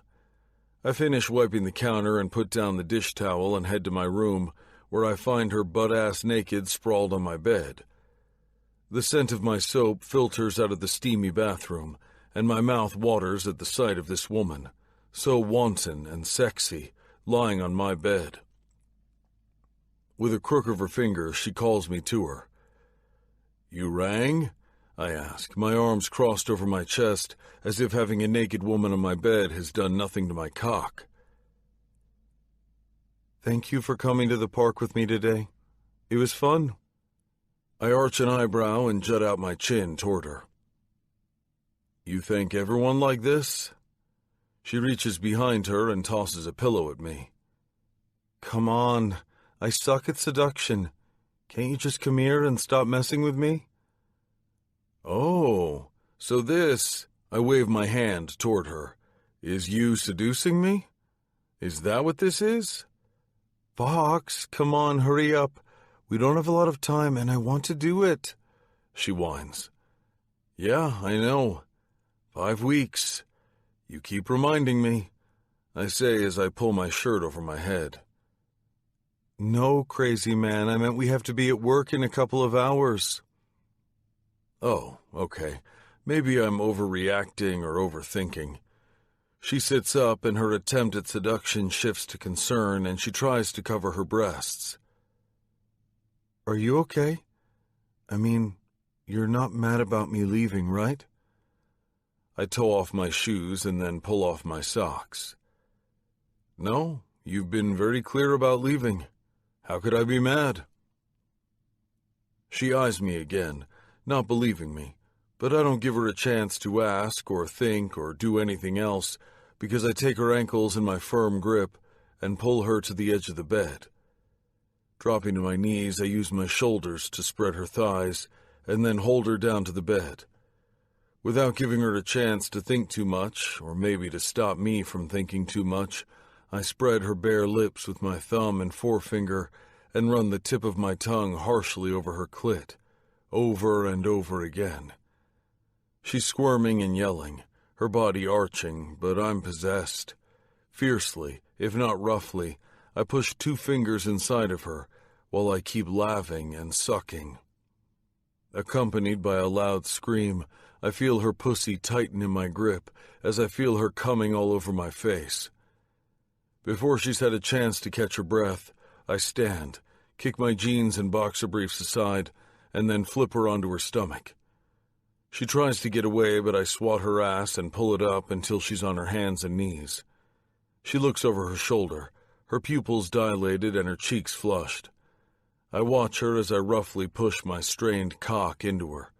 Speaker 1: I finish wiping the counter and put down the dish towel and head to my room, where I find her butt-ass naked sprawled on my bed. The scent of my soap filters out of the steamy bathroom, and my mouth waters at the sight of this woman, so wanton and sexy, lying on my bed. With a crook of her finger, she calls me to her. "You rang?" I ask, my arms crossed over my chest, as if having a naked woman on my bed has done nothing to my cock.
Speaker 4: "Thank you for coming to the park with me today. It was fun."
Speaker 1: I arch an eyebrow and jut out my chin toward her. "You think everyone like this?" She reaches behind her and tosses a pillow at me.
Speaker 4: "Come on, I suck at seduction. Can't you just come here and stop messing with me?"
Speaker 1: "Oh, so this," I wave my hand toward her, "is you seducing me? Is that what this is?"
Speaker 4: "Fox, come on, hurry up. We don't have a lot of time, and I want to do it," she whines.
Speaker 1: "Yeah, I know. 5 weeks. You keep reminding me," I say as I pull my shirt over my head.
Speaker 4: "No, crazy man, I meant we have to be at work in a couple of hours."
Speaker 1: "Oh, okay. Maybe I'm overreacting or overthinking." She sits up and her attempt at seduction shifts to concern, and she tries to cover her breasts.
Speaker 4: "Are you okay? I mean, you're not mad about me leaving, right?"
Speaker 1: I toe off my shoes and then pull off my socks. "No, you've been very clear about leaving. How could I be mad?" She eyes me again, not believing me, but I don't give her a chance to ask or think or do anything else, because I take her ankles in my firm grip and pull her to the edge of the bed. Dropping to my knees, I use my shoulders to spread her thighs and then hold her down to the bed. Without giving her a chance to think too much, or maybe to stop me from thinking too much, I spread her bare lips with my thumb and forefinger and run the tip of my tongue harshly over her clit, over and over again. She's squirming and yelling, her body arching, but I'm possessed. Fiercely, if not roughly, I push 2 fingers inside of her, while I keep laughing and sucking. Accompanied by a loud scream, I feel her pussy tighten in my grip as I feel her coming all over my face. Before she's had a chance to catch her breath, I stand, kick my jeans and boxer briefs aside, and then flip her onto her stomach. She tries to get away, but I swat her ass and pull it up until she's on her hands and knees. She looks over her shoulder, her pupils dilated and her cheeks flushed. I watch her as I roughly push my strained cock into her.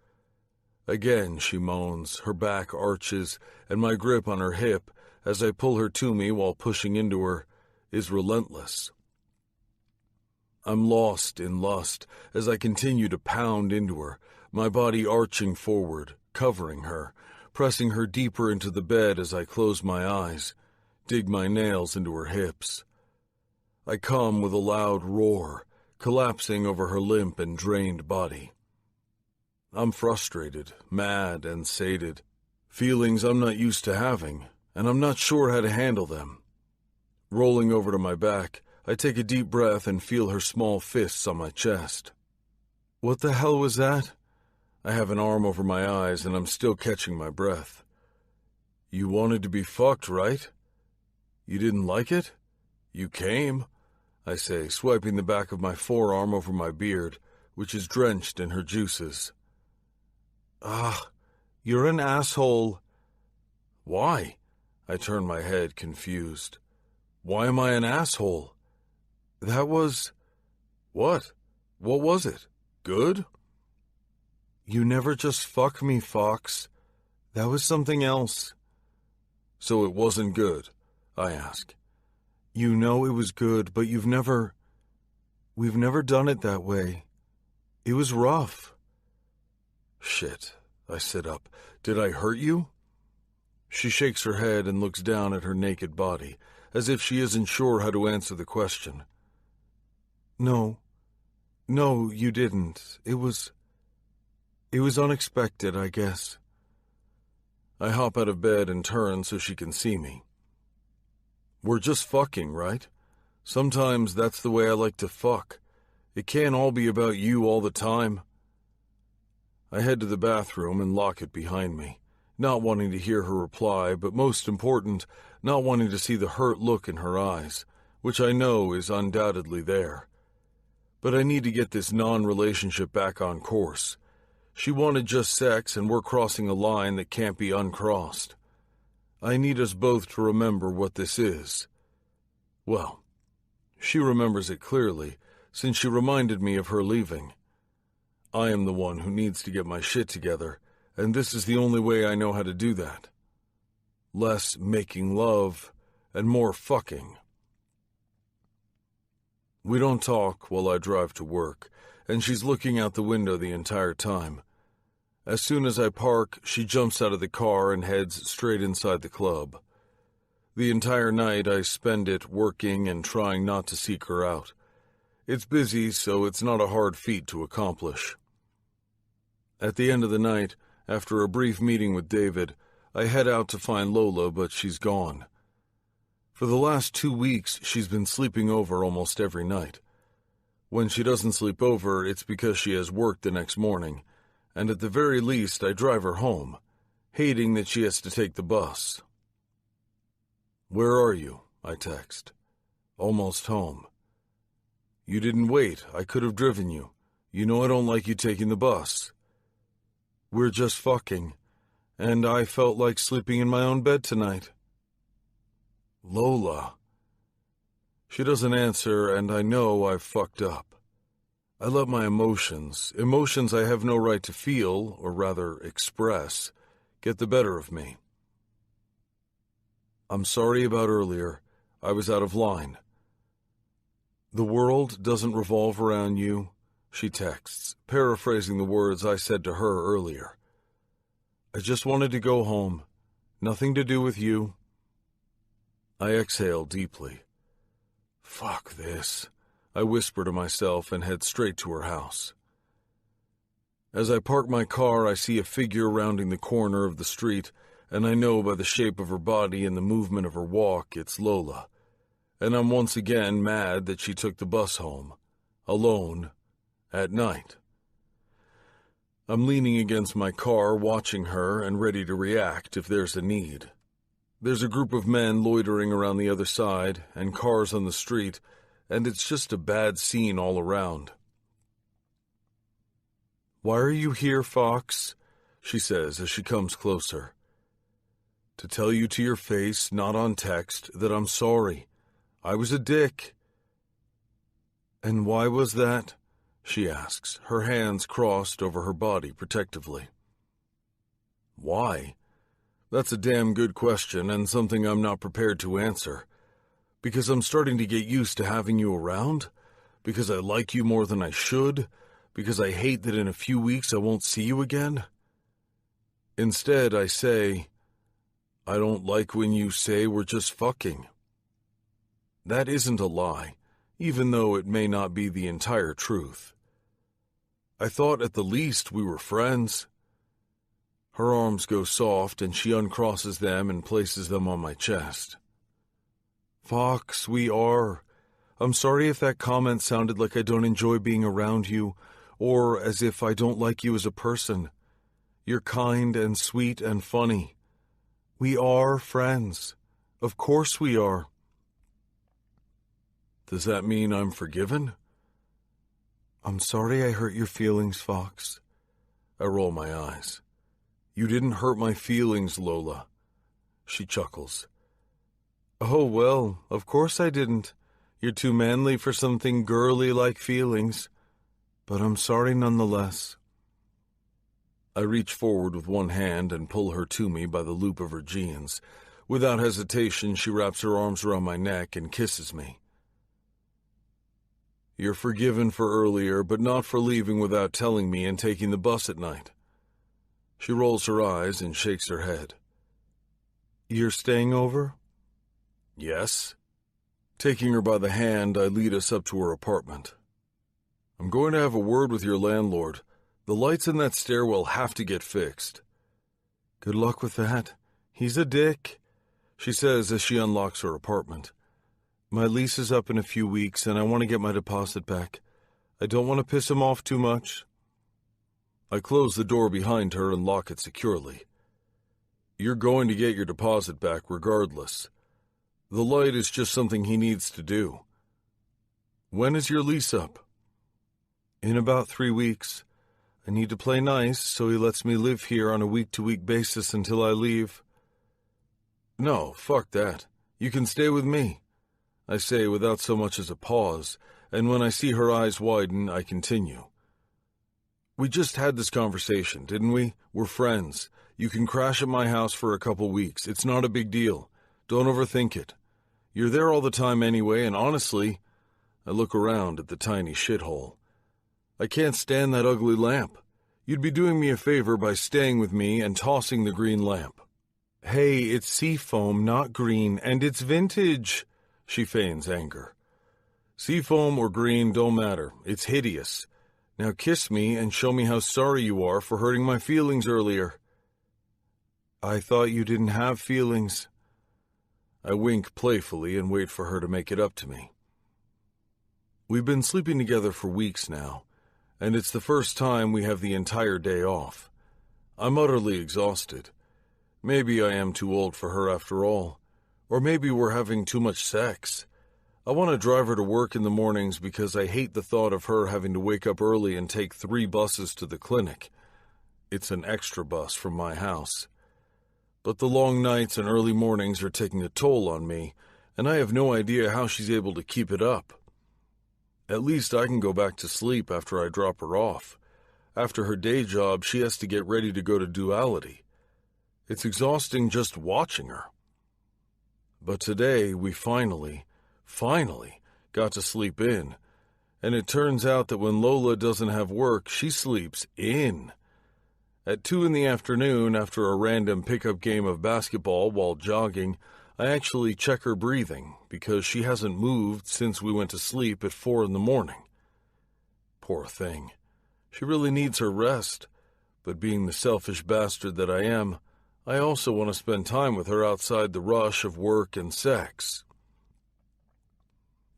Speaker 1: Again she moans, her back arches, and my grip on her hip, as I pull her to me while pushing into her, is relentless. I'm lost in lust as I continue to pound into her, my body arching forward, covering her, pressing her deeper into the bed as I close my eyes, dig my nails into her hips. I come with a loud roar, collapsing over her limp and drained body. I'm frustrated, mad, and sated, feelings I'm not used to having, and I'm not sure how to handle them. Rolling over to my back, I take a deep breath and feel her small fists on my chest.
Speaker 4: "What the hell was that?"
Speaker 1: I have an arm over my eyes and I'm still catching my breath. "You wanted to be fucked, right? You didn't like it? You came," I say, swiping the back of my forearm over my beard, which is drenched in her juices.
Speaker 4: "Ah, you're an asshole."
Speaker 1: "Why?" I turn my head, confused. "Why am I an asshole?"
Speaker 4: "That was..."
Speaker 1: "What? What was it? Good?"
Speaker 4: "You never just fuck me, Fox. That was something else."
Speaker 1: "So it wasn't good?" I ask.
Speaker 4: "You know it was good, but we've never done it that way. It was rough."
Speaker 1: "Shit." I sit up. "Did I hurt you?" She shakes her head and looks down at her naked body, as if she isn't sure how to answer the question.
Speaker 4: No, you didn't. It was unexpected, I guess."
Speaker 1: I hop out of bed and turn so she can see me. We're just fucking, right? Sometimes that's the way I like to fuck. It can't all be about you all the time. I head to the bathroom and lock it behind me, not wanting to hear her reply, but most important, not wanting to see the hurt look in her eyes, which I know is undoubtedly there. But I need to get this non-relationship back on course. She wanted just sex, and we're crossing a line that can't be uncrossed. I need us both to remember what this is. Well, she remembers it clearly, since she reminded me of her leaving. I am the one who needs to get my shit together, and this is the only way I know how to do that. Less making love, and more fucking. We don't talk while I drive to work, and she's looking out the window the entire time. As soon as I park, she jumps out of the car and heads straight inside the club. The entire night I spend it working and trying not to seek her out. It's busy, so it's not a hard feat to accomplish. At the end of the night, after a brief meeting with David, I head out to find Lola, but she's gone. For the last 2 weeks, she's been sleeping over almost every night. When she doesn't sleep over, it's because she has work the next morning, and at the very least I drive her home, hating that she has to take the bus. "Where are you?" I text. "Almost home." "You didn't wait. I could have driven you. You know I don't like you taking the bus." "We're just fucking, and I felt like sleeping in my own bed tonight." "Lola." She doesn't answer, and I know I've fucked up. I let my emotions I have no right to feel, or rather express, get the better of me. "I'm sorry about earlier. I was out of line." "The world doesn't revolve around you," she texts, paraphrasing the words I said to her earlier. "I just wanted to go home. Nothing to do with you." I exhale deeply. "Fuck this," I whisper to myself and head straight to her house. As I park my car, I see a figure rounding the corner of the street, and I know by the shape of her body and the movement of her walk it's Lola. And I'm once again mad that she took the bus home, alone, at night. I'm leaning against my car, watching her and ready to react if there's a need. There's a group of men loitering around the other side, and cars on the street, and it's just a bad scene all around. "Why are you here, Fox?" she says as she comes closer. "To tell you to your face, not on text, that I'm sorry. I was a dick." "And why was that?" she asks, her hands crossed over her body protectively. "Why? That's a damn good question and something I'm not prepared to answer. Because I'm starting to get used to having you around? Because I like you more than I should? Because I hate that in a few weeks I won't see you again?" Instead, I say, "I don't like when you say we're just fucking." That isn't a lie, even though it may not be the entire truth. I thought at the least we were friends. Her arms go soft and she uncrosses them and places them on my chest. "Fox, we are. I'm sorry if that comment sounded like I don't enjoy being around you, or as if I don't like you as a person. You're kind and sweet and funny. We are friends. Of course we are." "Does that mean I'm forgiven?" "I'm sorry I hurt your feelings, Fox." I roll my eyes. "You didn't hurt my feelings, Lola." She chuckles. "Oh, well, of course I didn't. You're too manly for something girly like feelings. But I'm sorry nonetheless." I reach forward with one hand and pull her to me by the loop of her jeans. Without hesitation, she wraps her arms around my neck and kisses me. "You're forgiven for earlier, but not for leaving without telling me and taking the bus at night." She rolls her eyes and shakes her head. "You're staying over?" "Yes." Taking her by the hand, I lead us up to her apartment. "I'm going to have a word with your landlord. The lights in that stairwell have to get fixed."
Speaker 4: Good luck with that. He's a dick, she says as she unlocks her apartment. My lease is up in a few weeks, and I want to get my deposit back. I don't want to piss him off too much. I close the door behind her and lock it securely. You're going to get your deposit back regardless. The light is just something he needs to do. When is your lease up? In about 3 weeks. I need to play nice, so he lets me live here on a week-to-week basis until I leave. No, fuck that. You can stay with me, I say without so much as a pause, and when I see her eyes widen, I continue. We just had this conversation, didn't we? We're friends. You can crash at my house for a couple weeks. It's not a big deal. Don't overthink it. You're there all the time anyway, and honestly, I look around at the tiny shithole. I can't stand that ugly lamp. You'd be doing me a favor by staying with me and tossing the green lamp. Hey, it's seafoam, not green, and it's vintage, she feigns anger. Seafoam or green don't matter. It's hideous. Now kiss me and show me how sorry you are for hurting my feelings earlier. I thought you didn't have feelings. I wink playfully and wait for her to make it up to me. We've been sleeping together for weeks now, and it's the first time we have the entire day off. I'm utterly exhausted. Maybe I am too old for her after all, or maybe we're having too much sex. I want to drive her to work in the mornings because I hate the thought of her having to wake up early and take 3 buses to the clinic. It's an extra bus from my house. But the long nights and early mornings are taking a toll on me, and I have no idea how she's able to keep it up. At least I can go back to sleep after I drop her off. After her day job, she has to get ready to go to duality. It's exhausting just watching her. But today, we finally got to sleep in, and it turns out that when Lola doesn't have work, she sleeps in. At 2 in the afternoon, after a random pickup game of basketball while jogging, I actually check her breathing because she hasn't moved since we went to sleep at 4 in the morning. Poor thing. She really needs her rest, but being the selfish bastard that I am, I also want to spend time with her outside the rush of work and sex.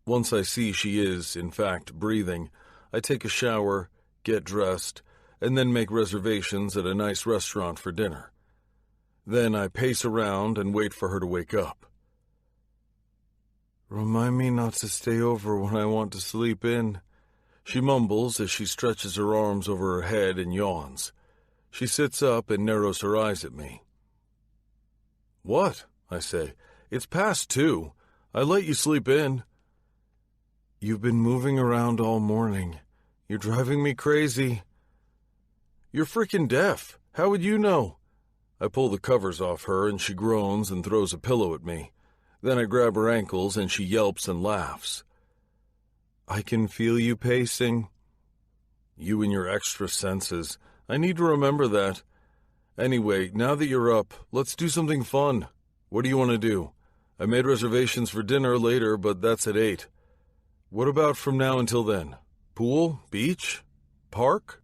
Speaker 4: Once I see she is, in fact, breathing, I take a shower, get dressed, and then make reservations at a nice restaurant for dinner. Then I pace around and wait for her to wake up. Remind me not to stay over when I want to sleep in, she mumbles as she stretches her arms over her head and yawns. She sits up and narrows her eyes at me. What? I say. It's past 2. I let you sleep in. You've been moving around all morning. You're driving me crazy. You're freaking deaf. How would you know? I pull the covers off her and she groans and throws a pillow at me. Then I grab her ankles and she yelps and laughs. I can feel you pacing. You and your extra senses. I need to remember that. Anyway, now that you're up, let's do something fun. What do you want to do? I made reservations for dinner later, but that's at 8. What about from now until then? Pool? Beach? Park?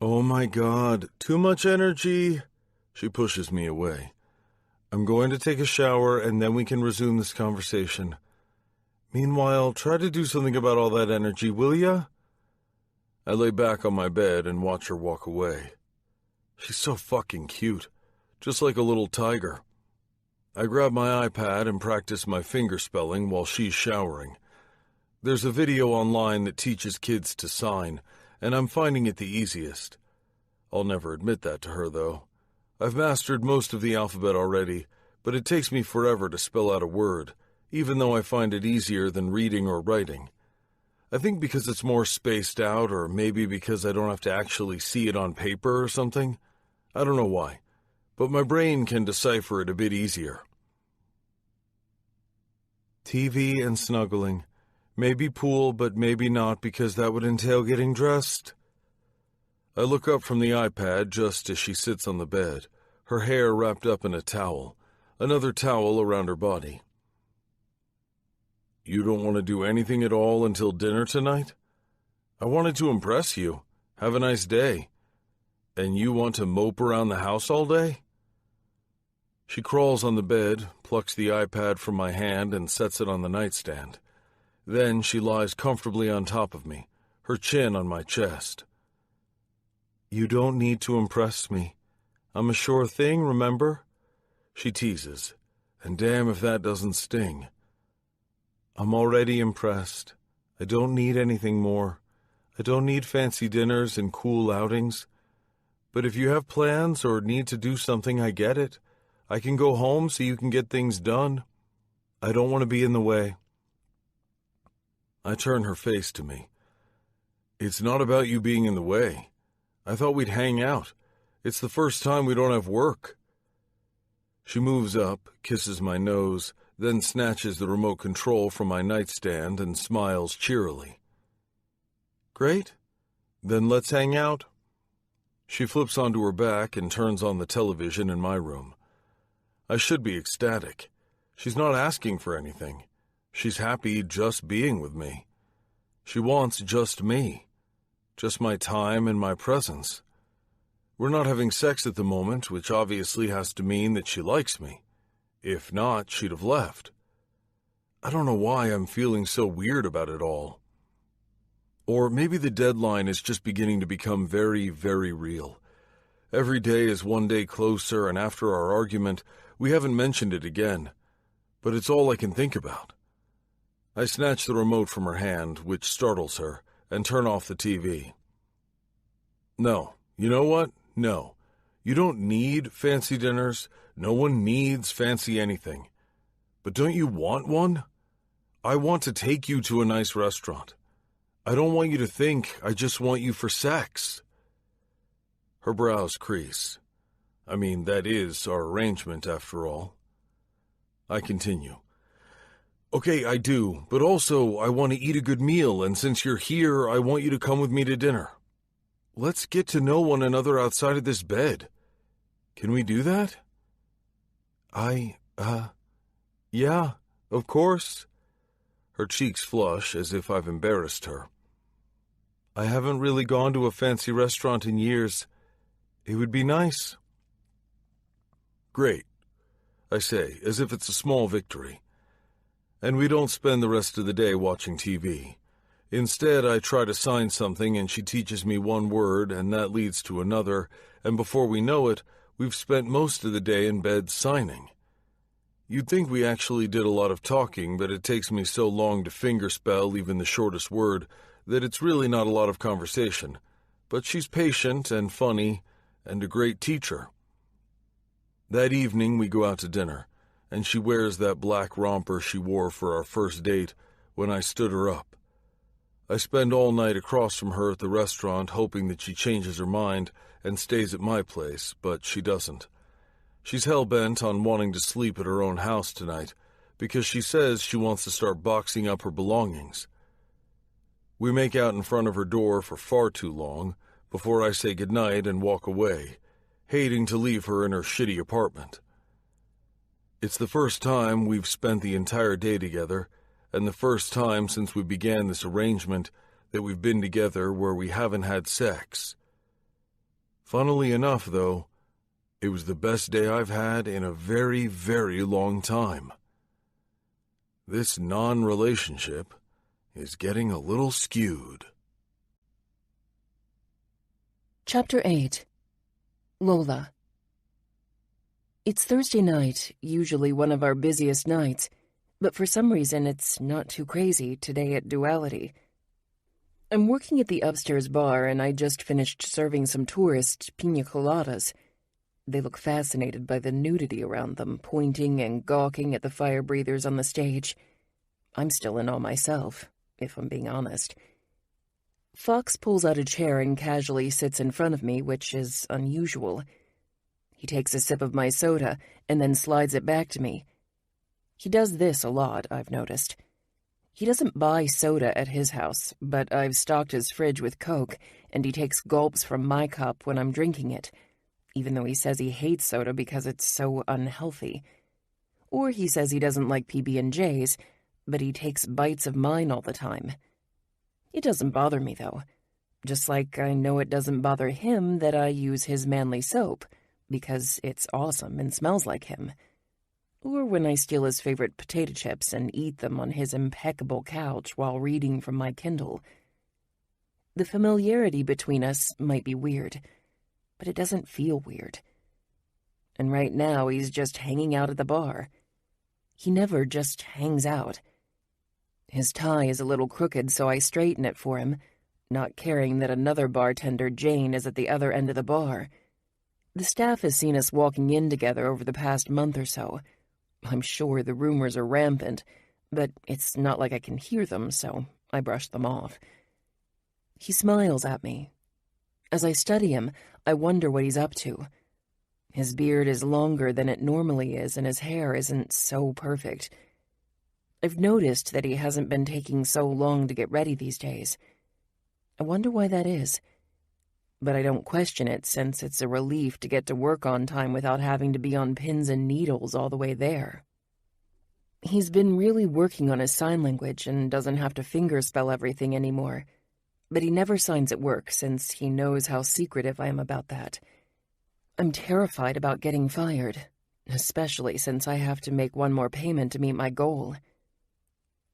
Speaker 4: Oh my God, too much energy. She pushes me away. I'm going to take a shower and then we can resume this conversation. Meanwhile, try to do something about all that energy, will ya? I lay back on my bed and watch her walk away. She's so fucking cute, just like a little tiger. I grab my iPad and practice my finger spelling while she's showering. There's a video online that teaches kids to sign, and I'm finding it the easiest. I'll never admit that to her, though. I've mastered most of the alphabet already, but it takes me forever to spell out a word, even though I find it easier than reading or writing. I think because it's more spaced out, or maybe because I don't have to actually see it on paper or something. I don't know why, but my brain can decipher it a bit easier. TV and snuggling. Maybe pool, but maybe not because that would entail getting dressed. I look up from the iPad just as she sits on the bed, her hair wrapped up in a towel, another towel around her body. You don't want to do anything at all until dinner tonight? I wanted to impress you. Have a nice day. And you want to mope around the house all day?
Speaker 1: She crawls on the bed, plucks the iPad from my hand, and sets it on the nightstand. Then she lies comfortably on top of me, her chin on my chest. "You don't need to impress me. I'm a sure thing, remember?" She teases, and damn if that doesn't sting. "I'm already impressed. I don't need anything more. I don't need fancy dinners and cool outings. But if you have plans or need to do something, I get it. I can go home so you can get things done. I don't want to be in the way." I turn her face to me. "It's not about you being in the way. I thought we'd hang out. It's the first time we don't have work." She moves up, kisses my nose, then snatches the remote control from my nightstand and smiles cheerily. "Great. Then let's hang out." She flips onto her back and turns on the television in my room. I should be ecstatic. She's not asking for anything. She's happy just being with me. She wants just me. Just my time and my presence. We're not having sex at the moment, which obviously has to mean that she likes me. If not, she'd have left. I don't know why I'm feeling so weird about it all. Or maybe the deadline is just beginning to become very, very real. Every day is one day closer, and after our argument, we haven't mentioned it again. But it's all I can think about. I snatch the remote from her hand, which startles her, and turn off the TV. "No, you know what? No. You don't need fancy dinners. No one needs fancy anything. But don't you want one? I want to take you to a nice restaurant. I don't want you to think I just want you for sex." Her brows crease. I mean, that is our arrangement, after all. I continue. "Okay, I do, but also I want to eat a good meal, and since you're here, I want you to come with me to dinner. Let's get to know one another outside of this bed. Can we do that?" Yeah, of course." Her cheeks flush as if I've embarrassed her. "I haven't really gone to a fancy restaurant in years. It would be nice." "Great," I say, as if it's a small victory. And we don't spend the rest of the day watching TV. Instead, I try to sign something and she teaches me one word and that leads to another, and before we know it, we've spent most of the day in bed signing. You'd think we actually did a lot of talking, but it takes me so long to fingerspell even the shortest word that it's really not a lot of conversation. But she's patient and funny and a great teacher. That evening we go out to dinner, and she wears that black romper she wore for our first date when I stood her up. I spend all night across from her at the restaurant hoping that she changes her mind and stays at my place, but she doesn't. She's hell-bent on wanting to sleep at her own house tonight because she says she wants to start boxing up her belongings. We make out in front of her door for far too long before I say goodnight and walk away, hating to leave her in her shitty apartment. It's the first time we've spent the entire day together, and the first time since we began this arrangement that we've been together where we haven't had sex. Funnily enough, though, it was the best day I've had in a very, very long time. This non-relationship is getting a little skewed.
Speaker 2: Chapter 8. Lola. It's Thursday night, usually one of our busiest nights, but for some reason it's not too crazy today at Duality. I'm working at the upstairs bar and I just finished serving some tourists piña coladas. They look fascinated by the nudity around them, pointing and gawking at the fire breathers on the stage. I'm still in awe myself, if I'm being honest. Fox pulls out a chair and casually sits in front of me, which is unusual. He takes a sip of my soda and then slides it back to me. He does this a lot, I've noticed. He doesn't buy soda at his house, but I've stocked his fridge with Coke, and he takes gulps from my cup when I'm drinking it, even though he says he hates soda because it's so unhealthy. Or he says he doesn't like PB&Js, but he takes bites of mine all the time. It doesn't bother me, though. Just like I know it doesn't bother him that I use his manly soap, because it's awesome and smells like him, or when I steal his favorite potato chips and eat them on his impeccable couch while reading from my Kindle. The familiarity between us might be weird, but it doesn't feel weird. And right now he's just hanging out at the bar. He never just hangs out. His tie is a little crooked, so I straighten it for him, not caring that another bartender, Jane, is at the other end of the bar. The staff has seen us walking in together over the past month or so. I'm sure the rumors are rampant, but it's not like I can hear them, so I brush them off. He smiles at me. As I study him, I wonder what he's up to. His beard is longer than it normally is, and his hair isn't so perfect. I've noticed that he hasn't been taking so long to get ready these days. I wonder why that is. But I don't question it, since it's a relief to get to work on time without having to be on pins and needles all the way there. He's been really working on his sign language and doesn't have to fingerspell everything anymore. But he never signs at work, since he knows how secretive I am about that. I'm terrified about getting fired, especially since I have to make one more payment to meet my goal.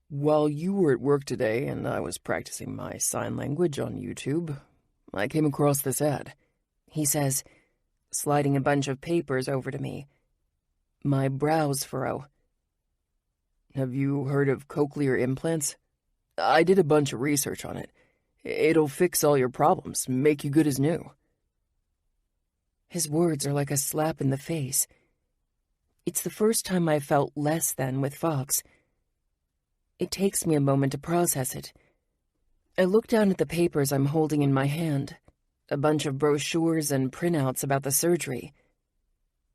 Speaker 3: While you were at work today and I was practicing my sign language on YouTube, I came across this ad,
Speaker 2: he says, sliding a bunch of papers over to me. My brows furrow.
Speaker 3: Have you heard of cochlear implants? I did a bunch of research on it. It'll fix all your problems, make you good as new.
Speaker 2: His words are like a slap in the face. It's the first time I've felt less than with Fox. It takes me a moment to process it. I look down at the papers I'm holding in my hand, a bunch of brochures and printouts about the surgery.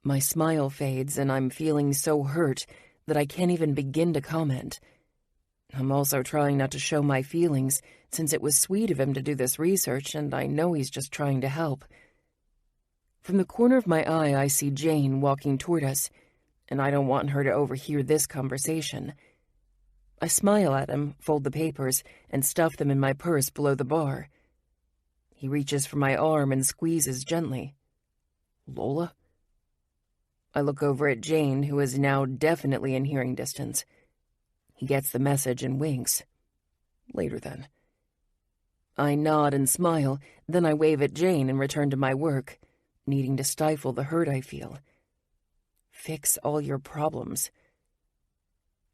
Speaker 2: My smile fades, and I'm feeling so hurt that I can't even begin to comment. I'm also trying not to show my feelings, since it was sweet of him to do this research, and I know he's just trying to help. From the corner of my eye, I see Jane walking toward us, and I don't want her to overhear this conversation. I smile at him, fold the papers, and stuff them in my purse below the bar. He reaches for my arm and squeezes gently.
Speaker 3: Lola?
Speaker 2: I look over at Jane, who is now definitely in hearing distance. He gets the message and winks.
Speaker 3: Later, then.
Speaker 2: I nod and smile, then I wave at Jane and return to my work, needing to stifle the hurt I feel. Fix all your problems.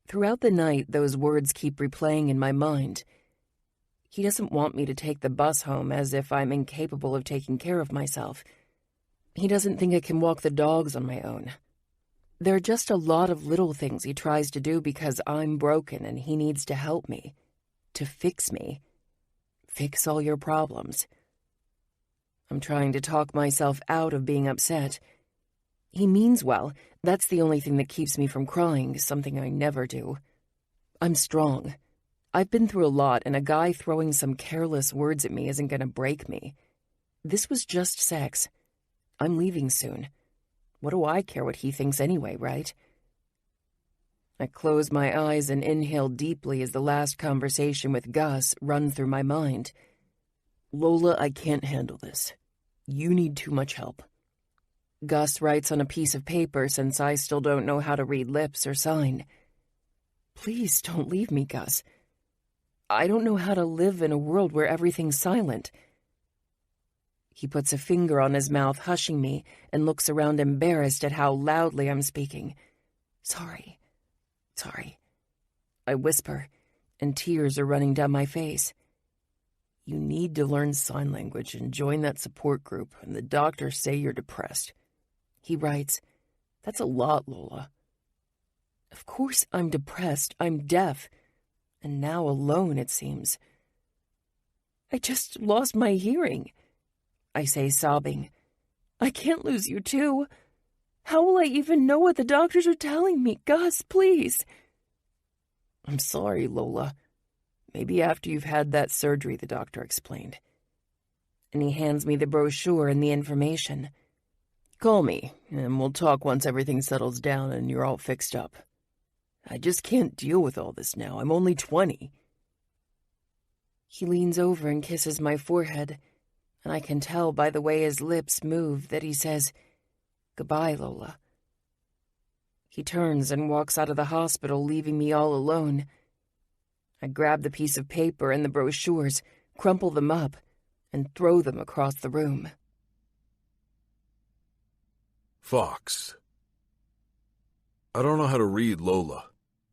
Speaker 2: Throughout the night, those words keep replaying in my mind. He doesn't want me to take the bus home, as if I'm incapable of taking care of myself. He doesn't think I can walk the dogs on my own. There are just a lot of little things he tries to do because I'm broken and he needs to help me. To fix me. Fix all your problems. I'm trying to talk myself out of being upset. He means well. That's the only thing that keeps me from crying, something I never do. I'm strong. I've been through a lot, and a guy throwing some careless words at me isn't going to break me. This was just sex. I'm leaving soon. What do I care what he thinks anyway, right? I close my eyes and inhale deeply as the last conversation with Gus runs through my mind.
Speaker 3: Lola, I can't handle this. You need too much help.
Speaker 2: Gus writes on a piece of paper, since I still don't know how to read lips or sign. Please don't leave me, Gus. I don't know how to live in a world where everything's silent. He puts a finger on his mouth, hushing me, and looks around embarrassed at how loudly I'm speaking. Sorry. I whisper, and tears are running down my face.
Speaker 3: You need to learn sign language and join that support group, and the doctors say you're depressed.
Speaker 2: He writes,
Speaker 3: That's a lot, Lola.
Speaker 2: Of course I'm depressed. I'm deaf. And now alone, it seems. I just lost my hearing, I say, sobbing. I can't lose you, too. How will I even know what the doctors are telling me? Gus, please.
Speaker 3: I'm sorry, Lola. Maybe after you've had that surgery, the doctor explained.
Speaker 2: And he hands me the brochure and the information.
Speaker 3: Call me, and we'll talk once everything settles down and you're all fixed up. I just can't deal with all this now. I'm only 20.
Speaker 2: He leans over and kisses my forehead, and I can tell by the way his lips move that he says, Goodbye, Lola. He turns and walks out of the hospital, leaving me all alone. I grab the piece of paper and the brochures, crumple them up, and throw them across the room.
Speaker 1: Fox. I don't know how to read Lola.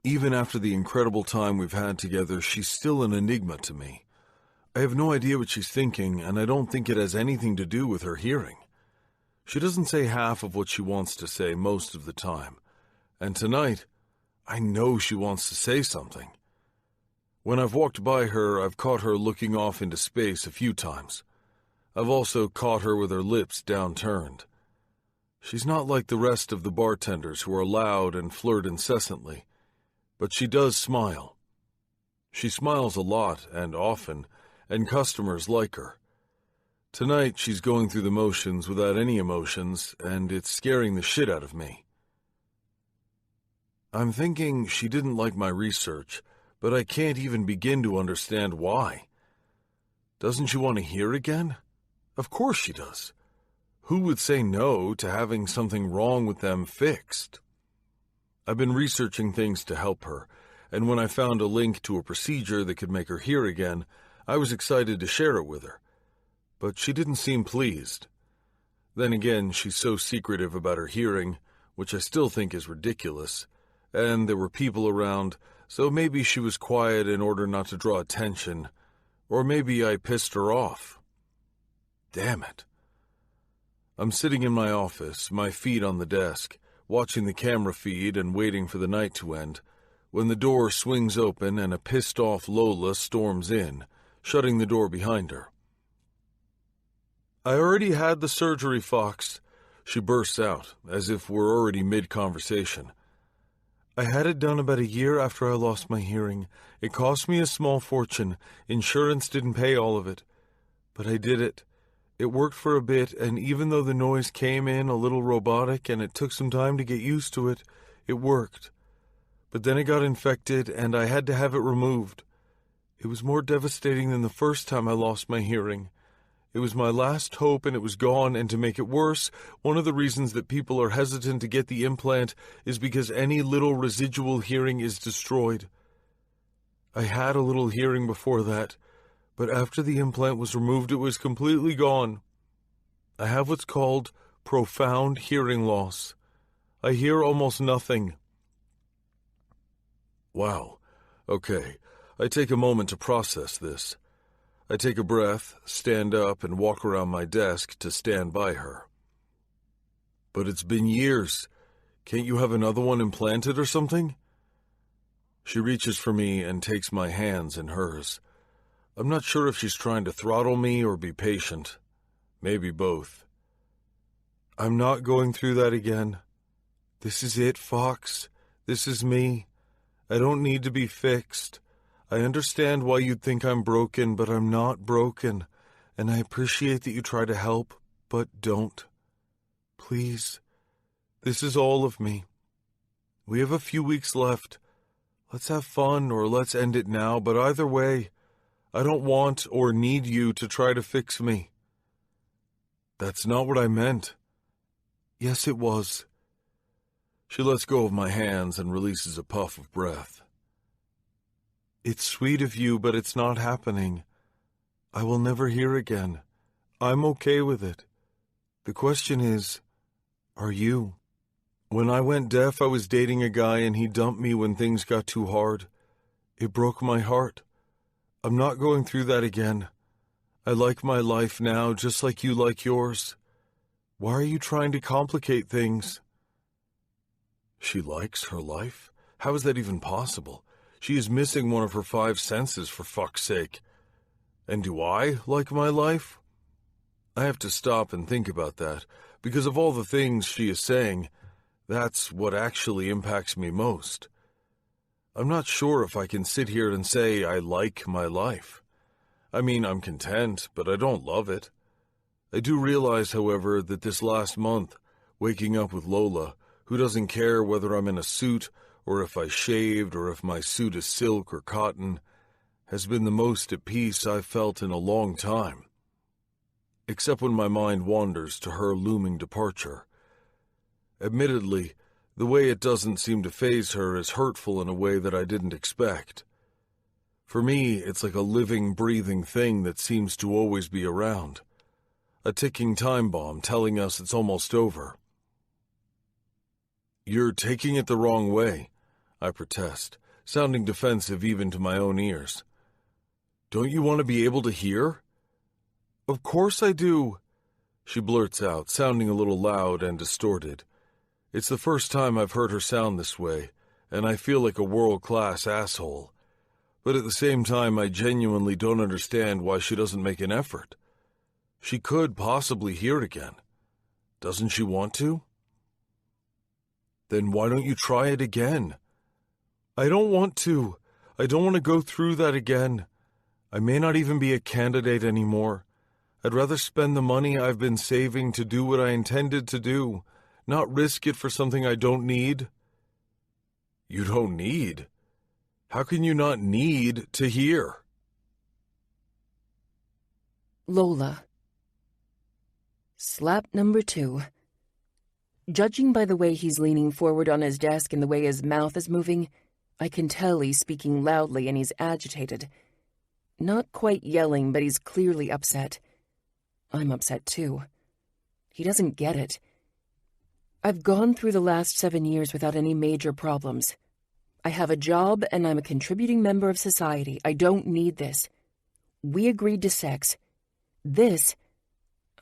Speaker 1: Even after the incredible time we've had together, she's still an enigma to me. I have no idea what she's thinking, and I don't think it has anything to do with her hearing. She doesn't say half of what she wants to say most of the time. And tonight, I know she wants to say something. When I've walked by her, I've caught her looking off into space a few times. I've also caught her with her lips downturned. She's not like the rest of the bartenders who are loud and flirt incessantly, but she does smile. She smiles a lot and often, and customers like her. Tonight, she's going through the motions without any emotions, and it's scaring the shit out of me. I'm thinking she didn't like my research, but I can't even begin to understand why. Doesn't she want to hear again? Of course she does. Who would say no to having something wrong with them fixed? I've been researching things to help her, and when I found a link to a procedure that could make her hear again, I was excited to share it with her. But she didn't seem pleased. Then again, she's so secretive about her hearing, which I still think is ridiculous, and there were people around, so maybe she was quiet in order not to draw attention, or maybe I pissed her off. Damn it. I'm sitting in my office, my feet on the desk, watching the camera feed and waiting for the night to end, when the door swings open and a pissed-off Lola storms in, shutting the door behind her. I already had the surgery, Fox, she bursts out, as if we're already mid-conversation. I had it done about a year after I lost my hearing. It cost me a small fortune. Insurance didn't pay all of it. But I did it. It worked for a bit, and even though the noise came in a little robotic and it took some time to get used to it, it worked. But then it got infected, and I had to have it removed. It was more devastating than the first time I lost my hearing. It was my last hope, and it was gone, and to make it worse, one of the reasons that people are hesitant to get the implant is because any little residual hearing is destroyed. I had a little hearing before that, but after the implant was removed, it was completely gone. I have what's called profound hearing loss. I hear almost nothing. Wow. Okay. I take a moment to process this. I take a breath, stand up, and walk around my desk to stand by her. But it's been years. Can't you have another one implanted or something? She reaches for me and takes my hands in hers. I'm not sure if she's trying to throttle me or be patient. Maybe both. I'm not going through that again. This is it, Fox. This is me. I don't need to be fixed. I understand why you'd think I'm broken, but I'm not broken, and I appreciate that you try to help, but don't. Please. This is all of me. We have a few weeks left. Let's have fun, or let's end it now, but either way, I don't want or need you to try to fix me. That's not what I meant. Yes, it was. She lets go of my hands and releases a puff of breath. It's sweet of you, but it's not happening. I will never hear again. I'm okay with it. The question is, are you? When I went deaf, I was dating a guy and he dumped me when things got too hard. It broke my heart. I'm not going through that again. I like my life now just like you like yours. Why are you trying to complicate things? She likes her life? How is that even possible? She is missing one of her 5 senses, for fuck's sake. And do I like my life? I have to stop and think about that, because of all the things she is saying, that's what actually impacts me most. I'm not sure if I can sit here and say I like my life. I mean, I'm content, but I don't love it. I do realize, however, that this last month, waking up with Lola, who doesn't care whether I'm in a suit or if I shaved or if my suit is silk or cotton, has been the most at peace I've felt in a long time. Except when my mind wanders to her looming departure. Admittedly, the way it doesn't seem to faze her is hurtful in a way that I didn't expect. For me, it's like a living, breathing thing that seems to always be around. A ticking time bomb telling us it's almost over. "You're taking it the wrong way," I protest, sounding defensive even to my own ears. "Don't you want to be able to hear?" "Of course I do," she blurts out, sounding a little loud and distorted. It's the first time I've heard her sound this way, and I feel like a world-class asshole. But at the same time, I genuinely don't understand why she doesn't make an effort. She could possibly hear again. Doesn't she want to? Then why don't you try it again? I don't want to. I don't want to go through that again. I may not even be a candidate anymore. I'd rather spend the money I've been saving to do what I intended to do, not risk it for something I don't need. You don't need? How can you not need to hear?
Speaker 2: Lola. Slap number 2. Judging by the way he's leaning forward on his desk and the way his mouth is moving, I can tell he's speaking loudly and he's agitated. Not quite yelling, but he's clearly upset. I'm upset too. He doesn't get it. I've gone through the last 7 years without any major problems. I have a job and I'm a contributing member of society. I don't need this. We agreed to sex. This,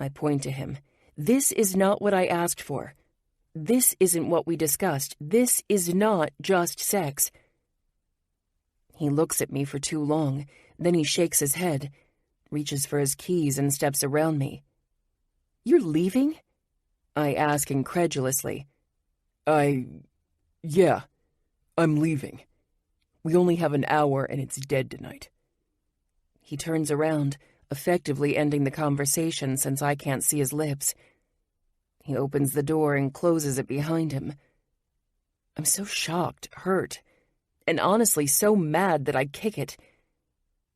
Speaker 2: I point to him, this is not what I asked for. This isn't what we discussed. This is not just sex. He looks at me for too long, then he shakes his head, reaches for his keys and steps around me. You're leaving? I ask incredulously.
Speaker 3: Yeah, I'm leaving. We only have an hour and it's dead tonight.
Speaker 2: He turns around, effectively ending the conversation since I can't see his lips. He opens the door and closes it behind him. I'm so shocked, hurt, and honestly so mad that I'd kick it.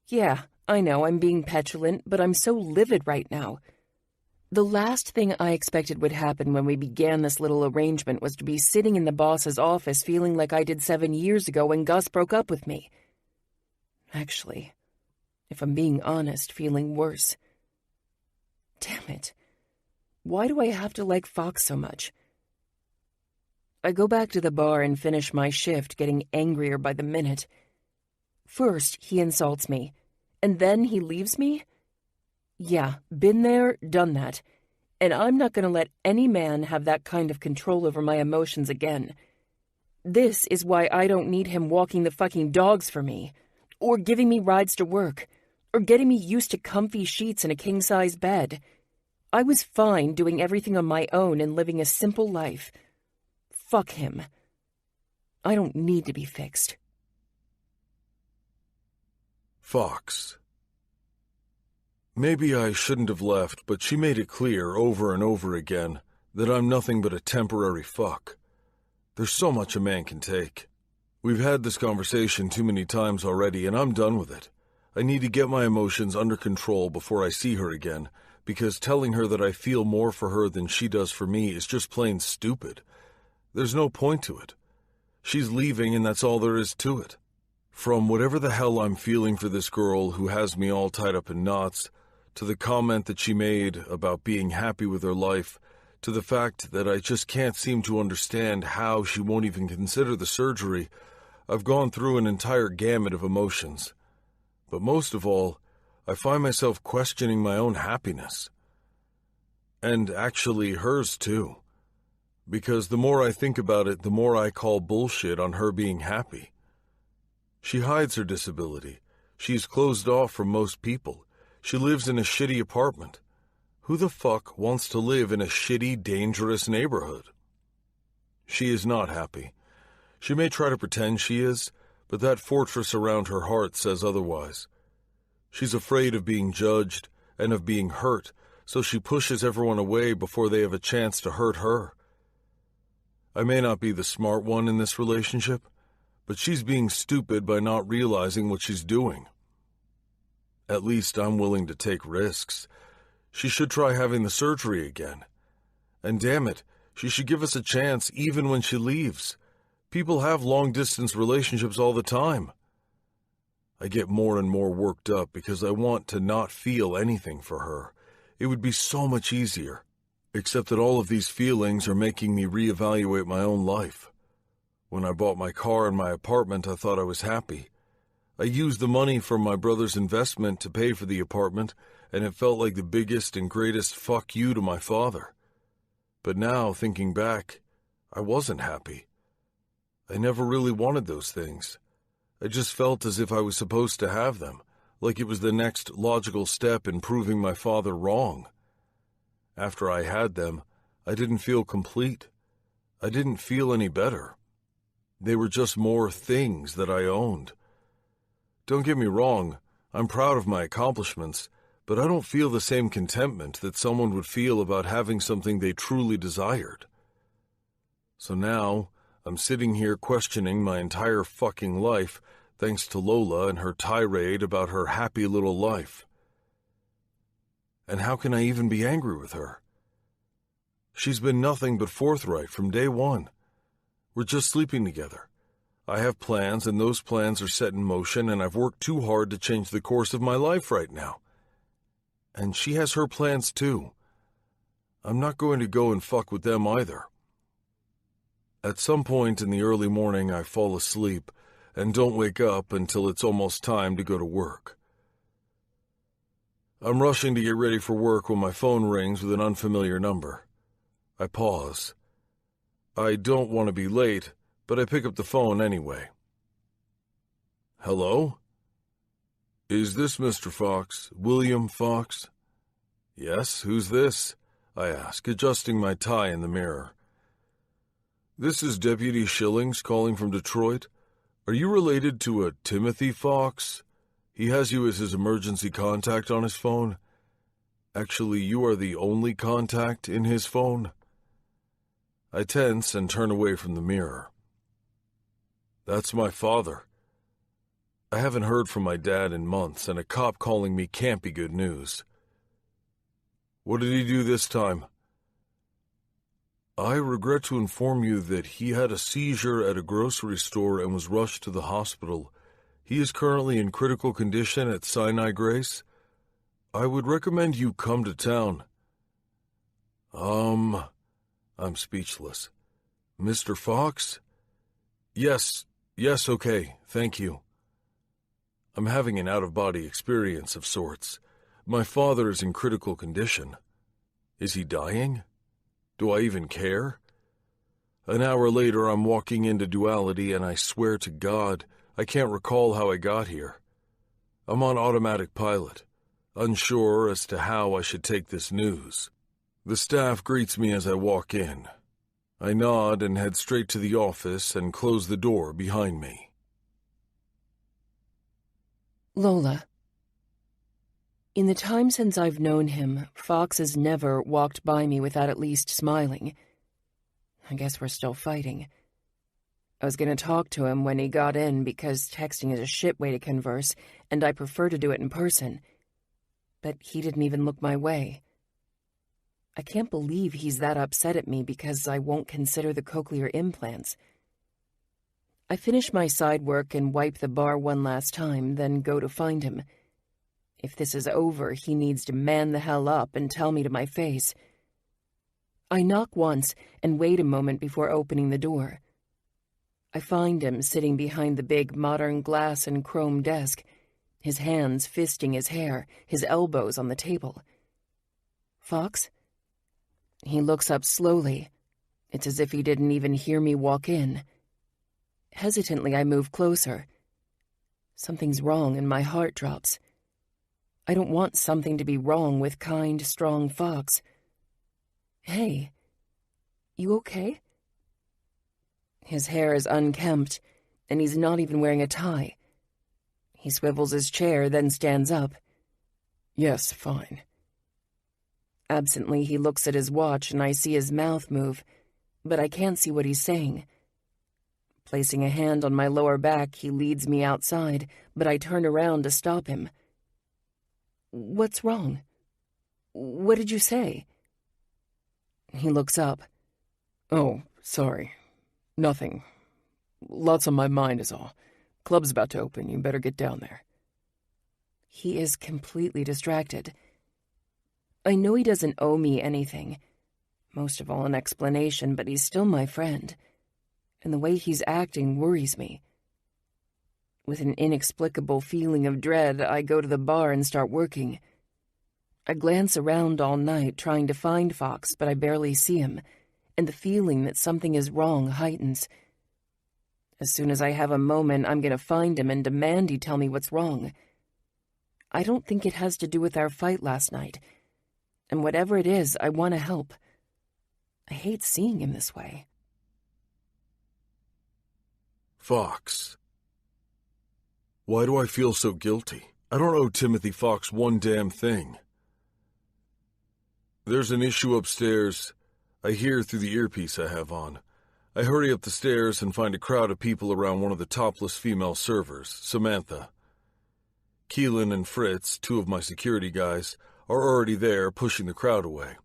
Speaker 2: Yeah, I know I'm being petulant, but I'm so livid right now. The last thing I expected would happen when we began this little arrangement was to be sitting in the boss's office feeling like I did 7 years ago when Gus broke up with me. Actually, if I'm being honest, feeling worse. Damn it. Why do I have to like Fox so much? I go back to the bar and finish my shift, getting angrier by the minute. First, he insults me, and then he leaves me? Yeah, been there, done that, and I'm not going to let any man have that kind of control over my emotions again. This is why I don't need him walking the fucking dogs for me, or giving me rides to work, or getting me used to comfy sheets and a king-size bed. I was fine doing everything on my own and living a simple life. Fuck him. I don't need to be fixed.
Speaker 1: Fox. Maybe I shouldn't have left, but she made it clear over and over again that I'm nothing but a temporary fuck. There's so much a man can take. We've had this conversation too many times already, and I'm done with it. I need to get my emotions under control before I see her again, because telling her that I feel more for her than she does for me is just plain stupid. There's no point to it. She's leaving, and that's all there is to it. From whatever the hell I'm feeling for this girl who has me all tied up in knots, to the comment that she made about being happy with her life, to the fact that I just can't seem to understand how she won't even consider the surgery, I've gone through an entire gamut of emotions. But most of all, I find myself questioning my own happiness. And actually hers too. Because the more I think about it, the more I call bullshit on her being happy. She hides her disability. She's closed off from most people. She lives in a shitty apartment. Who the fuck wants to live in a shitty, dangerous neighborhood? She is not happy. She may try to pretend she is, but that fortress around her heart says otherwise. She's afraid of being judged and of being hurt, so she pushes everyone away before they have a chance to hurt her. I may not be the smart one in this relationship, but she's being stupid by not realizing what she's doing. At least I'm willing to take risks. She should try having the surgery again. And damn it, She should give us a chance even when she leaves. People have long-distance relationships all the time. I get more and more worked up because I want to not feel anything for her. It would be so much easier. Except that all of these feelings are making me reevaluate my own life. When I bought my car and my apartment, I thought I was happy. I used the money from my brother's investment to pay for the apartment, and it felt like the biggest and greatest fuck you to my father. But now, thinking back, I wasn't happy. I never really wanted those things. I just felt as if I was supposed to have them, like it was the next logical step in proving my father wrong. After I had them, I didn't feel complete. I didn't feel any better. They were just more things that I owned. Don't get me wrong, I'm proud of my accomplishments, but I don't feel the same contentment that someone would feel about having something they truly desired. So now, I'm sitting here questioning my entire fucking life thanks to Lola and her tirade about her happy little life. And how can I even be angry with her? She's been nothing but forthright from day one. We're just sleeping together. I have plans, and those plans are set in motion, and I've worked too hard to change the course of my life right now. And she has her plans too. I'm not going to go and fuck with them either. At some point in the early morning, I fall asleep and don't wake up until it's almost time to go to work. I'm rushing to get ready for work when my phone rings with an unfamiliar number. I pause. I don't want to be late, but I pick up the phone anyway. Hello? Is this Mr. Fox, William Fox? Yes, who's this? I ask, adjusting my tie in the mirror. This is Deputy Shillings calling from Detroit. Are you related to a Timothy Fox? He has you as his emergency contact on his phone. Actually, you are the only contact in his phone. I tense and turn away from the mirror. That's my father. I haven't heard from my dad in months, and a cop calling me can't be good news. What did he do this time? I regret to inform you that he had a seizure at a grocery store and was rushed to the hospital. He is currently in critical condition at Sinai Grace. I would recommend you come to town. I'm speechless. Mr. Fox? Yes, okay, thank you. I'm having an out-of-body experience of sorts. My father is in critical condition. Is he dying? Do I even care? An hour later, I'm walking into Duality, and I swear to God, I can't recall how I got here. I'm on automatic pilot, unsure as to how I should take this news. The staff greets me as I walk in. I nod and head straight to the office and close the door behind me.
Speaker 2: Lola. In the time since I've known him, Fox has never walked by me without at least smiling. I guess we're still fighting. I was going to talk to him when he got in because texting is a shit way to converse, and I prefer to do it in person. But he didn't even look my way. I can't believe he's that upset at me because I won't consider the cochlear implants. I finish my side work and wipe the bar one last time, then go to find him. If this is over, he needs to man the hell up and tell me to my face. I knock once and wait a moment before opening the door. I find him sitting behind the big modern glass and chrome desk, his hands fisting his hair, his elbows on the table. Fox? He looks up slowly. It's as if he didn't even hear me walk in. Hesitantly, I move closer. Something's wrong and my heart drops. I don't want something to be wrong with kind, strong Fox. Hey, you okay? His hair is unkempt, and he's not even wearing a tie. He swivels his chair, then stands up. Yes, fine. Absently, he looks at his watch, and I see his mouth move, but I can't see what he's saying. Placing a hand on my lower back, he leads me outside, but I turn around to stop him. What's wrong? What did you say? He looks up.
Speaker 3: Oh, sorry. Nothing. Lots on my mind is all. Club's about to open. You better get down there.
Speaker 2: He is completely distracted. I know he doesn't owe me anything. Most of all, an explanation, but he's still my friend. And the way he's acting worries me. With an inexplicable feeling of dread, I go to the bar and start working. I glance around all night trying to find Fox, but I barely see him, and the feeling that something is wrong heightens. As soon as I have a moment, I'm going to find him and demand he tell me what's wrong. I don't think it has to do with our fight last night, and whatever it is, I want to help. I hate seeing him this way.
Speaker 1: Fox. Why do I feel so guilty? I don't owe Timothy Fox one damn thing. There's an issue upstairs. I hear through the earpiece I have on. I hurry up the stairs and find a crowd of people around one of the topless female servers, Samantha. Keelan and Fritz, two of my security guys, are already there pushing the crowd away.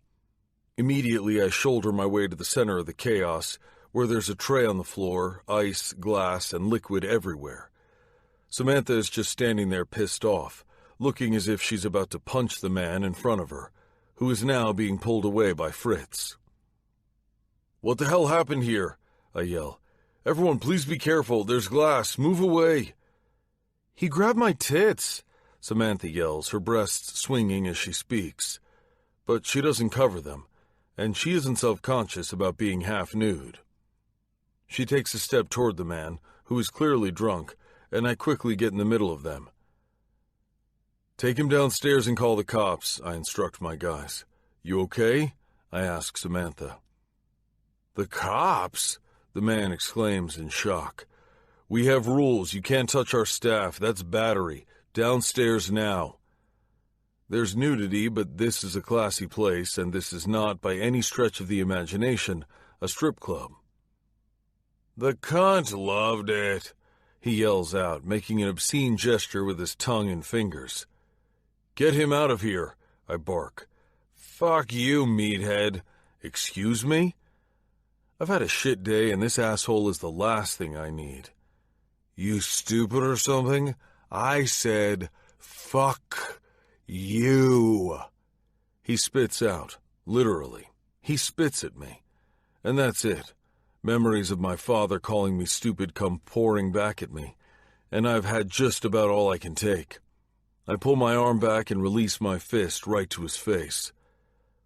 Speaker 1: Immediately I shoulder my way to the center of the chaos, where there's a tray on the floor, ice, glass, and liquid everywhere. Samantha is just standing there pissed off, looking as if she's about to punch the man in front of her, who is now being pulled away by Fritz. "What the hell happened here?" I yell. "Everyone, please be careful. There's glass. Move away." "He grabbed my tits," Samantha yells, her breasts swinging as she speaks. But she doesn't cover them, and she isn't self-conscious about being half-nude. She takes a step toward the man, who is clearly drunk, and I quickly get in the middle of them. "Take him downstairs and call the cops," I instruct my guys. "You okay?" I ask Samantha. "The cops?" the man exclaims in shock. "We have rules. You can't touch our staff. That's battery. Downstairs now." There's nudity, but this is a classy place, and this is not, by any stretch of the imagination, a strip club. "The cunt loved it," he yells out, making an obscene gesture with his tongue and fingers. "Get him out of here," I bark. "Fuck you, meathead." "Excuse me?" I've had a shit day, and this asshole is the last thing I need. "You stupid or something?" I said, "Fuck you." He spits out, literally. He spits at me. And that's it. Memories of my father calling me stupid come pouring back at me, and I've had just about all I can take. I pull my arm back and release my fist right to his face.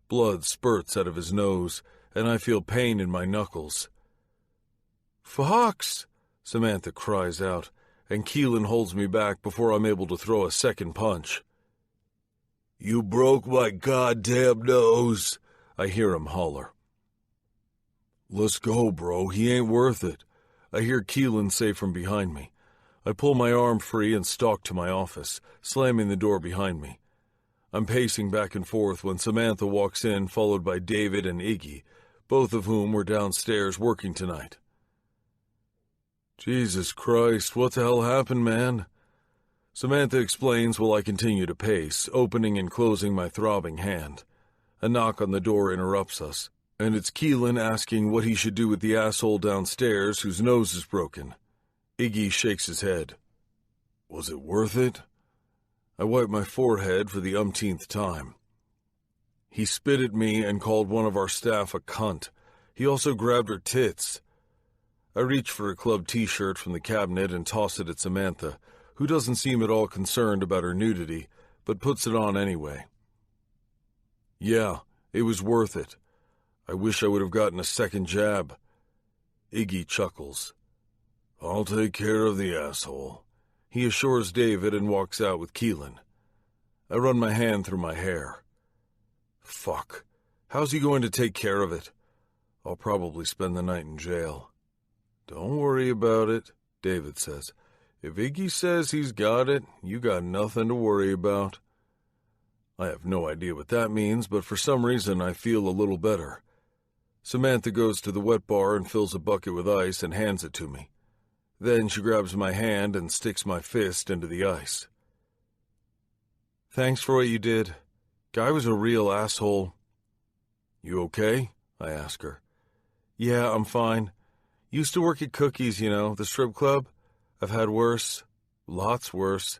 Speaker 1: Blood spurts out of his nose, and I feel pain in my knuckles. "Fox!" Samantha cries out, and Keelan holds me back before I'm able to throw a second punch. "You broke my goddamn nose," I hear him holler. "Let's go, bro. He ain't worth it," I hear Keelan say from behind me. I pull my arm free and stalk to my office, slamming the door behind me. I'm pacing back and forth when Samantha walks in, followed by David and Iggy, both of whom were downstairs working tonight. "Jesus Christ, what the hell happened, man?" Samantha explains while I continue to pace, opening and closing my throbbing hand. A knock on the door interrupts us, and it's Keelan asking what he should do with the asshole downstairs whose nose is broken. Iggy shakes his head. "Was it worth it?" I wipe my forehead for the umpteenth time. "He spit at me and called one of our staff a cunt. He also grabbed her tits." I reach for a club t-shirt from the cabinet and toss it at Samantha, who doesn't seem at all concerned about her nudity, but puts it on anyway. "Yeah, it was worth it. I wish I would have gotten a second jab." Iggy chuckles. "I'll take care of the asshole," he assures David and walks out with Keelan. I run my hand through my hair. Fuck. How's he going to take care of it? I'll probably spend the night in jail. "Don't worry about it," David says. "If Iggy says he's got it, you got nothing to worry about." I have no idea what that means, but for some reason I feel a little better. Samantha goes to the wet bar and fills a bucket with ice and hands it to me. Then she grabs my hand and sticks my fist into the ice. "Thanks for what you did. Guy was a real asshole." "You okay?" I ask her.
Speaker 4: Yeah, I'm fine. Used to work at Cookies, the strip club. I've had worse. Lots worse.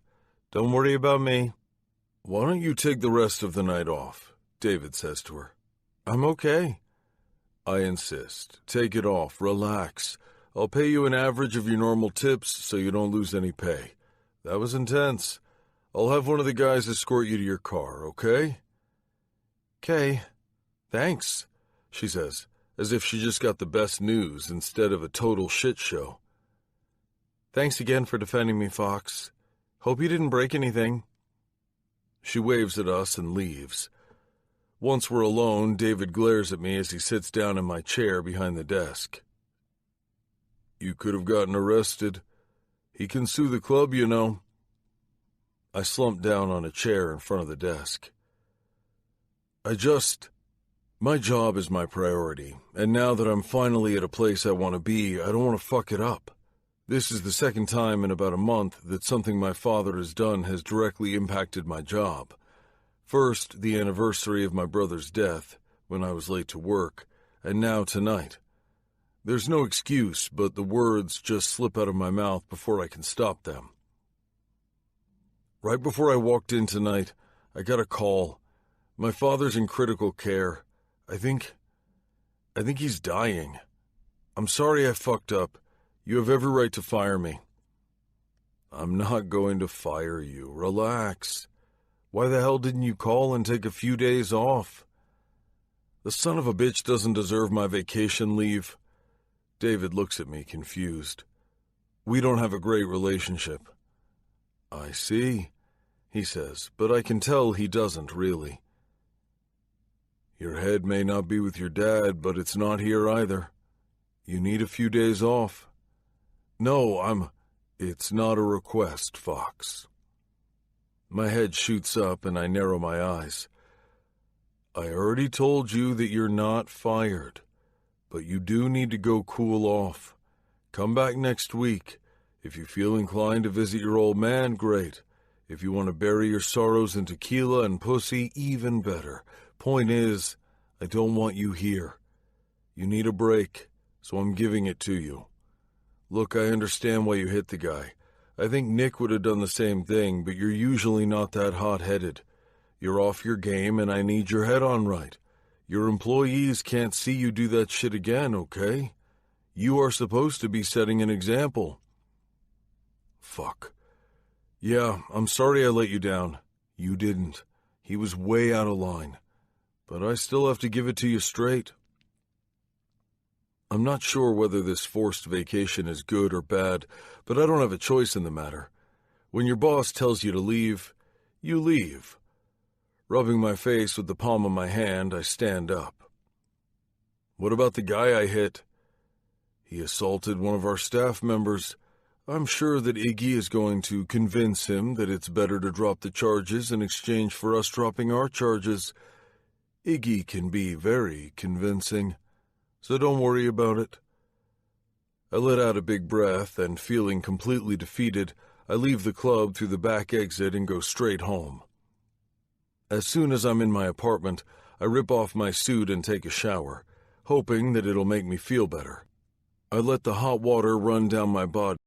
Speaker 4: Don't worry about me.
Speaker 1: Why don't you take the rest of the night off? David says to her.
Speaker 4: I'm okay.
Speaker 1: I insist. Take it off. Relax. I'll pay you an average of your normal tips so you don't lose any pay. That was intense. I'll have one of the guys escort you to your car, okay?
Speaker 4: Okay. Thanks,
Speaker 1: she says, as if she just got the best news instead of a total shit show.
Speaker 4: Thanks again for defending me, Fox. Hope you didn't break anything.
Speaker 1: She waves at us and leaves. Once we're alone, David glares at me as he sits down in my chair behind the desk. You could have gotten arrested. He can sue the club, I slump down on a chair in front of the desk. My job is my priority, and now that I'm finally at a place I want to be, I don't want to fuck it up. This is the second time in about a month that something my father has done has directly impacted my job. First, the anniversary of my brother's death, when I was late to work, and now tonight. There's no excuse, but the words just slip out of my mouth before I can stop them. Right before I walked in tonight, I got a call. My father's in critical care. I think he's dying. I'm sorry I fucked up. You have every right to fire me. I'm not going to fire you. Relax. Why the hell didn't you call and take a few days off? The son of a bitch doesn't deserve my vacation leave. David looks at me confused. We don't have a great relationship. I see, he says, but I can tell he doesn't really. Your head may not be with your dad, but it's not here either. You need a few days off. No, it's not a request, Fox. My head shoots up and I narrow my eyes. I already told you that you're not fired. But you do need to go cool off. Come back next week. If you feel inclined to visit your old man, great. If you want to bury your sorrows in tequila and pussy, even better. Point is, I don't want you here. You need a break, so I'm giving it to you. Look, I understand why you hit the guy. I think Nick would have done the same thing, but you're usually not that hot-headed. You're off your game, and I need your head on right. Your employees can't see you do that shit again, okay? You are supposed to be setting an example. Fuck. Yeah, I'm sorry I let you down. You didn't. He was way out of line. But I still have to give it to you straight. I'm not sure whether this forced vacation is good or bad, but I don't have a choice in the matter. When your boss tells you to leave, you leave. Rubbing my face with the palm of my hand, I stand up. What about the guy I hit? He assaulted one of our staff members. I'm sure that Iggy is going to convince him that it's better to drop the charges in exchange for us dropping our charges. Iggy can be very convincing, so don't worry about it. I let out a big breath, and feeling completely defeated, I leave the club through the back exit and go straight home. As soon as I'm in my apartment, I rip off my suit and take a shower, hoping that it'll make me feel better. I let the hot water run down my body.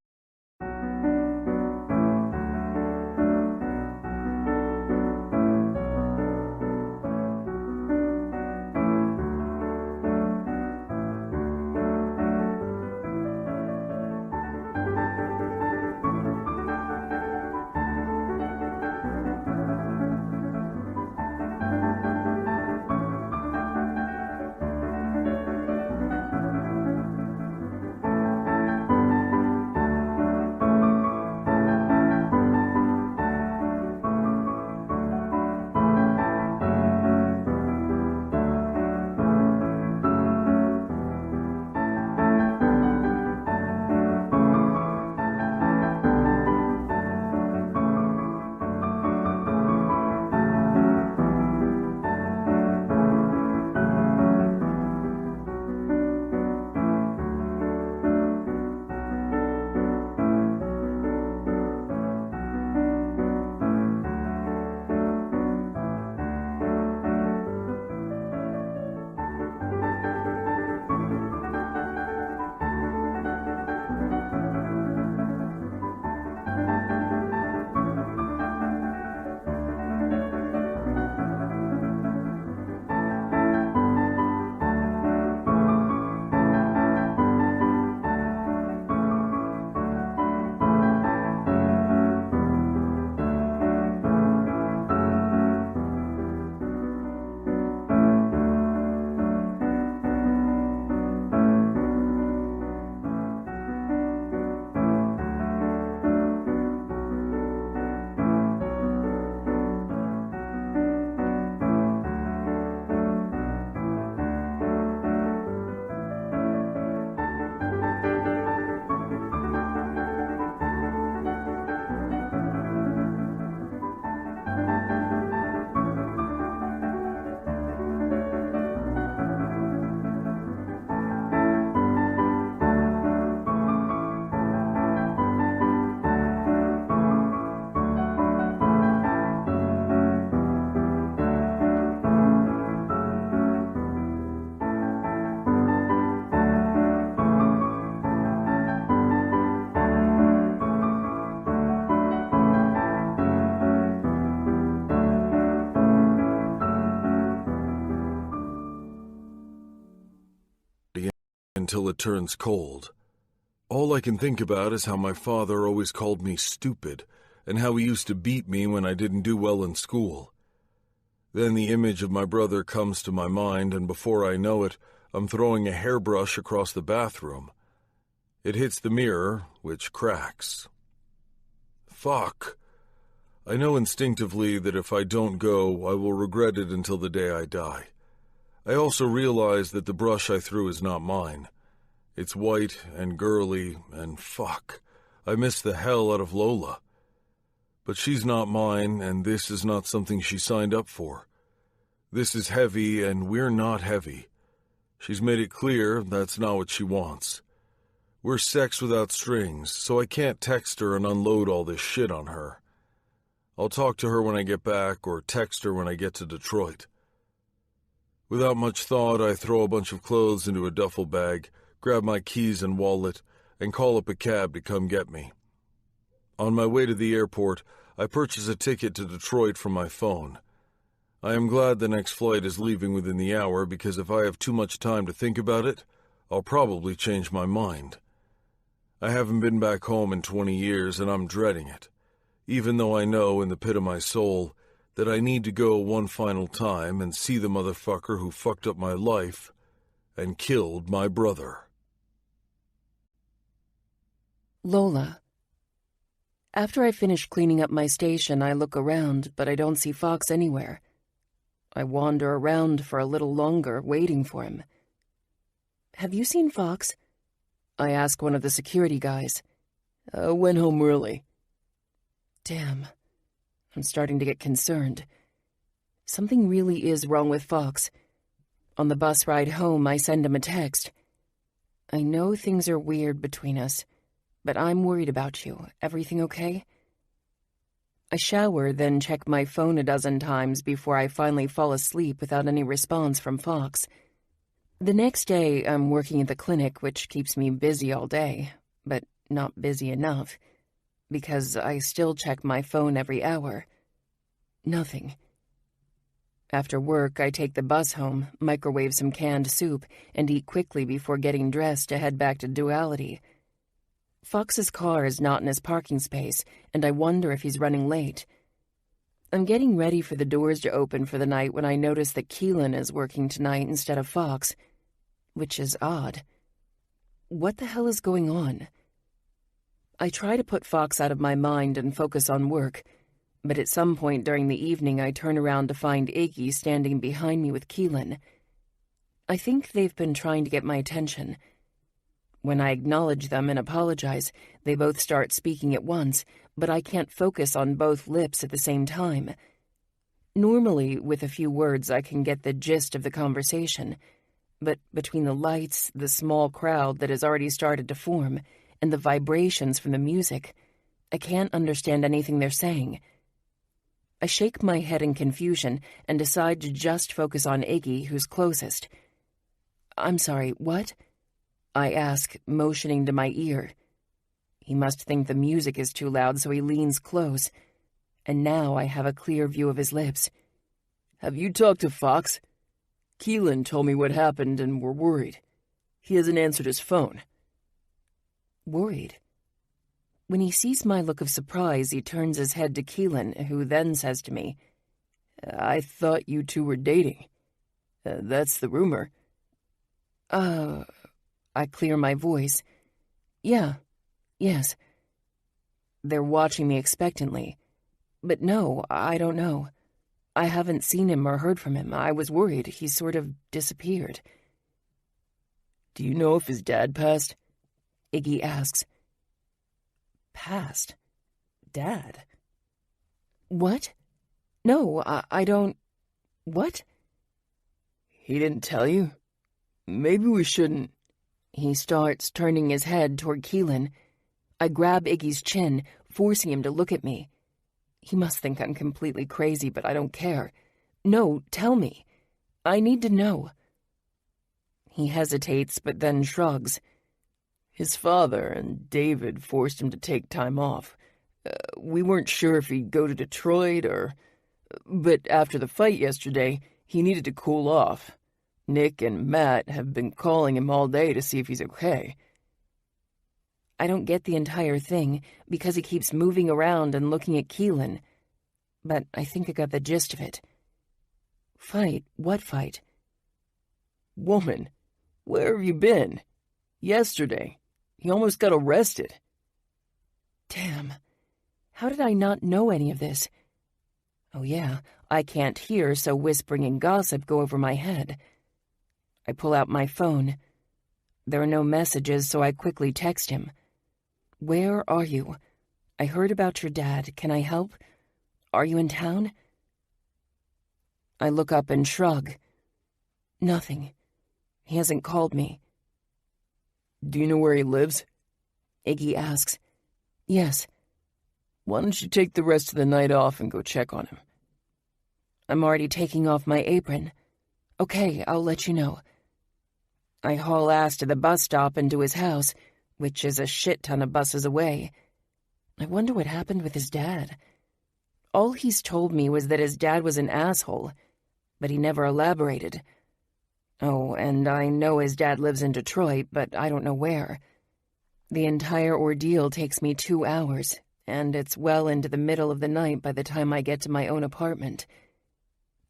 Speaker 1: until it turns cold. All I can think about is how my father always called me stupid, and how he used to beat me when I didn't do well in school. Then the image of my brother comes to my mind, and before I know it, I'm throwing a hairbrush across the bathroom. It hits the mirror, which cracks. Fuck. I know instinctively that if I don't go, I will regret it until the day I die. I also realize that the brush I threw is not mine. It's white and girly, and fuck, I miss the hell out of Lola. But she's not mine, and this is not something she signed up for. This is heavy, and we're not heavy. She's made it clear that's not what she wants. We're sex without strings, so I can't text her and unload all this shit on her. I'll talk to her when I get back, or text her when I get to Detroit. Without much thought, I throw a bunch of clothes into a duffel bag, grab my keys and wallet, and call up a cab to come get me. On my way to the airport, I purchase a ticket to Detroit from my phone. I am glad the next flight is leaving within the hour, because if I have too much time to think about it, I'll probably change my mind. I haven't been back home in 20 years, and I'm dreading it, even though I know in the pit of my soul that I need to go one final time and see the motherfucker who fucked up my life and killed my brother.
Speaker 2: Lola. After I finish cleaning up my station, I look around, but I don't see Fox anywhere. I wander around for a little longer, waiting for him. "Have you seen Fox?" I ask one of the security guys.
Speaker 3: Went home early."
Speaker 2: Damn. I'm starting to get concerned. Something really is wrong with Fox. On the bus ride home, I send him a text. "I know things are weird between us, but I'm worried about you. Everything okay?" I shower, then check my phone a dozen times before I finally fall asleep without any response from Fox. The next day, I'm working at the clinic, which keeps me busy all day, but not busy enough, because I still check my phone every hour. Nothing. After work, I take the bus home, microwave some canned soup, and eat quickly before getting dressed to head back to Duality. Fox's car is not in his parking space, and I wonder if he's running late. I'm getting ready for the doors to open for the night when I notice that Keelan is working tonight instead of Fox, which is odd. What the hell is going on? I try to put Fox out of my mind and focus on work, but at some point during the evening I turn around to find Iggy standing behind me with Keelan. I think they've been trying to get my attention. When I acknowledge them and apologize, they both start speaking at once, but I can't focus on both lips at the same time. Normally, with a few words, I can get the gist of the conversation, but between the lights, the small crowd that has already started to form, and the vibrations from the music, I can't understand anything they're saying. I shake my head in confusion and decide to just focus on Iggy, who's closest. "I'm sorry, what?" I ask, motioning to my ear. He must think the music is too loud, so he leans close, and now I have a clear view of his lips.
Speaker 3: "Have you talked to Fox? Keelan told me what happened and we're worried. He hasn't answered his phone."
Speaker 2: Worried? When he sees my look of surprise, he turns his head to Keelan, who then says to me,
Speaker 3: "I thought you two were dating. That's the rumor."
Speaker 2: I clear my voice. Yes. They're watching me expectantly. But no, I don't know. I haven't seen him or heard from him. I was worried. He sort of disappeared.
Speaker 3: "Do you know if his dad passed?"
Speaker 2: Iggy asks. Passed? Dad? What? No, I don't... What?
Speaker 3: "He didn't tell you? Maybe we shouldn't..."
Speaker 2: He starts turning his head toward Keelan. I grab Iggy's chin, forcing him to look at me. He must think I'm completely crazy, but I don't care. "No, tell me. I need to know." He hesitates, but then shrugs.
Speaker 3: "His father and David forced him to take time off. We weren't sure if he'd go to Detroit or... But after the fight yesterday, he needed to cool off. Nick and Matt have been calling him all day to see if he's okay.
Speaker 2: I don't get the entire thing because he keeps moving around and looking at Keelan, but I think I got the gist of it. Fight? What fight?
Speaker 3: Woman, where have you been? Yesterday, he almost got arrested.
Speaker 2: Damn. How did I not know any of this? Oh yeah, I can't hear, so whispering and gossip go over my head. I pull out my phone. There are no messages, so I quickly text him. Where are you? I heard about your dad. Can I help? Are you in town? I look up and shrug. Nothing. He hasn't called me.
Speaker 3: Do you know where he lives?
Speaker 2: Iggy asks. Yes.
Speaker 3: Why don't you take the rest of the night off and go check on him?
Speaker 2: I'm already taking off my apron. Okay, I'll let you know. I haul ass to the bus stop and to his house, which is a shit ton of buses away. I wonder what happened with his dad. All he's told me was that his dad was an asshole, but he never elaborated. Oh, and I know his dad lives in Detroit, but I don't know where. The entire ordeal takes me 2 hours, and it's well into the middle of the night by the time I get to my own apartment.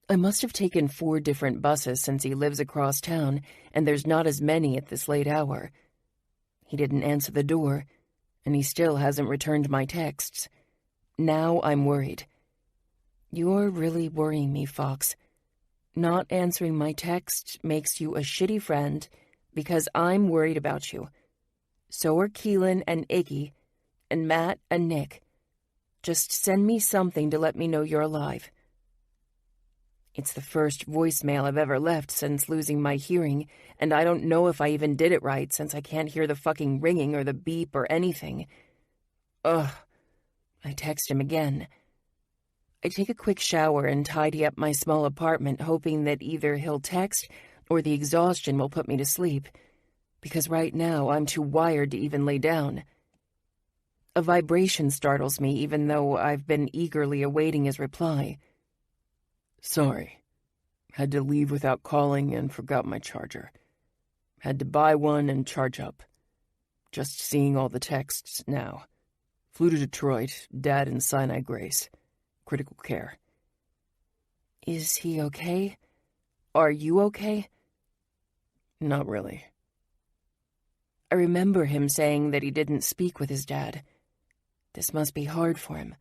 Speaker 2: I must have taken 4 different buses since he lives across town, and there's not as many at this late hour. He didn't answer the door, and he still hasn't returned my texts. Now I'm worried. You're really worrying me, Fox. Not answering my text makes you a shitty friend because I'm worried about you. So are Keelan and Iggy, and Matt and Nick. Just send me something to let me know you're alive. It's the first voicemail I've ever left since losing my hearing, and I don't know if I even did it right since I can't hear the fucking ringing or the beep or anything. Ugh. I text him again. I take a quick shower and tidy up my small apartment, hoping that either he'll text or the exhaustion will put me to sleep, because right now I'm too wired to even lay down. A vibration startles me, even though I've been eagerly awaiting his reply.
Speaker 3: Sorry. Had to leave without calling and forgot my charger. Had to buy one and charge up. Just seeing all the texts now. Flew to Detroit, Dad in Sinai Grace. Critical care.
Speaker 2: Is he okay? Are you okay?
Speaker 3: Not really.
Speaker 2: I remember him saying that he didn't speak with his dad. This must be hard for him.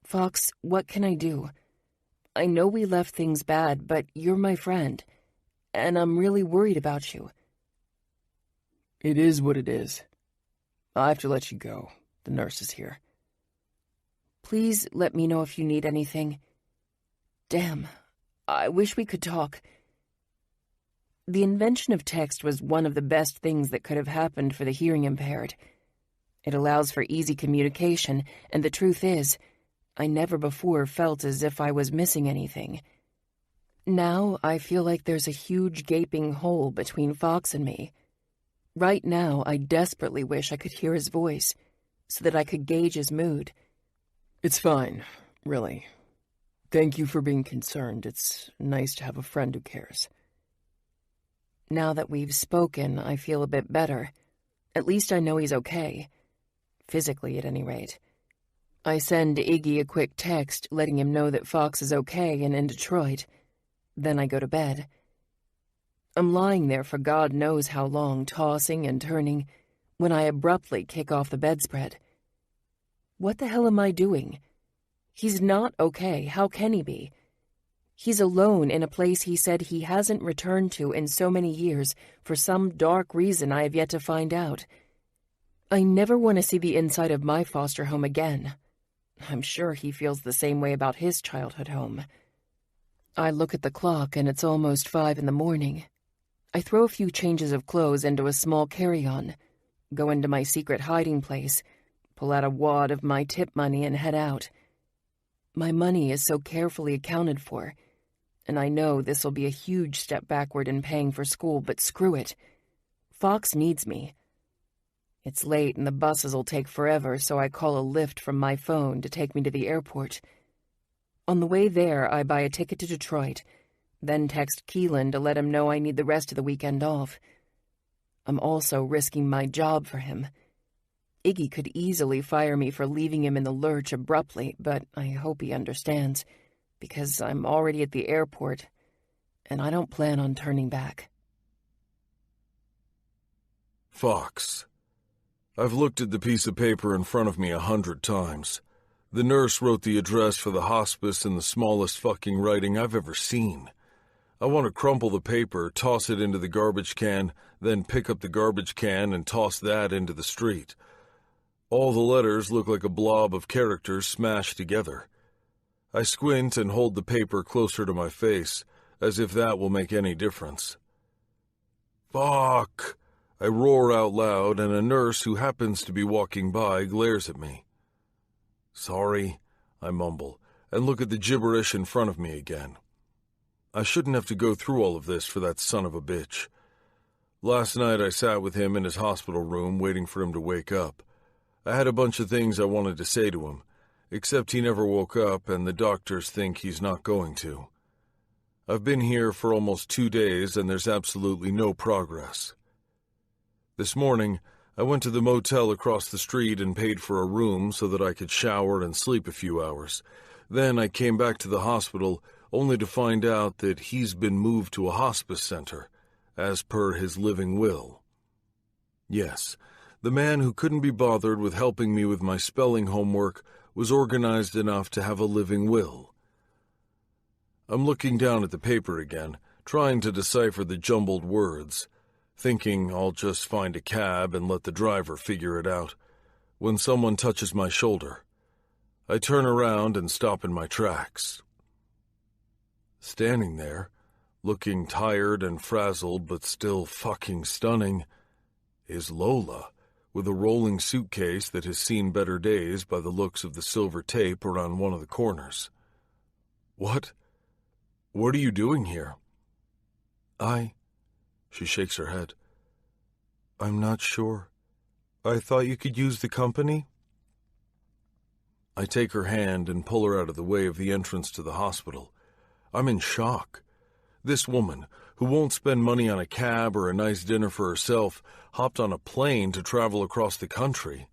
Speaker 2: Fox, what can I do? I know we left things bad, but you're my friend, and I'm really worried about you.
Speaker 3: It is what it is. I have to let you go. The nurse is here.
Speaker 2: Please let me know if you need anything. Damn, I wish we could talk. The invention of text was one of the best things that could have happened for the hearing impaired. It allows for easy communication, and the truth is, I never before felt as if I was missing anything. Now I feel like there's a huge gaping hole between Fox and me. Right now I desperately wish I could hear his voice, so that I could gauge his mood.
Speaker 3: It's fine, really. Thank you for being concerned. It's nice to have a friend who cares.
Speaker 2: Now that we've spoken, I feel a bit better. At least I know he's okay. Physically, at any rate. I send Iggy a quick text letting him know that Fox is okay and in Detroit. Then I go to bed. I'm lying there for God knows how long, tossing and turning, when I abruptly kick off the bedspread. What the hell am I doing? He's not okay. How can he be? He's alone in a place he said he hasn't returned to in so many years for some dark reason I have yet to find out. I never want to see the inside of my foster home again. I'm sure he feels the same way about his childhood home. I look at the clock and it's almost 5 in the morning. I throw a few changes of clothes into a small carry-on, go into my secret hiding place, pull out a wad of my tip money and head out. My money is so carefully accounted for, and I know this will be a huge step backward in paying for school, but screw it. Fox needs me. It's late and the buses will take forever, so I call a Lyft from my phone to take me to the airport. On the way there, I buy a ticket to Detroit, then text Keelan to let him know I need the rest of the weekend off. I'm also risking my job for him. Iggy could easily fire me for leaving him in the lurch abruptly, but I hope he understands, because I'm already at the airport, and I don't plan on turning back.
Speaker 1: Fox. I've looked at the piece of paper in front of me 100 times. The nurse wrote the address for the hospice in the smallest fucking writing I've ever seen. I want to crumple the paper, toss it into the garbage can, then pick up the garbage can and toss that into the street. All the letters look like a blob of characters smashed together. I squint and hold the paper closer to my face, as if that will make any difference. Fuck! I roar out loud, and a nurse who happens to be walking by glares at me. Sorry, I mumble, and look at the gibberish in front of me again. I shouldn't have to go through all of this for that son of a bitch. Last night I sat with him in his hospital room waiting for him to wake up. I had a bunch of things I wanted to say to him, except he never woke up and the doctors think he's not going to. I've been here for almost 2 days and there's absolutely no progress. This morning, I went to the motel across the street and paid for a room so that I could shower and sleep a few hours. Then I came back to the hospital only to find out that he's been moved to a hospice center, as per his living will. Yes, the man who couldn't be bothered with helping me with my spelling homework was organized enough to have a living will. I'm looking down at the paper again, trying to decipher the jumbled words, thinking I'll just find a cab and let the driver figure it out, when someone touches my shoulder. I turn around and stop in my tracks. Standing there, looking tired and frazzled but still fucking stunning, is Lola, with a rolling suitcase that has seen better days by the looks of the silver tape around one of the corners. What are you doing here? She shakes her head. I'm not sure. I thought you could use the company? I take her hand and pull her out of the way of the entrance to the hospital. I'm in shock. This woman, who won't spend money on a cab or a nice dinner for herself, hopped on a plane to travel across the country.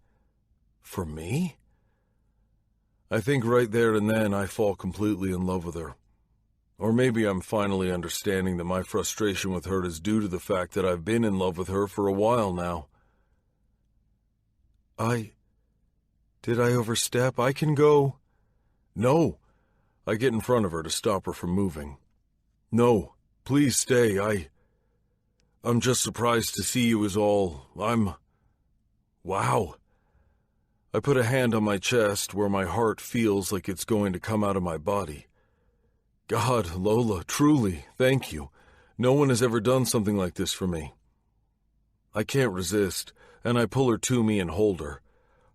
Speaker 1: For me? I think right there and then I fall completely in love with her. Or maybe I'm finally understanding that my frustration with her is due to the fact that I've been in love with her for a while now. Did I overstep? I can go. No. I get in front of her to stop her from moving. No, please stay. I'm just surprised to see you is all. Wow. I put a hand on my chest where my heart feels like it's going to come out of my body. God, Lola, truly, thank you. No one has ever done something like this for me. I can't resist, and I pull her to me and hold her.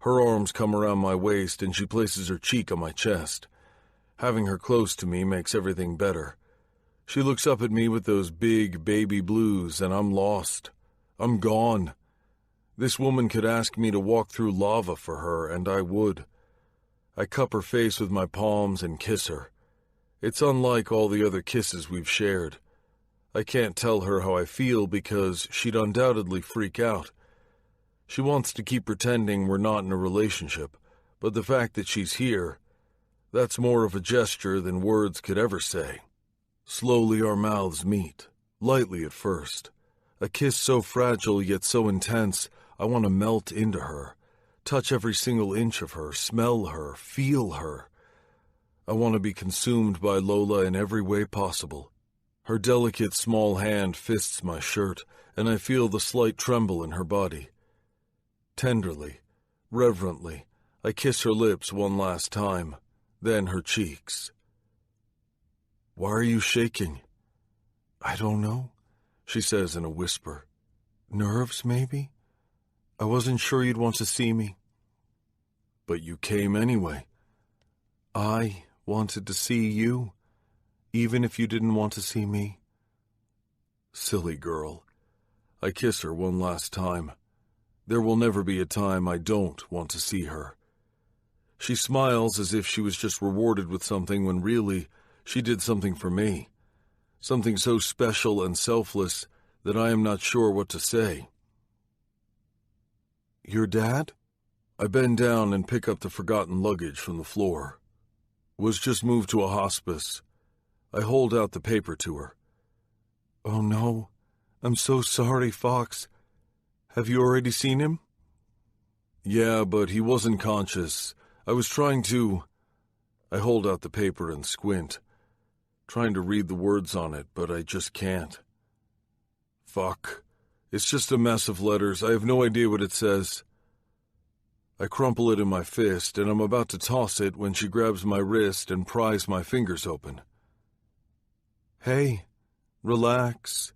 Speaker 1: Her arms come around my waist and she places her cheek on my chest. Having her close to me makes everything better. She looks up at me with those big baby blues, and I'm lost. I'm gone. This woman could ask me to walk through lava for her, and I would. I cup her face with my palms and kiss her. It's unlike all the other kisses we've shared. I can't tell her how I feel because she'd undoubtedly freak out. She wants to keep pretending we're not in a relationship, but the fact that she's here, that's more of a gesture than words could ever say. Slowly our mouths meet, lightly at first. A kiss so fragile yet so intense, I want to melt into her, touch every single inch of her, smell her, feel her. I want to be consumed by Lola in every way possible. Her delicate small hand fists my shirt, and I feel the slight tremble in her body. Tenderly, reverently, I kiss her lips one last time, then her cheeks. Why are you shaking? I don't know, she says in a whisper. Nerves, maybe? I wasn't sure you'd want to see me. But you came anyway. I wanted to see you, even if you didn't want to see me. Silly girl. I kiss her one last time. There will never be a time I don't want to see her. She smiles as if she was just rewarded with something when really she did something for me. something so special and selfless that I am not sure what to say.
Speaker 4: Your dad?
Speaker 1: I bend down and pick up the forgotten luggage from the floor. Was just moved to a hospice. I hold out the paper to her.
Speaker 4: Oh no, I'm so sorry, Fox. Have you already seen him?
Speaker 1: Yeah, but he wasn't conscious. I was trying to... I hold out the paper and squint, trying to read the words on it, but I just can't. Fuck. It's just a mess of letters. I have no idea what it says. I crumple it in my fist, and I'm about to toss it when she grabs my wrist and pries my fingers open.
Speaker 4: Hey, relax,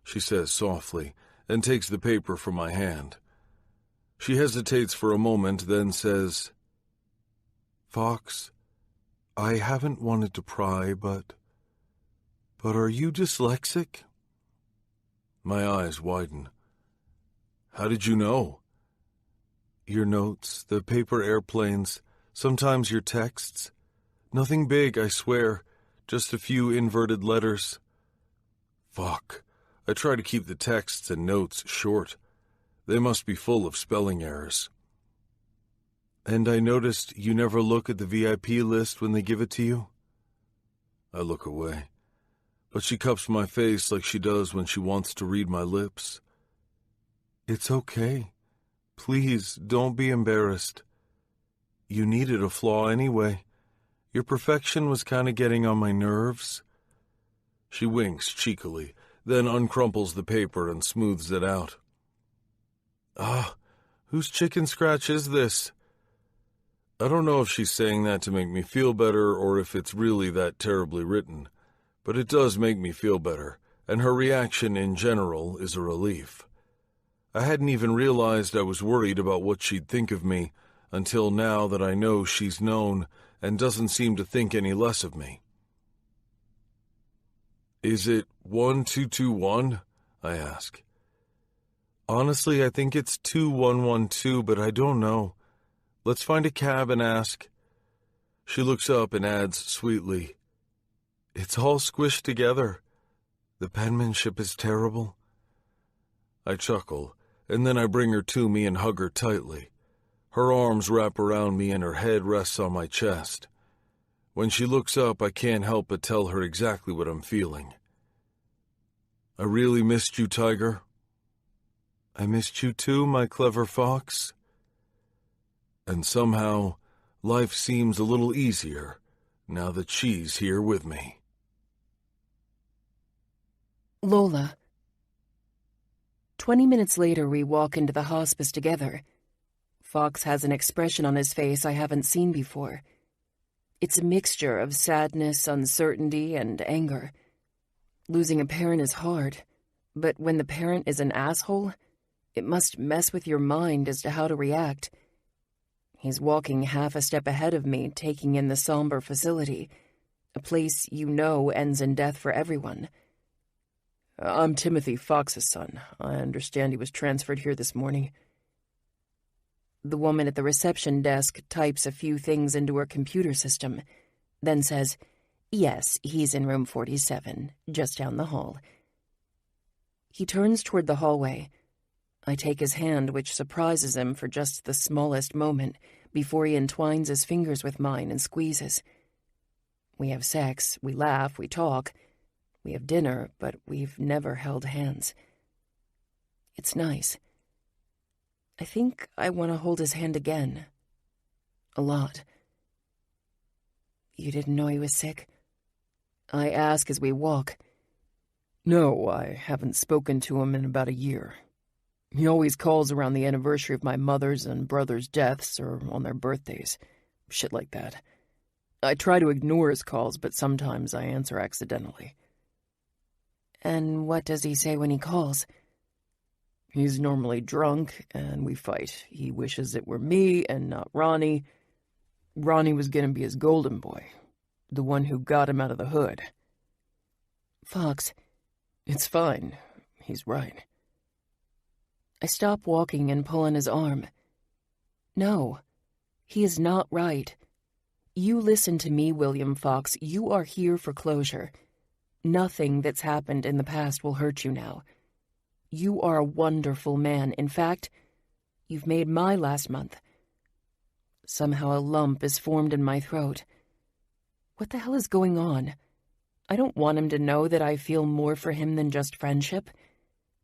Speaker 1: she says softly, and takes the paper from my hand. She hesitates for a moment, then says,
Speaker 4: Fox, I haven't wanted to pry, but are you dyslexic?
Speaker 1: My eyes widen. How did you know?
Speaker 4: Your notes, the paper airplanes, sometimes your texts. Nothing big, I swear, just a few inverted letters.
Speaker 1: Fuck. I try to keep the texts and notes short. They must be full of spelling errors.
Speaker 4: And I noticed you never look at the VIP list when they give it to you.
Speaker 1: I look away, but she cups my face like she does when she wants to read my lips.
Speaker 4: It's okay. Please, don't be embarrassed. You needed a flaw anyway. Your perfection was kind of getting on my nerves.
Speaker 1: She winks cheekily, then uncrumples the paper and smooths it out.
Speaker 4: Ah, whose chicken scratch is this?
Speaker 1: I don't know if she's saying that to make me feel better or if it's really that terribly written, but it does make me feel better, and her reaction in general is a relief. I hadn't even realized I was worried about what she'd think of me until now that I know she's known and doesn't seem to think any less of me. Is it 1221? I ask.
Speaker 4: Honestly, I think it's 2112, but I don't know. Let's find a cab and ask.
Speaker 1: She looks up and adds sweetly,
Speaker 4: It's all squished together. The penmanship is terrible.
Speaker 1: I chuckle, and then I bring her to me and hug her tightly. Her arms wrap around me and her head rests on my chest. When she looks up, I can't help but tell her exactly what I'm feeling. I really missed you, Tiger.
Speaker 4: I missed you too, my clever fox.
Speaker 1: And somehow, life seems a little easier now that she's here with me.
Speaker 2: Lola. 20 minutes later, we walk into the hospice together. Fox has an expression on his face I haven't seen before. It's a mixture of sadness, uncertainty, and anger. Losing a parent is hard, but when the parent is an asshole, it must mess with your mind as to how to react. He's walking half a step ahead of me, taking in the somber facility, a place you know ends in death for everyone.
Speaker 3: I'm Timothy Fox's son. I understand he was transferred here this morning.
Speaker 2: The woman at the reception desk types a few things into her computer system, then says, "Yes, he's in room 47, just down the hall." He turns toward the hallway. I take his hand, which surprises him for just the smallest moment, before he entwines his fingers with mine and squeezes. We have sex, we laugh, we talk. We have dinner, but we've never held hands. It's nice. I think I want to hold his hand again. A lot. You didn't know he was sick? I ask as we walk.
Speaker 3: No, I haven't spoken to him in about a year. He always calls around the anniversary of my mother's and brother's deaths or on their birthdays. Shit like that. I try to ignore his calls, but sometimes I answer accidentally.
Speaker 2: And what does he say when he calls?
Speaker 3: He's normally drunk, and we fight. He wishes it were me and not Ronnie. Ronnie was going to be his golden boy, the one who got him out of the hood.
Speaker 2: Fox.
Speaker 3: It's fine. He's right.
Speaker 2: I stop walking and pull on his arm. No, he is not right. You listen to me, William Fox. You are here for closure. Nothing that's happened in the past will hurt you now. You are a wonderful man. In fact, you've made my last month. Somehow a lump is formed in my throat. What the hell is going on? I don't want him to know that I feel more for him than just friendship.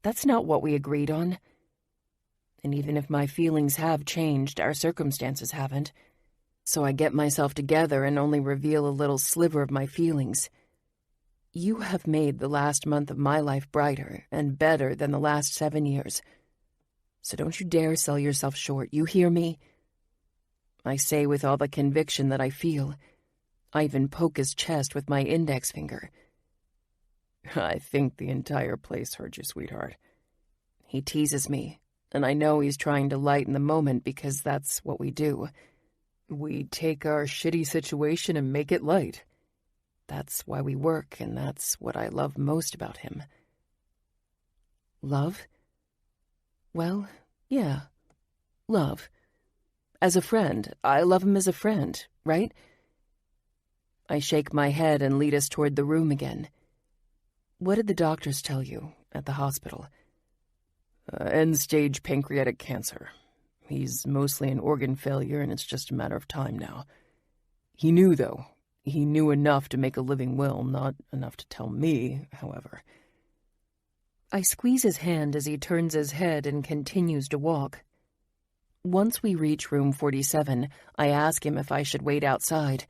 Speaker 2: That's not what we agreed on. And even if my feelings have changed, our circumstances haven't. So I get myself together and only reveal a little sliver of my feelings. You have made the last month of my life brighter and better than the last 7 years. So don't you dare sell yourself short, you hear me? I say with all the conviction that I feel. I even poke his chest with my index finger.
Speaker 3: I think the entire place heard you, sweetheart.
Speaker 2: He teases me, and I know he's trying to lighten the moment because that's what we do.
Speaker 3: We take our shitty situation and make it light.
Speaker 2: That's why we work, and that's what I love most about him. Love? Well, yeah, love. As a friend, I love him as a friend, right? I shake my head and lead us toward the room again. What did the doctors tell you at the hospital?
Speaker 3: End-stage pancreatic cancer. He's mostly an organ failure, and it's just a matter of time now. He knew, though. He knew enough to make a living will, not enough to tell me, however.
Speaker 2: I squeeze his hand as he turns his head and continues to walk. Once we reach room 47, I ask him if I should wait outside,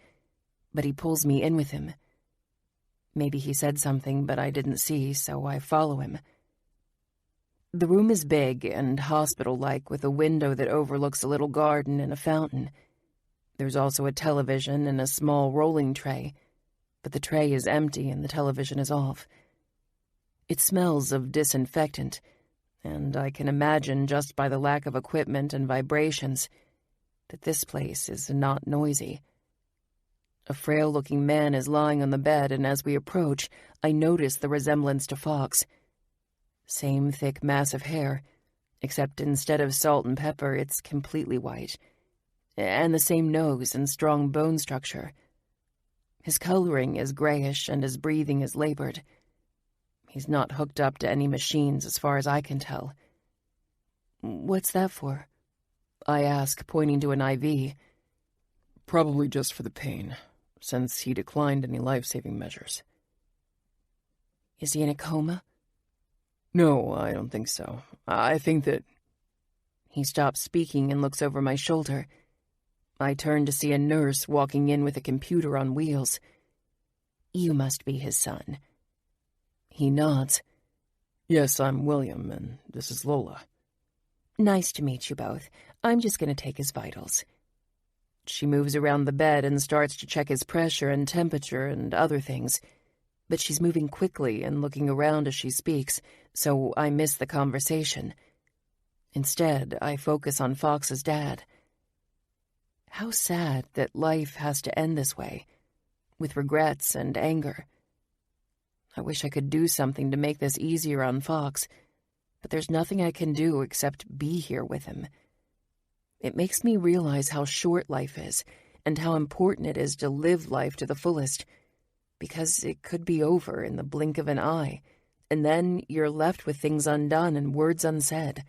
Speaker 2: but he pulls me in with him. Maybe he said something, but I didn't see, so I follow him. The room is big and hospital-like, with a window that overlooks a little garden and a fountain. There's also a television and a small rolling tray, but the tray is empty and the television is off. It smells of disinfectant, and I can imagine just by the lack of equipment and vibrations that this place is not noisy. A frail-looking man is lying on the bed, and as we approach, I notice the resemblance to Fox. Same thick mass of hair, except instead of salt and pepper, it's completely white. And the same nose and strong bone structure. His coloring is grayish and his breathing is labored. He's not hooked up to any machines as far as I can tell. What's that for? I ask, pointing to an IV.
Speaker 3: Probably just for the pain, since he declined any life-saving measures.
Speaker 2: Is he in a coma?
Speaker 3: No, I don't think so. I think that...
Speaker 2: He stops speaking and looks over my shoulder. I turn to see a nurse walking in with a computer on wheels. You must be his son. He nods.
Speaker 3: Yes, I'm William, and this is Lola.
Speaker 2: Nice to meet you both. I'm just going to take his vitals. She moves around the bed and starts to check his pressure and temperature and other things. But she's moving quickly and looking around as she speaks, so I miss the conversation. Instead, I focus on Fox's dad. How sad that life has to end this way, with regrets and anger. I wish I could do something to make this easier on Fox, but there's nothing I can do except be here with him. It makes me realize how short life is and how important it is to live life to the fullest, because it could be over in the blink of an eye, and then you're left with things undone and words unsaid.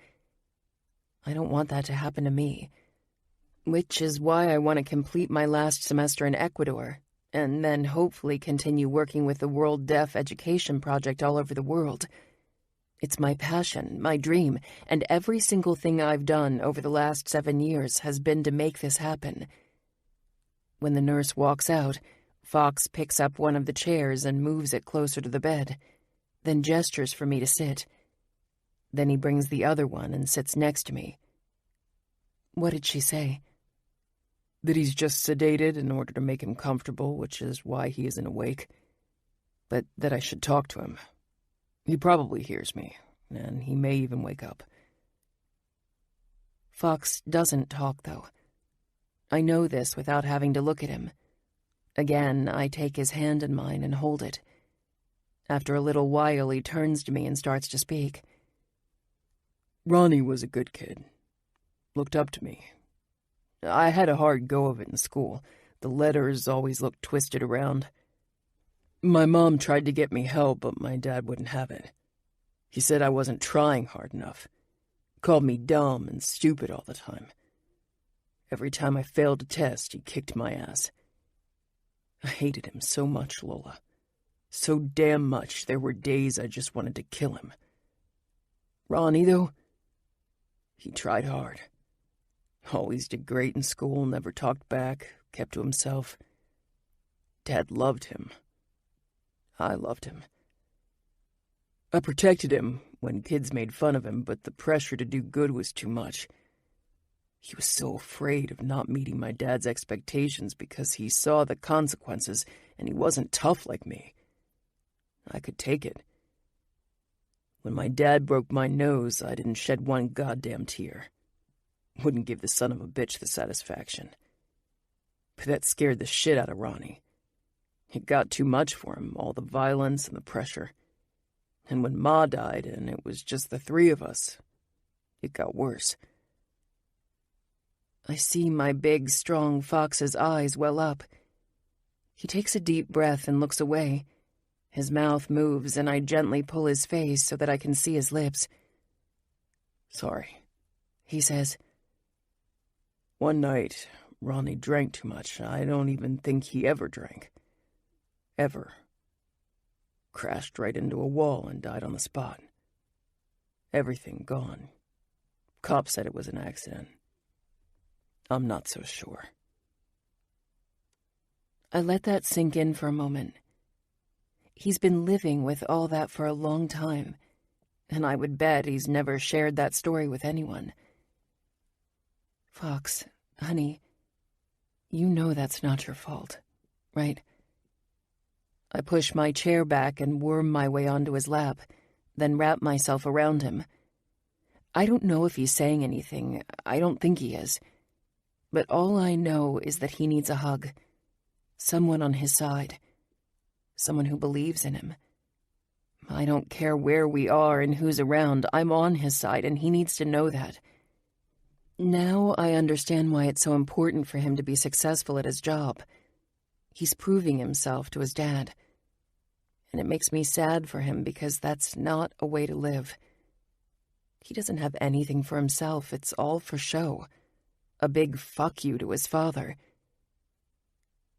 Speaker 2: I don't want that to happen to me, which is why I want to complete my last semester in Ecuador, and then hopefully continue working with the World Deaf Education Project all over the world. It's my passion, my dream, and every single thing I've done over the last 7 years has been to make this happen. When the nurse walks out, Fox picks up one of the chairs and moves it closer to the bed, then gestures for me to sit. Then he brings the other one and sits next to me. What did she say?
Speaker 3: That he's just sedated in order to make him comfortable, which is why he isn't awake. But that I should talk to him. He probably hears me, and he may even wake up.
Speaker 2: Fox doesn't talk, though. I know this without having to look at him. Again, I take his hand in mine and hold it. After a little while, he turns to me and starts to speak.
Speaker 3: Ronnie was a good kid. Looked up to me. I had a hard go of it in school. The letters always looked twisted around. My mom tried to get me help, but my dad wouldn't have it. He said I wasn't trying hard enough. Called me dumb and stupid all the time. Every time I failed a test, he kicked my ass. I hated him so much, Lola. So damn much, there were days I just wanted to kill him. Ronnie, though, he tried hard. Always did great in school, never talked back, kept to himself. Dad loved him. I loved him. I protected him when kids made fun of him, but the pressure to do good was too much. He was so afraid of not meeting my dad's expectations because he saw the consequences and he wasn't tough like me. I could take it. When my dad broke my nose, I didn't shed one goddamn tear. Wouldn't give the son of a bitch the satisfaction. But that scared the shit out of Ronnie. It got too much for him, all the violence and the pressure. And when Ma died, and it was just the three of us, it got worse. I see my big, strong fox's eyes well up. He takes a deep breath and looks away. His mouth moves, and I gently pull his face so that I can see his lips. "Sorry," he says. "One night, Ronnie drank too much. I don't even think he ever drank. Ever. Crashed right into a wall and died on the spot. Everything gone. Cops said it was an accident. I'm not so sure."
Speaker 2: I let that sink in for a moment. He's been living with all that for a long time, and I would bet he's never shared that story with anyone. Fox, honey, you know that's not your fault, right? I push my chair back and worm my way onto his lap, then wrap myself around him. I don't know if he's saying anything. I don't think he is. But all I know is that he needs a hug. Someone on his side. Someone who believes in him. I don't care where we are and who's around. I'm on his side, and he needs to know that. Now I understand why it's so important for him to be successful at his job. He's proving himself to his dad. And it makes me sad for him because that's not a way to live. He doesn't have anything for himself. It's all for show. A big fuck you to his father.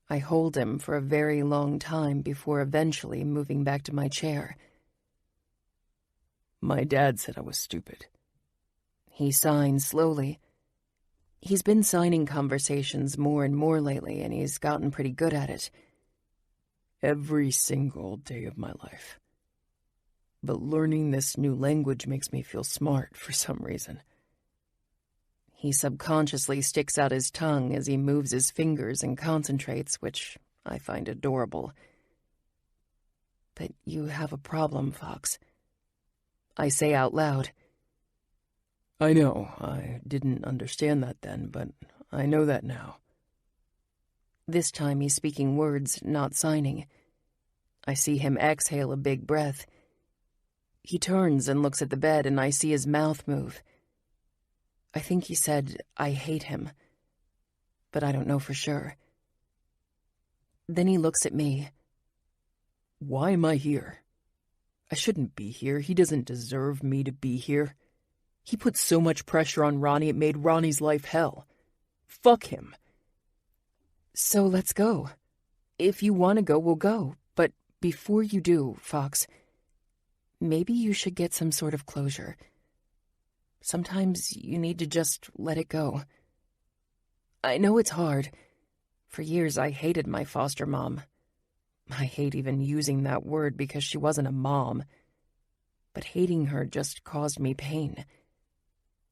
Speaker 2: I hold him for a very long time before eventually moving back to my chair.
Speaker 3: "My dad said I was stupid."
Speaker 2: He signs slowly. He's been signing conversations more and more lately, and he's gotten pretty good at it.
Speaker 3: "Every single day of my life. But learning this new language makes me feel smart for some reason."
Speaker 2: He subconsciously sticks out his tongue as he moves his fingers and concentrates, which I find adorable. But you have a problem, Fox. I say out loud.
Speaker 3: "I know. I didn't understand that then, but I know that now."
Speaker 2: This time he's speaking words, not signing. I see him exhale a big breath. He turns and looks at the bed, and I see his mouth move. I think he said, "I hate him," but I don't know for sure. Then he looks at me.
Speaker 3: "Why am I here? I shouldn't be here. He doesn't deserve me to be here. He put so much pressure on Ronnie, it made Ronnie's life hell. Fuck him."
Speaker 2: "So let's go. If you want to go, we'll go. But before you do, Fox, maybe you should get some sort of closure. Sometimes you need to just let it go. I know it's hard. For years I hated my foster mom. I hate even using that word because she wasn't a mom. But hating her just caused me pain.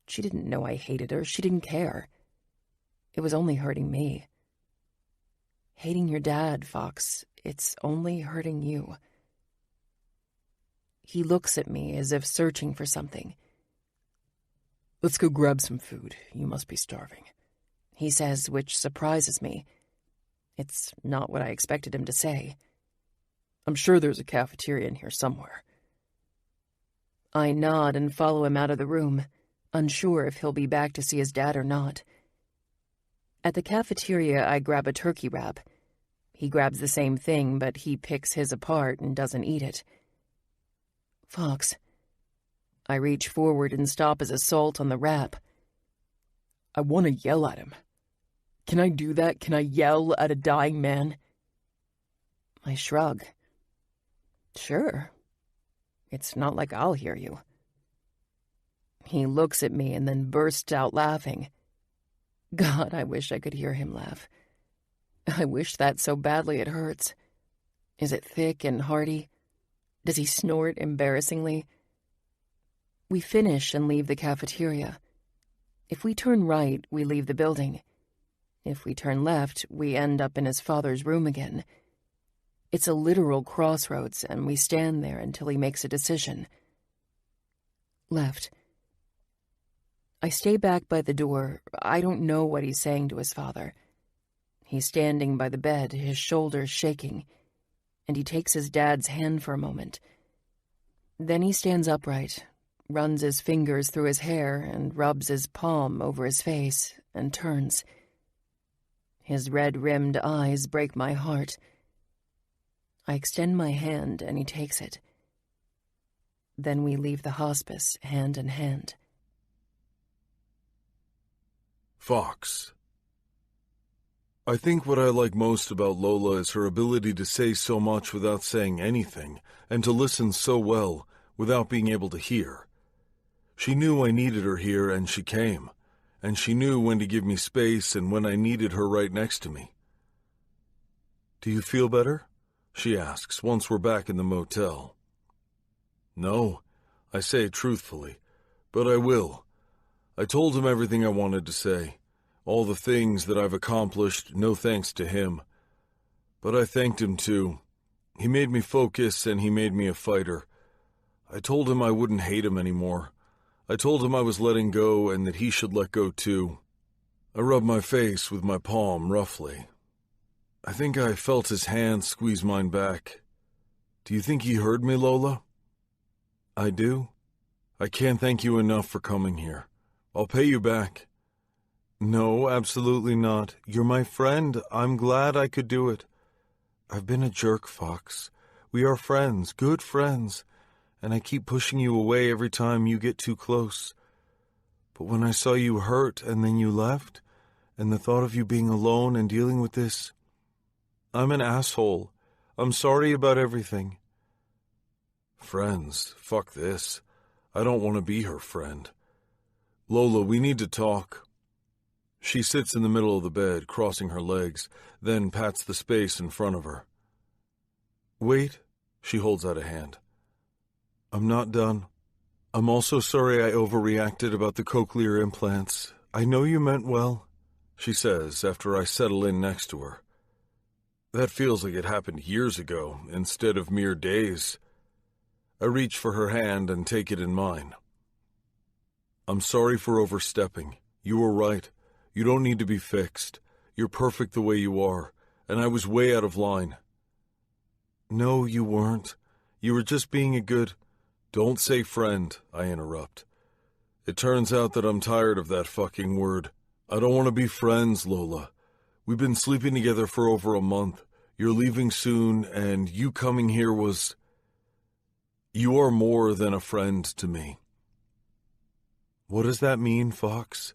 Speaker 2: She didn't know I hated her. She didn't care. It was only hurting me. Hating your dad, Fox, it's only hurting you." He looks at me as if searching for something.
Speaker 3: "Let's go grab some food. You must be starving,"
Speaker 2: he says, which surprises me. It's not what I expected him to say.
Speaker 3: "I'm sure there's a cafeteria in here somewhere."
Speaker 2: I nod and follow him out of the room, unsure if he'll be back to see his dad or not. At the cafeteria, I grab a turkey wrap. He grabs the same thing, but he picks his apart and doesn't eat it. Fox. I reach forward and stop his assault on the wrap.
Speaker 3: I want to yell at him. Can I do that? Can I yell at a dying man?
Speaker 2: I shrug. Sure. It's not like I'll hear you. He looks at me and then bursts out laughing. God, I wish I could hear him laugh. I wish that so badly it hurts. Is it thick and hearty? Does he snort embarrassingly? We finish and leave the cafeteria. If we turn right, we leave the building. If we turn left, we end up in his father's room again. It's a literal crossroads, and we stand there until he makes a decision. Left. I stay back by the door. I don't know what he's saying to his father. He's standing by the bed, his shoulders shaking, and he takes his dad's hand for a moment. Then he stands upright, runs his fingers through his hair and rubs his palm over his face, and turns. His red-rimmed eyes break my heart. I extend my hand and he takes it. Then we leave the hospice hand in hand.
Speaker 1: Fox. I think what I like most about Lola is her ability to say so much without saying anything, and to listen so well without being able to hear. She knew I needed her here, and she came, and she knew when to give me space and when I needed her right next to me. "Do you feel better?" she asks once we're back in the motel. "No," I say truthfully, "but I will." I told him everything I wanted to say, all the things that I've accomplished, no thanks to him. But I thanked him too. He made me focus and he made me a fighter. I told him I wouldn't hate him anymore. I told him I was letting go and that he should let go too. I rubbed my face with my palm roughly. I think I felt his hand squeeze mine back. "Do you think he heard me, Lola?" "I do. I can't thank you enough for coming here. I'll pay you back." "No, absolutely not. You're my friend. I'm glad I could do it." "I've been a jerk, Fox. We are friends, good friends, and I keep pushing you away every time you get too close. But when I saw you hurt and then you left, and the thought of you being alone and dealing with this, I'm an asshole. I'm sorry about everything." "Friends, fuck this. I don't want to be her friend. Lola, we need to talk." She sits in the middle of the bed, crossing her legs, then pats the space in front of her. "Wait," she holds out a hand. "I'm not done. I'm also sorry I overreacted about the cochlear implants. I know you meant well," she says after I settle in next to her. That feels like it happened years ago, instead of mere days. I reach for her hand and take it in mine. "I'm sorry for overstepping. You were right. You don't need to be fixed. You're perfect the way you are, and I was way out of line." "No, you weren't. You were just being a good—" "Don't say friend," I interrupt. "It turns out that I'm tired of that fucking word. I don't want to be friends, Lola. We've been sleeping together for over a month. You're leaving soon, and you coming here was... You are more than a friend to me." "What does that mean, Fox?"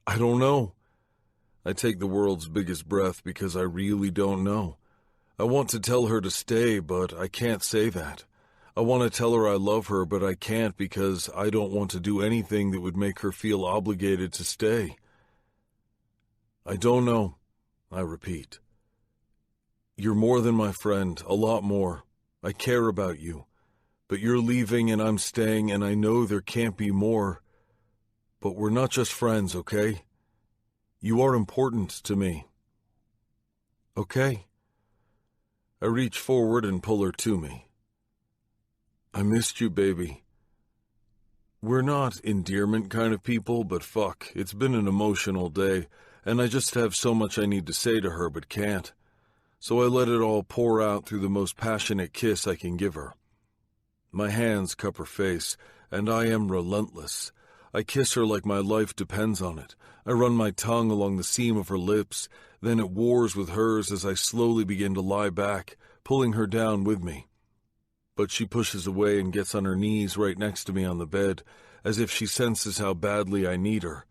Speaker 1: "I don't know." I take the world's biggest breath because I really don't know. I want to tell her to stay, but I can't say that. I want to tell her I love her, but I can't because I don't want to do anything that would make her feel obligated to stay. "I don't know," I repeat. "You're more than my friend, a lot more. I care about you. But you're leaving and I'm staying, and I know there can't be more. But we're not just friends, okay? You are important to me." "Okay." I reach forward and pull her to me. "I missed you, baby." We're not endearment kind of people, but fuck, it's been an emotional day, and I just have so much I need to say to her but can't. So I let it all pour out through the most passionate kiss I can give her. My hands cup her face, and I am relentless. I kiss her like my life depends on it. I run my tongue along the seam of her lips, then it wars with hers as I slowly begin to lie back, pulling her down with me. But she pushes away and gets on her knees right next to me on the bed, as if she senses how badly I need her.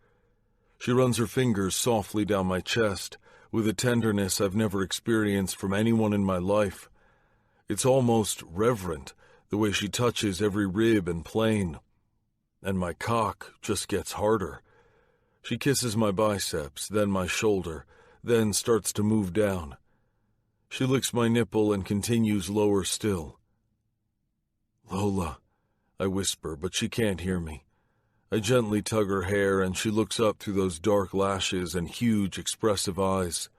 Speaker 1: She runs her fingers softly down my chest, with a tenderness I've never experienced from anyone in my life. It's almost reverent, the way she touches every rib and plane. And my cock just gets harder. She kisses my biceps, then my shoulder, then starts to move down. She licks my nipple and continues lower still. "Lola," I whisper, but she can't hear me. I gently tug her hair, and she looks up through those dark lashes and huge, expressive eyes.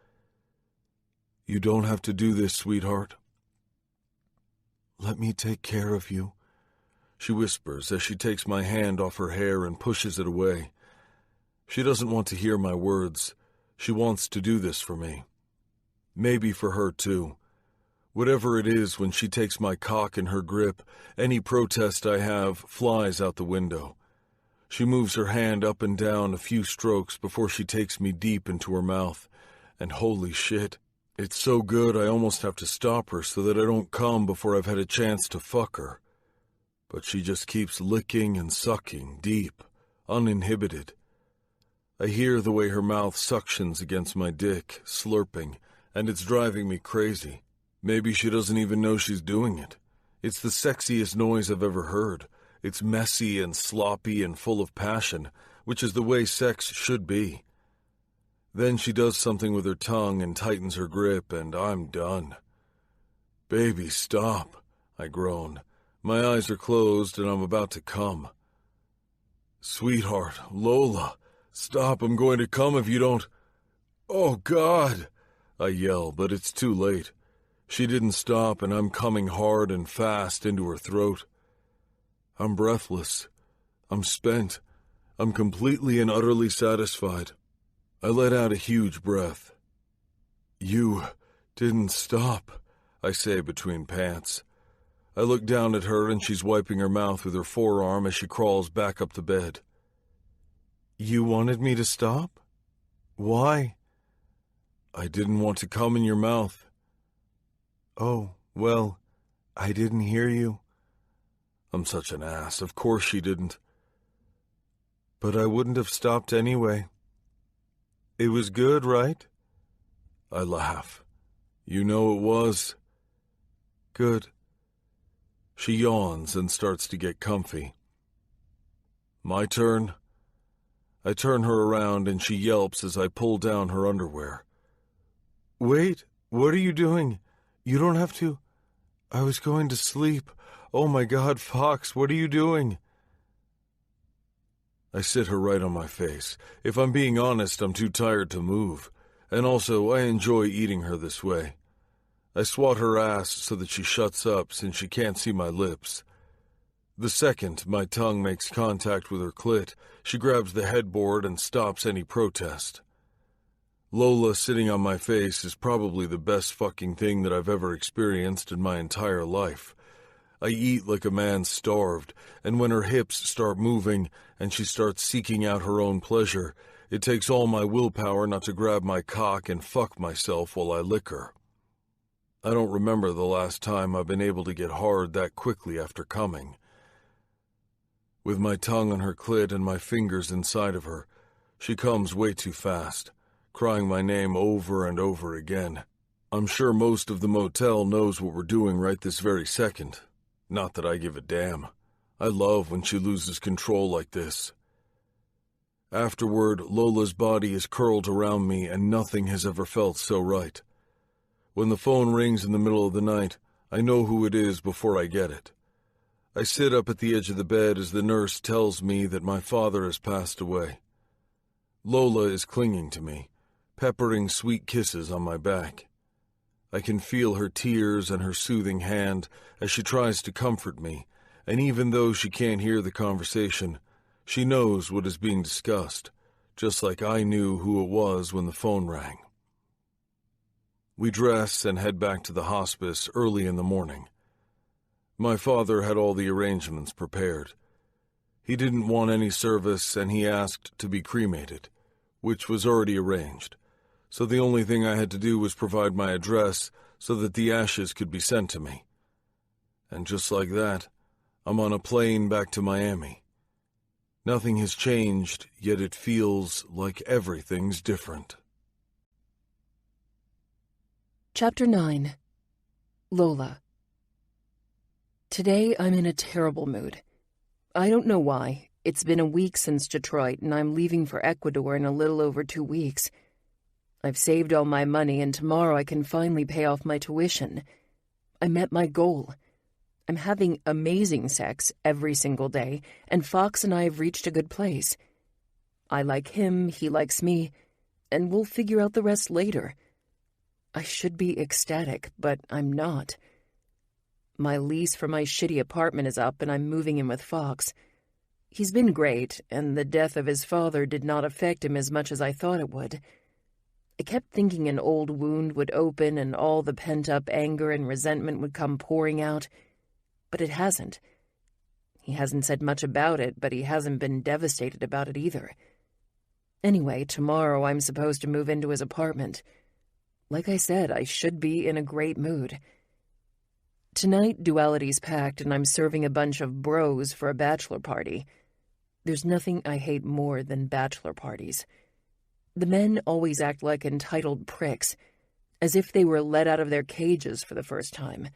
Speaker 1: "You don't have to do this, sweetheart." "Let me take care of you," she whispers as she takes my hand off her hair and pushes it away. She doesn't want to hear my words. She wants to do this for me. Maybe for her, too. Whatever it is, when she takes my cock in her grip, any protest I have flies out the window. She moves her hand up and down a few strokes before she takes me deep into her mouth. And holy shit, it's so good I almost have to stop her so that I don't come before I've had a chance to fuck her. But she just keeps licking and sucking, deep, uninhibited. I hear the way her mouth suctions against my dick, slurping, and it's driving me crazy. Maybe she doesn't even know she's doing it. It's the sexiest noise I've ever heard. It's messy and sloppy and full of passion, which is the way sex should be. Then she does something with her tongue and tightens her grip, and I'm done. "Baby, stop," I groan. My eyes are closed and I'm about to come. "Sweetheart, Lola, stop, I'm going to come if you don't—" "Oh, God!" I yell, but it's too late. She didn't stop, and I'm coming hard and fast into her throat. I'm breathless. I'm spent. I'm completely and utterly satisfied. I let out a huge breath. "You didn't stop," I say between pants. I look down at her, and she's wiping her mouth with her forearm as she crawls back up the bed. "You wanted me to stop? Why?" "I didn't want to come in your mouth." "Oh, well, I didn't hear you." I'm such an ass. Of course she didn't. "But I wouldn't have stopped anyway. It was good, right?" I laugh. "You know it was." "Good." She yawns and starts to get comfy. "My turn." I turn her around and she yelps as I pull down her underwear. "Wait, what are you doing? You don't have to. I was going to sleep. Oh my God, Fox, what are you doing?" I sit her right on my face. If I'm being honest, I'm too tired to move. And also, I enjoy eating her this way. I swat her ass so that she shuts up since she can't see my lips. The second my tongue makes contact with her clit, she grabs the headboard and stops any protest. Lola sitting on my face is probably the best fucking thing that I've ever experienced in my entire life. I eat like a man starved, and when her hips start moving and she starts seeking out her own pleasure, it takes all my willpower not to grab my cock and fuck myself while I lick her. I don't remember the last time I've been able to get hard that quickly after coming. With my tongue on her clit and my fingers inside of her, she comes way too fast, crying my name over and over again. I'm sure most of the motel knows what we're doing right this very second. Not that I give a damn. I love when she loses control like this. Afterward, Lola's body is curled around me and nothing has ever felt so right. When the phone rings in the middle of the night, I know who it is before I get it. I sit up at the edge of the bed as the nurse tells me that my father has passed away. Lola is clinging to me, peppering sweet kisses on my back. I can feel her tears and her soothing hand as she tries to comfort me, and even though she can't hear the conversation, she knows what is being discussed, just like I knew who it was when the phone rang. We dress and head back to the hospice early in the morning. My father had all the arrangements prepared. He didn't want any service, and he asked to be cremated, which was already arranged. So the only thing I had to do was provide my address so that the ashes could be sent to me. And just like that, I'm on a plane back to Miami. Nothing has changed, yet it feels like everything's different.
Speaker 2: Chapter 9. Lola. Today I'm in a terrible mood. I don't know why. It's been a week since Detroit, and I'm leaving for Ecuador in a little over 2 weeks. I've saved all my money, and tomorrow I can finally pay off my tuition. I met my goal. I'm having amazing sex every single day, and Fox and I have reached a good place. I like him, he likes me, and we'll figure out the rest later. I should be ecstatic, but I'm not. My lease for my shitty apartment is up, and I'm moving in with Fox. He's been great, and the death of his father did not affect him as much as I thought it would. I kept thinking an old wound would open and all the pent-up anger and resentment would come pouring out, but it hasn't. He hasn't said much about it, but he hasn't been devastated about it either. Anyway, tomorrow I'm supposed to move into his apartment. Like I said, I should be in a great mood. Tonight, Duality's packed, and I'm serving a bunch of bros for a bachelor party. There's nothing I hate more than bachelor parties. The men always act like entitled pricks, as if they were let out of their cages for the first time.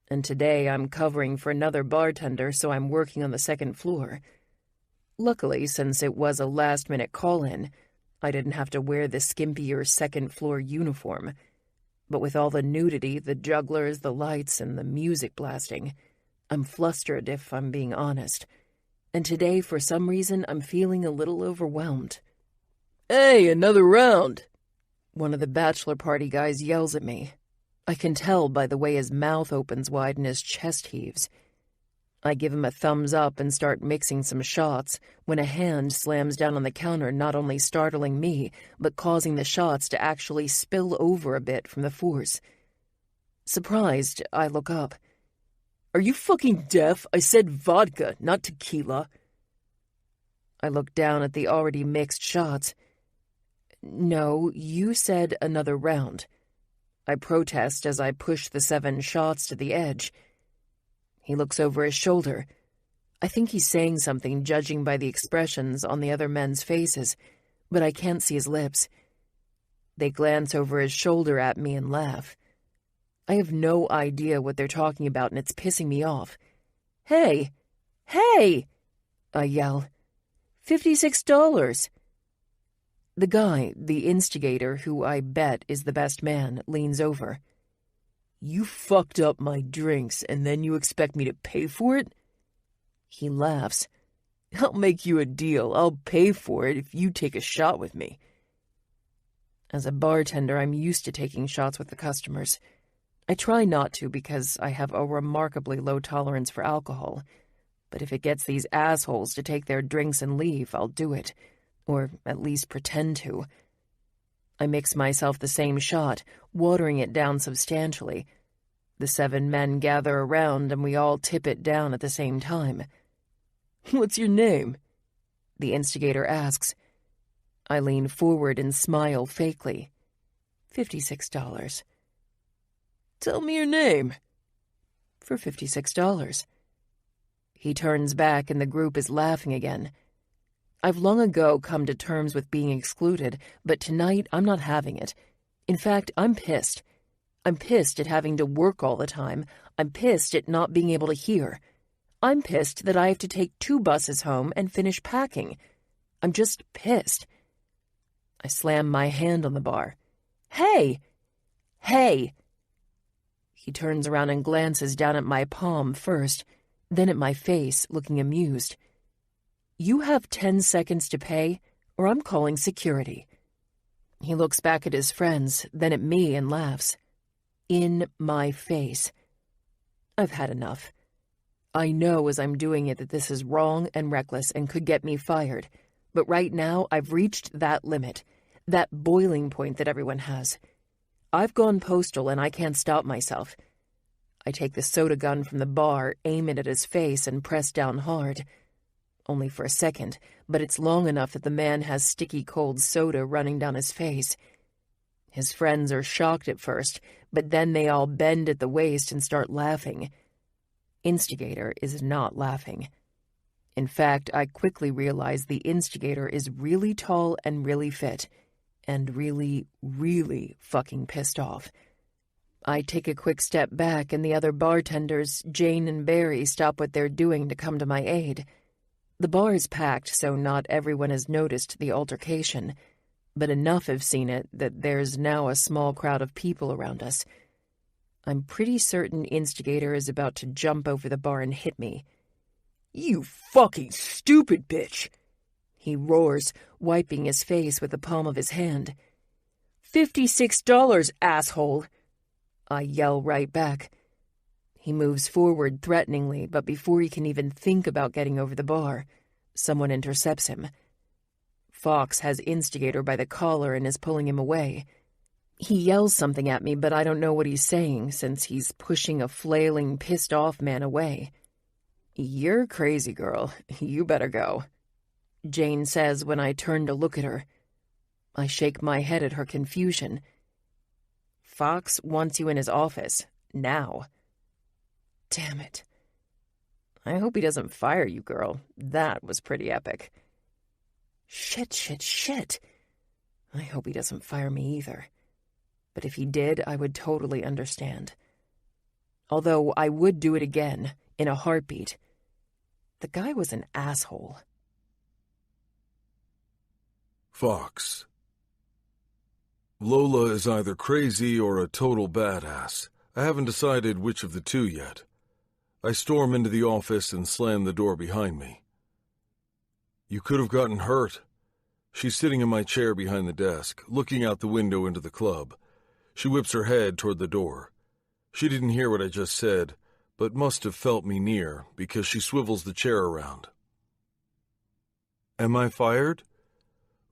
Speaker 2: And today I'm covering for another bartender, so I'm working on the second floor. Luckily, since it was a last-minute call-in, I didn't have to wear the skimpier second-floor uniform. But with all the nudity, the jugglers, the lights, and the music blasting, I'm flustered if I'm being honest. And today, for some reason, I'm feeling a little overwhelmed. "Hey, another round!" One of the bachelor party guys yells at me. I can tell by the way his mouth opens wide and his chest heaves. I give him a thumbs up and start mixing some shots when a hand slams down on the counter, not only startling me, but causing the shots to actually spill over a bit from the force. Surprised, I look up. "Are you fucking deaf? I said vodka, not tequila." I look down at the already mixed shots. "No, you said another round." I protest as I push the 7 shots to the edge. He looks over his shoulder. I think he's saying something, judging by the expressions on the other men's faces, but I can't see his lips. They glance over his shoulder at me and laugh. I have no idea what they're talking about, and it's pissing me off. "Hey! Hey!" I yell. $56. The guy, the instigator, who I bet is the best man, leans over. "You fucked up my drinks, and then you expect me to pay for it?" He laughs. "I'll make you a deal. I'll pay for it if you take a shot with me." As a bartender, I'm used to taking shots with the customers. I try not to because I have a remarkably low tolerance for alcohol. But if it gets these assholes to take their drinks and leave, I'll do it. Or at least pretend to. I mix myself the same shot, watering it down substantially. The 7 men gather around, and we all tip it down at the same time. "What's your name?" the instigator asks. I lean forward and smile fakely. $56. "Tell me your name." "For $56. He turns back, and the group is laughing again. I've long ago come to terms with being excluded, but tonight I'm not having it. In fact, I'm pissed. I'm pissed at having to work all the time. I'm pissed at not being able to hear. I'm pissed that I have to take 2 buses home and finish packing. I'm just pissed. I slam my hand on the bar. "Hey! Hey!" He turns around and glances down at my palm first, then at my face, looking amused. "You have 10 seconds to pay, or I'm calling security." He looks back at his friends, then at me and laughs. In my face. I've had enough. I know as I'm doing it that this is wrong and reckless and could get me fired, but right now I've reached that limit, that boiling point that everyone has. I've gone postal and I can't stop myself. I take the soda gun from the bar, aim it at his face, and press down hard. only for a second, but it's long enough that the man has sticky cold soda running down his face. His friends are shocked at first, but then they all bend at the waist and start laughing. Instigator is not laughing. In fact, I quickly realize the instigator is really tall and really fit, and really, really fucking pissed off. I take a quick step back, and the other bartenders, Jane and Barry, stop what they're doing to come to my aid. The bar is packed, so not everyone has noticed the altercation, but enough have seen it that there's now a small crowd of people around us. I'm pretty certain Instigator is about to jump over the bar and hit me.
Speaker 3: You fucking stupid bitch!
Speaker 2: He roars, wiping his face with the palm of his hand.
Speaker 3: $56, asshole!
Speaker 2: I yell right back. He moves forward threateningly, but before he can even think about getting over the bar, someone intercepts him. Fox has Instigator by the collar and is pulling him away. He yells something at me, but I don't know what he's saying since he's pushing a flailing, pissed-off man away. "You're crazy, girl. You better go," Jane says when I turn to look at her. I shake my head at her confusion. "Fox wants you in his office. Now." Damn it. I hope he doesn't fire you, girl. That was pretty epic. Shit. I hope he doesn't fire me either. But if he did, I would totally understand. Although I would do it again, in a heartbeat. The guy was an asshole.
Speaker 1: Fox. Lola is either crazy or a total badass. I haven't decided which of the two yet. I storm into the office and slam the door behind me. You could have gotten hurt. She's sitting in my chair behind the desk, looking out the window into the club. She whips her head toward the door. She didn't hear what I just said, but must have felt me near because she swivels the chair around. Am I fired?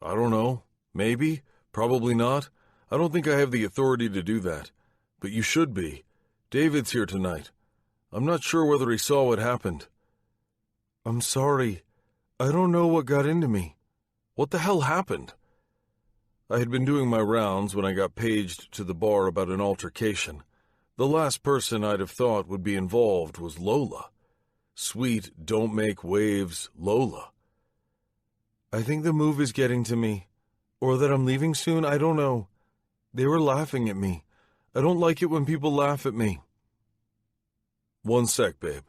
Speaker 1: I don't know. Maybe. Probably not. I don't think I have the authority to do that. But you should be. David's here tonight. I'm not sure whether he saw what happened. I'm sorry. I don't know what got into me. What the hell happened? I had been doing my rounds when I got paged to the bar about an altercation. The last person I'd have thought would be involved was Lola. Sweet, don't make waves, Lola. I think the move is getting to me. Or that I'm leaving soon, I don't know. They were laughing at me. I don't like it when people laugh at me. One sec, babe,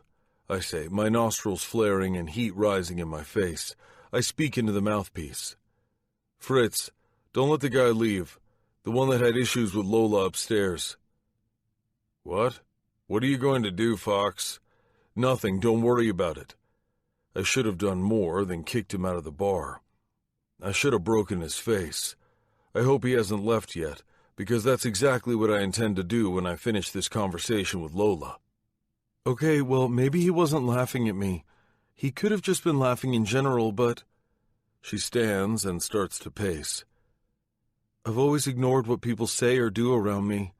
Speaker 1: I say, my nostrils flaring and heat rising in my face. I speak into the mouthpiece. Fritz, don't let the guy leave. The one that had issues with Lola upstairs. What? What are you going to do, Fox? Nothing, don't worry about it. I should have done more than kicked him out of the bar. I should have broken his face. I hope he hasn't left yet, because that's exactly what I intend to do when I finish this conversation with Lola. Okay, well, maybe he wasn't laughing at me. He could have just been laughing in general, but... She stands and starts to pace. I've always ignored what people say or do around me.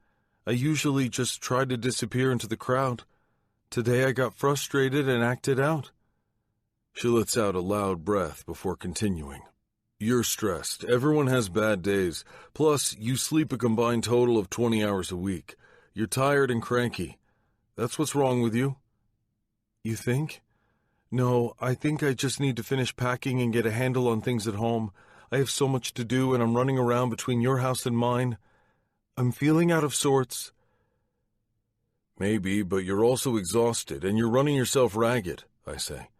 Speaker 1: I usually just try to disappear into the crowd. Today I got frustrated and acted out. She lets out a loud breath before continuing. You're stressed. Everyone has bad days. Plus, you sleep a combined total of 20 hours a week. You're tired and cranky. That's what's wrong with you. You think? No, I think I just need to finish packing and get a handle on things at home. I have so much to do, and I'm running around between your house and mine. I'm feeling out of sorts. Maybe, but you're also exhausted, and you're running yourself ragged, I say.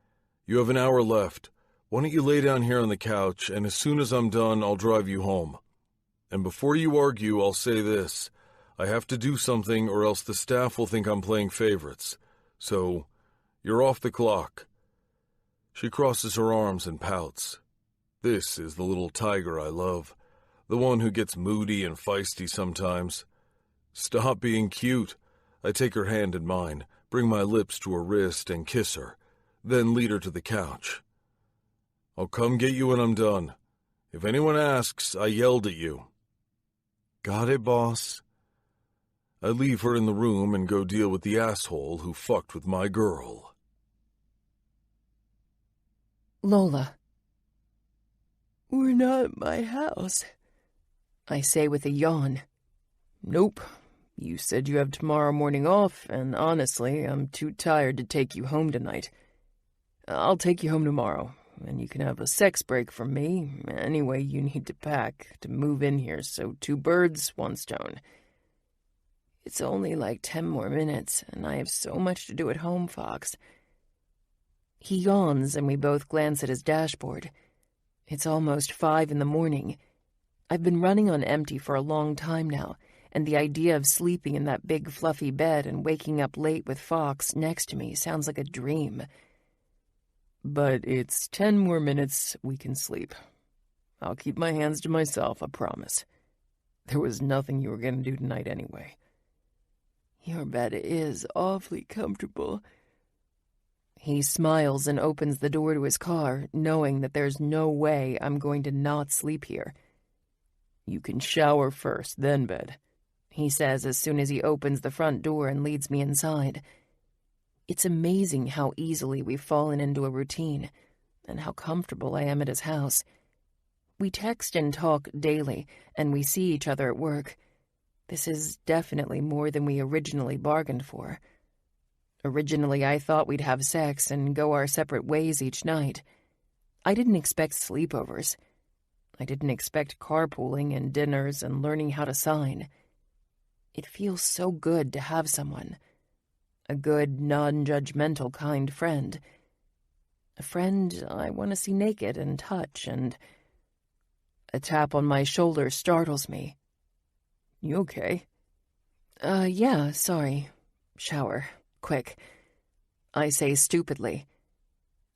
Speaker 1: You have an hour left. Why don't you lay down here on the couch, and as soon as I'm done, I'll drive you home. And before you argue, I'll say this. I have to do something, or else the staff will think I'm playing favorites. So, you're off the clock. She crosses her arms and pouts. This is the little tiger I love. The one who gets moody and feisty sometimes. Stop being cute. I take her hand in mine, bring my lips to her wrist and kiss her, then lead her to the couch. I'll come get you when I'm done. If anyone asks, I yelled at you. Got it, boss. I leave her in the room and go deal with the asshole who fucked with my girl.
Speaker 2: Lola.
Speaker 3: We're not at my house,
Speaker 2: I say with a yawn.
Speaker 3: Nope. You said you have tomorrow morning off, and honestly, I'm too tired to take you home tonight. I'll take you home tomorrow, and you can have a sex break from me. Anyway, you need to pack to move in here, so 2 birds, 1 stone. It's only like 10 more minutes, and I have so much to do at home, Fox.
Speaker 2: He yawns, and we both glance at his dashboard. It's almost 5 in the morning. I've been running on empty for a long time now, and the idea of sleeping in that big fluffy bed and waking up late with Fox next to me sounds like a dream.
Speaker 3: But it's 10 more minutes we can sleep. I'll keep my hands to myself, I promise. There was nothing you were going to do tonight anyway. Your bed is awfully comfortable.
Speaker 2: He smiles and opens the door to his car, knowing that there's no way I'm going to not sleep here.
Speaker 3: You can shower first, then bed,
Speaker 2: he says as soon as he opens the front door and leads me inside. It's amazing how easily we've fallen into a routine, and how comfortable I am at his house. We text and talk daily, and we see each other at work. This is definitely more than we originally bargained for. Originally, I thought we'd have sex and go our separate ways each night. I didn't expect sleepovers. I didn't expect carpooling and dinners and learning how to sign. It feels so good to have someone. A good, non-judgmental kind friend. A friend I want to see naked and touch, and... A tap on my shoulder startles me.
Speaker 3: You okay?
Speaker 2: Yeah, sorry. Shower. Quick. I say stupidly.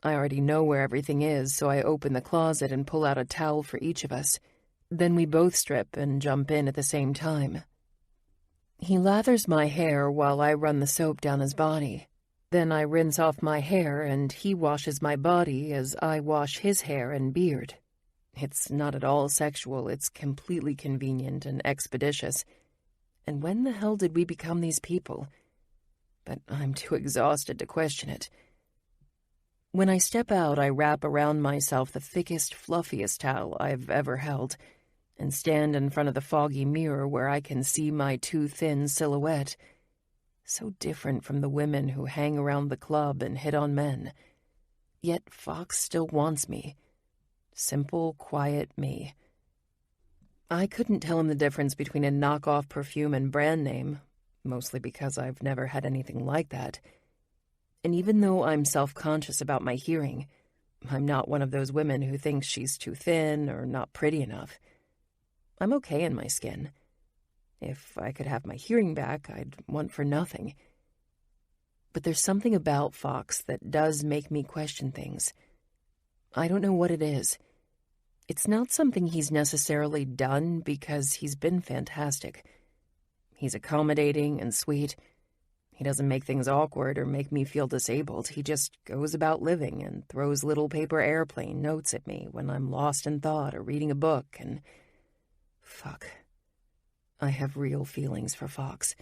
Speaker 2: I already know where everything is, so I open the closet and pull out a towel for each of us. Then we both strip and jump in at the same time. He lathers my hair while I run the soap down his body. Then I rinse off my hair and he washes my body as I wash his hair and beard. It's not at all sexual, it's completely convenient and expeditious. And when the hell did we become these people? But I'm too exhausted to question it. When I step out, I wrap around myself the thickest, fluffiest towel I've ever held, and stand in front of the foggy mirror where I can see my too thin silhouette. So different from the women who hang around the club and hit on men. Yet Fox still wants me. Simple, quiet me. I couldn't tell him the difference between a knockoff perfume and brand name, mostly because I've never had anything like that. And even though I'm self-conscious about my hearing, I'm not one of those women who thinks she's too thin or not pretty enough. I'm okay in my skin. If I could have my hearing back, I'd want for nothing. But there's something about Fox that does make me question things. I don't know what it is. It's not something he's necessarily done because he's been fantastic. He's accommodating and sweet. He doesn't make things awkward or make me feel disabled. He just goes about living and throws little paper airplane notes at me when I'm lost in thought or reading a book and... Fuck. I have real feelings for Fox.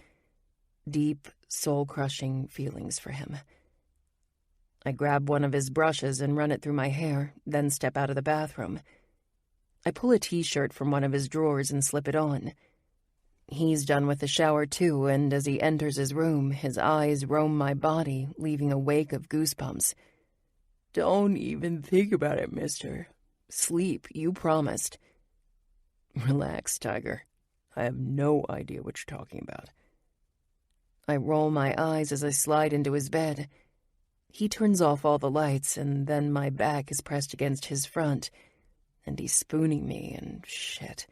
Speaker 2: Deep, soul-crushing feelings for him. I grab one of his brushes and run it through my hair, then step out of the bathroom. I pull a t-shirt from one of his drawers and slip it on. He's done with the shower too, and as he enters his room, his eyes roam my body, leaving a wake of goosebumps.
Speaker 3: Don't even think about it, mister.
Speaker 2: Sleep, you promised.
Speaker 3: Relax, Tiger. I have no idea what you're talking about.
Speaker 2: I roll my eyes as I slide into his bed. He turns off all the lights, and then my back is pressed against his front, and he's spooning me, and shit.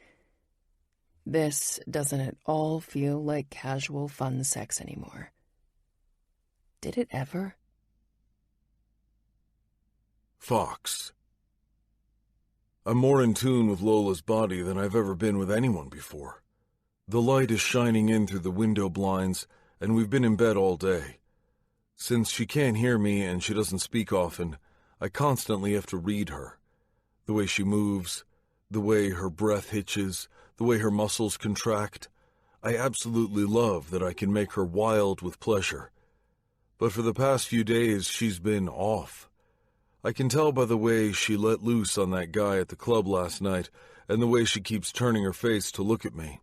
Speaker 2: This doesn't at all feel like casual fun sex anymore. Did it ever?
Speaker 1: Fox. I'm more in tune with Lola's body than I've ever been with anyone before. The light is shining in through the window blinds, and we've been in bed all day. Since she can't hear me and she doesn't speak often, I constantly have to read her. The way she moves, the way her breath hitches, the way her muscles contract. I absolutely love that I can make her wild with pleasure. But for the past few days, she's been off. I can tell by the way she let loose on that guy at the club last night and the way she keeps turning her face to look at me.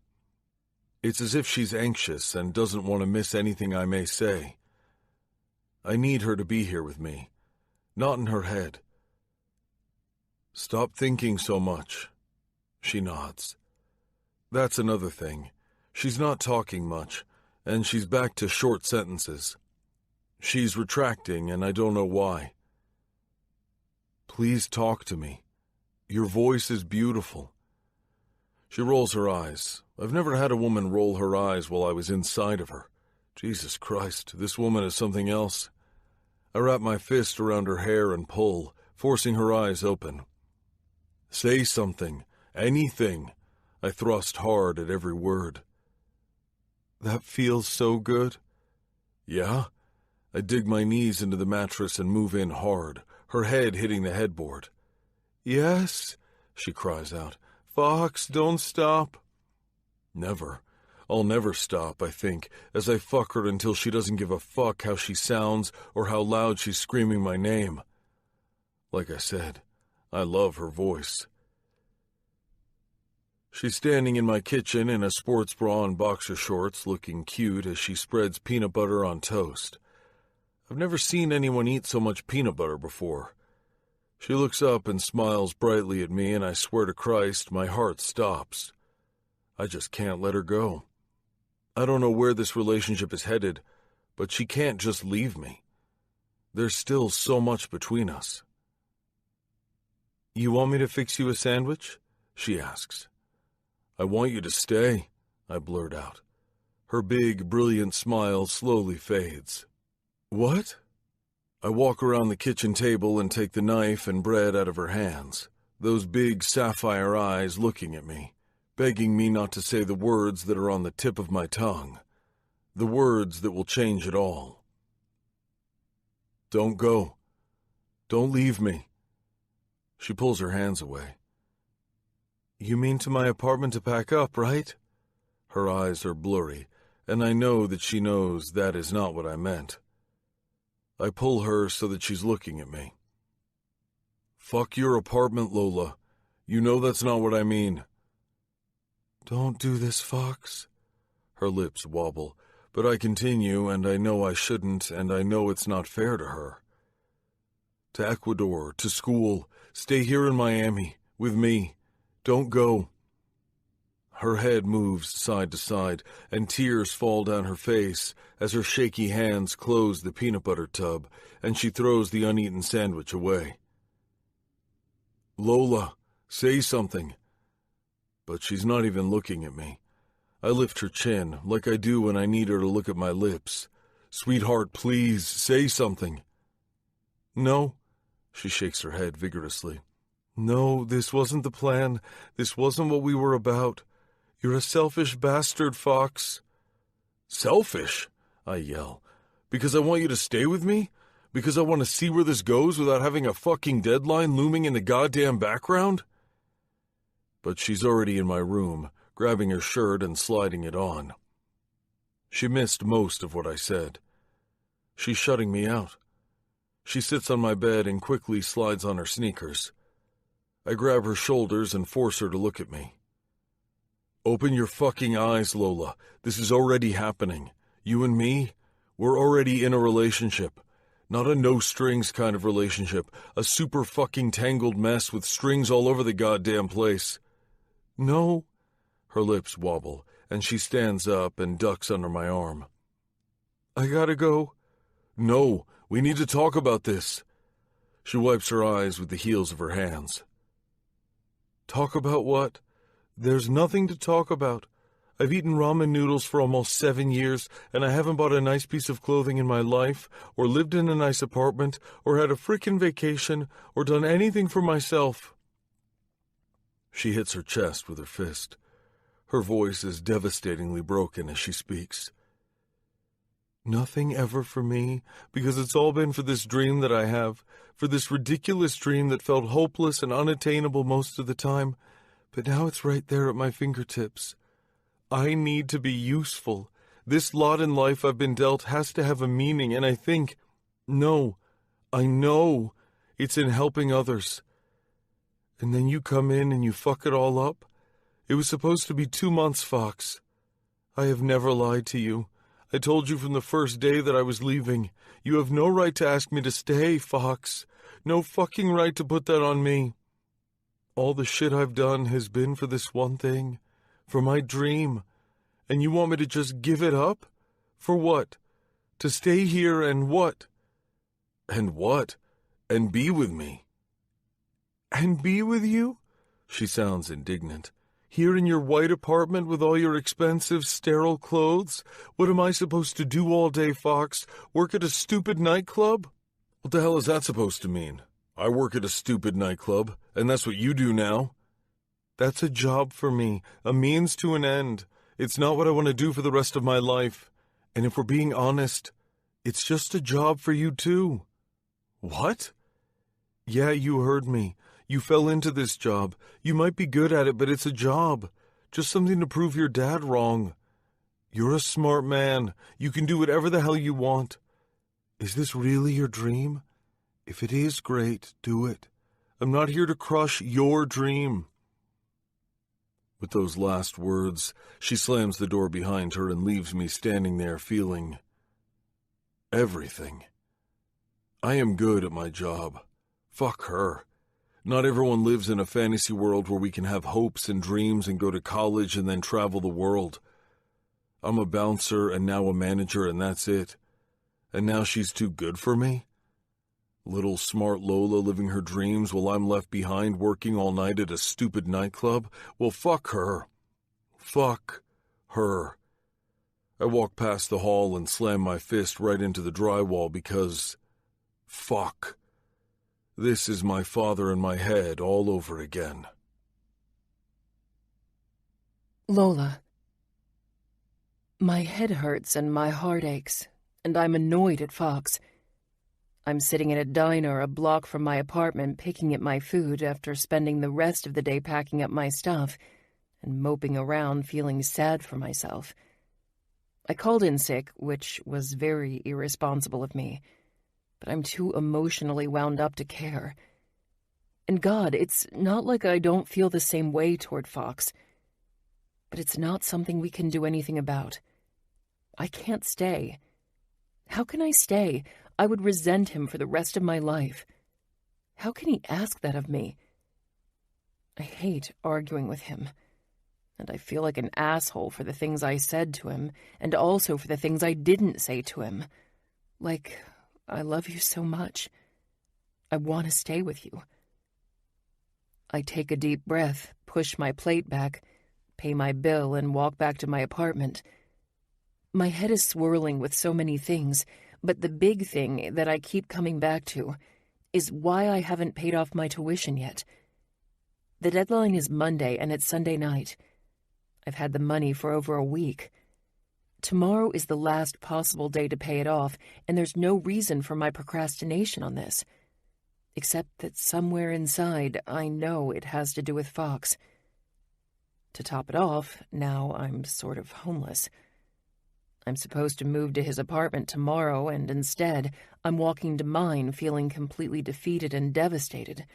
Speaker 1: It's as if she's anxious and doesn't want to miss anything I may say. I need her to be here with me, not in her head. Stop thinking so much. She nods. That's another thing. She's not talking much, and she's back to short sentences. She's retracting, and I don't know why. Please talk to me. Your voice is beautiful. She rolls her eyes. I've never had a woman roll her eyes while I was inside of her. Jesus Christ, this woman is something else. I wrap my fist around her hair and pull, forcing her eyes open. Say something. Anything. I thrust hard at every word. That feels so good. Yeah? I dig my knees into the mattress and move in hard, her head hitting the headboard. Yes, she cries out. Fox, don't stop. Never. I'll never stop, I think, as I fuck her until she doesn't give a fuck how she sounds or how loud she's screaming my name. Like I said, I love her voice. She's standing in my kitchen in a sports bra and boxer shorts, looking cute as she spreads peanut butter on toast. I've never seen anyone eat so much peanut butter before. She looks up and smiles brightly at me, and I swear to Christ, my heart stops. I just can't let her go. I don't know where this relationship is headed, but she can't just leave me. There's still so much between us. You want me to fix you a sandwich? She asks. I want you to stay, I blurt out. Her big, brilliant smile slowly fades. What? I walk around the kitchen table and take the knife and bread out of her hands, those big sapphire eyes looking at me, begging me not to say the words that are on the tip of my tongue, the words that will change it all. Don't go. Don't leave me. She pulls her hands away. You mean to my apartment to pack up, right? Her eyes are blurry, and I know that she knows that is not what I meant. I pull her so that she's looking at me. Fuck your apartment, Lola. You know that's not what I mean. Don't do this, Fox. Her lips wobble, but I continue, and I know I shouldn't, and I know it's not fair to her. To Ecuador, to school, stay here in Miami, with me. Don't go. Her head moves side to side, and tears fall down her face as her shaky hands close the peanut butter tub, and she throws the uneaten sandwich away. Lola, say something. But she's not even looking at me. I lift her chin, like I do when I need her to look at my lips. Sweetheart, please, say something. No, she shakes her head vigorously. No, this wasn't the plan. This wasn't what we were about. You're a selfish bastard, Fox. Selfish? I yell. Because I want you to stay with me? Because I want to see where this goes without having a fucking deadline looming in the goddamn background? But she's already in my room, grabbing her shirt and sliding it on. She missed most of what I said. She's shutting me out. She sits on my bed and quickly slides on her sneakers. I grab her shoulders and force her to look at me. Open your fucking eyes, Lola. This is already happening. You and me, we're already in a relationship. Not a no-strings kind of relationship. A super fucking tangled mess with strings all over the goddamn place. No. Her lips wobble, and she stands up and ducks under my arm. I gotta go. No, we need to talk about this. She wipes her eyes with the heels of her hands. Talk about what? There's nothing to talk about. I've eaten ramen noodles for almost 7 years, and I haven't bought a nice piece of clothing in my life, or lived in a nice apartment, or had a frickin' vacation, or done anything for myself. She hits her chest with her fist. Her voice is devastatingly broken as she speaks. Nothing ever for me, because it's all been for this dream that I have, for this ridiculous dream that felt hopeless and unattainable most of the time, but now it's right there at my fingertips. I need to be useful. This lot in life I've been dealt has to have a meaning, and I know,
Speaker 4: It's in helping others. And then you come in and you fuck it all up? It was supposed to be 2 months, Fox. I have never lied to you. I told you from the first day that I was leaving. You have no right to ask me to stay, Fox. No fucking right to put that on me. All the shit I've done has been for this one thing. For my dream. And you want me to just give it up? For what? To stay here and what? And what? And be with me. And be with you? She sounds indignant. Here in your white apartment with all your expensive, sterile clothes? What am I supposed to do all day, Fox? Work at a stupid nightclub? What the hell is that supposed to mean? I work at a stupid nightclub, and that's what you do now? That's a job for me, a means to an end. It's not what I want to do for the rest of my life. And if we're being honest, it's just a job for you too. What? Yeah, you heard me. You fell into this job. You might be good at it, but it's a job. Just something to prove your dad wrong. You're a smart man. You can do whatever the hell you want. Is this really your dream? If it is, great, do it. I'm not here to crush your dream. With those last words, she slams the door behind her and leaves me standing there feeling everything. I am good at my job. Fuck her. Not everyone lives in a fantasy world where we can have hopes and dreams and go to college and then travel the world. I'm a bouncer and now a manager and that's it. And now she's too good for me? Little smart Lola living her dreams while I'm left behind working all night at a stupid nightclub? Well, fuck her. Fuck her. I walk past the hall and slam my fist right into the drywall because... fuck. This is my father in my head all over again.
Speaker 2: Lola. My head hurts and my heart aches, and I'm annoyed at Fox. I'm sitting in a diner a block from my apartment picking at my food after spending the rest of the day packing up my stuff and moping around feeling sad for myself. I called in sick, which was very irresponsible of me, but I'm too emotionally wound up to care. And God, it's not like I don't feel the same way toward Fox, but it's not something we can do anything about. I can't stay. How can I stay? I would resent him for the rest of my life. How can he ask that of me? I hate arguing with him, and I feel like an asshole for the things I said to him, and also for the things I didn't say to him. Like, I love you so much. I want to stay with you. I take a deep breath, push my plate back, pay my bill, and walk back to my apartment. My head is swirling with so many things, but the big thing that I keep coming back to is why I haven't paid off my tuition yet. The deadline is Monday, and it's Sunday night. I've had the money for over a week. Tomorrow is the last possible day to pay it off, and there's no reason for my procrastination on this. Except that somewhere inside, I know it has to do with Fox. To top it off, now I'm sort of homeless. I'm supposed to move to his apartment tomorrow, and instead, I'm walking to mine feeling completely defeated and devastated.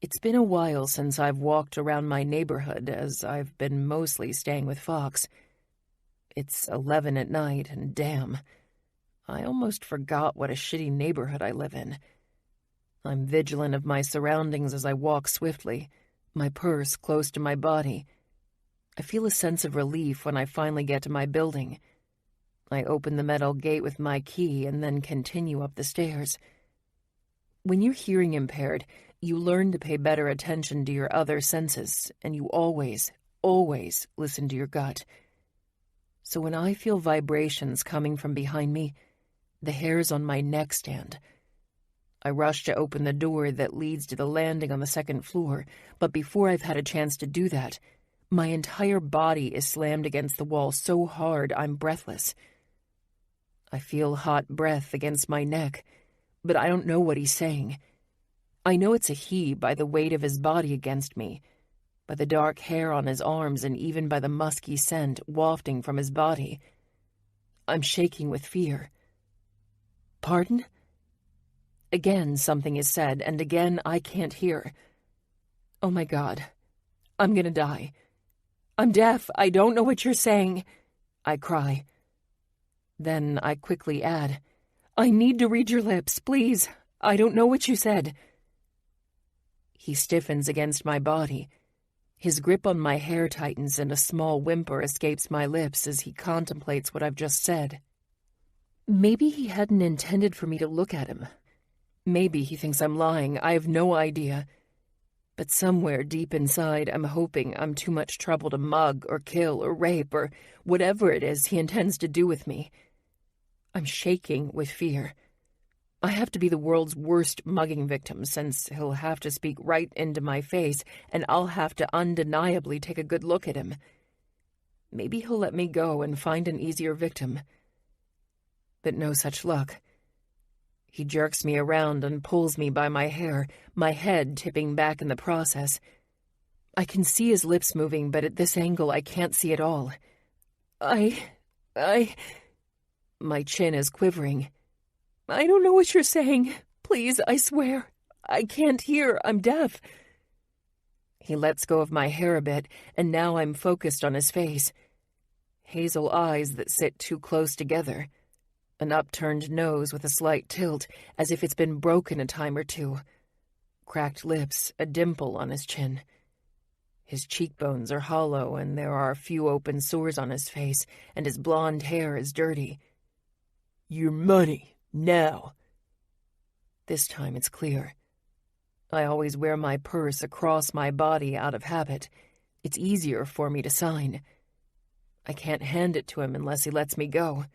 Speaker 2: It's been a while since I've walked around my neighborhood, as I've been mostly staying with Fox. It's 11 at night, and damn, I almost forgot what a shitty neighborhood I live in. I'm vigilant of my surroundings as I walk swiftly, my purse close to my body. I feel a sense of relief when I finally get to my building. I open the metal gate with my key and then continue up the stairs. When you're hearing impaired, you learn to pay better attention to your other senses, and you always listen to your gut. So when I feel vibrations coming from behind me, the hairs on my neck stand. I rush to open the door that leads to the landing on the second floor, but before I've had a chance to do that, my entire body is slammed against the wall so hard I'm breathless. I feel hot breath against my neck, but I don't know what he's saying. I know it's a he by the weight of his body against me, by the dark hair on his arms, and even by the musky scent wafting from his body. I'm shaking with fear. Pardon? Again something is said, and again I can't hear. Oh my God. I'm gonna die. I'm deaf. I don't know what you're saying. I cry. Then I quickly add, I need to read your lips, please. I don't know what you said. He stiffens against my body. His grip on my hair tightens and a small whimper escapes my lips as he contemplates what I've just said. Maybe he hadn't intended for me to look at him. Maybe he thinks I'm lying. I have no idea. But somewhere deep inside, I'm hoping I'm too much trouble to mug or kill or rape or whatever it is he intends to do with me. I'm shaking with fear. I have to be the world's worst mugging victim, since he'll have to speak right into my face and I'll have to undeniably take a good look at him. Maybe he'll let me go and find an easier victim. But no such luck. He jerks me around and pulls me by my hair, my head tipping back in the process. I can see his lips moving, but at this angle I can't see at all. My chin is quivering. I don't know what you're saying. Please, I swear. I can't hear. I'm deaf. He lets go of my hair a bit, and now I'm focused on his face. Hazel eyes that sit too close together. An upturned nose with a slight tilt, as if it's been broken a time or two. Cracked lips, a dimple on his chin. His cheekbones are hollow, and there are a few open sores on his face, and his blonde hair is dirty. Your money, now. This time it's clear. I always wear my purse across my body out of habit. It's easier for me to sign. I can't hand it to him unless he lets me go.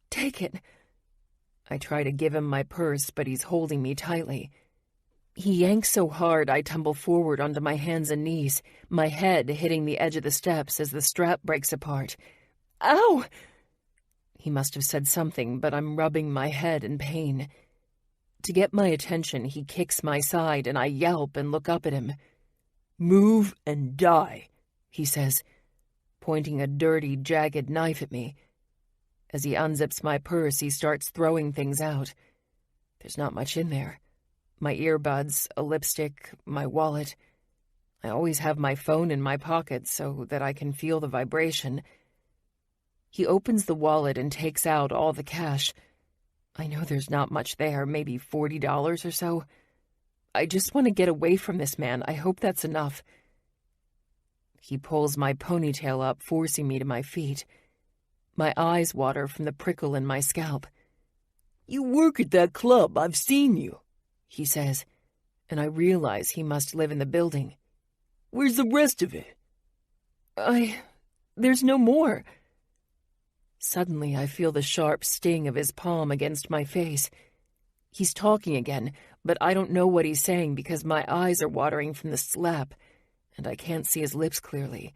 Speaker 2: Take it. I try to give him my purse, but he's holding me tightly. He yanks so hard I tumble forward onto my hands and knees, my head hitting the edge of the steps as the strap breaks apart. Ow! He must have said something, but I'm rubbing my head in pain. To get my attention, he kicks my side, and I yelp and look up at him. Move and die, he says, pointing a dirty, jagged knife at me. As he unzips my purse, he starts throwing things out. There's not much in there. My earbuds, a lipstick, my wallet. I always have my phone in my pocket so that I can feel the vibration. He opens the wallet and takes out all the cash. I know there's not much there, maybe $40 or so. I just want to get away from this man. I hope that's enough. He pulls my ponytail up, forcing me to my feet. My eyes water from the prickle in my scalp. You work at that club, I've seen you, he says, and I realize he must live in the building. Where's the rest of it? There's no more. Suddenly I feel the sharp sting of his palm against my face. He's talking again, but I don't know what he's saying because my eyes are watering from the slap, and I can't see his lips clearly.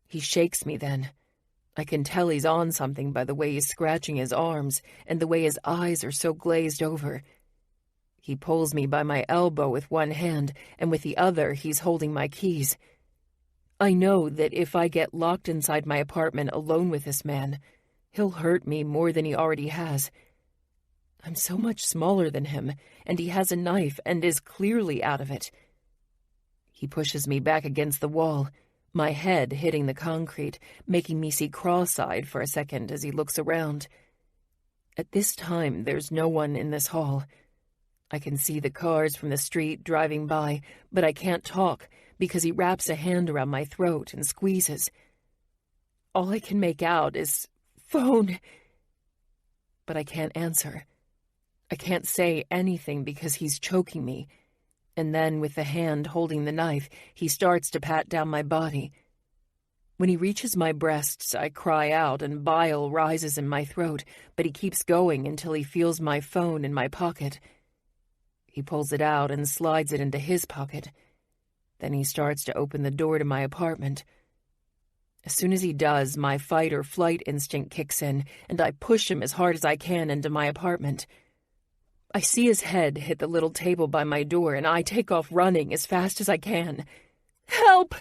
Speaker 2: He shakes me then. I can tell he's on something by the way he's scratching his arms and the way his eyes are so glazed over. He pulls me by my elbow with one hand, and with the other he's holding my keys. I know that if I get locked inside my apartment alone with this man, he'll hurt me more than he already has. I'm so much smaller than him, and he has a knife and is clearly out of it. He pushes me back against the wall, my head hitting the concrete, making me see cross-eyed for a second as he looks around. At this time, there's no one in this hall. I can see the cars from the street driving by, but I can't talk because he wraps a hand around my throat and squeezes. All I can make out is, phone. But I can't answer. I can't say anything because he's choking me. And then, with the hand holding the knife, he starts to pat down my body. When he reaches my breasts, I cry out and bile rises in my throat, but he keeps going until he feels my phone in my pocket. He pulls it out and slides it into his pocket. Then he starts to open the door to my apartment. As soon as he does, my fight or flight instinct kicks in, and I push him as hard as I can into my apartment. I see his head hit the little table by my door, and I take off running as fast as I can. Help!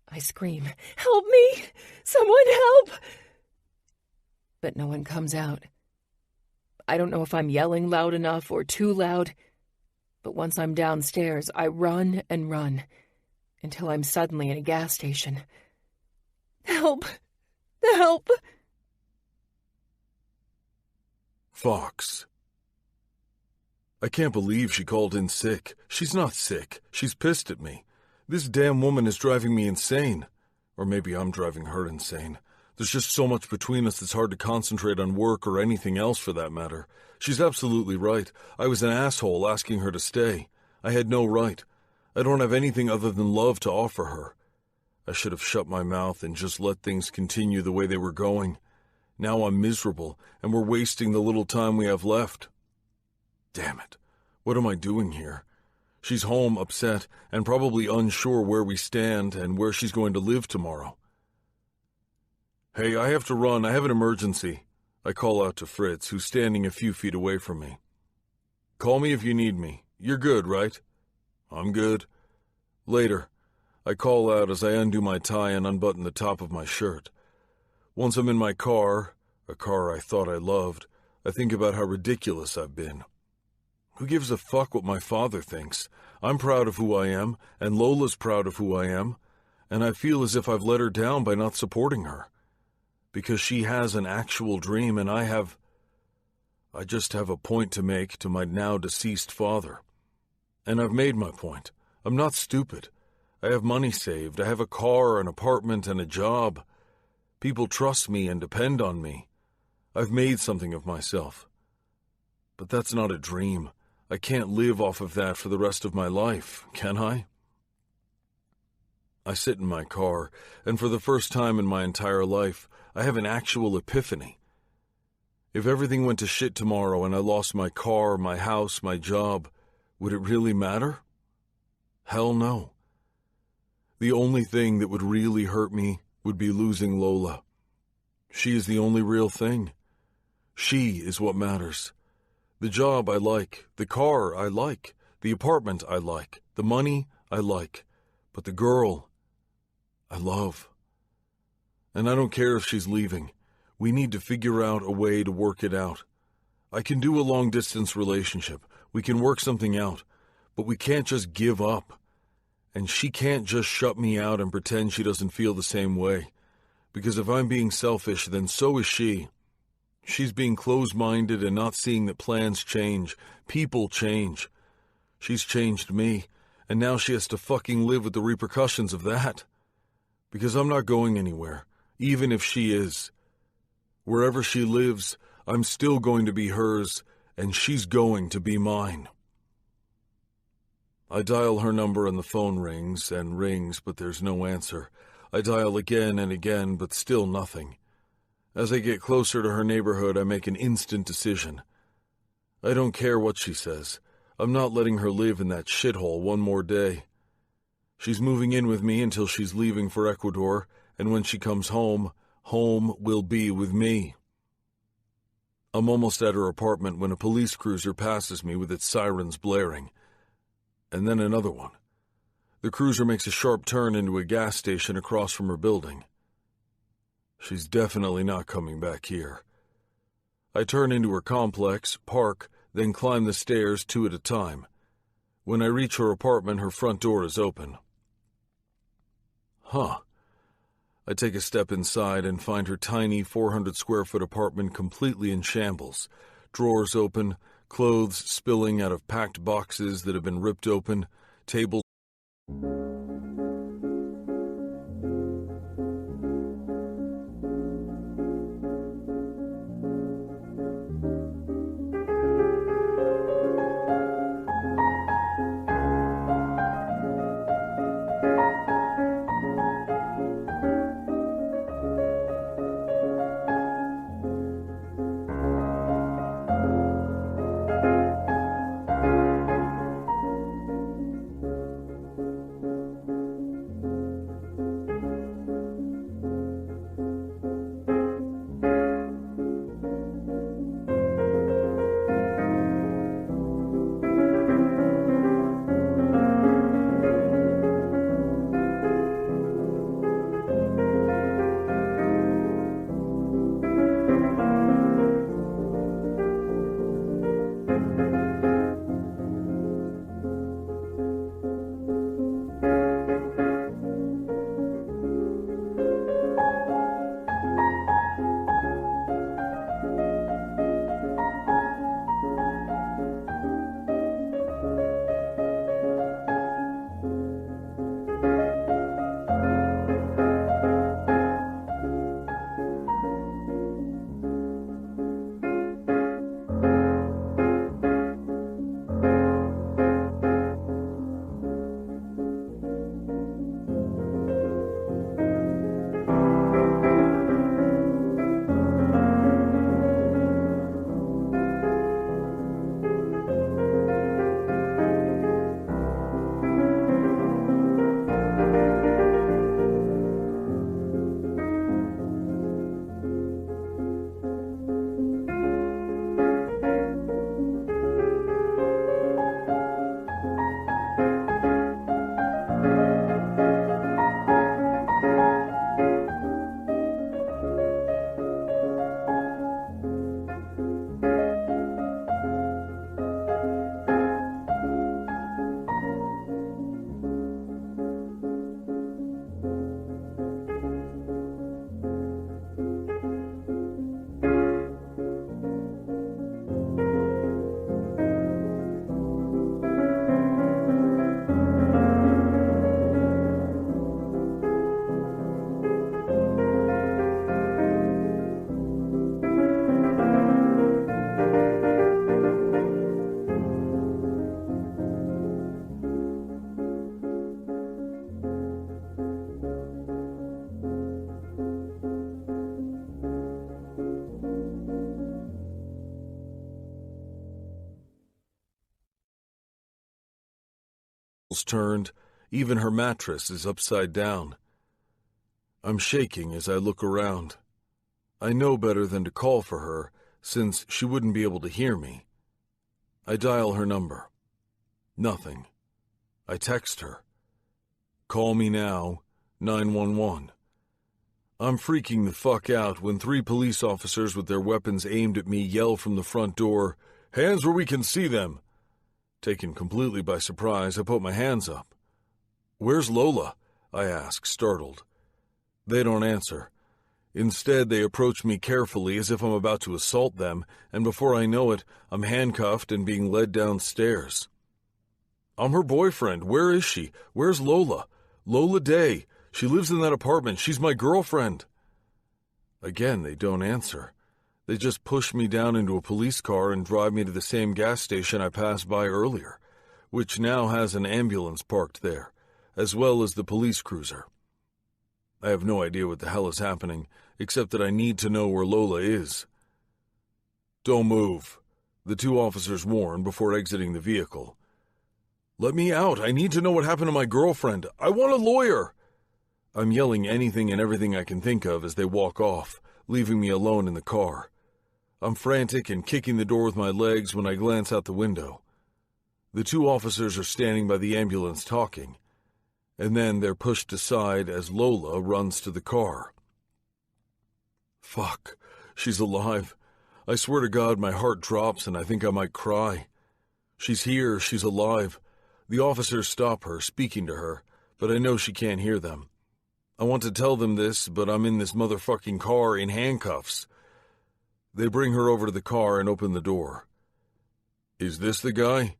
Speaker 2: I scream. Help me! Someone help! But no one comes out. I don't know if I'm yelling loud enough or too loud, but once I'm downstairs, I run and run until I'm suddenly in a gas station. Help! Help!
Speaker 1: Fox. I can't believe she called in sick. She's not sick. She's pissed at me. This damn woman is driving me insane. Or maybe I'm driving her insane. There's just so much between us it's hard to concentrate on work or anything else for that matter. She's absolutely right. I was an asshole asking her to stay. I had no right. I don't have anything other than love to offer her. I should have shut my mouth and just let things continue the way they were going. Now I'm miserable, and we're wasting the little time we have left. Damn it. What am I doing here? She's home upset and probably unsure where we stand and where she's going to live tomorrow. Hey, I have to run. I have an emergency. I call out to Fritz, who's standing a few feet away from me. Call me if you need me. You're good, right? I'm good. Later. I call out as I undo my tie and unbutton the top of my shirt. Once I'm in my car, a car I thought I loved, I think about how ridiculous I've been. Who gives a fuck what my father thinks? I'm proud of who I am, and Lola's proud of who I am, and I feel as if I've let her down by not supporting her. Because she has an actual dream, and I just have a point to make to my now-deceased father. And I've made my point. I'm not stupid. I have money saved. I have a car, an apartment, and a job. People trust me and depend on me. I've made something of myself. But that's not a dream. I can't live off of that for the rest of my life, can I? I sit in my car, and for the first time in my entire life, I have an actual epiphany. If everything went to shit tomorrow and I lost my car, my house, my job, would it really matter? Hell no. The only thing that would really hurt me would be losing Lola. She is the only real thing. She is what matters. The job I like, the car I like, the apartment I like, the money I like, but the girl I love. And I don't care if she's leaving. We need to figure out a way to work it out. I can do a long-distance relationship. We can work something out, but we can't just give up. And she can't just shut me out and pretend she doesn't feel the same way. Because if I'm being selfish, then so is she. She's being closed-minded and not seeing that plans change, people change. She's changed me, and now she has to fucking live with the repercussions of that. Because I'm not going anywhere, even if she is. Wherever she lives, I'm still going to be hers, and she's going to be mine. I dial her number and the phone rings and rings, but there's no answer. I dial again and again, but still nothing. As I get closer to her neighborhood, I make an instant decision. I don't care what she says. I'm not letting her live in that shithole one more day. She's moving in with me until she's leaving for Ecuador, and when she comes home, home will be with me. I'm almost at her apartment when a police cruiser passes me with its sirens blaring. And then another one. The cruiser makes a sharp turn into a gas station across from her building. She's definitely not coming back here. I turn into her complex, park, then climb the stairs 2 at a time. When I reach her apartment, her front door is open. Huh. I take a step inside and find her tiny 400-square-foot apartment completely in shambles. Drawers open, clothes spilling out of packed boxes that have been ripped open, tables. turned. Even her mattress is upside down. I'm shaking as I look around. I know better than to call for her, since she wouldn't be able to hear me. I dial her number. Nothing. I text her. Call me now, 911. I'm freaking the fuck out when 3 police officers with their weapons aimed at me yell from the front door, "Hands where we can see them!" Taken completely by surprise, I put my hands up. "Where's Lola?" I ask, startled. They don't answer. Instead, they approach me carefully as if I'm about to assault them, and before I know it, I'm handcuffed and being led downstairs. "I'm her boyfriend. Where is she? Where's Lola? Lola Day. She lives in that apartment. She's my girlfriend." Again, they don't answer. They just push me down into a police car and drive me to the same gas station I passed by earlier, which now has an ambulance parked there, as well as the police cruiser. I have no idea what the hell is happening, except that I need to know where Lola is. "Don't move," the 2 officers warn before exiting the vehicle. "Let me out. I need to know what happened to my girlfriend. I want a lawyer." I'm yelling anything and everything I can think of as they walk off, leaving me alone in the car. I'm frantic and kicking the door with my legs when I glance out the window. The 2 officers are standing by the ambulance talking, and then they're pushed aside as Lola runs to the car. Fuck, she's alive. I swear to God my heart drops and I think I might cry. She's here, she's alive. The officers stop her, speaking to her, but I know she can't hear them. I want to tell them this, but I'm in this motherfucking car in handcuffs. They bring her over to the car and open the door. "Is this the guy?"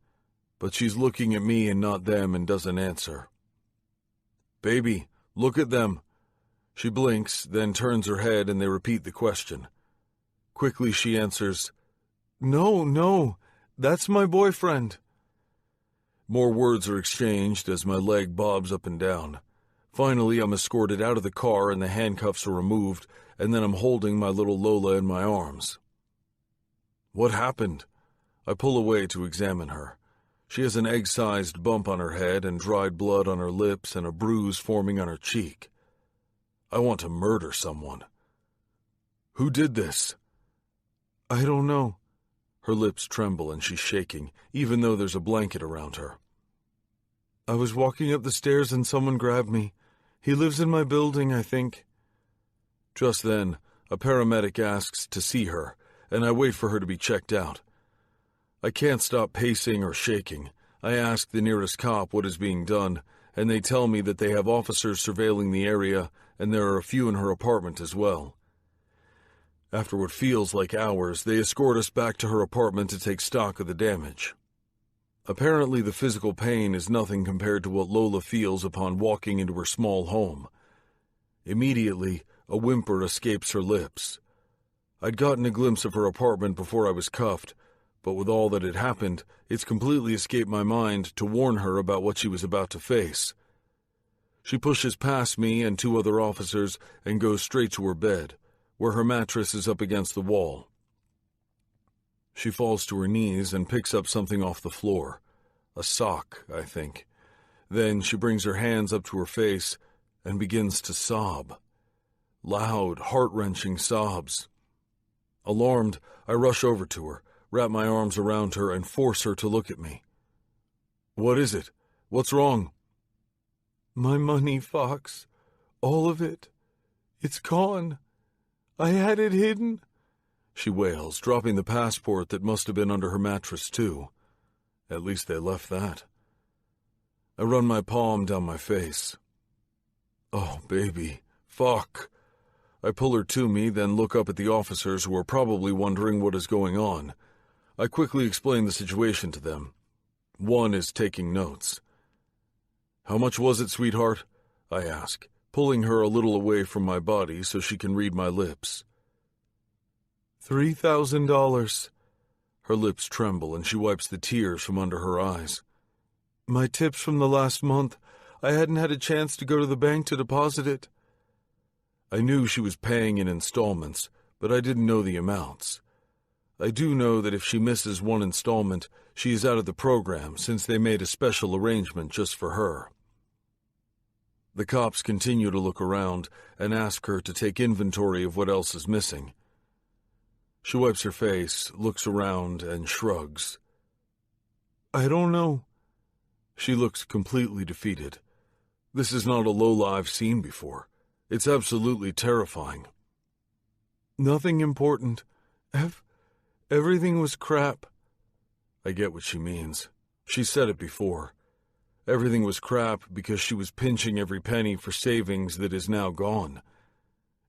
Speaker 1: But she's looking at me and not them and doesn't answer. "Baby, look at them." She blinks, then turns her head and they repeat the question. Quickly she answers, No, that's my boyfriend." More words are exchanged as my leg bobs up and down. Finally, I'm escorted out of the car and the handcuffs are removed, and then I'm holding my little Lola in my arms. "What happened?" I pull away to examine her. She has an egg-sized bump on her head and dried blood on her lips and a bruise forming on her cheek. I want to murder someone. "Who did this?" "I don't know." Her lips tremble and she's shaking, even though there's a blanket around her. "I was walking up the stairs and someone grabbed me. He lives in my building, I think." Just then, a paramedic asks to see her, and I wait for her to be checked out. I can't stop pacing or shaking. I ask the nearest cop what is being done, and they tell me that they have officers surveilling the area, and there are a few in her apartment as well. After what feels like hours, they escort us back to her apartment to take stock of the damage. Apparently, the physical pain is nothing compared to what Lola feels upon walking into her small home. Immediately, a whimper escapes her lips. I'd gotten a glimpse of her apartment before I was cuffed, but with all that had happened, it's completely escaped my mind to warn her about what she was about to face. She pushes past me and 2 other officers and goes straight to her bed, where her mattress is up against the wall. She falls to her knees and picks up something off the floor. A sock, I think. Then she brings her hands up to her face and begins to sob. Loud, heart-wrenching sobs. Alarmed, I rush over to her, wrap my arms around her, and force her to look at me. "What is it? What's wrong?" "My money, Fox. All of it. It's gone. I had it hidden," she wails, dropping the passport that must have been under her mattress, too. At least they left that. I run my palm down my face. "Oh, baby. Fuck." I pull her to me, then look up at the officers who are probably wondering what is going on. I quickly explain the situation to them. One is taking notes. "How much was it, sweetheart?" I ask, pulling her a little away from my body so she can read my lips. $3,000. Her lips tremble and she wipes the tears from under her eyes. "My tips from the last month. I hadn't had a chance to go to the bank to deposit it." I knew she was paying in installments, but I didn't know the amounts. I do know that if she misses one installment, she is out of the program since they made a special arrangement just for her. The cops continue to look around and ask her to take inventory of what else is missing. She wipes her face, looks around, and shrugs. I don't know. She looks completely defeated. This is not a Lola I've seen before. It's absolutely terrifying. Nothing important. Everything was crap. I get what she means. She said it before. Everything was crap because she was pinching every penny for savings that is now gone.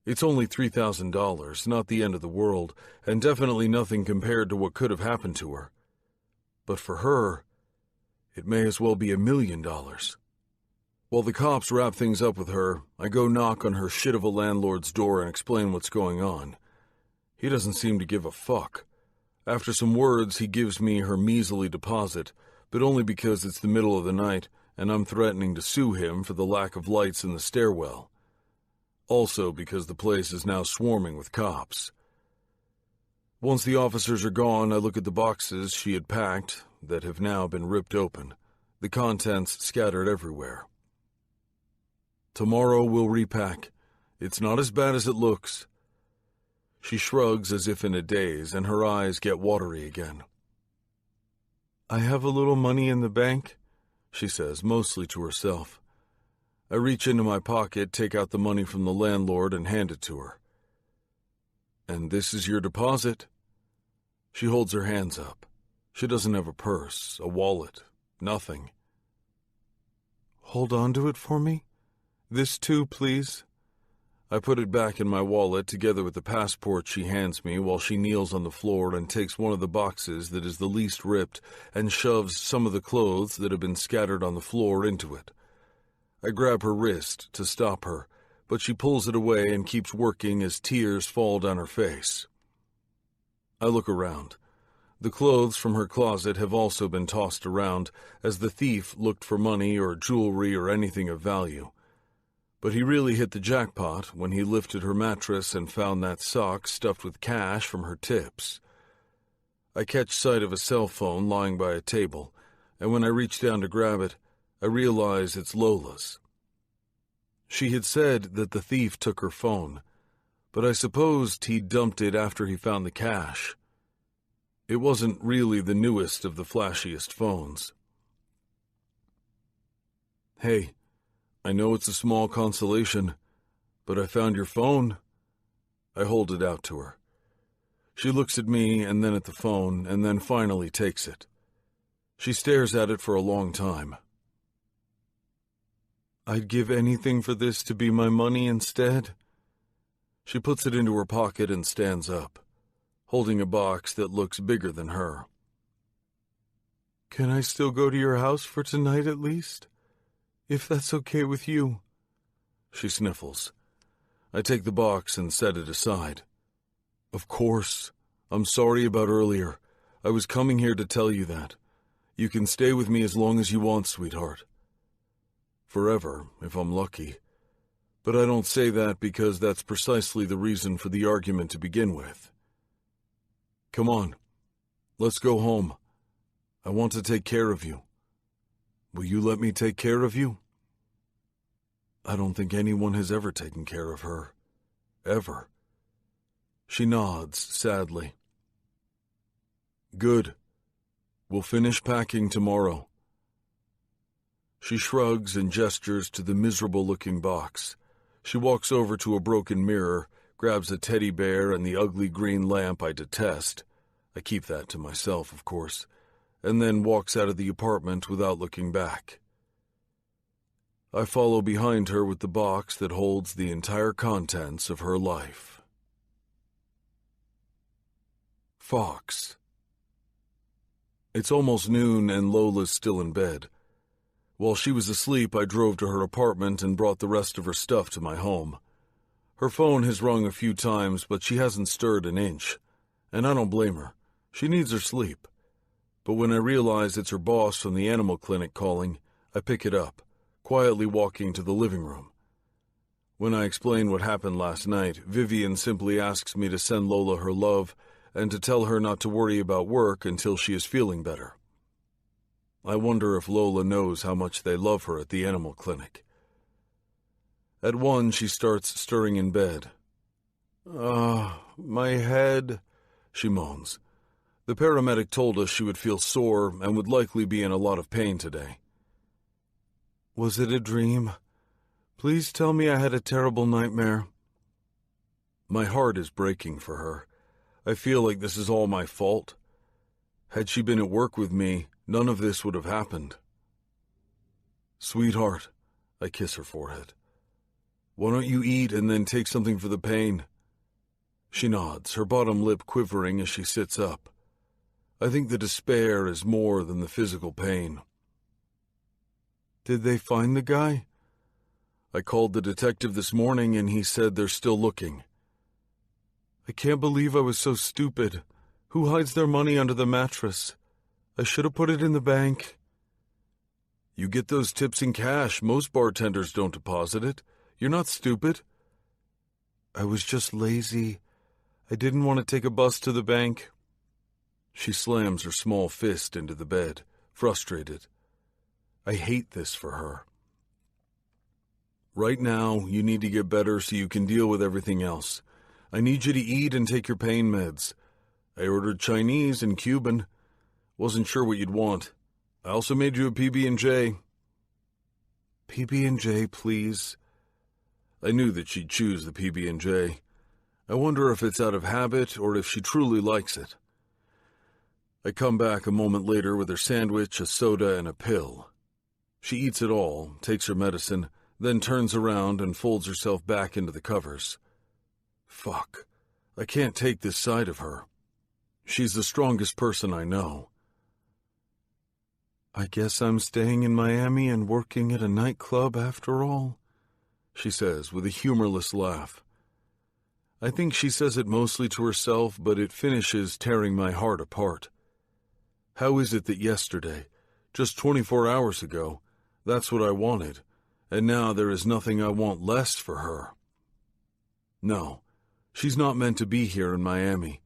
Speaker 1: It's only $3,000, not the end of the world, and definitely nothing compared to what could have happened to her. But for her, it may as well be $1 million. While the cops wrap things up with her, I go knock on her shit of a landlord's door and explain what's going on. He doesn't seem to give a fuck. After some words, he gives me her measly deposit, but only because it's the middle of the night and I'm threatening to sue him for the lack of lights in the stairwell. Also because the place is now swarming with cops. Once the officers are gone, I look at the boxes she had packed that have now been ripped open, the contents scattered everywhere. Tomorrow we'll repack. It's not as bad as it looks. She shrugs as if in a daze, and her eyes get watery again. I have a little money in the bank, she says, mostly to herself. I reach into my pocket, take out the money from the landlord, and hand it to her. And this is your deposit. She holds her hands up. She doesn't have a purse, a wallet, nothing. Hold on to it for me. This too, please. I put it back in my wallet together with the passport she hands me while she kneels on the floor and takes one of the boxes that is the least ripped and shoves some of the clothes that have been scattered on the floor into it. I grab her wrist to stop her, but she pulls it away and keeps working as tears fall down her face. I look around. The clothes from her closet have also been tossed around as the thief looked for money or jewelry or anything of value. But he really hit the jackpot when he lifted her mattress and found that sock stuffed with cash from her tips. I catch sight of a cell phone lying by a table, and when I reach down to grab it, I realize it's Lola's. She had said that the thief took her phone, but I supposed he dumped it after he found the cash. It wasn't really the newest of the flashiest phones. Hey, I know it's a small consolation, but I found your phone. I hold it out to her. She looks at me and then at the phone and then finally takes it. She stares at it for a long time. I'd give anything for this to be my money instead. She puts it into her pocket and stands up, holding a box that looks bigger than her. Can I still go to your house for tonight at least? If that's okay with you. She sniffles. I take the box and set it aside. Of course. I'm sorry about earlier. I was coming here to tell you that. You can stay with me as long as you want, sweetheart. Forever, if I'm lucky. But I don't say that because that's precisely the reason for the argument to begin with. Come on. Let's go home. I want to take care of you. Will you let me take care of you? I don't think anyone has ever taken care of her. Ever. She nods sadly. Good. We'll finish packing tomorrow. She shrugs and gestures to the miserable-looking box. She walks over to a broken mirror, grabs a teddy bear and the ugly green lamp I detest. I keep that to myself, of course. And then walks out of the apartment without looking back. I follow behind her with the box that holds the entire contents of her life. Fox. It's almost noon and Lola's still in bed. While she was asleep, I drove to her apartment and brought the rest of her stuff to my home. Her phone has rung a few times, but she hasn't stirred an inch. And I don't blame her. She needs her sleep. But when I realize it's her boss from the animal clinic calling, I pick it up, quietly walking to the living room. When I explain what happened last night, Vivian simply asks me to send Lola her love and to tell her not to worry about work until she is feeling better. I wonder if Lola knows how much they love her at the animal clinic. At 1, she starts stirring in bed. My head, she moans. The paramedic told us she would feel sore and would likely be in a lot of pain today. Was it a dream? Please tell me I had a terrible nightmare. My heart is breaking for her. I feel like this is all my fault. Had she been at work with me, none of this would have happened. Sweetheart, I kiss her forehead. Why don't you eat and then take something for the pain? She nods, her bottom lip quivering as she sits up. I think the despair is more than the physical pain. Did they find the guy? I called the detective this morning and he said they're still looking. I can't believe I was so stupid. Who hides their money under the mattress? I should have put it in the bank. You get those tips in cash. Most bartenders don't deposit it. You're not stupid. I was just lazy. I didn't want to take a bus to the bank. She slams her small fist into the bed, frustrated. I hate this for her. Right now, you need to get better so you can deal with everything else. I need you to eat and take your pain meds. I ordered Chinese and Cuban. Wasn't sure what you'd want. I also made you a PB&J. PB&J, please. I knew that she'd choose the PB&J. I wonder if it's out of habit or if she truly likes it. I come back a moment later with her sandwich, a soda, and a pill. She eats it all, takes her medicine, then turns around and folds herself back into the covers. Fuck. I can't take this side of her. She's the strongest person I know. I guess I'm staying in Miami and working at a nightclub after all, she says with a humorless laugh. I think she says it mostly to herself, but it finishes tearing my heart apart. How is it that yesterday, just 24 hours ago, that's what I wanted, and now there is nothing I want less for her? No, she's not meant to be here in Miami.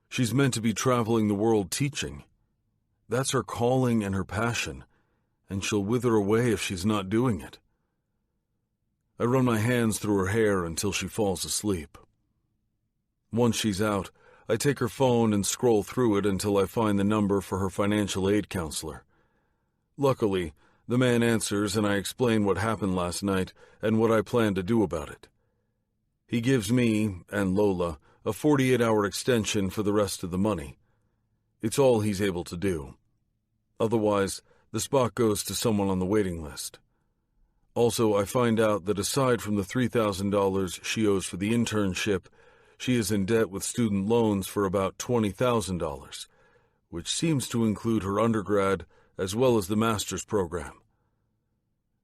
Speaker 1: She's meant to be traveling the world teaching. That's her calling and her passion, and she'll wither away if she's not doing it. I run my hands through her hair until she falls asleep. Once she's out, I take her phone and scroll through it until I find the number for her financial aid counselor. Luckily, the man answers and I explain what happened last night and what I plan to do about it. He gives me, and Lola, a 48-hour extension for the rest of the money. It's all he's able to do. Otherwise, the spot goes to someone on the waiting list. Also, I find out that aside from the $3,000 she owes for the internship, she is in debt with student loans for about $20,000, which seems to include her undergrad as well as the master's program.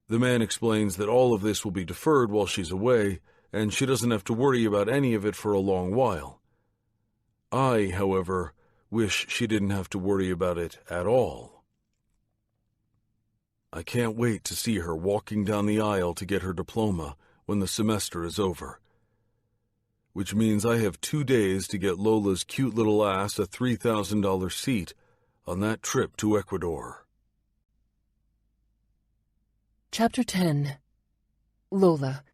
Speaker 1: The man explains that all of this will be deferred while she's away, and she doesn't have to worry about any of it for a long while. I, however, wish she didn't have to worry about it at all. I can't wait to see her walking down the aisle to get her diploma when the semester is over. Which means I have 2 days to get Lola's cute little ass a $3,000 seat on that trip to Ecuador.
Speaker 2: Chapter 10. Lola.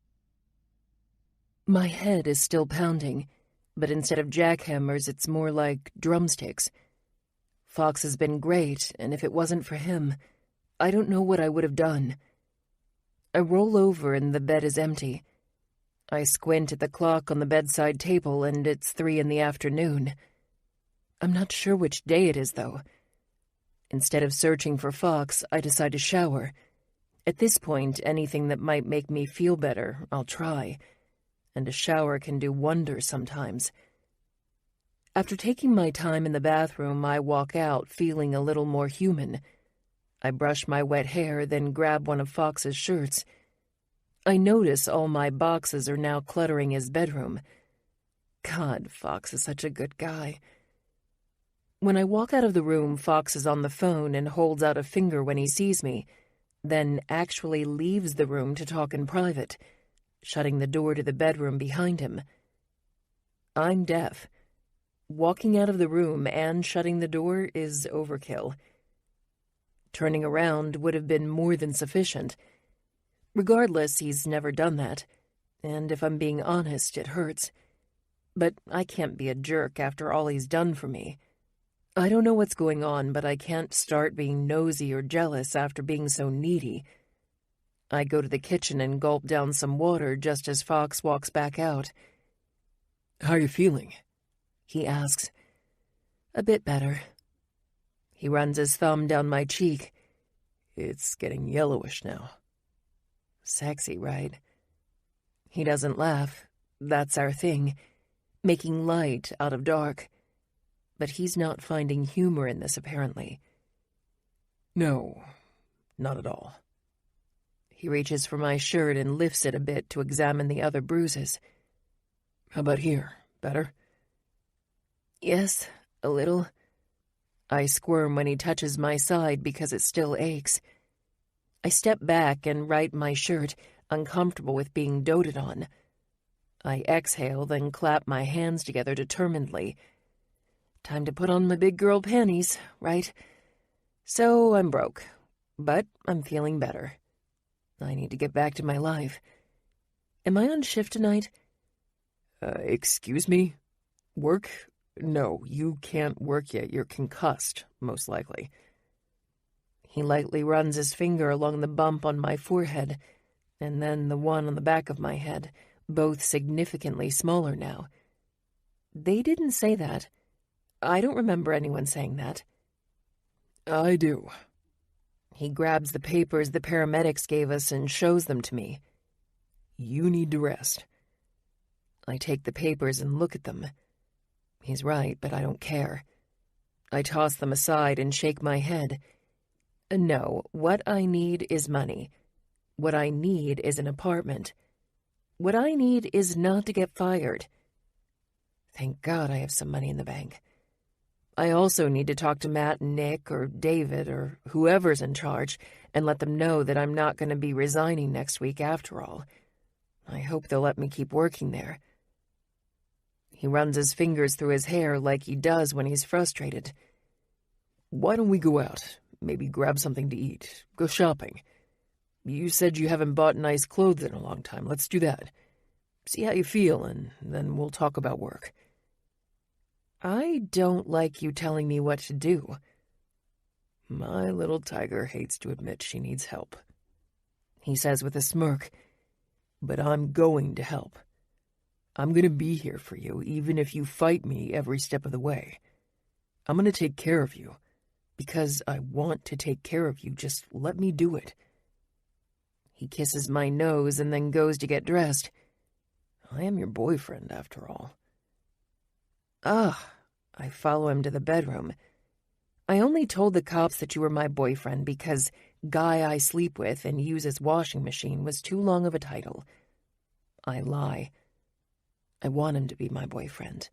Speaker 2: My head is still pounding, but instead of jackhammers, it's more like drumsticks. Fox has been great, and if it wasn't for him, I don't know what I would have done. I roll over and the bed is empty. I squint at the clock on the bedside table and it's 3 p.m. I'm not sure which day it is, though. Instead of searching for Fox, I decide to shower. At this point, anything that might make me feel better, I'll try. And a shower can do wonders sometimes. After taking my time in the bathroom, I walk out feeling a little more human. I brush my wet hair, then grab one of Fox's shirts. I notice all my boxes are now cluttering his bedroom. God, Fox is such a good guy. When I walk out of the room, Fox is on the phone and holds out a finger when he sees me, then actually leaves the room to talk in private, shutting the door to the bedroom behind him. I'm deaf. Walking out of the room and shutting the door is overkill. Turning around would have been more than sufficient. Regardless, he's never done that, and if I'm being honest, it hurts. But I can't be a jerk after all he's done for me. I don't know what's going on, but I can't start being nosy or jealous after being so needy. I go to the kitchen and gulp down some water just as Fox walks back out.
Speaker 3: How are you feeling?
Speaker 2: He asks. A bit better. He runs his thumb down my cheek.
Speaker 3: It's getting yellowish now.
Speaker 2: Sexy, right? He doesn't laugh. That's our thing. Making light out of dark. But he's not finding humor in this, apparently.
Speaker 3: No, not at all.
Speaker 2: He reaches for my shirt and lifts it a bit to examine the other bruises.
Speaker 3: How about here? Better?
Speaker 2: Yes, a little. I squirm when he touches my side because it still aches. I step back and right my shirt, uncomfortable with being doted on. I exhale, then clap my hands together determinedly. Time to put on my big girl panties, right? So I'm broke, but I'm feeling better. I need to get back to my life. Am I on shift tonight?
Speaker 3: Excuse me? Work? No, you can't work yet. You're concussed, most likely.
Speaker 2: He lightly runs his finger along the bump on my forehead, and then the one on the back of my head, both significantly smaller now. They didn't say that. I don't remember anyone saying that.
Speaker 3: I do.
Speaker 2: He grabs the papers the paramedics gave us and shows them to me.
Speaker 3: You need to rest.
Speaker 2: I take the papers and look at them. He's right, but I don't care. I toss them aside and shake my head. No, what I need is money. What I need is an apartment. What I need is not to get fired. Thank God I have some money in the bank. I also need to talk to Matt and Nick or David or whoever's in charge and let them know that I'm not going to be resigning next week after all. I hope they'll let me keep working there. He runs his fingers through his hair like he does when he's frustrated.
Speaker 3: Why don't we go out? Maybe grab something to eat. Go shopping. You said you haven't bought nice clothes in a long time. Let's do that. See how you feel, and then we'll talk about work.
Speaker 2: I don't like you telling me what to do.
Speaker 3: My little tiger hates to admit she needs help,
Speaker 2: he says with a smirk.
Speaker 3: But I'm going to help. I'm going to be here for you, even if you fight me every step of the way. I'm going to take care of you, because I want to take care of you. Just let me do it.
Speaker 2: He kisses my nose and then goes to get dressed.
Speaker 3: I am your boyfriend, after all.
Speaker 2: I follow him to the bedroom. I only told the cops that you were my boyfriend because guy I sleep with and use his washing machine was too long of a title. I lie. I want him to be my boyfriend.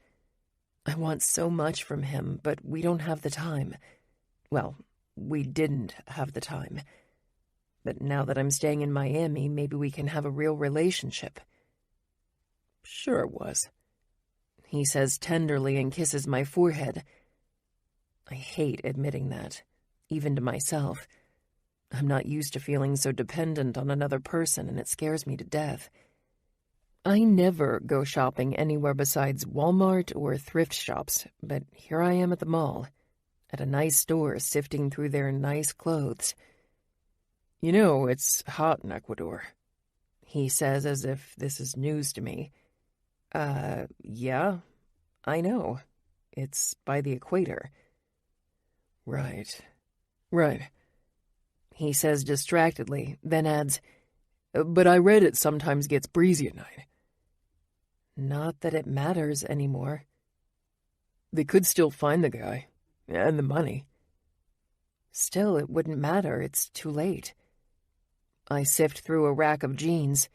Speaker 2: I want so much from him, but we don't have the time. Well, we didn't have the time. But now that I'm staying in Miami, maybe we can have a real relationship.
Speaker 3: Sure it was.
Speaker 2: He says tenderly and kisses my forehead. I hate admitting that, even to myself. I'm not used to feeling so dependent on another person, and it scares me to death. I never go shopping anywhere besides Walmart or thrift shops, but here I am at the mall, at a nice store sifting through their nice clothes.
Speaker 3: You know, it's hot in Ecuador,
Speaker 2: he says as if this is news to me. Yeah, I know. It's by the equator.
Speaker 3: Right.
Speaker 2: He says distractedly, then adds,
Speaker 3: but I read it sometimes gets breezy at night.
Speaker 2: Not that it matters anymore.
Speaker 3: They could still find the guy, and the money.
Speaker 2: Still, it wouldn't matter. It's too late. I sift through a rack of jeans.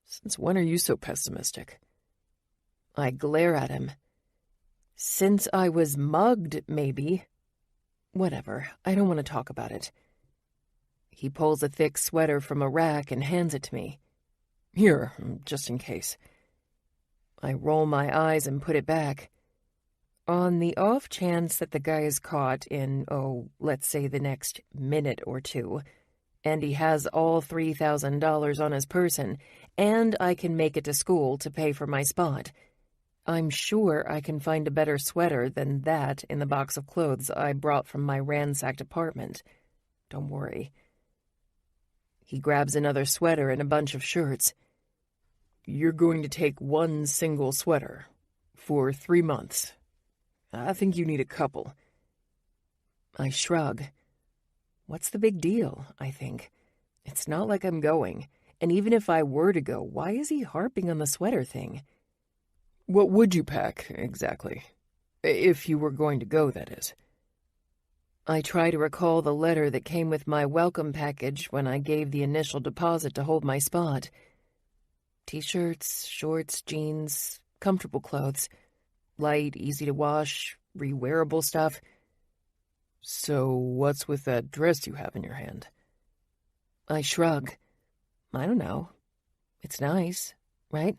Speaker 3: Since when are you so pessimistic?
Speaker 2: I glare at him. Since I was mugged, maybe. Whatever, I don't want to talk about it. He pulls a thick sweater from a rack and hands it to me.
Speaker 3: Here, just in case.
Speaker 2: I roll my eyes and put it back. On the off chance that the guy is caught in, let's say the next minute or two, and he has all $3,000 on his person, and I can make it to school to pay for my spot, I'm sure I can find a better sweater than that in the box of clothes I brought from my ransacked apartment. Don't worry. He grabs another sweater and a bunch of shirts.
Speaker 3: You're going to take one single sweater for 3 months. I think you need a couple.
Speaker 2: I shrug. What's the big deal, I think. It's not like I'm going, and even if I were to go, why is he harping on the sweater thing?
Speaker 3: What would you pack, exactly? If you were going to go, that is.
Speaker 2: I try to recall the letter that came with my welcome package when I gave the initial deposit to hold my spot. T-shirts, shorts, jeans, comfortable clothes. Light, easy to wash, re-wearable stuff.
Speaker 3: So what's with that dress you have in your hand?
Speaker 2: I shrug. I don't know. It's nice, right?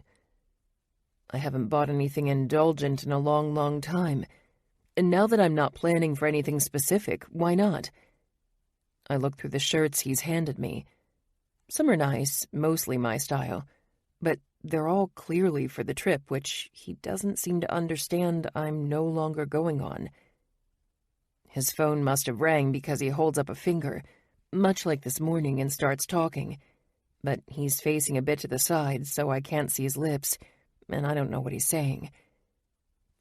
Speaker 2: I haven't bought anything indulgent in a long, long time. And now that I'm not planning for anything specific, why not? I look through the shirts he's handed me. Some are nice, mostly my style, but they're all clearly for the trip, which he doesn't seem to understand I'm no longer going on. His phone must have rang because he holds up a finger, much like this morning, and starts talking. But he's facing a bit to the side, so I can't see his lips, and I don't know what he's saying.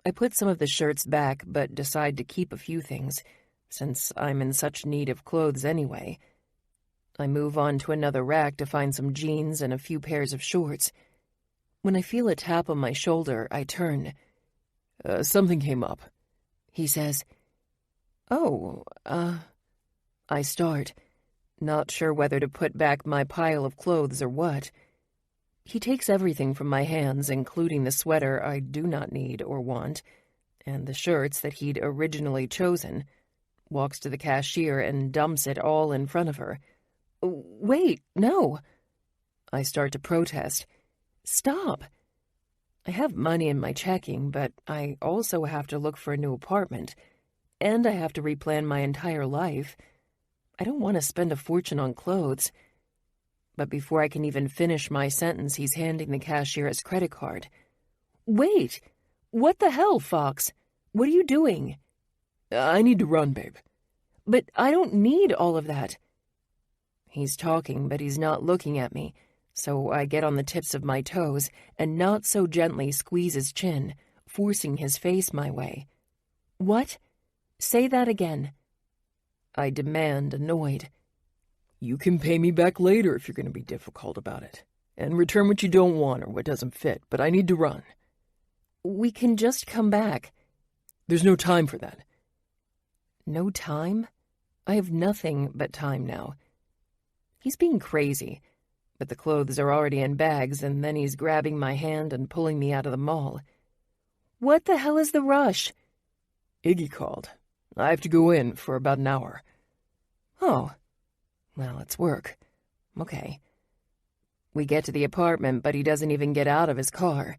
Speaker 2: I put some of the shirts back, but decide to keep a few things, since I'm in such need of clothes anyway. I move on to another rack to find some jeans and a few pairs of shorts. When I feel a tap on my shoulder, I turn.
Speaker 3: Something came up,
Speaker 2: he says. I start, not sure whether to put back my pile of clothes or what. He takes everything from my hands, including the sweater I do not need or want, and the shirts that he'd originally chosen, walks to the cashier and dumps it all in front of her. Wait, no. I start to protest. Stop. I have money in my checking, but I also have to look for a new apartment, and I have to replan my entire life. I don't want to spend a fortune on clothes. But before I can even finish my sentence, he's handing the cashier his credit card. Wait! What the hell, Fox? What are you doing?
Speaker 3: I need to run, babe.
Speaker 2: But I don't need all of that. He's talking, but he's not looking at me, so I get on the tips of my toes and not so gently squeeze his chin, forcing his face my way. What? Say that again. I demand, annoyed.
Speaker 3: You can pay me back later if you're going to be difficult about it, and return what you don't want or what doesn't fit, but I need to run.
Speaker 2: We can just come back.
Speaker 3: There's no time for that.
Speaker 2: No time? I have nothing but time now. He's being crazy, but the clothes are already in bags, and then he's grabbing my hand and pulling me out of the mall. What the hell is the rush?
Speaker 3: Iggy called. I have to go in for about an hour.
Speaker 2: Oh. Well, it's work. Okay. We get to the apartment, but he doesn't even get out of his car.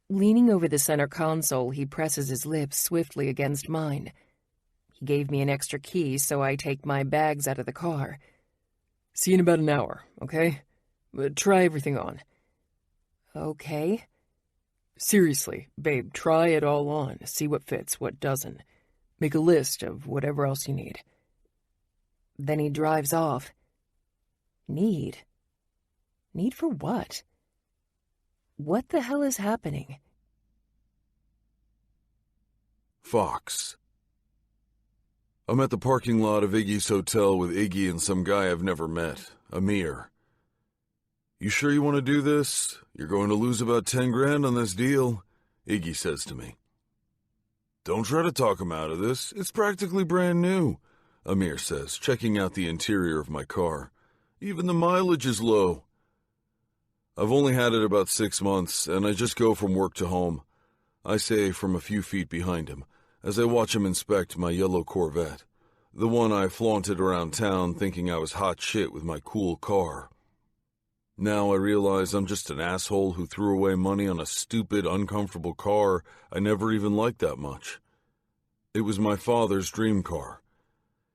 Speaker 2: Leaning over the center console, he presses his lips swiftly against mine. He gave me an extra key, so I take my bags out of the car.
Speaker 3: See you in about an hour, okay? Try everything on.
Speaker 2: Okay.
Speaker 3: Seriously, babe, try it all on. See what fits, what doesn't. Make a list of whatever else you need.
Speaker 2: Then he drives off. Need? Need for what? What the hell is happening?
Speaker 1: Fox. I'm at the parking lot of Iggy's hotel with Iggy and some guy I've never met, Amir. You sure you want to do this? You're going to lose about 10 grand on this deal, Iggy says to me. Don't try to talk him out of this. It's practically brand new, Amir says, checking out the interior of my car. Even the mileage is low. I've only had it about 6 months, and I just go from work to home. I say from a few feet behind him, as I watch him inspect my yellow Corvette, the one I flaunted around town thinking I was hot shit with my cool car. Now I realize I'm just an asshole who threw away money on a stupid, uncomfortable car I never even liked that much. It was my father's dream car.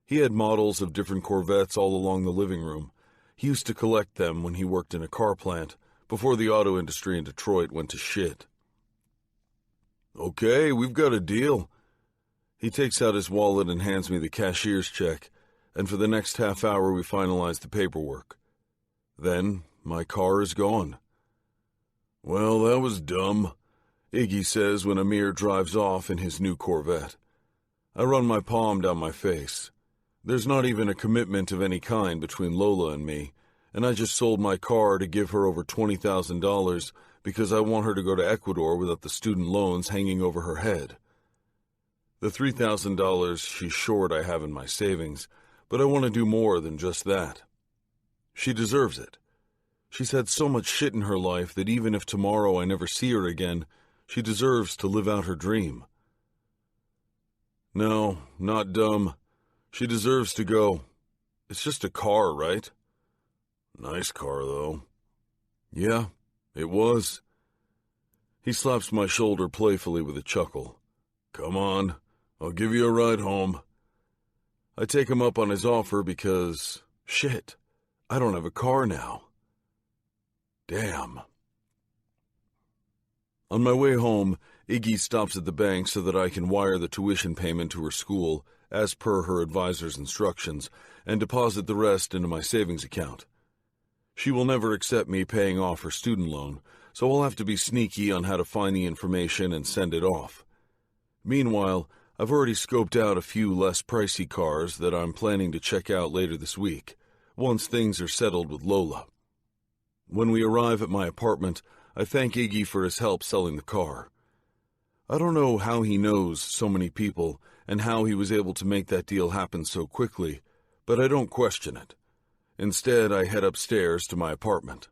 Speaker 1: He had models of different Corvettes all along the living room. He used to collect them when he worked in a car plant, before the auto industry in Detroit went to shit. Okay, we've got a deal. He takes out his wallet and hands me the cashier's check, and for the next half hour we finalize the paperwork. Then, my car is gone. Well, that was dumb, Iggy says when Amir drives off in his new Corvette. I run my palm down my face. There's not even a commitment of any kind between Lola and me, and I just sold my car to give her over $20,000 because I want her to go to Ecuador without the student loans hanging over her head. The $3,000 she's short I have in my savings, but I want to do more than just that. She deserves it. She's had so much shit in her life that even if tomorrow I never see her again, she deserves to live out her dream. No, not dumb. She deserves to go. It's just a car, right? Nice car, though. Yeah, it was. He slaps my shoulder playfully with a chuckle. Come on, I'll give you a ride home. I take him up on his offer because, shit, I don't have a car now. Damn. On my way home, Iggy stops at the bank so that I can wire the tuition payment to her school, as per her advisor's instructions, and deposit the rest into my savings account. She will never accept me paying off her student loan, so I'll have to be sneaky on how to find the information and send it off. Meanwhile, I've already scoped out a few less pricey cars that I'm planning to check out later this week, once things are settled with Lola. When we arrive at my apartment, I thank Iggy for his help selling the car. I don't know how he knows so many people and how he was able to make that deal happen so quickly, but I don't question it. Instead, I head upstairs to my apartment.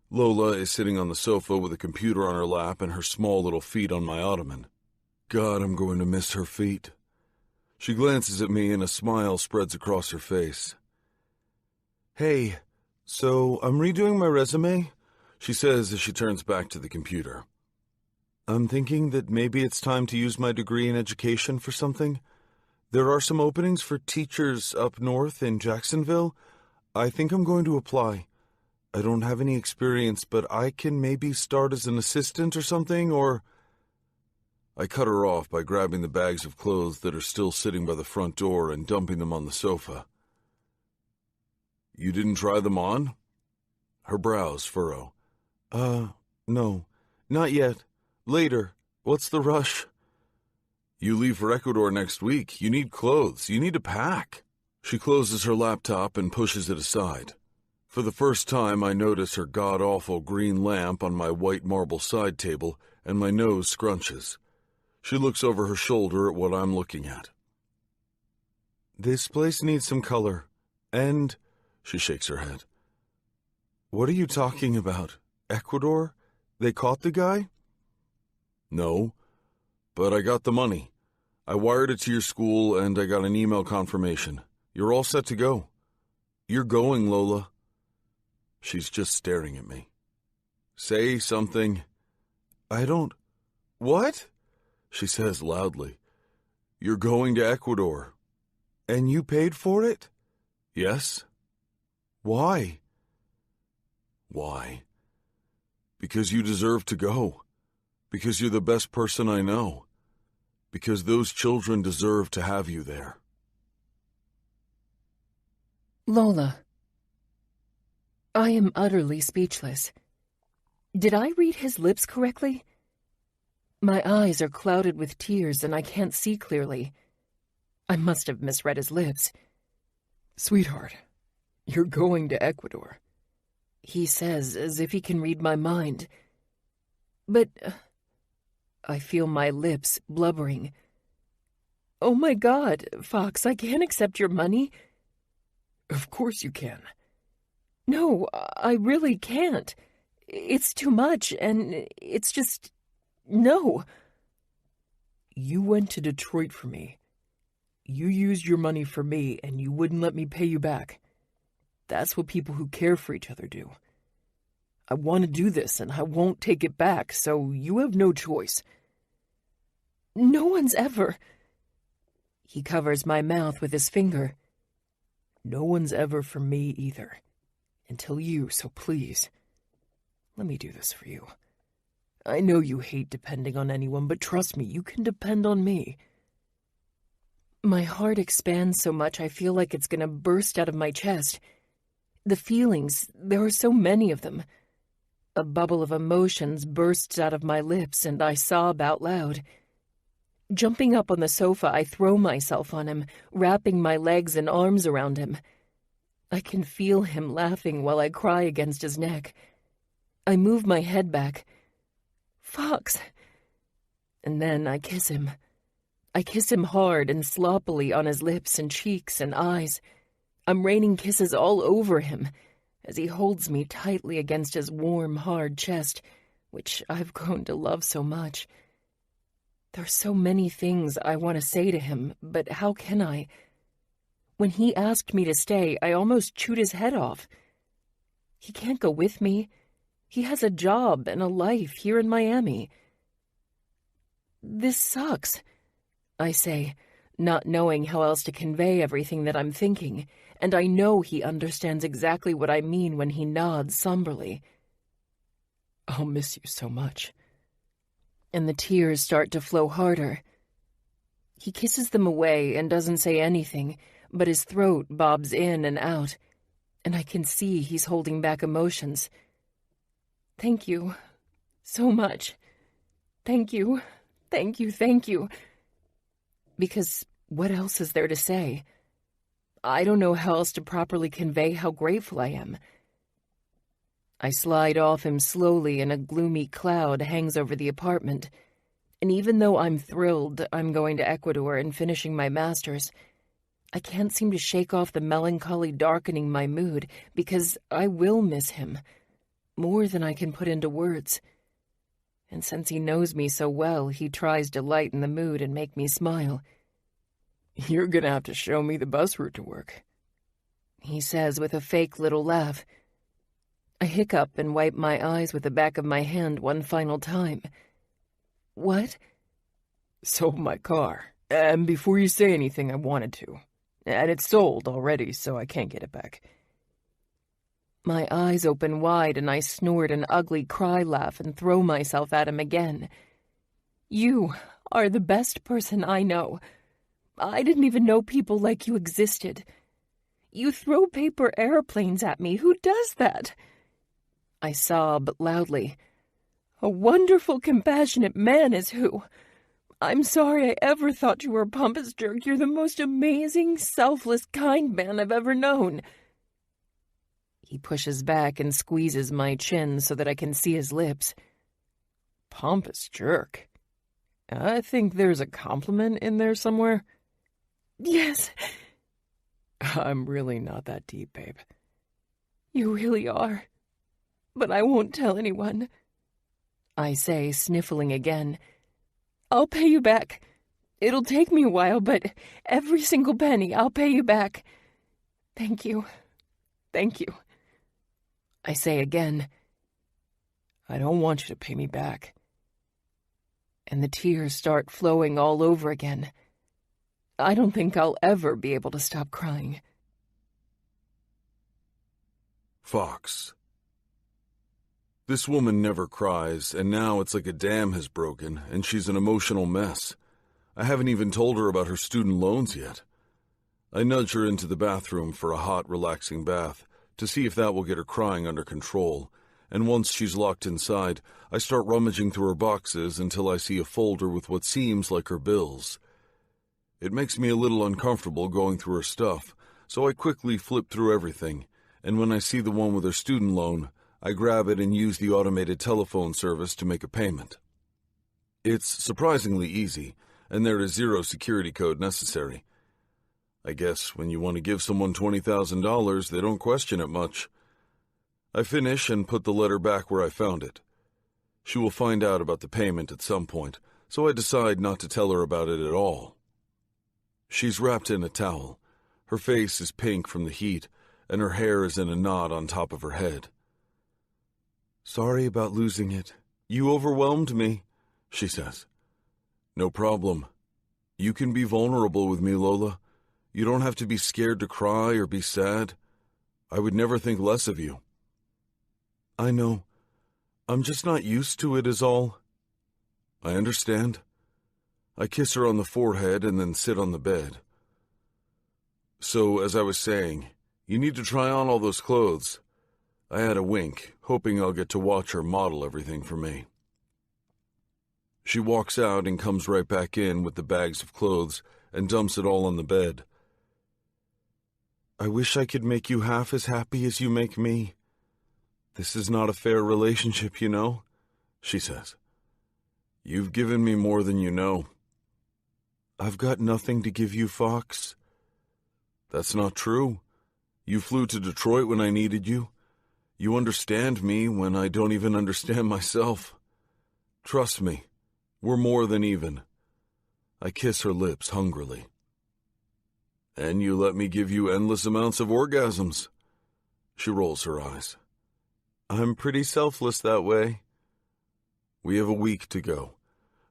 Speaker 1: Lola is sitting on the sofa with a computer on her lap and her small little feet on my ottoman. God, I'm going to miss her feet. She glances at me and a smile spreads across her face. Hey, so I'm redoing my resume, she says as she turns back to the computer. I'm thinking that maybe it's time to use my degree in education for something. There are some openings for teachers up north in Jacksonville. I think I'm going to apply. I don't have any experience, but I can maybe start as an assistant or something, or... I cut her off by grabbing the bags of clothes that are still sitting by the front door and dumping them on the sofa. You didn't try them on? Her brows furrow. No, not yet. Later. What's the rush? You leave for Ecuador next week. You need clothes. You need to pack. She closes her laptop and pushes it aside. For the first time, I notice her god-awful green lamp on my white marble side table, and my nose scrunches. She looks over her shoulder at what I'm looking at. This place needs some color. And... She shakes her head. What are you talking about? Ecuador? They caught the guy? No, but I got the money. I wired it to your school and I got an email confirmation. You're all set to go. You're going, Lola. She's just staring at me. Say something. I don't... What? She says loudly. You're going to Ecuador. And you paid for it? Yes. Why? Why? Because you deserve to go. Because you're the best person I know. Because those children deserve to have you there.
Speaker 2: Lola. I am utterly speechless. Did I read his lips correctly? My eyes are clouded with tears and I can't see clearly. I must have misread his lips.
Speaker 3: Sweetheart, you're going to Ecuador.
Speaker 2: He says as if he can read my mind. But... I feel my lips blubbering. Oh my God, Fox, I can't accept your money.
Speaker 3: Of course you can.
Speaker 2: No, I really can't. It's too much, and it's just... No.
Speaker 3: You went to Detroit for me. You used your money for me, and you wouldn't let me pay you back. That's what people who care for each other do. I want to do this, and I won't take it back, so you have no choice.
Speaker 2: No one's ever... He covers my mouth with his finger.
Speaker 3: No one's ever for me either. Until you, so please. Let me do this for you. I know you hate depending on anyone, but trust me, you can depend on me.
Speaker 2: My heart expands so much I feel like it's gonna burst out of my chest. The feelings, there are so many of them. A bubble of emotions bursts out of my lips and I sob out loud. Jumping up on the sofa, I throw myself on him, wrapping my legs and arms around him. I can feel him laughing while I cry against his neck. I move my head back. Fox. And then I kiss him. I kiss him hard and sloppily on his lips and cheeks and eyes. I'm raining kisses all over him as he holds me tightly against his warm, hard chest, which I've grown to love so much. There's so many things I want to say to him, but how can I? When he asked me to stay, I almost chewed his head off. He can't go with me. He has a job and a life here in Miami. This sucks, I say, not knowing how else to convey everything that I'm thinking, and I know he understands exactly what I mean when he nods somberly.
Speaker 3: I'll miss you so much.
Speaker 2: And the tears start to flow harder. He kisses them away and doesn't say anything, but his throat bobs in and out, and I can see he's holding back emotions. Thank you so much. Thank you, thank you, thank you. Because what else is there to say? I don't know how else to properly convey how grateful I am. I slide off him slowly and a gloomy cloud hangs over the apartment. And even though I'm thrilled I'm going to Ecuador and finishing my master's, I can't seem to shake off the melancholy darkening my mood because I will miss him, more than I can put into words. And since he knows me so well, he tries to lighten the mood and make me smile.
Speaker 3: You're gonna have to show me the bus route to work,
Speaker 2: he says with a fake little laugh. I hiccup and wipe my eyes with the back of my hand one final time. What?
Speaker 3: Sold my car. And before you say anything, I wanted to. And it's sold already, so I can't get it back.
Speaker 2: My eyes open wide and I snort an ugly cry laugh and throw myself at him again. You are the best person I know. I didn't even know people like you existed. You throw paper airplanes at me. Who does that? I sob loudly. A wonderful, compassionate man is who. I'm sorry I ever thought you were a pompous jerk. You're the most amazing, selfless, kind man I've ever known. He pushes back and squeezes my chin so that I can see his lips.
Speaker 3: Pompous jerk? I think there's a compliment in there somewhere.
Speaker 2: Yes.
Speaker 3: I'm really not that deep, babe.
Speaker 2: You really are. But I won't tell anyone, I say, sniffling again. I'll pay you back. It'll take me a while, but every single penny I'll pay you back. Thank you. Thank you. I say again.
Speaker 3: I don't want you to pay me back.
Speaker 2: And the tears start flowing all over again. I don't think I'll ever be able to stop crying.
Speaker 1: Fox. This woman never cries, and now it's like a dam has broken, and she's an emotional mess. I haven't even told her about her student loans yet. I nudge her into the bathroom for a hot, relaxing bath to see if that will get her crying under control, and once she's locked inside, I start rummaging through her boxes until I see a folder with what seems like her bills. It makes me a little uncomfortable going through her stuff, so I quickly flip through everything, and when I see the one with her student loan, I grab it and use the automated telephone service to make a payment. It's surprisingly easy, and there is zero security code necessary. I guess when you want to give someone $20,000, they don't question it much. I finish and put the letter back where I found it. She will find out about the payment at some point, so I decide not to tell her about it at all. She's wrapped in a towel. Her face is pink from the heat, and her hair is in a knot on top of her head. "Sorry about losing it. You overwhelmed me," she says. "No problem. You can be vulnerable with me, Lola. You don't have to be scared to cry or be sad. I would never think less of you. I know. I'm just not used to it is all. I understand. I kiss her on the forehead and then sit on the bed. So, as I was saying, you need to try on all those clothes. I had a wink, hoping I'll get to watch her model everything for me. She walks out and comes right back in with the bags of clothes and dumps it all on the bed. I wish I could make you half as happy as you make me. This is not a fair relationship, you know, she says. You've given me more than you know. I've got nothing to give you, Fox. That's not true. You flew to Detroit when I needed you. You understand me when I don't even understand myself. Trust me, we're more than even. I kiss her lips hungrily. And you let me give you endless amounts of orgasms. She rolls her eyes. I'm pretty selfless that way. We have a week to go.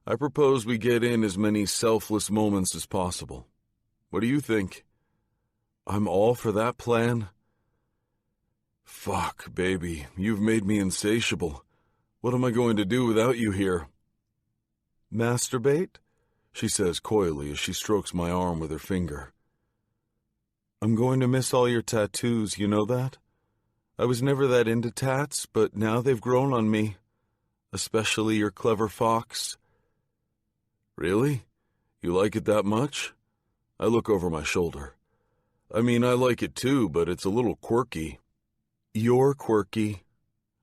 Speaker 1: I propose we get in as many selfless moments as possible. What do you think? I'm all for that plan. Fuck, baby, you've made me insatiable. What am I going to do without you here? Masturbate? She says coyly as she strokes my arm with her finger. I'm going to miss all your tattoos, you know that? I was never that into tats, but now they've grown on me. Especially your clever fox. Really? You like it that much? I look over my shoulder. I mean, I like it too, but it's a little quirky. You're quirky.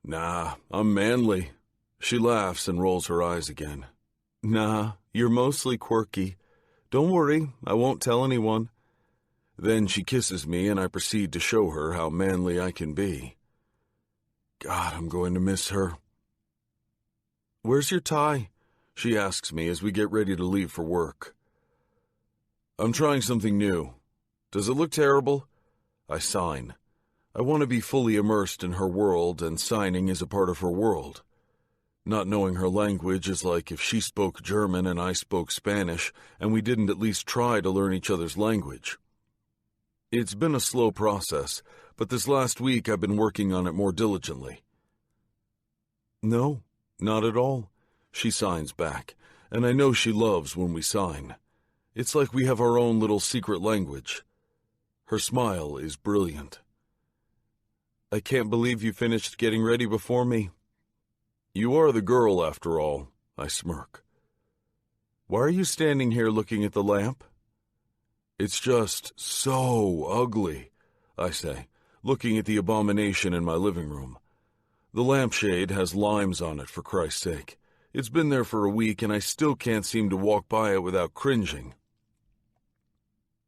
Speaker 1: Nah, I'm manly. She laughs and rolls her eyes again. Nah, you're mostly quirky. Don't worry, I won't tell anyone. Then she kisses me and I proceed to show her how manly I can be. God, I'm going to miss her. Where's your tie? She asks me as we get ready to leave for work. I'm trying something new. Does it look terrible? I sign. I want to be fully immersed in her world, and signing is a part of her world. Not knowing her language is like if she spoke German and I spoke Spanish, and we didn't at least try to learn each other's language. It's been a slow process, but this last week I've been working on it more diligently. No, not at all, she signs back, and I know she loves when we sign. It's like we have our own little secret language. Her smile is brilliant. I can't believe you finished getting ready before me. You are the girl, after all, I smirk. Why are you standing here looking at the lamp? It's just so ugly, I say, looking at the abomination in my living room. The lampshade has limes on it, for Christ's sake. It's been there for a week, and I still can't seem to walk by it without cringing.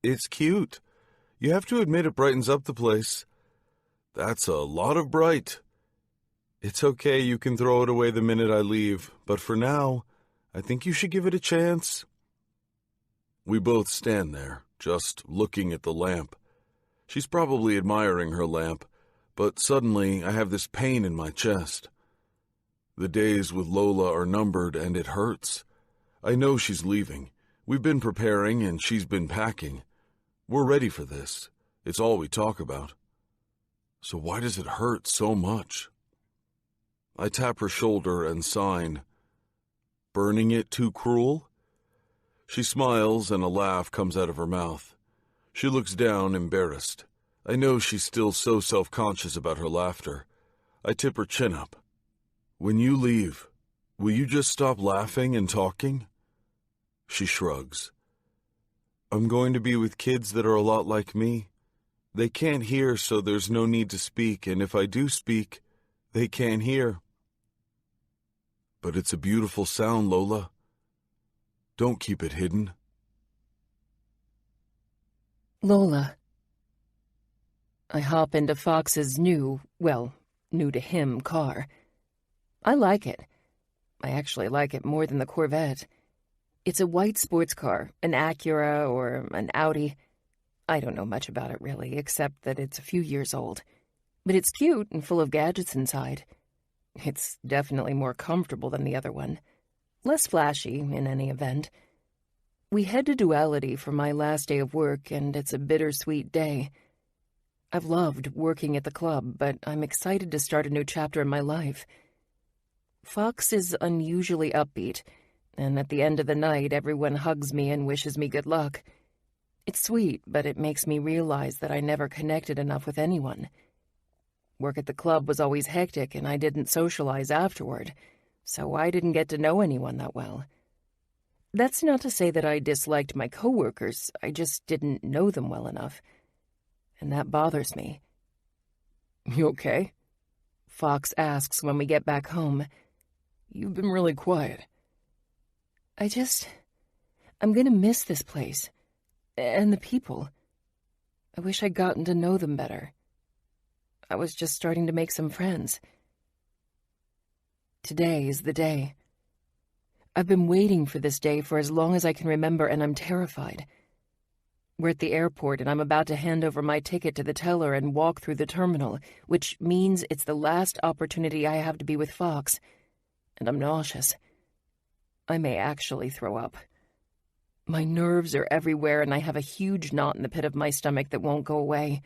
Speaker 1: It's cute. You have to admit it brightens up the place. That's a lot of bright. It's okay, you can throw it away the minute I leave, but for now, I think you should give it a chance. We both stand there, just looking at the lamp. She's probably admiring her lamp, but suddenly I have this pain in my chest. The days with Lola are numbered, and it hurts. I know she's leaving. We've been preparing, and she's been packing. We're ready for this. It's all we talk about. So why does it hurt so much? I tap her shoulder and sign. Burning it too cruel? She smiles and a laugh comes out of her mouth. She looks down, embarrassed. I know she's still so self-conscious about her laughter. I tip her chin up. When you leave, will you just stop laughing and talking? She shrugs. I'm going to be with kids that are a lot like me. They can't hear, so there's no need to speak, and if I do speak, they can't hear. But it's a beautiful sound, Lola. Don't keep it hidden.
Speaker 2: Lola. I hop into Fox's new to him car. I like it. I actually like it more than the Corvette. It's a white sports car, an Acura or an Audi. I don't know much about it really, except that it's a few years old. But it's cute and full of gadgets inside. It's definitely more comfortable than the other one. Less flashy, in any event. We head to Duality for my last day of work, and it's a bittersweet day. I've loved working at the club, but I'm excited to start a new chapter in my life. Fox is unusually upbeat, and at the end of the night, everyone hugs me and wishes me good luck. It's sweet, but it makes me realize that I never connected enough with anyone. Work at the club was always hectic, and I didn't socialize afterward, so I didn't get to know anyone that well. That's not to say that I disliked my coworkers, I just didn't know them well enough. And that bothers me.
Speaker 3: You okay?
Speaker 2: Fox asks when we get back home.
Speaker 3: You've been really quiet.
Speaker 2: I'm gonna miss this place. And the people. I wish I'd gotten to know them better. I was just starting to make some friends. Today is the day. I've been waiting for this day for as long as I can remember, and I'm terrified. We're at the airport, and I'm about to hand over my ticket to the teller and walk through the terminal, which means it's the last opportunity I have to be with Fox. And I'm nauseous. I may actually throw up. My nerves are everywhere, and I have a huge knot in the pit of my stomach that won't go away.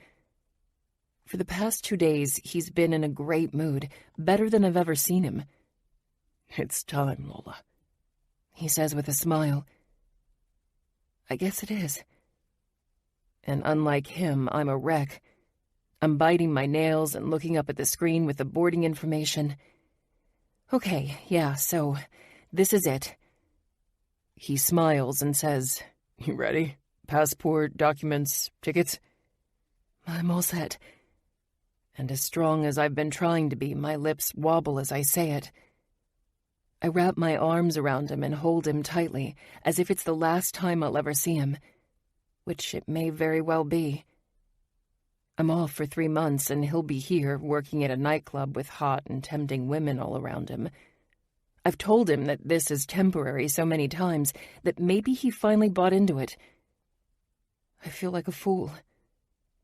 Speaker 2: For the past 2 days, he's been in a great mood, better than I've ever seen him.
Speaker 3: It's time, Lola,
Speaker 2: he says with a smile. I guess it is. And unlike him, I'm a wreck. I'm biting my nails and looking up at the screen with the boarding information. Okay, yeah, so this is it. He smiles and says,
Speaker 3: You ready? Passport, documents, tickets?
Speaker 2: I'm all set. And as strong as I've been trying to be, my lips wobble as I say it. I wrap my arms around him and hold him tightly, as if it's the last time I'll ever see him. Which it may very well be. I'm off for 3 months, and he'll be here, working at a nightclub with hot and tempting women all around him. I've told him that this is temporary so many times that maybe he finally bought into it. I feel like a fool,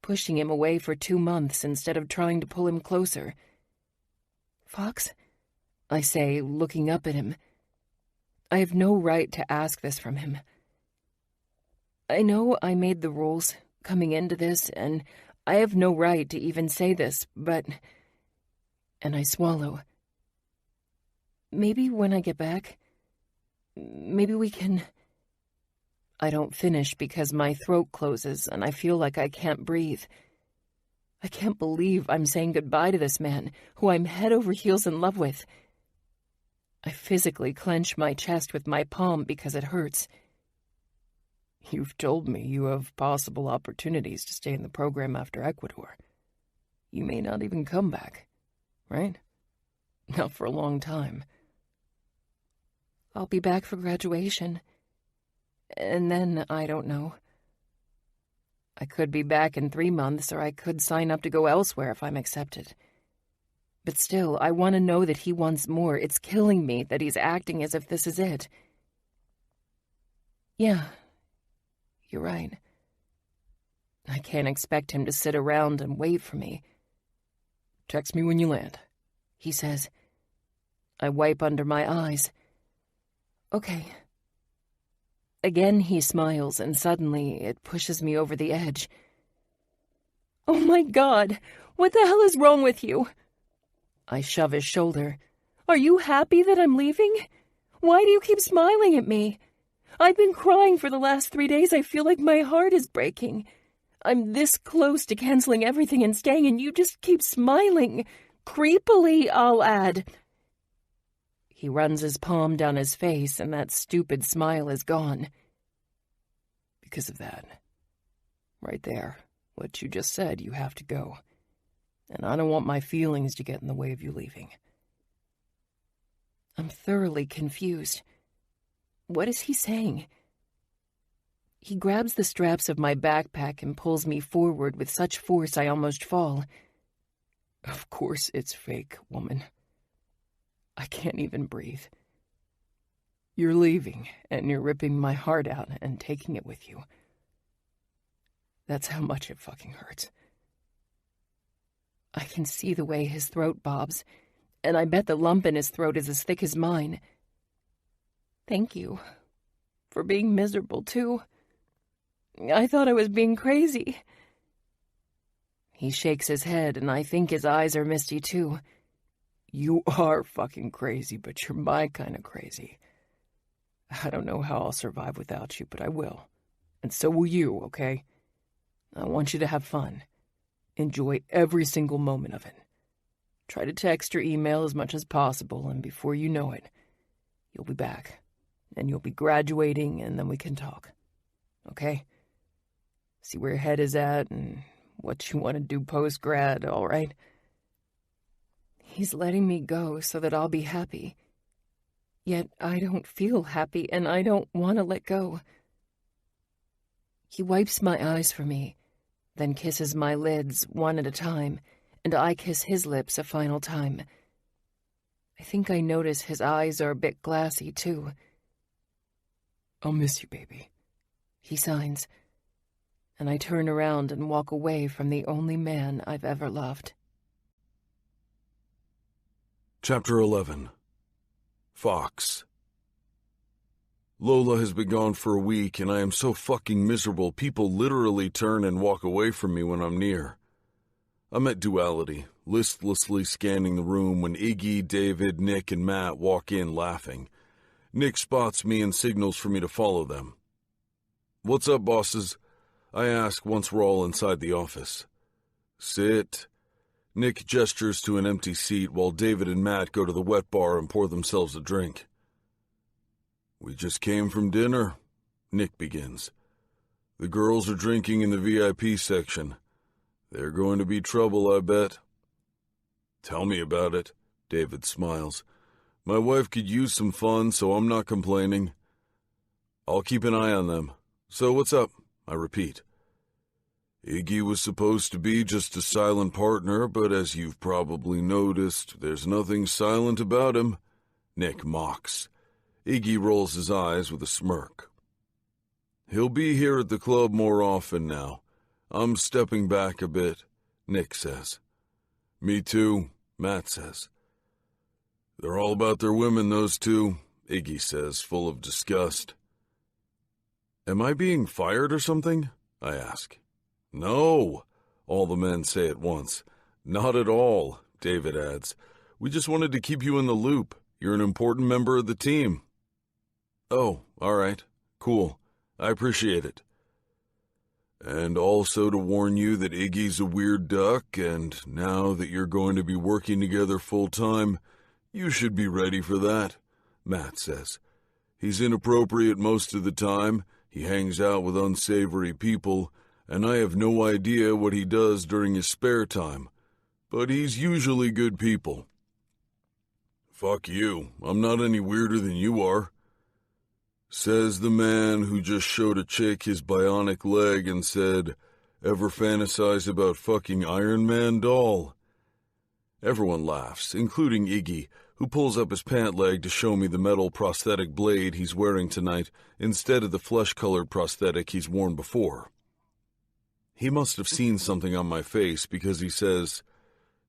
Speaker 2: pushing him away for 2 months instead of trying to pull him closer. Fox, I say, looking up at him. I have no right to ask this from him. I know I made the rules coming into this, and I have no right to even say this, but... And I swallow. Maybe when I get back, maybe we can... I don't finish because my throat closes and I feel like I can't breathe. I can't believe I'm saying goodbye to this man, who I'm head over heels in love with. I physically clench my chest with my palm because it hurts.
Speaker 3: You've told me you have possible opportunities to stay in the program after Ecuador. You may not even come back, right? Not for a long time.
Speaker 2: I'll be back for graduation. And then, I don't know. I could be back in 3 months, or I could sign up to go elsewhere if I'm accepted. But still, I want to know that he wants more. It's killing me that he's acting as if this is it. Yeah, you're right. I can't expect him to sit around and wait for me.
Speaker 3: Text me when you land,
Speaker 2: he says. I wipe under my eyes. Okay. Again he smiles, and suddenly it pushes me over the edge. Oh my God! What the hell is wrong with you? I shove his shoulder. Are you happy that I'm leaving? Why do you keep smiling at me? I've been crying for the last 3 days. I feel like my heart is breaking. I'm this close to canceling everything and staying, and you just keep smiling. Creepily, I'll add. He runs his palm down his face, and that stupid smile is gone.
Speaker 3: Because of that. Right there. What you just said, you have to go. And I don't want my feelings to get in the way of you leaving.
Speaker 2: I'm thoroughly confused. What is he saying? He grabs the straps of my backpack and pulls me forward with such force I almost fall.
Speaker 3: Of course it's fake, woman. I can't even breathe. You're leaving, and you're ripping my heart out and taking it with you. That's how much it fucking hurts.
Speaker 2: I can see the way his throat bobs, and I bet the lump in his throat is as thick as mine. Thank you.
Speaker 3: for being miserable, too. I thought I was being crazy. He shakes his head, and I think his eyes are misty, too. You are fucking crazy, but you're my kind of crazy. I don't know how I'll survive without you, but I will. And so will you, okay? I want you to have fun. Enjoy every single moment of it. Try to text or email as much as possible, and before you know it, you'll be back. And you'll be graduating, and then we can talk. Okay? See where your head is at, and what you want to do post-grad, all right?
Speaker 2: He's letting me go so that I'll be happy. Yet I don't feel happy, and I don't want to let go. He wipes my eyes for me, then kisses my lids one at a time, and I kiss his lips a final time. I think I notice his eyes are a bit glassy, too.
Speaker 3: I'll miss you, baby,
Speaker 2: he signs, and I turn around and walk away from the only man I've ever loved.
Speaker 1: Chapter 11. Fox. Lola has been gone for a week, and I am so fucking miserable people literally turn and walk away from me when I'm near. I'm at Duality, listlessly scanning the room when Iggy, David, Nick, and Matt walk in laughing. Nick spots me and signals for me to follow them. "What's up, bosses?" I ask once we're all inside the office. "Sit." Nick gestures to an empty seat while David and Matt go to the wet bar and pour themselves a drink. "We just came from dinner," Nick begins. "The girls are drinking in the VIP section. They're going to be trouble, I bet." "Tell me about it," David smiles. "My wife could use some fun, so I'm not complaining." "I'll keep an eye on them. So what's up?" I repeat. "Iggy was supposed to be just a silent partner, but as you've probably noticed, there's nothing silent about him," Nick mocks. Iggy rolls his eyes with a smirk. "He'll be here at the club more often now. I'm stepping back a bit," Nick says. "Me too," Matt says. "They're all about their women, those two," Iggy says, full of disgust. "Am I being fired or something?" I ask. "No," all the men say at once. "Not at all," David adds. "We just wanted to keep you in the loop. You're an important member of the team." "Oh, all right. Cool. I appreciate it." "And also to warn you that Iggy's a weird duck, and now that you're going to be working together full-time, you should be ready for that," Matt says. "He's inappropriate most of the time, he hangs out with unsavory people, and I have no idea what he does during his spare time, but he's usually good people." "Fuck you, I'm not any weirder than you are," says the man who just showed a chick his bionic leg and said, "Ever fantasize about fucking Iron Man doll?" Everyone laughs, including Iggy, who pulls up his pant leg to show me the metal prosthetic blade he's wearing tonight instead of the flesh-colored prosthetic he's worn before. He must have seen something on my face because he says,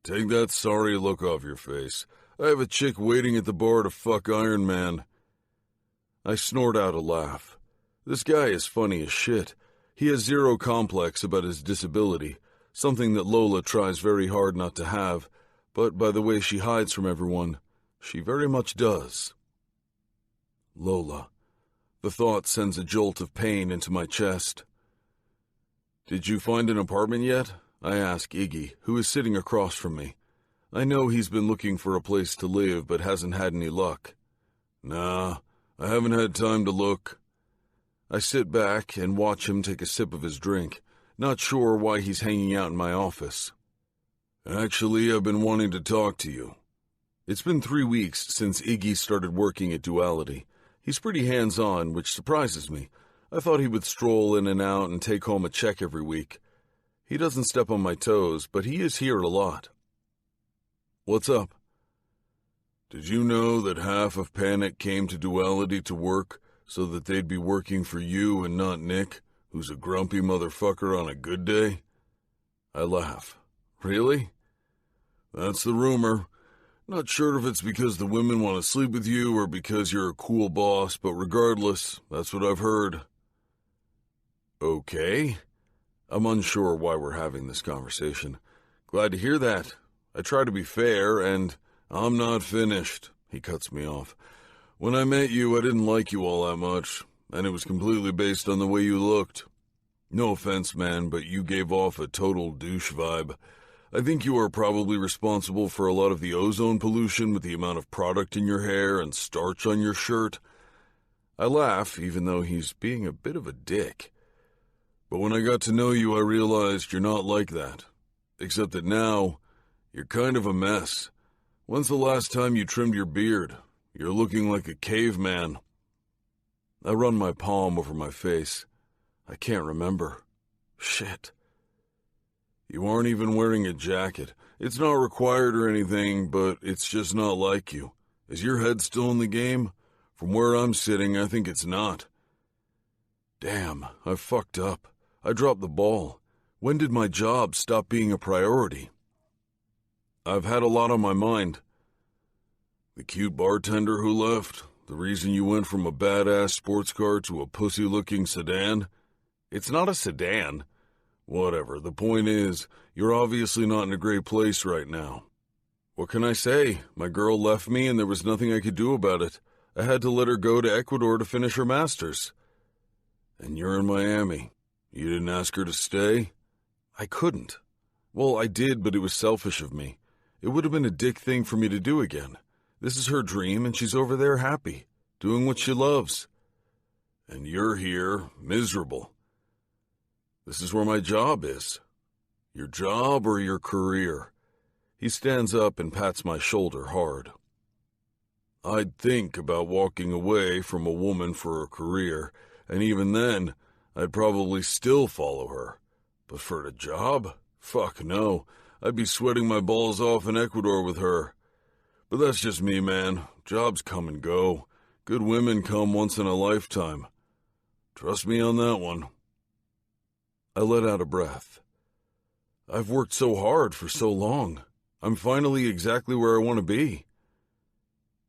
Speaker 1: "Take that sorry look off your face. I have a chick waiting at the bar to fuck Iron Man." I snort out a laugh. This guy is funny as shit. He has zero complex about his disability, something that Lola tries very hard not to have, but by the way she hides from everyone, she very much does. Lola. The thought sends a jolt of pain into my chest. "Did you find an apartment yet?" I ask Iggy, who is sitting across from me. I know he's been looking for a place to live but hasn't had any luck. "Nah, I haven't had time to look." I sit back and watch him take a sip of his drink, not sure why he's hanging out in my office. "Actually, I've been wanting to talk to you." It's been 3 weeks since Iggy started working at Duality. He's pretty hands-on, which surprises me. I thought he would stroll in and out and take home a check every week. He doesn't step on my toes, but he is here a lot. "What's up?" "Did you know that half of Panic came to Duality to work so that they'd be working for you and not Nick, who's a grumpy motherfucker on a good day?" I laugh. "Really?" "That's the rumor. Not sure if it's because the women want to sleep with you or because you're a cool boss, but regardless, that's what I've heard. Okay. I'm unsure why we're having this conversation. Glad to hear that. I try to be fair, and I'm not finished. He cuts me off. When I met you, I didn't like you all that much, and it was completely based on the way you looked. No offense, man, but you gave off a total douche vibe. I think you are probably responsible for a lot of the ozone pollution with the amount of product in your hair and starch on your shirt. I laugh, even though he's being a bit of a dick. But when I got to know you, I realized you're not like that. Except that now, you're kind of a mess. When's the last time you trimmed your beard? You're looking like a caveman. I run my palm over my face. I can't remember. Shit. You aren't even wearing a jacket. It's not required or anything, but it's just not like you. Is your head still in the game? From where I'm sitting, I think it's not. Damn, I fucked up. I dropped the ball. When did my job stop being a priority? I've had a lot on my mind. The cute bartender who left, the reason you went from a badass sports car to a pussy-looking sedan. It's not a sedan. Whatever, the point is, you're obviously not in a great place right now. What can I say? My girl left me and there was nothing I could do about it. I had to let her go to Ecuador to finish her master's. And you're in Miami. You didn't ask her to stay? I couldn't. Well, I did, but it was selfish of me. It would have been a dick thing for me to do again. This is her dream, and she's over there happy, doing what she loves. And you're here, miserable. This is where my job is. Your job or your career? He stands up and pats my shoulder hard. I'd think about walking away from a woman for a career, and even then, I'd probably still follow her. But for a job? Fuck no. I'd be sweating my balls off in Ecuador with her. But that's just me, man. Jobs come and go. Good women come once in a lifetime. Trust me on that one. I let out a breath. I've worked so hard for so long. I'm finally exactly where I want to be.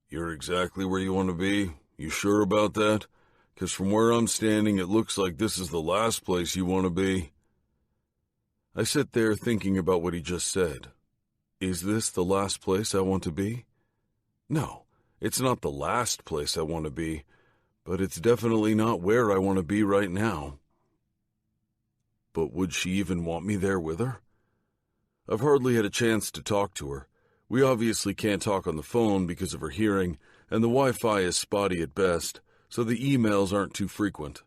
Speaker 1: You're exactly where you want to be? You sure about that? 'Cause from where I'm standing, it looks like this is the last place you want to be. I sit there thinking about what he just said. Is this the last place I want to be? No, it's not the last place I want to be, but it's definitely not where I want to be right now. But would she even want me there with her? I've hardly had a chance to talk to her. We obviously can't talk on the phone because of her hearing, and the Wi-Fi is spotty at best, so the emails aren't too frequent.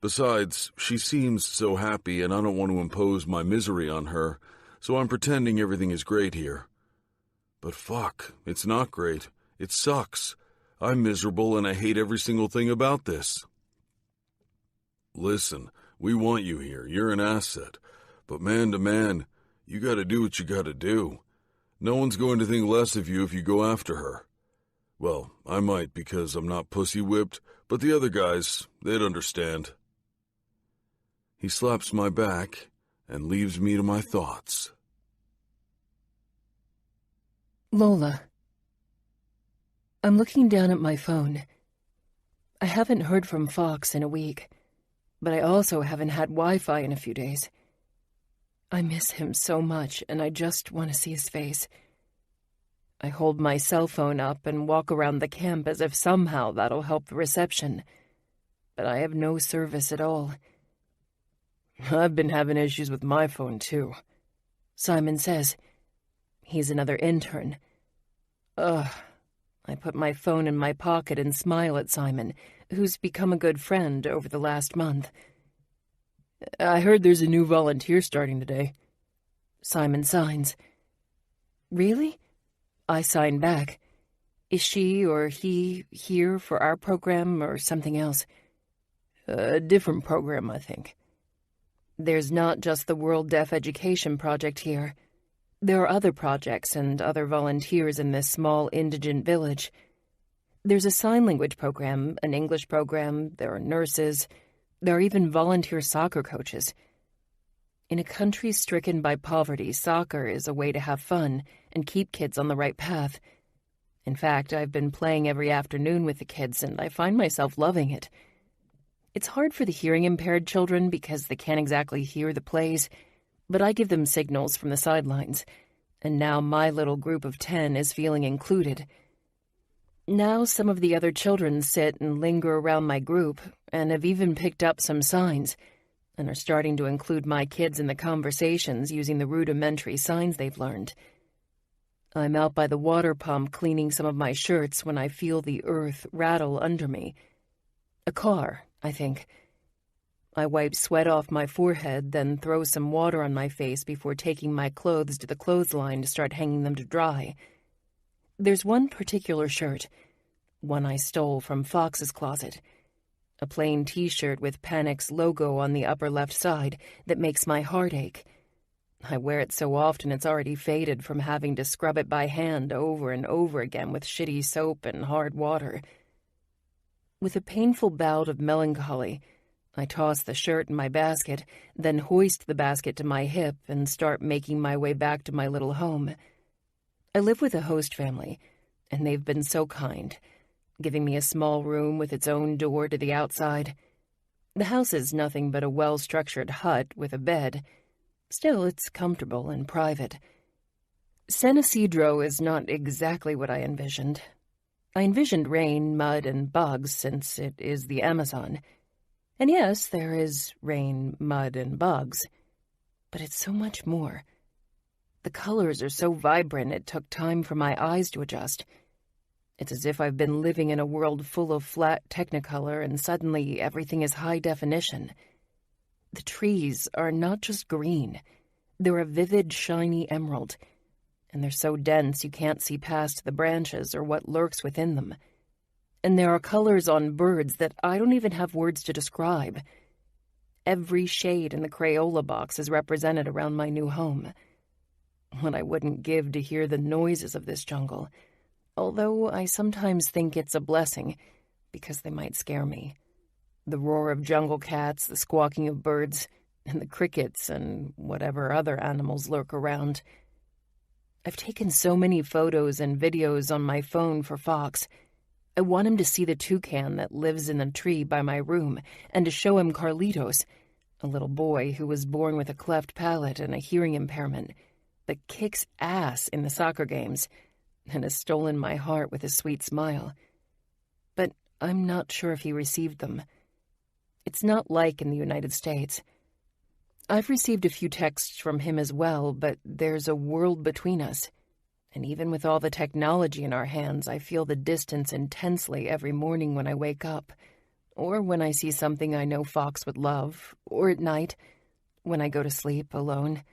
Speaker 1: Besides, she seems so happy and I don't want to impose my misery on her, so I'm pretending everything is great here. But fuck, it's not great. It sucks. I'm miserable and I hate every single thing about this. Listen, we want you here. You're an asset. But man to man, you gotta do what you gotta do. No one's going to think less of you if you go after her. Well, I might because I'm not pussy-whipped, but the other guys, they'd understand. He slaps my back and leaves me to my thoughts.
Speaker 2: Lola. I'm looking down at my phone. I haven't heard from Fox in a week, but I also haven't had Wi-Fi in a few days. I miss him so much, and I just want to see his face. I hold my cell phone up and walk around the camp as if somehow that'll help the reception, but I have no service at all.
Speaker 3: I've been having issues with my phone, too.
Speaker 2: Simon says. He's another intern.
Speaker 3: Ugh.
Speaker 2: I put my phone in my pocket and smile at Simon, who's become a good friend over the last month.
Speaker 3: I heard there's a new volunteer starting today.
Speaker 2: Simon signs. Really? I sign back. Is she or he here for our program or something else?
Speaker 3: A different program, I think.
Speaker 2: There's not just the World Deaf Education Project here. There are other projects and other volunteers in this small indigent village. There's a sign language program, an English program, there are nurses, there are even volunteer soccer coaches. In a country stricken by poverty, soccer is a way to have fun and keep kids on the right path. In fact, I've been playing every afternoon with the kids, and I find myself loving it. It's hard for the hearing-impaired children because they can't exactly hear the plays, but I give them signals from the sidelines, and now my little group of 10 is feeling included. Now some of the other children sit and linger around my group, and have even picked up some signs, and are starting to include my kids in the conversations using the rudimentary signs they've learned. I'm out by the water pump cleaning some of my shirts when I feel the earth rattle under me. A car, I think. I wipe sweat off my forehead, then throw some water on my face before taking my clothes to the clothesline to start hanging them to dry. There's one particular shirt, one I stole from Fox's closet. A plain T-shirt with Panic's logo on the upper left side that makes my heart ache. I wear it so often it's already faded from having to scrub it by hand over and over again with shitty soap and hard water. With a painful bout of melancholy, I toss the shirt in my basket, then hoist the basket to my hip and start making my way back to my little home. I live with a host family, and they've been so kind, giving me a small room with its own door to the outside. The house is nothing but a well-structured hut with a bed. Still, it's comfortable and private. San Isidro is not exactly what I envisioned. I envisioned rain, mud, and bugs since it is the Amazon. And yes, there is rain, mud, and bugs. But it's so much more. The colors are so vibrant it took time for my eyes to adjust. It's as if I've been living in a world full of flat technicolor and suddenly everything is high definition. The trees are not just green. They're a vivid, shiny emerald. And they're so dense you can't see past the branches or what lurks within them. And there are colors on birds that I don't even have words to describe. Every shade in the Crayola box is represented around my new home. What I wouldn't give to hear the noises of this jungle, although I sometimes think it's a blessing, because they might scare me. The roar of jungle cats, the squawking of birds, and the crickets and whatever other animals lurk around. I've taken so many photos and videos on my phone for Fox. I want him to see the toucan that lives in a tree by my room, and to show him Carlitos, a little boy who was born with a cleft palate and a hearing impairment, that kicks ass in the soccer games, and has stolen my heart with his sweet smile. But I'm not sure if he received them. It's not like in the United States. I've received a few texts from him as well, but there's a world between us. And even with all the technology in our hands, I feel the distance intensely every morning when I wake up, or when I see something I know Fox would love, or at night, when I go to sleep alone.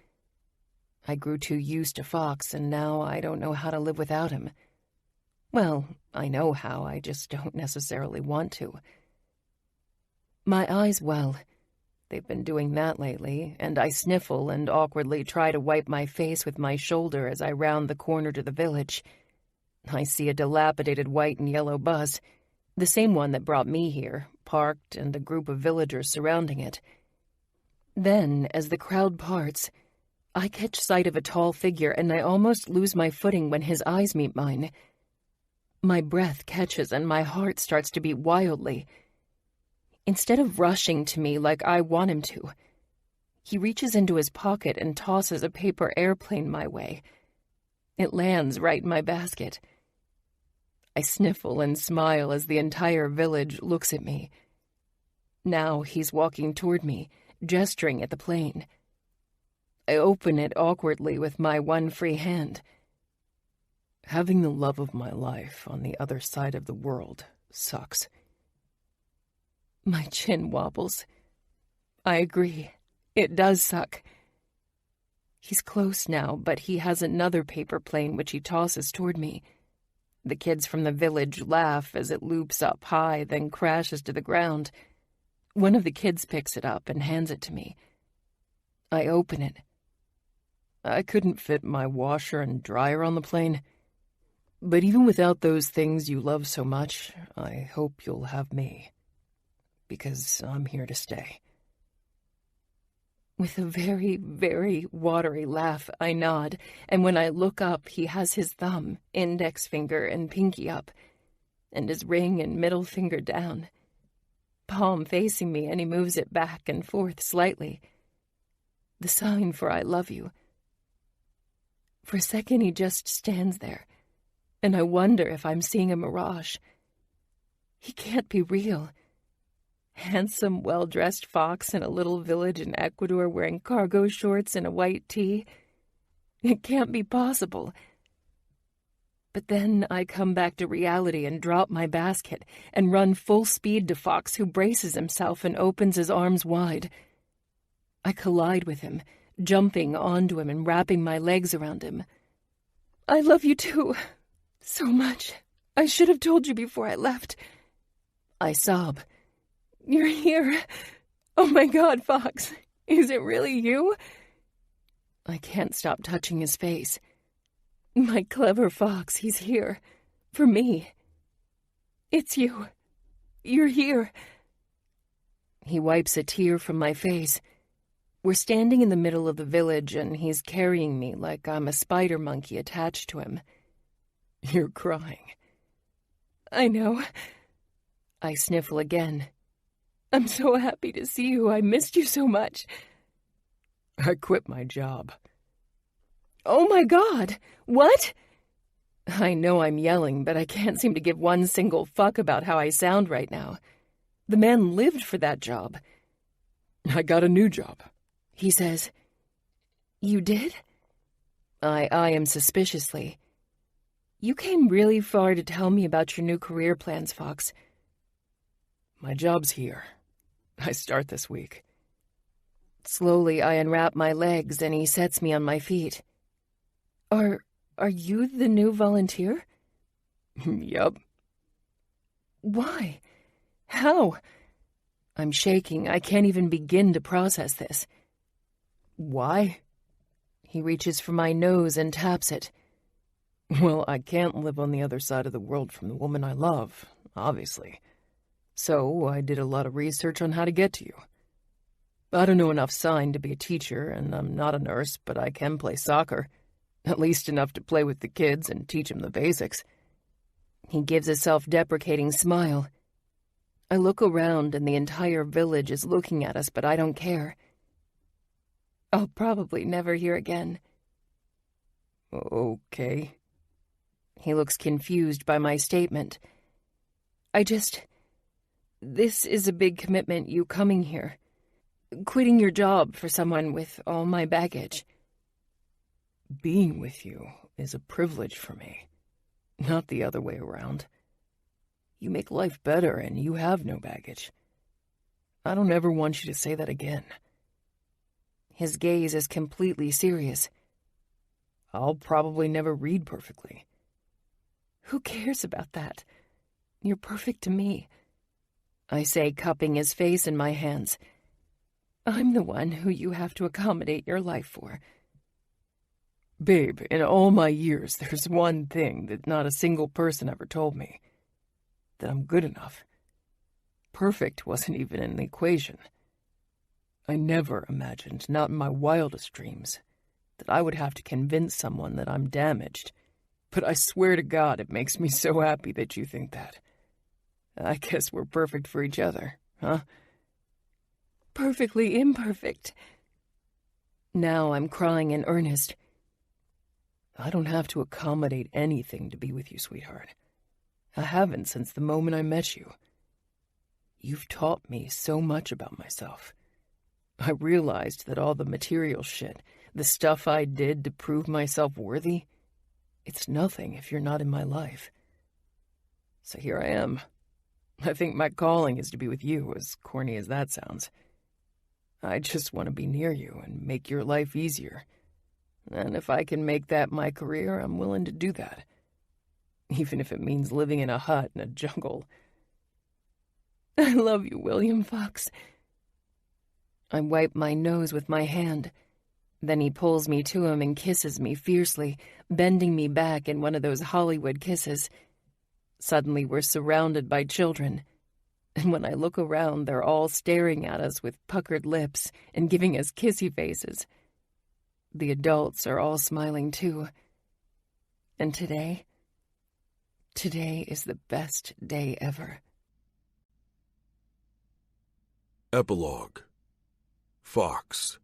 Speaker 2: I grew too used to Fox, and now I don't know how to live without him. Well, I know how, I just don't necessarily want to. My eyes, well, they've been doing that lately, and I sniffle and awkwardly try to wipe my face with my shoulder as I round the corner to the village. I see a dilapidated white and yellow bus, the same one that brought me here, parked, and a group of villagers surrounding it. Then, as the crowd parts, I catch sight of a tall figure, and I almost lose my footing when his eyes meet mine. My breath catches, and my heart starts to beat wildly. Instead of rushing to me like I want him to, he reaches into his pocket and tosses a paper airplane my way. It lands right in my basket. I sniffle and smile as the entire village looks at me. Now he's walking toward me, gesturing at the plane. I open it awkwardly with my one free hand. Having the love of my life on the other side of the world sucks. My chin wobbles. I agree. It does suck. He's close now, but he has another paper plane which he tosses toward me. The kids from the village laugh as it loops up high, then crashes to the ground. One of the kids picks it up and hands it to me. I open it. I couldn't fit my washer and dryer on the plane. But even without those things you love so much, I hope you'll have me. Because I'm here to stay. With a very, very watery laugh, I nod, and when I look up, he has his thumb, index finger, and pinky up, and his ring and middle finger down. Palm facing me, and he moves it back and forth slightly. The sign for I love you. For a second, he just stands there, and I wonder if I'm seeing a mirage. He can't be real. Handsome, well-dressed fox in a little village in Ecuador wearing cargo shorts and a white tee. It can't be possible. But then I come back to reality and drop my basket and run full speed to Fox, who braces himself and opens his arms wide. I collide with him, jumping onto him and wrapping my legs around him. I love you too, so much. I should have told you before I left. I sob. You're here. Oh my God, Fox. Is it really you? I can't stop touching his face. My clever Fox, he's here. For me. It's you. You're here. He wipes a tear from my face. We're standing in the middle of the village, and he's carrying me like I'm a spider monkey attached to him. You're crying. I know. I sniffle again. I'm so happy to see you. I missed you so much. I quit my job. Oh my God! What? I know I'm yelling, but I can't seem to give one single fuck about how I sound right now. The man lived for that job. I got a new job, he says. You did? I eye him suspiciously. You came really far to tell me about your new career plans, Fox. My job's here. I start this week. Slowly, I unwrap my legs, and he sets me on my feet. Are you the new volunteer? Yup. Why? How? I'm shaking. I can't even begin to process this. Why? He reaches for my nose and taps it. Well, I can't live on the other side of the world from the woman I love, obviously. So I did a lot of research on how to get to you. I don't know enough sign to be a teacher, and I'm not a nurse, but I can play soccer. At least enough to play with the kids and teach them the basics. He gives a self-deprecating smile. I look around, and the entire village is looking at us, but I don't care. I'll probably never hear again. Okay. He looks confused by my statement. This is a big commitment, you coming here. Quitting your job for someone with all my baggage. Being with you is a privilege for me, not the other way around. You make life better and you have no baggage. I don't ever want you to say that again. His gaze is completely serious. I'll probably never read perfectly. Who cares about that? You're perfect to me. I say, cupping his face in my hands. I'm the one who you have to accommodate your life for. Babe, in all my years, there's one thing that not a single person ever told me. That I'm good enough. Perfect wasn't even in the equation. I never imagined, not in my wildest dreams, that I would have to convince someone that I'm damaged. But I swear to God, it makes me so happy that you think that. I guess we're perfect for each other, huh? Perfectly imperfect. Now I'm crying in earnest. I don't have to accommodate anything to be with you, sweetheart. I haven't since the moment I met you. You've taught me so much about myself. I realized that all the material shit, the stuff I did to prove myself worthy, it's nothing if you're not in my life. So here I am. I think my calling is to be with you, as corny as that sounds. I just want to be near you and make your life easier. And if I can make that my career, I'm willing to do that. Even if it means living in a hut in a jungle. I love you, William Fox. I wipe my nose with my hand. Then he pulls me to him and kisses me fiercely, bending me back in one of those Hollywood kisses. Suddenly we're surrounded by children. And when I look around, they're all staring at us with puckered lips and giving us kissy faces. The adults are all smiling too. And today is the best day ever.
Speaker 1: Epilogue. Fox.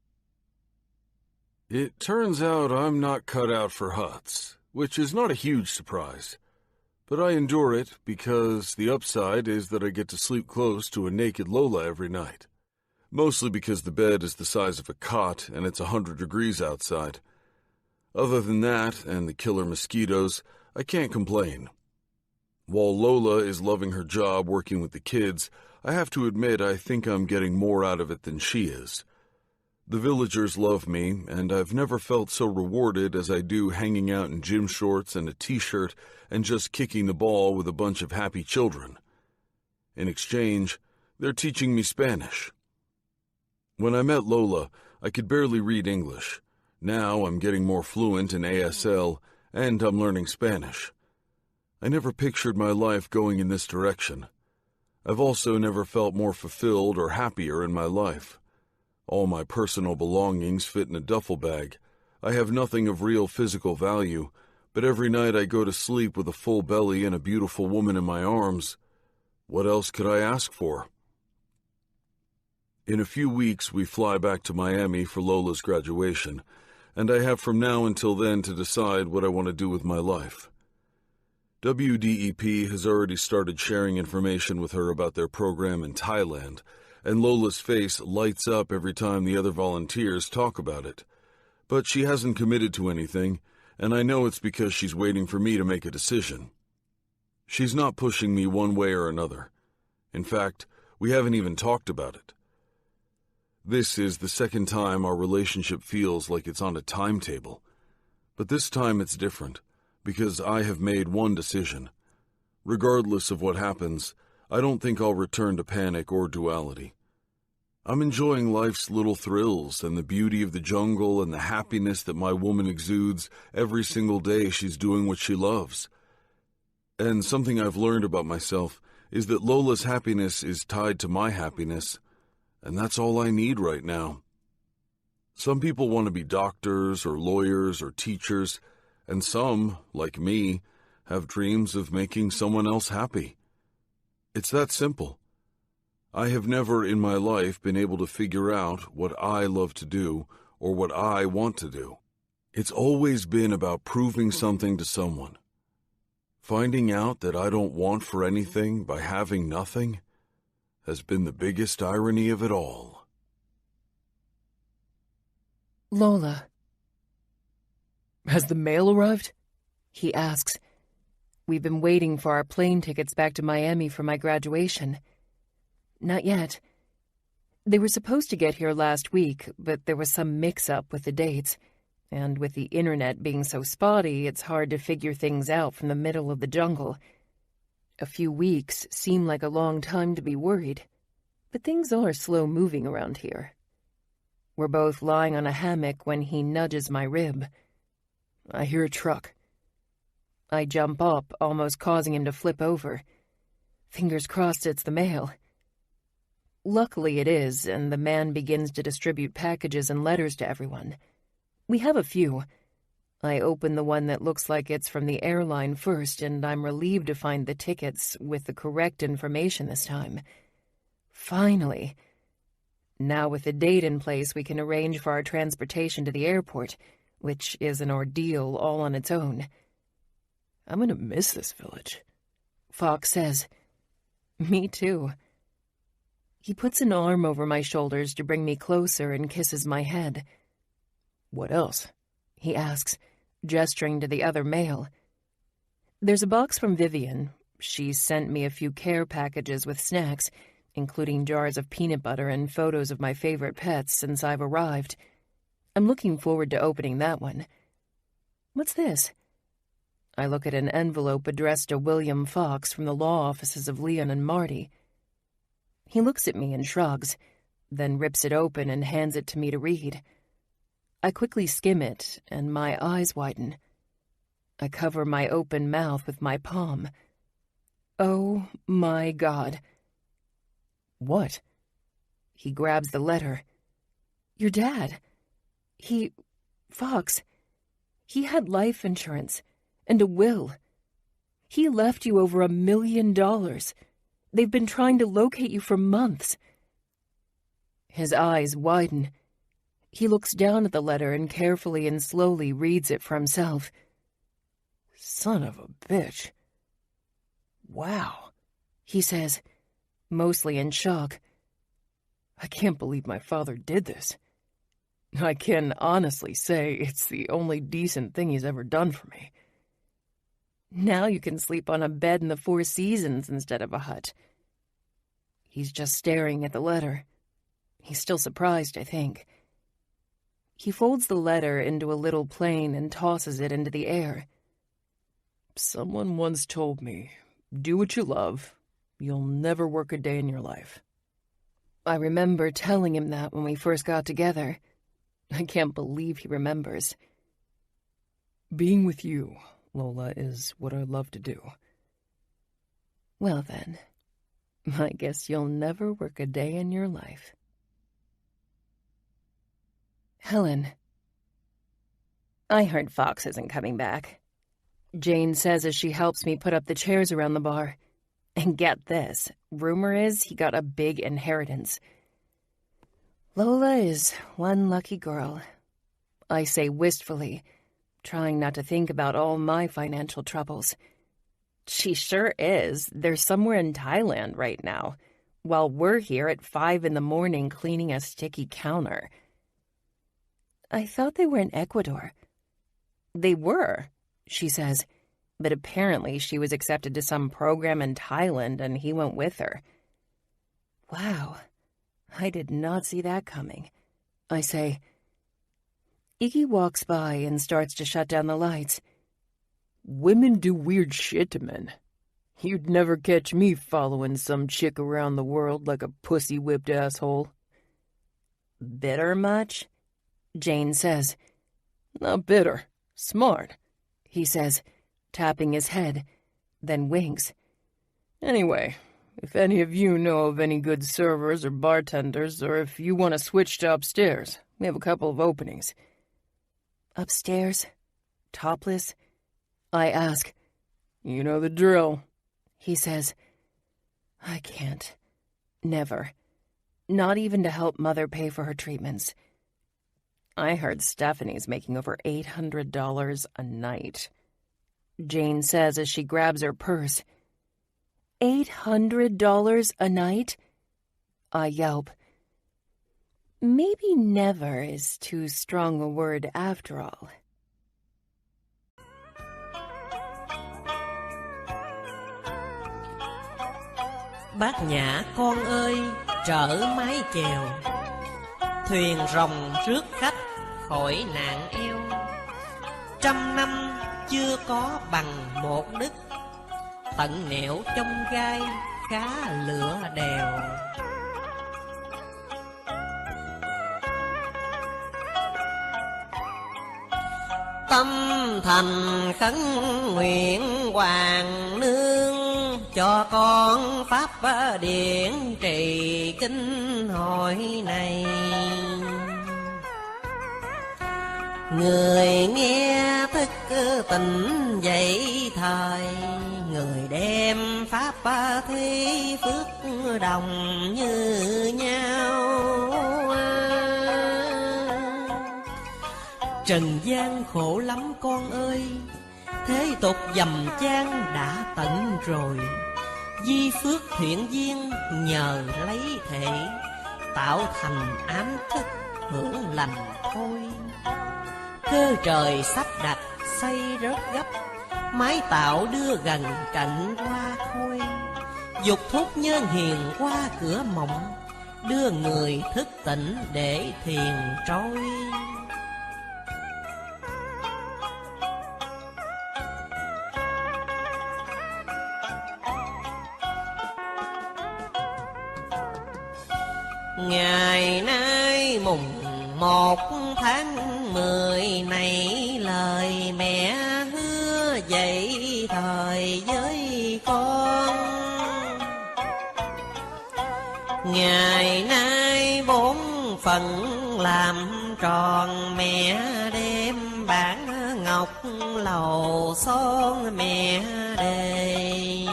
Speaker 1: It turns out I'm not cut out for huts, which is not a huge surprise. But I endure it because the upside is that I get to sleep close to a naked Lola every night. Mostly because the bed is the size of a cot and it's 100 degrees outside. Other than that, and the killer mosquitoes, I can't complain. While Lola is loving her job working with the kids, I have to admit I think I'm getting more out of it than she is. The villagers love me, and I've never felt so rewarded as I do hanging out in gym shorts and a t-shirt and just kicking the ball with a bunch of happy children. In exchange, they're teaching me Spanish. When I met Lola, I could barely read English. Now I'm getting more fluent in ASL, and I'm learning Spanish. I never pictured my life going in this direction. I've also never felt more fulfilled or happier in my life. All my personal belongings fit in a duffel bag. I have nothing of real physical value, but every night I go to sleep with a full belly and a beautiful woman in my arms. What else could I ask for? In a few weeks, we fly back to Miami for Lola's graduation, and I have from now until then to decide what I want to do with my life. WDEP has already started sharing information with her about their program in Thailand, and Lola's face lights up every time the other volunteers talk about it. But she hasn't committed to anything, and I know it's because she's waiting for me to make a decision. She's not pushing me one way or another. In fact, we haven't even talked about it. This is the second time our relationship feels like it's on a timetable. But this time it's different, because I have made one decision. Regardless of what happens, I don't think I'll return to panic or duality. I'm enjoying life's little thrills and the beauty of the jungle and the happiness that my woman exudes every single day she's doing what she loves. And something I've learned about myself is that Lola's happiness is tied to my happiness, and that's all I need right now. Some people want to be doctors or lawyers or teachers, and some, like me, have dreams of making someone else happy. It's that simple. I have never in my life been able to figure out what I love to do or what I want to do. It's always been about proving something to someone. Finding out that I don't want for anything by having nothing has been the biggest irony of it all.
Speaker 2: Lola.
Speaker 3: Has the mail arrived?
Speaker 2: He asks. We've been waiting for our plane tickets back to Miami for my graduation. Not yet. They were supposed to get here last week, but there was some mix-up with the dates, and with the internet being so spotty, it's hard to figure things out from the middle of the jungle. A few weeks seem like a long time to be worried, but things are slow-moving around here. We're both lying on a hammock when he nudges my rib.
Speaker 3: I hear a truck.
Speaker 2: I jump up, almost causing him to flip over. Fingers crossed it's the mail. Luckily it is, and the man begins to distribute packages and letters to everyone. We have a few. I open the one that looks like it's from the airline first, and I'm relieved to find the tickets with the correct information this time. Finally. Now with the date in place, we can arrange for our transportation to the airport, which is an ordeal all on its own.
Speaker 3: I'm going to miss this village,
Speaker 2: Fox says. Me too. He puts an arm over my shoulders to bring me closer and kisses my head.
Speaker 3: What else?
Speaker 2: He asks, gesturing to the other mail. There's a box from Vivian. She sent me a few care packages with snacks, including jars of peanut butter and photos of my favorite pets since I've arrived. I'm looking forward to opening that one. What's this? I look at an envelope addressed to William Fox from the law offices of Leon and Marty. He looks at me and shrugs, then rips it open and hands it to me to read. I quickly skim it, and my eyes widen. I cover my open mouth with my palm. Oh my God. What? He grabs the letter. Your dad. Fox. He had life insurance and a will. He left you over $1 million. They've been trying to locate you for months. His eyes widen. He looks down at the letter and carefully and slowly reads it for himself. Son of a bitch. Wow, he says, mostly in shock. I can't believe my father did this. I can honestly say it's the only decent thing he's ever done for me. Now you can sleep on a bed in the Four Seasons instead of a hut. He's just staring at the letter. He's still surprised, I think. He folds the letter into a little plane and tosses it into the air. Someone once told me, do what you love. You'll never work a day in your life. I remember telling him that when we first got together. I can't believe he remembers. Being with you, Lola, is what I love to do. Well then, I guess you'll never work a day in your life. Helen. I heard Fox isn't coming back. Jane says as she helps me put up the chairs around the bar. And get this, rumor is he got a big inheritance. Lola is one lucky girl. I say wistfully, trying not to think about all my financial troubles. She sure is. They're somewhere in Thailand right now, while we're here at 5 a.m. cleaning a sticky counter. I thought they were in Ecuador. They were, she says, but apparently she was accepted to some program in Thailand and he went with her. Wow, I did not see that coming, I say. Iggy walks by and starts to shut down the lights. Women do weird shit to men. You'd never catch me following some chick around the world like a pussy-whipped asshole. Bitter much? Jane says. Not bitter. Smart, he says, tapping his head, then winks. Anyway, if any of you know of any good servers or bartenders, or if you want to switch to upstairs, we have a couple of openings. Upstairs? Topless? I ask. You know the drill, he says. I can't. Never. Not even to help Mother pay for her treatments. I heard Stephanie's making over $800 a night. Jane says as she grabs her purse. $800 a night? I yelp. Maybe never is too strong a word after all.
Speaker 6: Bác Nhã con ơi, trở mái chèo. Thuyền rồng rước khách khỏi nạn eo. 100 năm chưa có bằng một đức. Tận nẻo trong gai khá lửa đèo. Tâm thành khấn nguyện hoàng nương, cho con pháp điển trì kinh hội này. Người nghe thức tỉnh dậy thời, người đem pháp thi phước đồng như nhau. Trần gian khổ lắm con ơi, thế tục dầm chan đã tận rồi. Di phước thiện duyên nhờ lấy thể, tạo thành ám thức hưởng lành thôi. Cơ trời sắp đặt xây rất gấp, mái tạo đưa gần cạnh hoa khôi. Dục thúc nhân hiền qua cửa mộng, đưa người thức tỉnh để thiền trôi. Ngày nay mùng 1 tháng 10 này, lời mẹ hứa dạy thời với con. Ngày nay bổn phận làm tròn mẹ đêm, bản ngọc lầu son mẹ đề.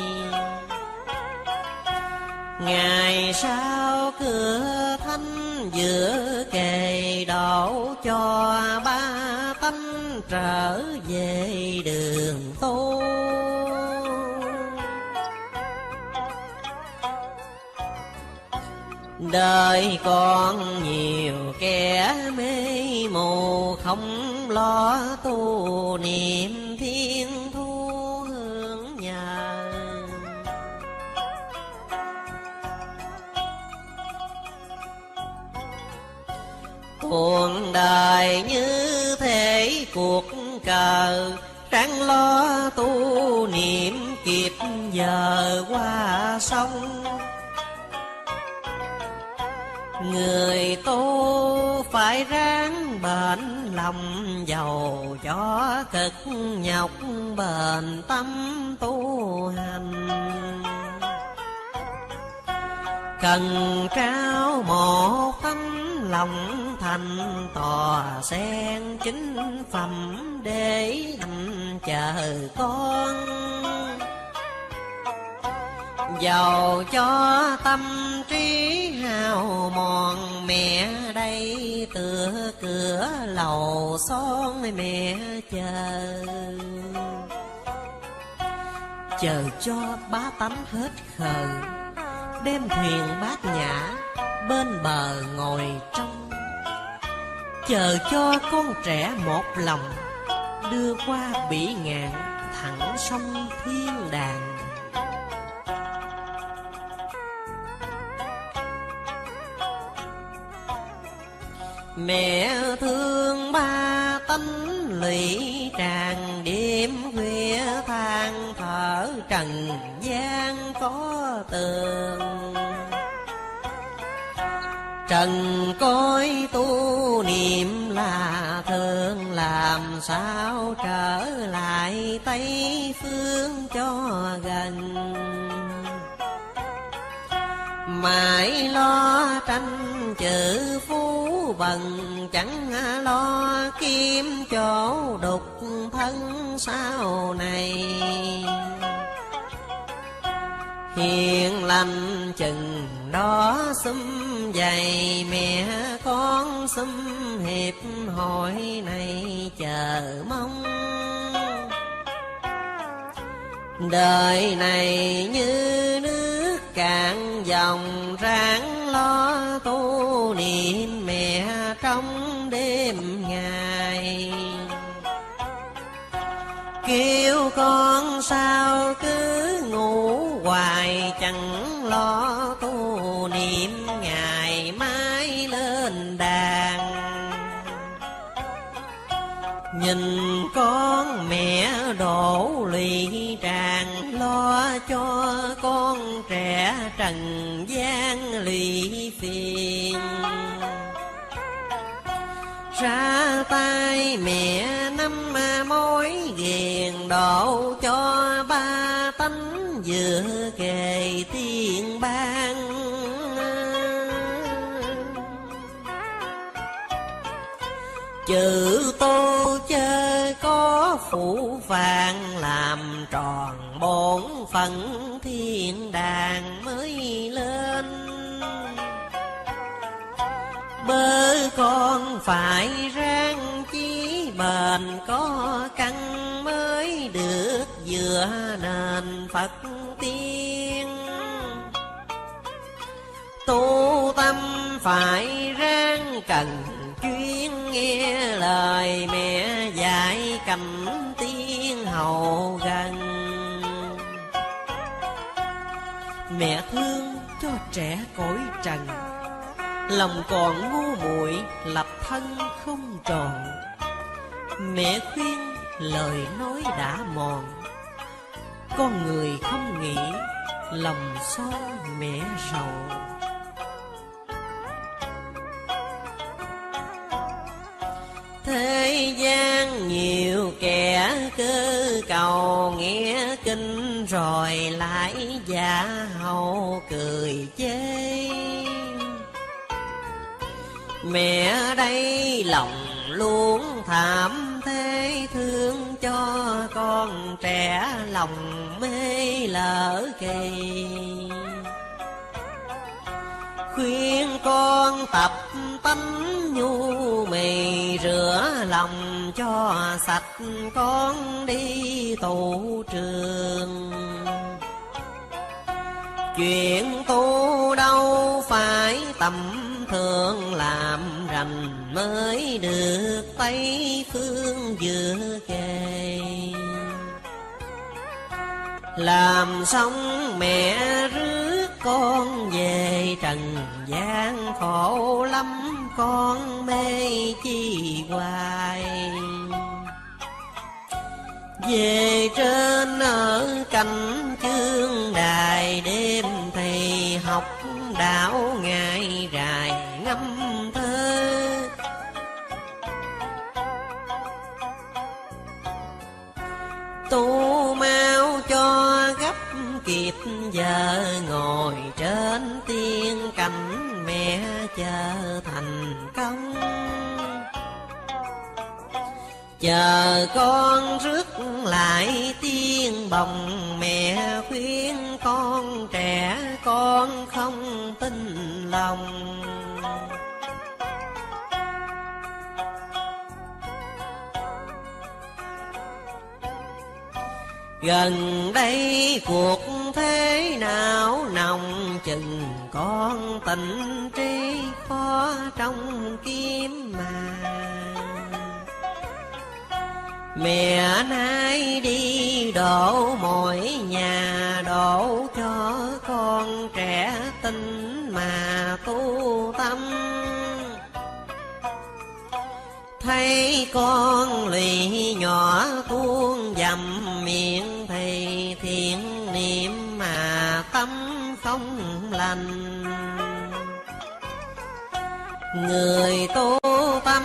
Speaker 6: Ngày sau cửa thánh giữa kề đổ cho ba tánh trở về đường tu. Đời còn nhiều kẻ mê mù, không lo tu niệm thiên thu hướng nhờ. Cuộc đời như thế cuộc cờ, ráng lo tu niệm kịp giờ qua sông. Người tu phải ráng bền lòng, giàu cho cực nhọc bền tâm tu hành. Cần trao một tấm lòng thành, tòa sen chính phẩm để anh chờ con. Dầu cho tâm trí hao mòn, mẹ đây tựa cửa lầu son mẹ chờ. Chờ cho bá tánh hết khờ, đem thuyền bát nhã bên bờ ngồi trong. Chờ cho con trẻ một lòng, đưa qua bỉ ngạn thẳng sông thiên đàng. Mẹ thương ba tánh lụy tràn, đêm khuya than thở trần gian có tường. Trần cõi tu niệm là thường, làm sao trở lại Tây phương cho gần. Mãi lo tranh chữ phú bần, chẳng lo kiếm chỗ đục thân sau này. Hiền lành chừng đó xúm dày, mẹ con xúm hiệp hội này chờ mong. Đời này như nước cạn dòng, ráng lo tu niệm mẹ trong đêm ngày. Kêu con sao cứ ngủ hoài, chẳng lo tu niệm ngày mai lên đàn. Nhìn con mẹ đổ lụy tràn, lo cho con trẻ trần gian lụy phiền. Ra tay mẹ năm mối ghiền, độ cho ba tánh vừa kề tiên ban. Chữ tô chớ có phụ phàng, làm tròn bổn phận thiên đàng mới lên. Bơ con phải ráng chí bền, có căn mới được vừa nền Phật tiên. Tu tâm phải ráng cần chuyên, nghe lời mẹ dạy cầm tiên hầu gần. Mẹ thương cho trẻ cõi trần, lòng còn ngu muội lập thân không tròn. Mẹ khuyên lời nói đã mòn, con người không nghĩ lòng son mẹ rầu. Thế gian nhiều kẻ cơ cầu, nghe kinh rồi lại giả hậu cười chê. Mẹ đây lòng luôn thảm thế, thương cho con trẻ lòng mê lỡ kỳ. Khuyên con tập tánh nhu mì, rửa lòng cho sạch con đi tụ trường. Chuyện tu đâu phải tầm thường, làm rành mới được Tây phương vừa kề. Làm xong mẹ rước con về, trần gian khổ lắm con mê chi hoài. Về trên ở cạnh chương đài, đêm thầy học đạo ngày rài ngâm thơ. Tu mau cho gấp kịp giờ, ngồi trên tiên cảnh mẹ chờ thành công. Chờ con rước lại tiên bồng, mẹ khuyên con trẻ con không tin lòng. Gần đây cuộc thế nào nồng, chừng con tình trí khó trong kiếm mà. Mẹ nay đi đổ mỗi nhà, đổ cho con trẻ tinh mà tu tâm. Thấy con lì nhỏ tuôn dầm miệng, thì thiện niệm mà tâm không lành. Người tu tâm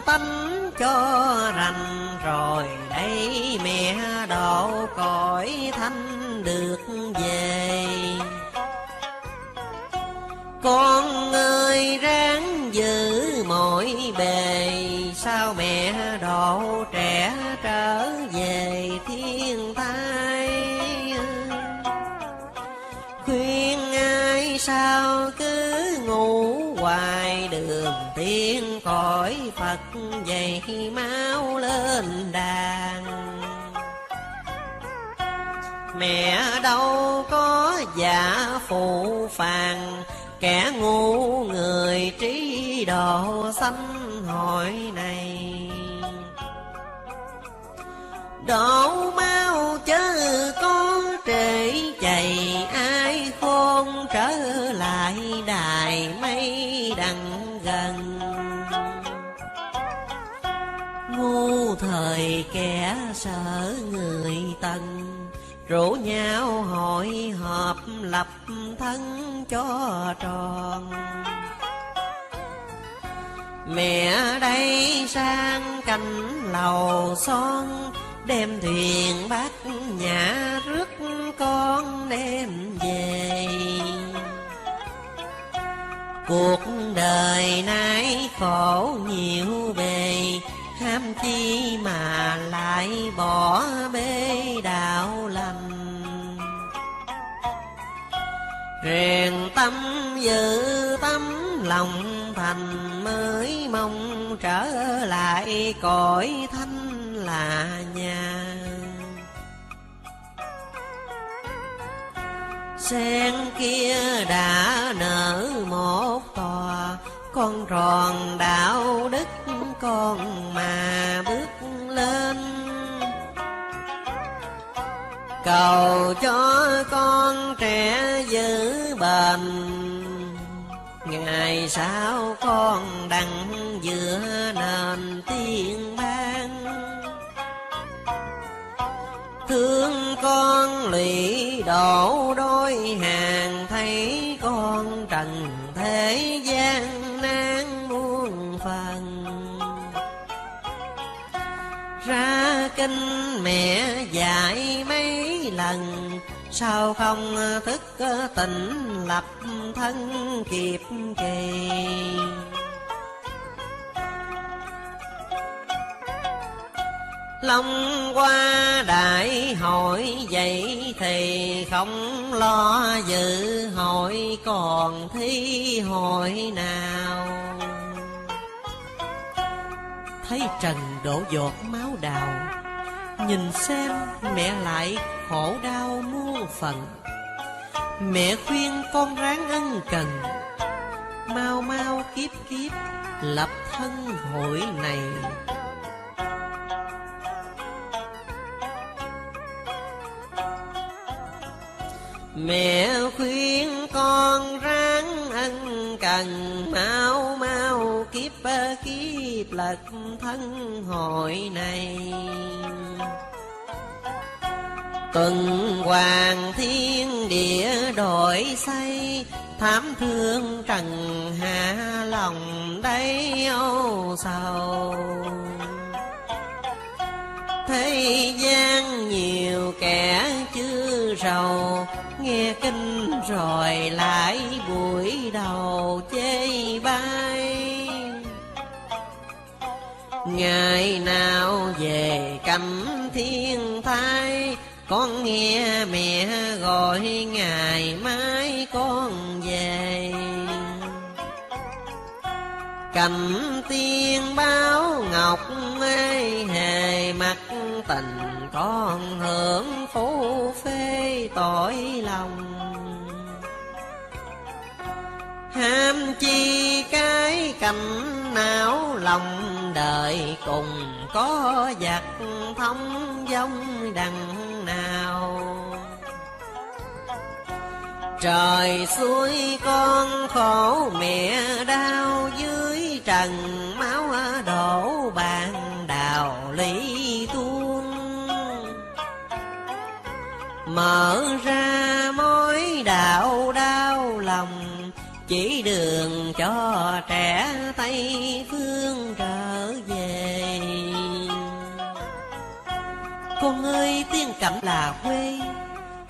Speaker 6: tánh cho rành, rồi đây mẹ độ cõi thanh được về. Con ơi ráng giữ mỗi bề, sao mẹ độ trẻ trở về thiên thai. Khuyên ai sao cứ ngủ hoài, đường tiên cõi Phật vậy mau lên đàn. Mẹ đâu có giả phụ phàng, kẻ ngu người trí độ sanh hỏi này. Độ mau chớ có trễ chạy, ai khôn trở lại đài mây đằng gần. Ngu thời kẻ sợ người tần, rủ nhau hội họp lập thân cho tròn. Mẹ đây sang cạnh lầu son, đem thuyền bát nhã rước con đem về. Cuộc đời nay khổ nhiều bề, ham chi mà lại bỏ bê đạo lành. Rèn tâm giữ tấm lòng thành, mới mong trở lại cõi thanh là nhà. Sen kia đã nở một tòa, con tròn đạo đức con mà bước lên. Cầu cho con trẻ giữ bền, ngày sau con đặng giữa nền tiên ban. Thương con lụy đổ đôi hàng, thấy con trần thế gian nan muôn phần. Ra kinh mẹ dạy mấy lần, sao không thức tỉnh lập thân kịp kỳ. Long qua đại hội vậy thì không lo dự hội, còn thi hội nào. Thấy Trần đổ giọt máu đào, nhìn xem mẹ lại khổ đau muôn phần. Mẹ khuyên con ráng ân cần, mau mau kiếp kiếp lập thân hội này. Mẹ khuyên con ráng ân cần, mau mau kiếp kiếp lật thân hội này. Tuần hoàn thiên địa đổi xây, thảm thương trần hạ lòng đây âu sầu. Thế gian nhiều kẻ chưa rầu, nghe kinh rồi lại buổi đầu chê bai. Ngày nào về cẩm thiên thai, con nghe mẹ gọi ngày mai con về. Cầm tiên báo ngọc ê hề mặt tình, con hưởng phú phê tội lòng. Ham chi cái cảnh não lòng, đời cùng có giặc thông dông đằng nào. Trời xuôi con khổ mẹ đau, dưới trần máu đổ bàn đào lý tuôn. Mở ra mối đạo đau lòng, chỉ đường cho trẻ Tây phương trở về. Con ơi tiên cảnh là quê,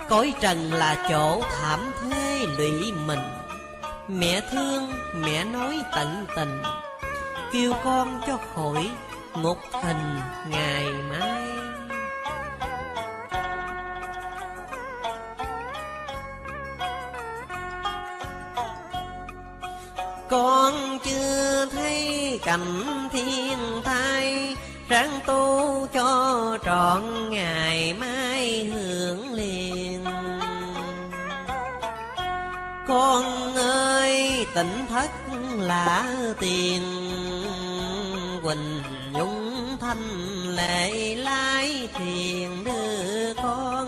Speaker 6: cõi trần là chỗ thảm thế lụy mình. Mẹ thương mẹ nói tận tình, kêu con cho khỏi ngục hình ngày mai. Con chưa thấy cảnh thiên thai, ráng tu cho trọn ngày mai hưởng liền. Con ơi tỉnh thất lạ tiền, Quỳnh Nhung thanh lệ lái thuyền đưa con.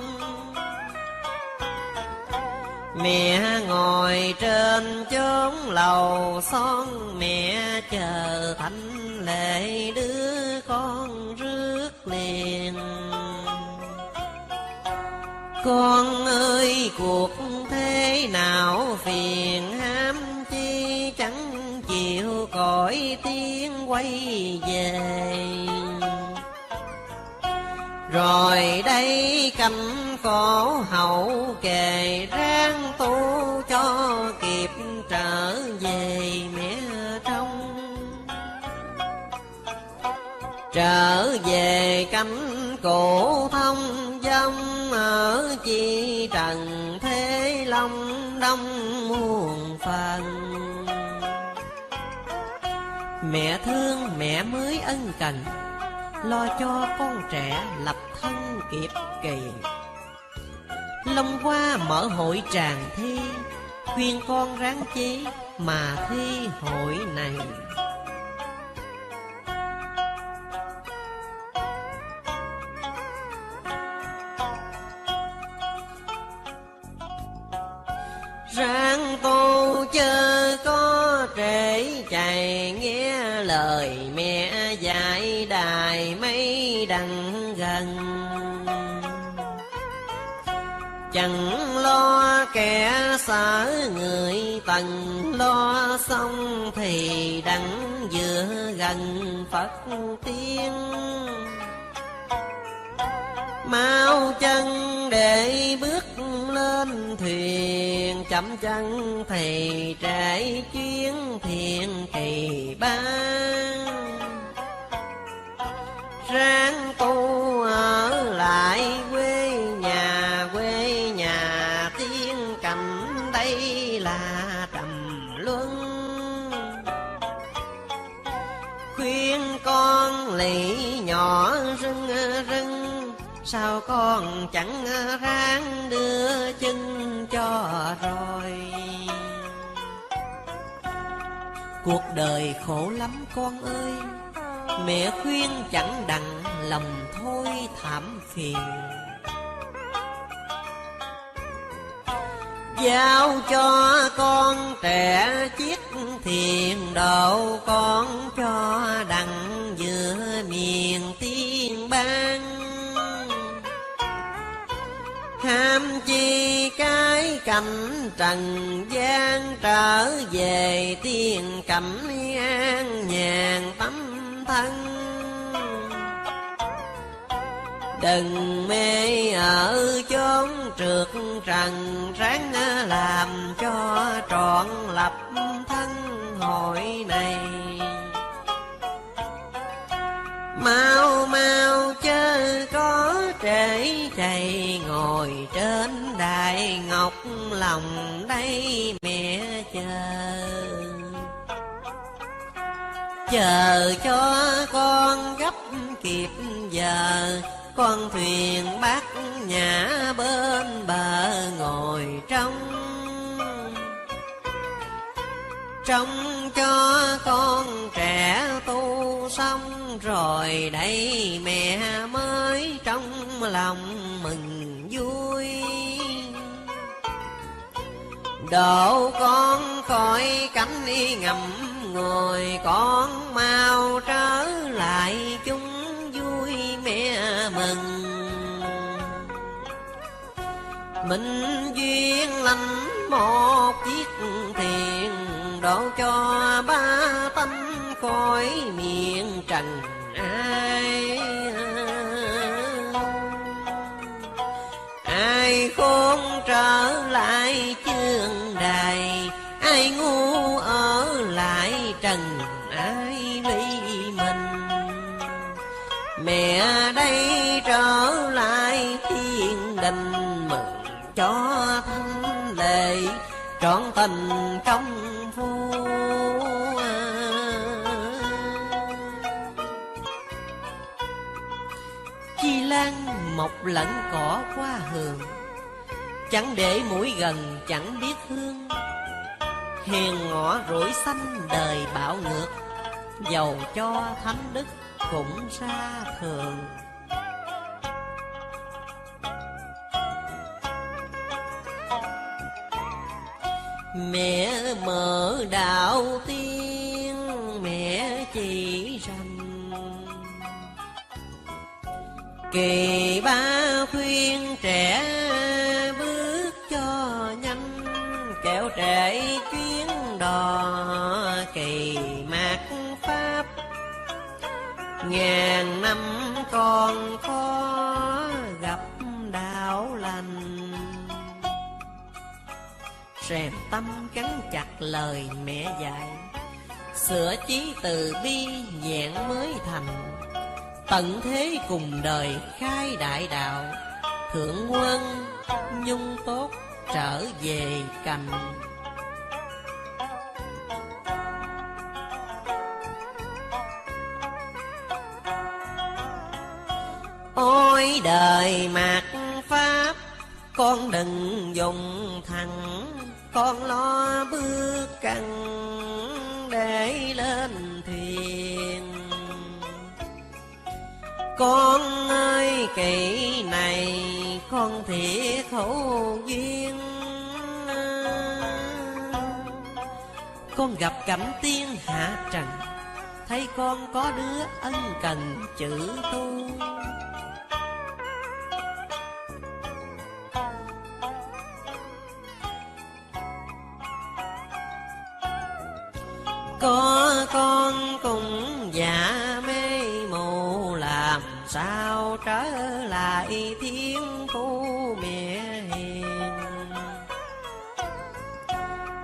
Speaker 6: Mẹ ngồi trên chốn lầu son, mẹ chờ thanh lệ đưa con rước liền. Con ơi cuộc thế nào phiền ham chi, chẳng chịu cõi tiếng quay về. Rồi đây canh khổ hậu kề, ráng tu cho kịp trở về mẹ trong. Trở về cánh cổ thông dông, ở chi trần thế long đông muôn phần. Mẹ thương mẹ mới ân cần, lo cho con trẻ lập thân kịp kỳ. Long qua mở hội tràng thi, khuyên con ráng chí mà thi hội này. Ráng tu chớ có trễ chạy, nghe lời mẹ dạy đài mấy đằng gần. Chẳng lo kẻ sở người tần, lo xong thì đặng vừa gần Phật tiên. Mau chân để bước lên thuyền, chậm chân thì trễ chuyến thiện kỳ ban. Ráng gian tu ở lại quê nhà tiên cảnh đây là trầm luân. Khuyên con lì nhỏ rưng rưng, sao con chẳng ráng đưa chân cho rồi. Cuộc đời khổ lắm con ơi, mẹ khuyên chẳng đặng lòng thôi thảm phiền. Giao cho con trẻ chiếc thiền độ, con cho đặng giữa miền tiên ban. Ham chi cái cảnh trần gian, trở về tiên cảnh an nhàn tâm thân. Đừng mê ở chốn trượt trần, ráng làm cho trọn lập thân hội này. Mau mau chớ có trễ trầy, ngồi trên đài ngọc lòng đây mẹ chờ cho con gấp kịp giờ. Con thuyền bát nhã bên bờ ngồi trông cho con trẻ tu xong rồi đây mẹ mới trong lòng mừng vui. Độ con khỏi cánh ngầm ngồi, con mau trở lại chung vui mẹ mừng. Mình duyên lành một chiếc thuyền, độ cho ba tánh khỏi miệng trần ai. Ai khôn trở lại chương đài, ai ngu ở lại trần ai ly mình. Mẹ đây trở lại thiên đình, mừng cho thanh lệ trọn tình công phu. Chi lan mọc lẫn cỏ qua hường, chẳng để mũi gần chẳng biết hương. Hèn ngõ rủi xanh đời bạo ngược, dầu cho thánh đức cũng xa thường. Mẹ mở đạo tiên, mẹ chỉ rành kỳ ba khuyên trẻ bước cho nhanh. Kẻo trễ chuyến đò kỳ mạt pháp, ngàn năm còn khó gặp đạo lành. Rèm tâm gắn chặt lời mẹ dạy, sửa chí từ bi vẹn mới thành. Tận thế cùng đời khai đại đạo, thượng quân nhung tốt trở về cành. Ôi đời mạt pháp, con đừng dùng thẳng, con lo bước căn để lên thuyền. Con ơi kỳ này con thiệt hữu duyên, con gặp cảnh tiên hạ trần, thấy con có đứa ân cần chữ tu. Có con cùng dạ mê mù, làm sao trở lại thiên thu mẹ hiền.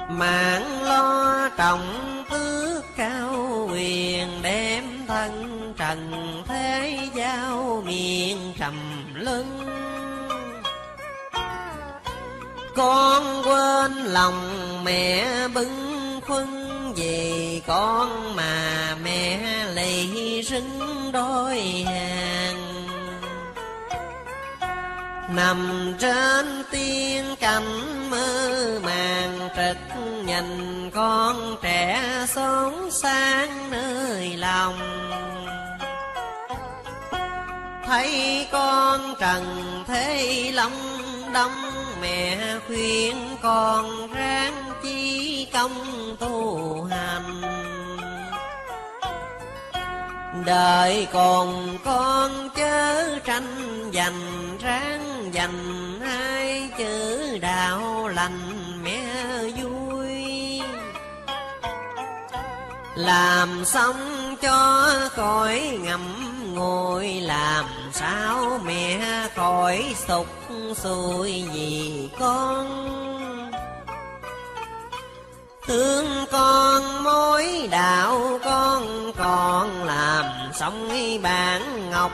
Speaker 6: Mạng lo trọng tước cao quyền, đem thân trần thế gian lao miệng trầm lưng. Con quên lòng mẹ bưng khuâng, vì con mà mẹ lì rưng đôi hàng. Nằm trên tiên cảnh mơ màng, trực nhìn con trẻ xốn sang nơi lòng. Thấy con trần thế long đong, mẹ khuyên con ráng chí công tu hành. Đời còn con chớ tranh giành, ráng dành hai chữ đạo lành mẹ vui. Làm xong cho khỏi ngậm ngùi, làm sao mẹ khỏi sụt sùi vì con. Thương con mối đạo con còn, làm xong bản ngọc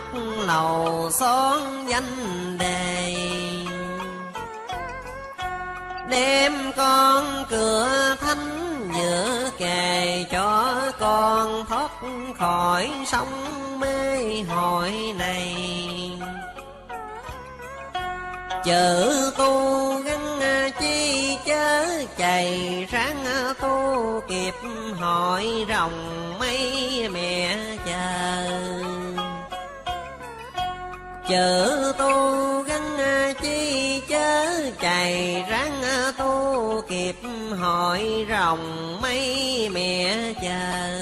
Speaker 6: lầu son danh đề. Đem con cửa thánh giữa kề, cho con thoát khỏi sông mê hội này. Chữ tu gắn chi chớ chạy, ráng tu kịp hỏi rồng mây mẹ chờ. Chữ tu gắn chi chớ chạy, ráng tu kịp hỏi rồng mây mẹ chờ.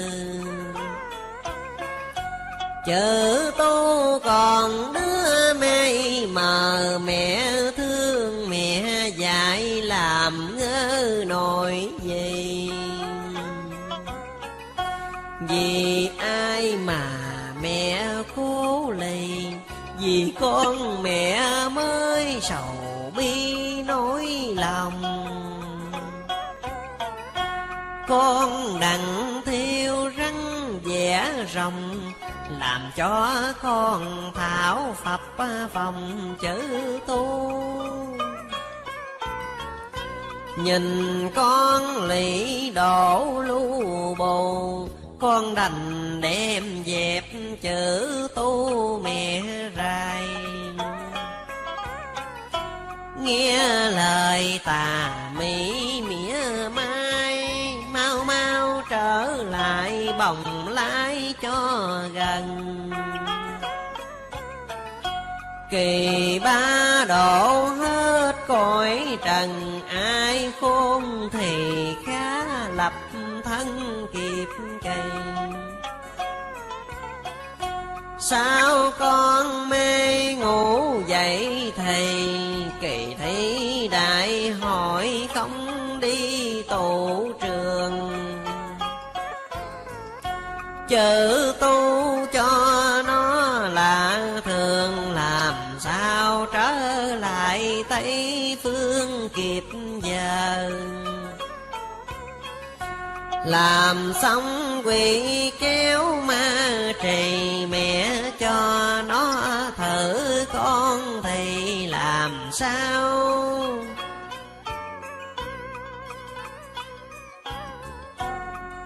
Speaker 6: Chữ tu còn đứa mê mờ, mẹ thương mẹ dạy làm ngơ nổi gì. Vì ai mà mẹ cố lì, vì con mẹ mới sầu bi nỗi lòng. Con đặng thiêu răng vẽ rồng, làm cho con thảo phập phòng chữ tu. Nhìn con lị đổ lu bù, con đành đem dẹp chữ tu mẹ rai. Nghe lời tà mỹ mỉa mai, mau mau trở lại bồng lái cho gần. Kỳ ba độ hết cõi trần, ai khôn thì khá lập thân kịp cây. Sao con mê ngủ dậy thì, kỳ thi đại hội không đi tụ trường. Chữ tu cho nó là thường, làm sao trở lại Tây phương kịp giờ. Làm xong quỷ kéo ma trì, mẹ cho nó thử con thì làm sao.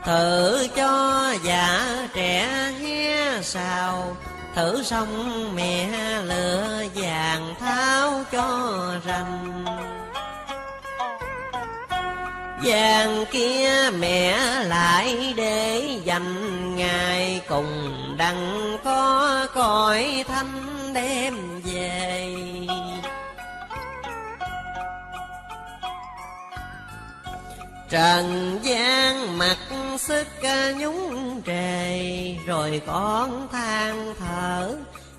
Speaker 6: Thử cho già trẻ hé sao, thử xong mẹ lựa vàng tháo cho rành. Vàng kia mẹ lại để dành, ngày cùng đặng có cõi thanh đem về. Trần gian mặc sức nhúng trề, rồi con than thở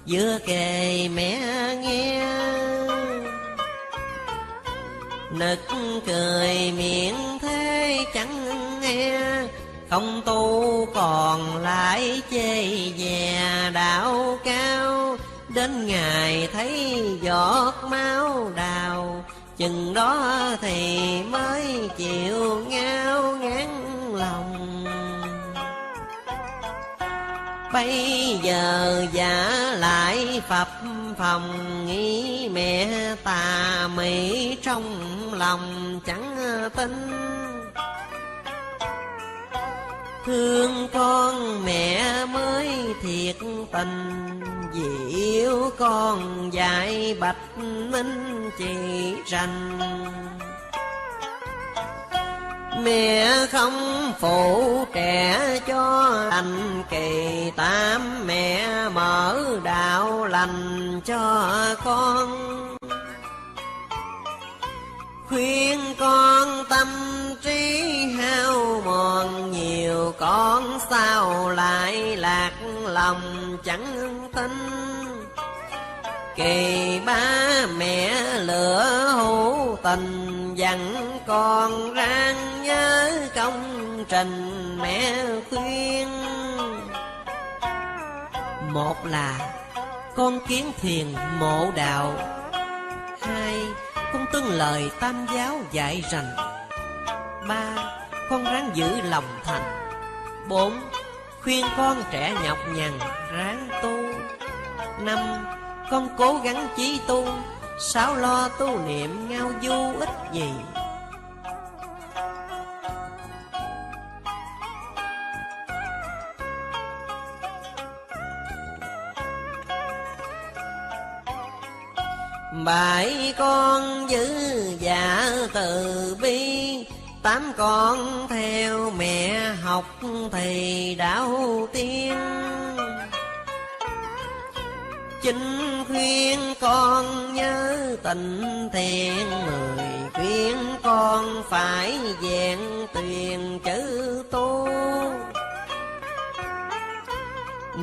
Speaker 6: vừa kề mẹ nghe. Nực cười miệng thế chẳng nghe, không tu còn lại chê dè đạo cao. Đến ngày thấy giọt máu đào, chừng đó thì mới chịu ngao ngán lòng. Bây giờ giả lại phập phồng, nghĩ mẹ tà mị trong lòng chẳng tin. Thương con mẹ mới thiệt tình, vì yêu con dạy bạch minh chỉ rành. Mẹ không phụ trẻ cho thành kỳ tám, mẹ mở đạo lành cho con. Khuyên con tâm trí hao mòn nhiều, con sao lại lạc lòng chẳng tin. Kỳ ba mẹ lửa hữu tình, dặn con ráng nhớ công trình mẹ khuyên. Một là con kiến thiền mộ đạo, hai con tuân lời tam giáo dạy rành, ba con ráng giữ lòng thành, bốn khuyên con trẻ nhọc nhằn ráng tu, năm con cố gắng chí tu, sáu lo tu niệm ngao du ít gì. Bảy con giữ dạ từ bi, tám con theo mẹ học thầy đạo tiên. Chính khuyên con nhớ tình thiện, mười khuyên con phải vẹn tuyền chữ tu.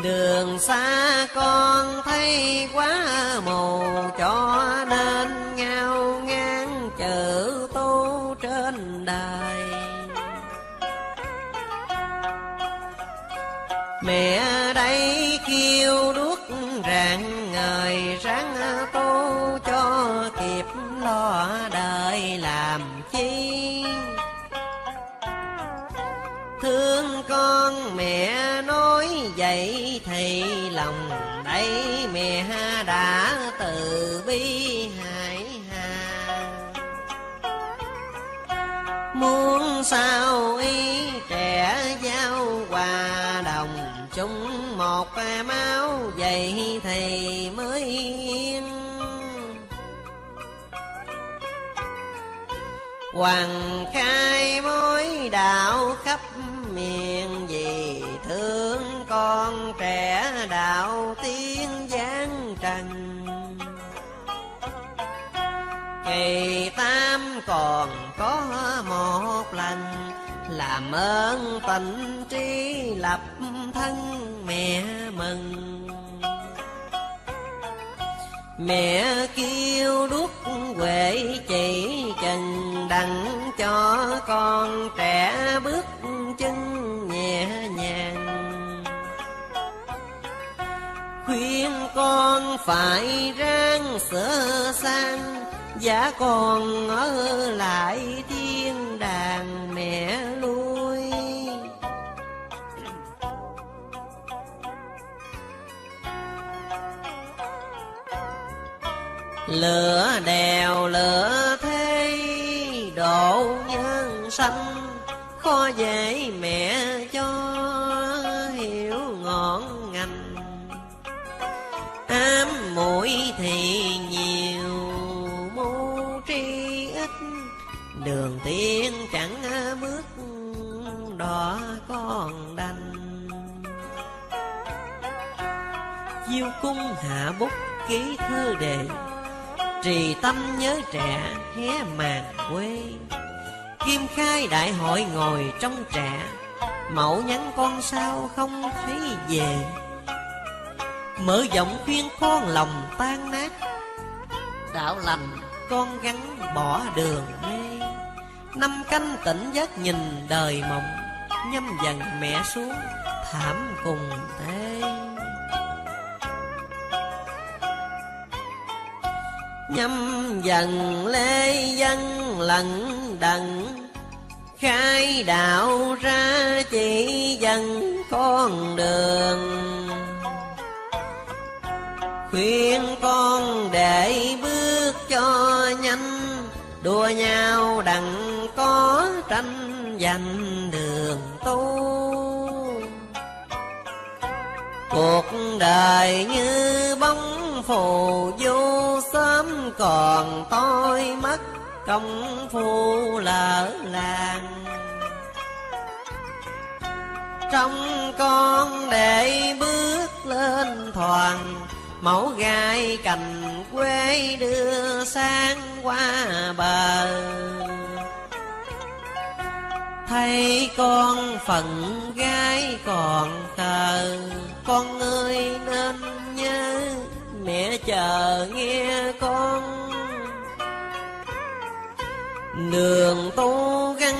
Speaker 6: Đường xa con thấy quá mù, cho nên ngao ngán chữ tu trên đời. Mẹ đây kêu đuốc rạng ngời, ráng tu cho kịp lo đời làm chi. Thương con mẹ nói vậy thì lòng đây mẹ đã từ bi hại hà. Muốn sao ý trẻ giao hòa đồng, chung một máu vậy thì mới yên. Hoàng khai mối đạo khắp miền, vì thương con trẻ đạo tiên giáng trần. Kỳ tam còn có một lần, làm ơn tịnh trí lập thân mẹ mừng. Mẹ kêu đuốc huệ chỉ trần, đặng cho con trẻ bước chân nhẹ nhàng. Khuyên con phải ráng sửa sang, giá con ở lại thiên đàng mẹ lui. Lửa đèo lửa thế độ nhân sanh, khó dễ mẹ cho hiểu ngọn ngành. Ám muội thì nhiều, mưu tri ít, đường tiên chẳng bước đỏ con đành. Diêu cung hạ bút ký thơ đề, trì tâm nhớ trẻ hé màn quê. Kim khai đại hội ngồi trong trẻ, mẫu nhắn con sao không thấy về. Mở giọng khuyên con lòng tan nát, đạo lành con gắn bỏ đường mê. Năm canh tỉnh giấc nhìn đời mộng, nhâm dần mẹ xuống thảm cùng thế. Nhâm dần lê dân lận đận, khai đạo ra chỉ dần con đường. khuyên con để bước cho nhanh, đua nhau đặng có tranh giành đường tu. Cuộc đời như bóng phù du, sớm còn tôi mất công phu lỡ làng. Trong con để bước lên thoáng, mẫu gai cành quê đưa sang qua bờ. Thấy con phận gái còn khờ, con ơi nên nhớ mẹ chờ nghe con. Đường tu gắn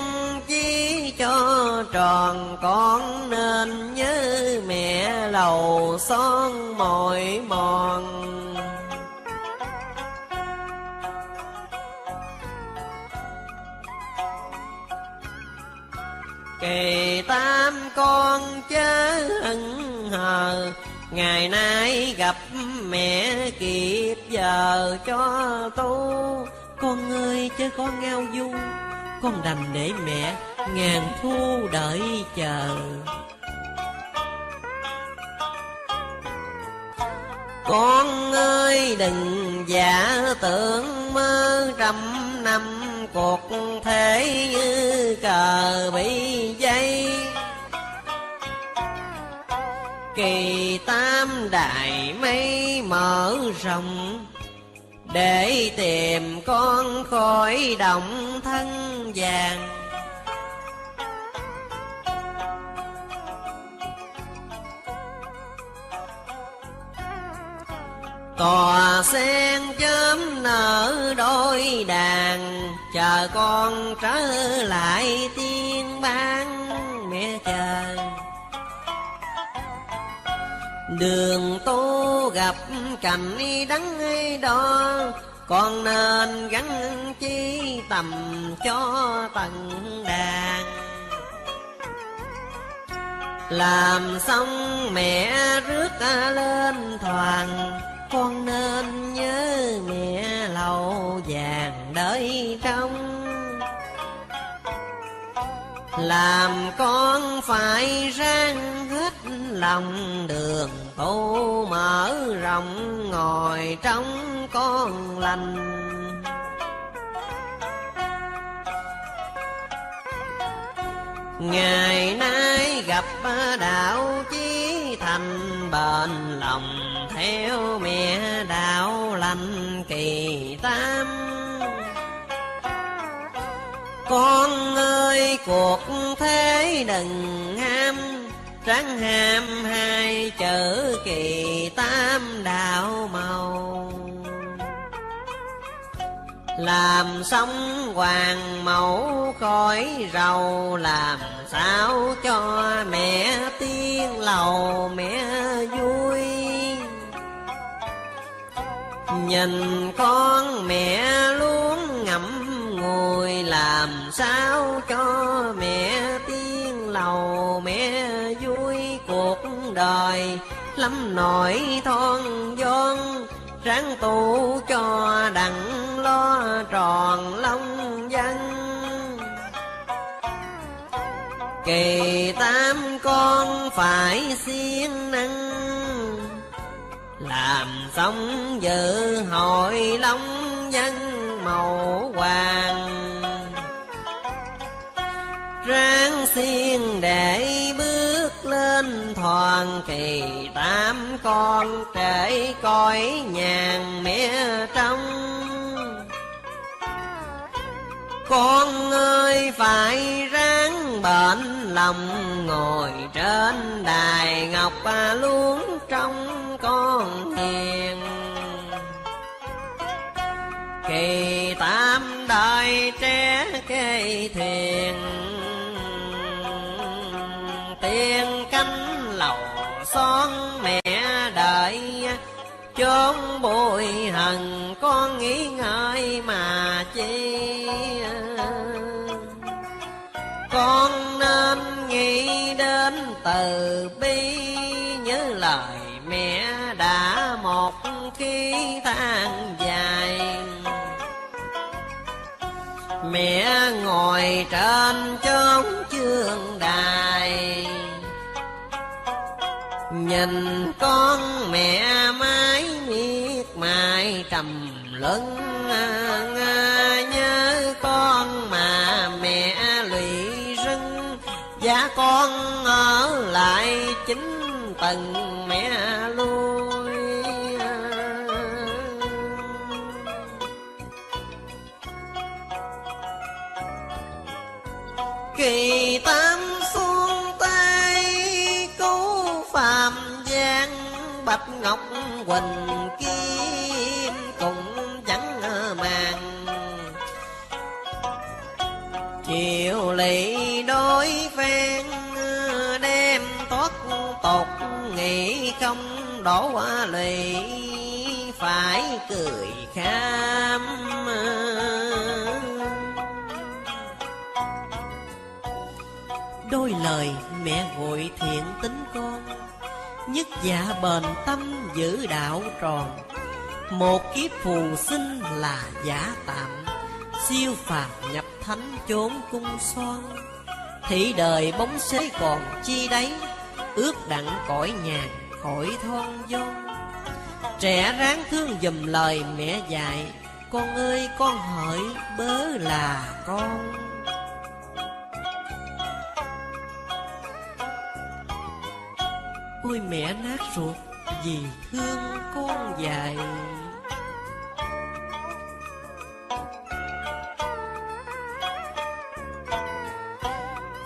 Speaker 6: chí cho tròn, con nên nhớ mẹ lầu son mỏi mòn. Kỳ tam con chớ hững hờ, ngày nay gặp mẹ kịp giờ cho tu. Con ơi chớ có ngao du, con đành để mẹ ngàn thu đợi chờ. Con ơi đừng giả tưởng mơ, trăm năm cuộc thế như cờ bị dây. Kỳ tam đại mây mở rộng, để tìm con khỏi động thân vàng. Tòa sen chớm nở đôi đàn, chờ con trở lại tiên ban mẹ chờ. Đường tu gặp cảnh đắng đo, con nên gắn chi tầm cho tận đàn. Làm xong mẹ rước lên thoàng, con nên nhớ mẹ lầu vàng đợi trong. Làm con phải ráng hết lòng, đường tu mở rộng ngồi trong con lành. Ngày nay gặp đạo chí thành, bền lòng theo mẹ đạo lành kỳ tam. Con ơi cuộc thế đừng ham, ráng ham hai chữ kỳ tam đạo màu. Làm xong hoàng mẫu khỏi rầu, làm sao cho mẹ tiên lầu mẹ vui. Nhìn con mẹ luôn ngậm ngùi, làm sao cho mẹ tiên lầu mẹ vui. Cuộc đời lắm nỗi thon vón, ráng tu cho đặng lo tròn long văn. Kỳ tam con phải siêng năng, làm xong dự hội long văn màu hoàng. Ráng siêng để bước lên thoáng, kỳ tam con trễ cõi nhàn mẹ trong. Con ơi phải ráng bền lòng, ngồi trên đài ngọc luôn trong con hiền. Kỳ tam đời trẻ kê thuyền, tiên cánh lầu son mẹ đợi. Chốn bụi hằn con nghĩ ngợi mà chi, con nên nghĩ đến từ bi. Nhớ lời mẹ đã một khi than dài. Mẹ ngồi trên chốn chương đài, nhìn con mẹ mãi miết mài trầm lưng. Nhớ con mà mẹ lụy rưng, giá con ở lại chính tầng mẹ lui. Kỳ tam xuân tay cứu phàm gian, bạch ngọc quỳnh kim cũng chẳng màng. Chiều lỵ đối phen đem thoát tột, nghĩ không đổ lỵ phải cười kham. Đôi lời mẹ gọi thiện tính con, nhất dạ bền tâm giữ đạo tròn. Một kiếp phù sinh là giả tạm, siêu phàm nhập thánh chốn cung son. Thị đời bóng xế còn chi đấy, ước đặng cõi nhàn khỏi thon vong. Trẻ ráng thương dùm lời mẹ dạy, con ơi con hỡi bớ là con. Ôi mẹ nát ruột vì thương con dại.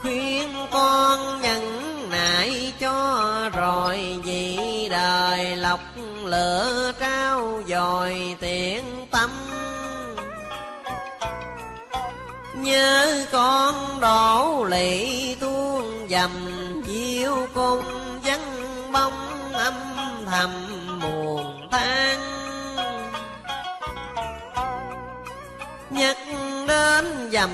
Speaker 6: Khuyên con nhẫn nại cho rồi, vì đời lọc lửa trao dồi tiện tâm. Nhớ con đổ lỵ tuôn dầm, diêu cung vắng bóng âm thầm buồn than. Nhắc đến dầm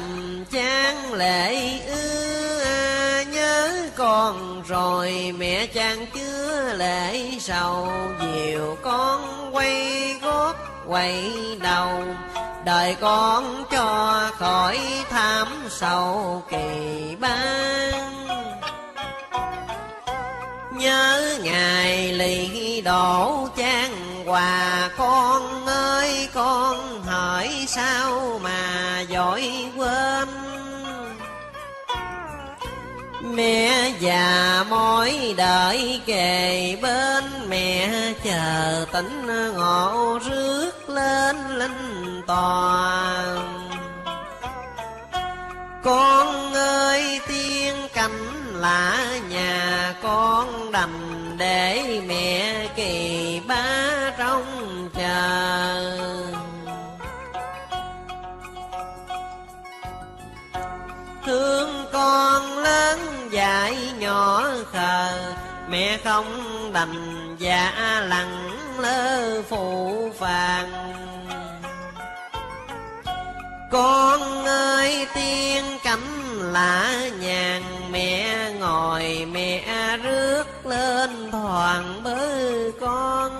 Speaker 6: chan lệ ưa, nhớ con rồi mẹ chan chứa lệ sầu. Dìu con quay gót quay đầu, đời con cho khỏi thảm sầu kỳ ban. Nhớ ngày lì đổ chan hòa, con ơi con hỏi sao mà dội quên. Mẹ già mỏi đợi kề bên, mẹ chờ tỉnh ngộ rước lên linh toàn. Con ơi tiên cảnh lạ nhà, con đành để mẹ kỳ bá trong chờ. Thương con lớn dại nhỏ khờ, mẹ không đành dạ lặng lơ phụ phàng. Con ơi tiên cảnh lạ nhàn, mẹ ngồi mẹ rước lên thoảng bớ con.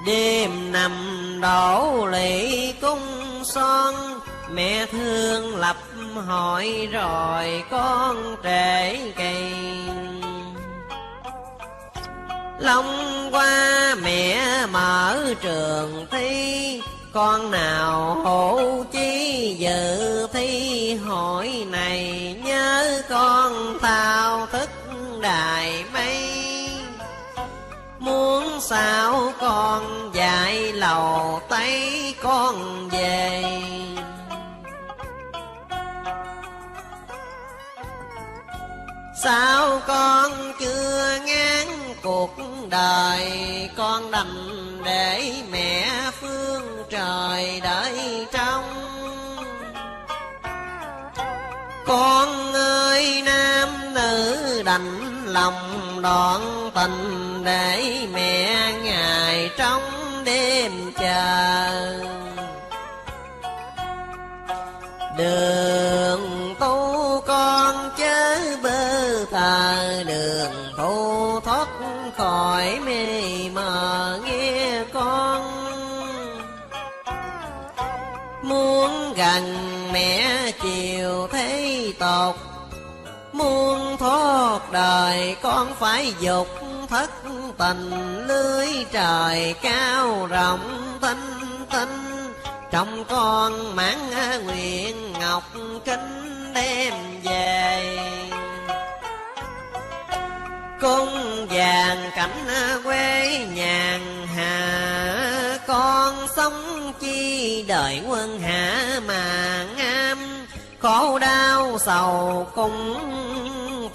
Speaker 6: Đêm nằm đổ lỵ cung son, mẹ thương lập hỏi rồi con trễ cây. Long qua mẹ mở trường thi, con nào hổ chí dự thi hỏi này. Nhớ con tao thức đài mây, muốn sao con dạy lầu tây con về. Sao con chưa ngán cuộc đời, con đành để mẹ phương trời đợi trong. Con ơi nam nữ đành lòng đoạn tình, để mẹ ngày trong đêm chờ. Đường tu con chớ bơ thờ, đường tu thoát khỏi mê gần mẹ chiều thế tột, muôn thoát đời con phải dục thất tình, lưới trời cao rộng tinh tinh, trong con mãn nguyện ngọc kính đem về. Cung vàng cảnh quê nhàn hạ, con sống chi đời quân hạ mà ngam, khổ đau sầu cũng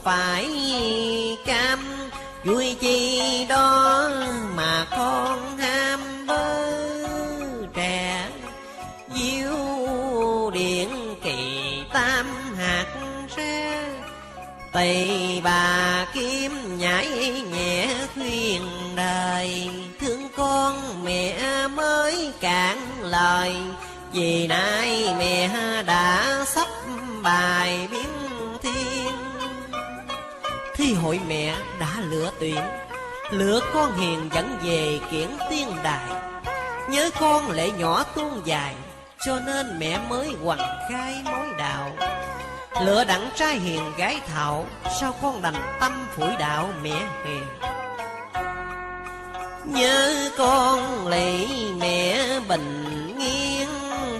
Speaker 6: phải cam, vui chi đó mà con ham bơ trẻ, diêu điện kỳ tam hạt tre, tỳ bà kiếm nhảy nhẹ khuyên đời, thương con mẹ mới cạn lời, vì nay mẹ đã sắp bài biến thiên. Thi hội mẹ đã lựa tuyển, lựa con hiền dẫn về kiển tiên đài, nhớ con lệ nhỏ tuôn dài, cho nên mẹ mới hoằng khai mối đạo. Lựa đặng trai hiền gái thảo, sao con đành tâm phủi đạo mẹ hiền. Nhớ con lạy mẹ bình yên,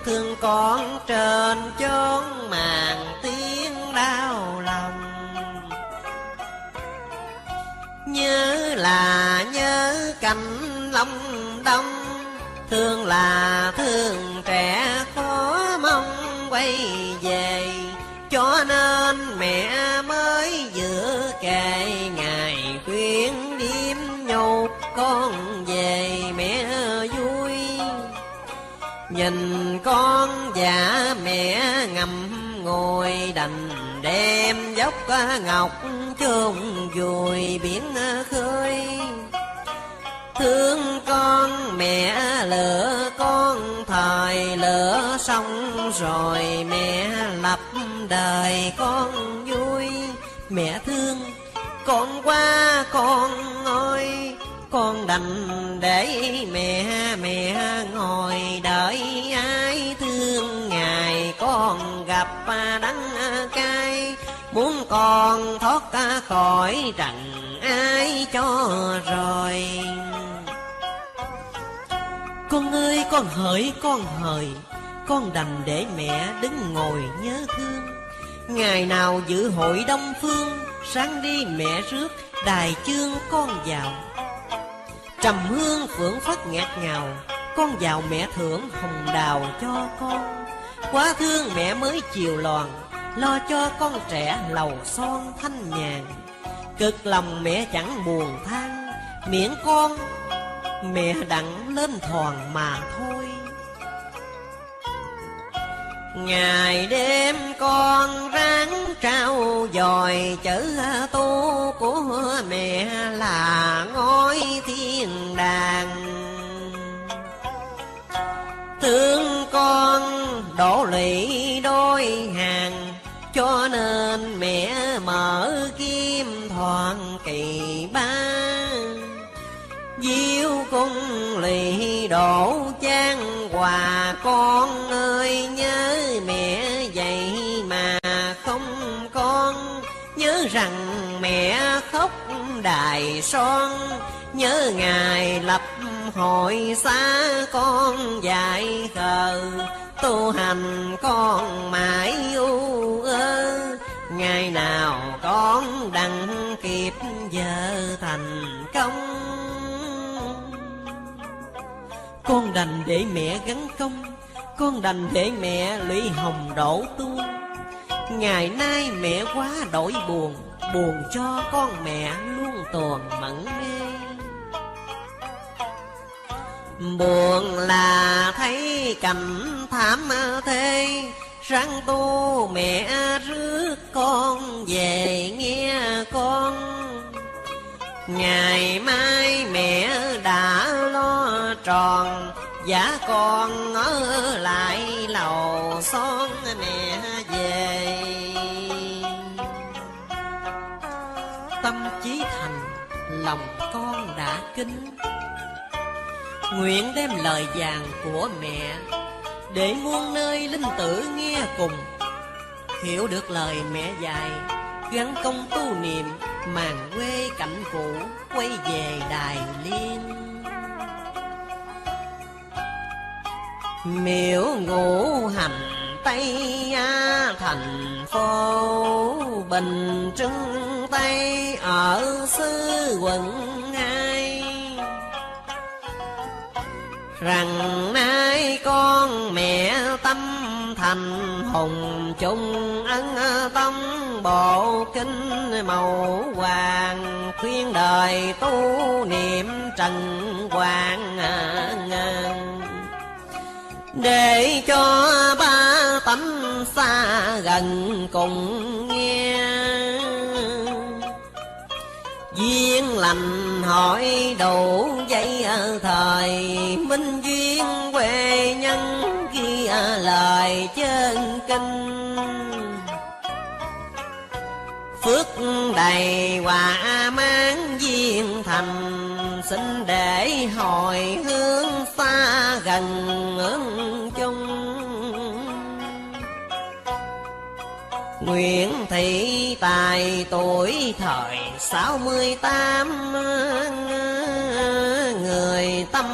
Speaker 6: thương con trên chốn màn tiếng đau lòng. Nhớ là nhớ cánh long đông, thương là thương trẻ khó mong quay về, cho nên mẹ mới giữa kề ngày khuyên đêm nhột con về mẹ vui. Nhìn con và mẹ ngầm ngồi đành đem dốc ngọc chôn vùi biển khơi. Thương con mẹ lỡ con thời lỡ xong rồi mẹ lập đời con vui. Mẹ thương con quá con ơi, con đành để mẹ ngồi đợi ai thương ngày con gặp đắng cay. Muốn con thoát khỏi trần ai cho rồi. Con ơi con hỡi con đành để mẹ đứng ngồi nhớ thương. Ngày nào dự hội đông phương, sáng đi mẹ rước đài chương con vào. Trầm hương phượng phất ngạt ngào, con vào mẹ thưởng hồng đào cho con. Quá thương mẹ mới chiều loàn, lo cho con trẻ lầu son thanh nhàn. Cực lòng mẹ chẳng buồn than, miễn con mẹ đặng lên thoàn mà thôi. Ngày đêm con ráng trao dồi chữ tu của mẹ là ngôi thiên đàng. Thương con đổ lụy đôi hàng, cho nên mẹ mở kim thoàn kỳ ba. Diêu cung lì đổ chan hòa, con ơi nhớ mẹ vậy mà không con. Nhớ rằng mẹ khóc đài son, nhớ ngày lập hội xa con dại khờ. Tu hành con mãi u ơ, ngày nào con đặng kịp giờ thành công. Con đành để mẹ gắn công, con đành để mẹ lụy hồng đổ tu. Ngày nay mẹ quá đổi buồn, buồn cho con mẹ luôn toàn mẫn mê. Buồn là thấy cảnh thảm thế, ráng tu mẹ rước con về nghe con. Ngày mai mẹ đã lo tròn, giá con ở lại lầu son mẹ về. Tâm chí thành, lòng con đã kính, nguyện đem lời vàng của mẹ để muôn nơi linh tử nghe cùng, hiểu được lời mẹ dạy, gắn công tu niệm, màn quê cảnh cũ quay về Đài Liên. Miễu ngũ hành Tây thành phố Bình Trưng Tây ở xứ quận 2, rằng nay con mẹ tâm thành hùng chung ân tâm bộ kinh màu hoàng, khuyên đời tu niệm trần hoàng để cho ba tánh xa gần cùng nghe. Duyên lành hỏi đủ dây thời, minh duyên quê nhân ghi lời chân kinh. Phước đầy quả mang duyên thành, xin để hồi hướng xa gần ứng chung. Nguyễn Thị Tài tuổi thời 68, người tâm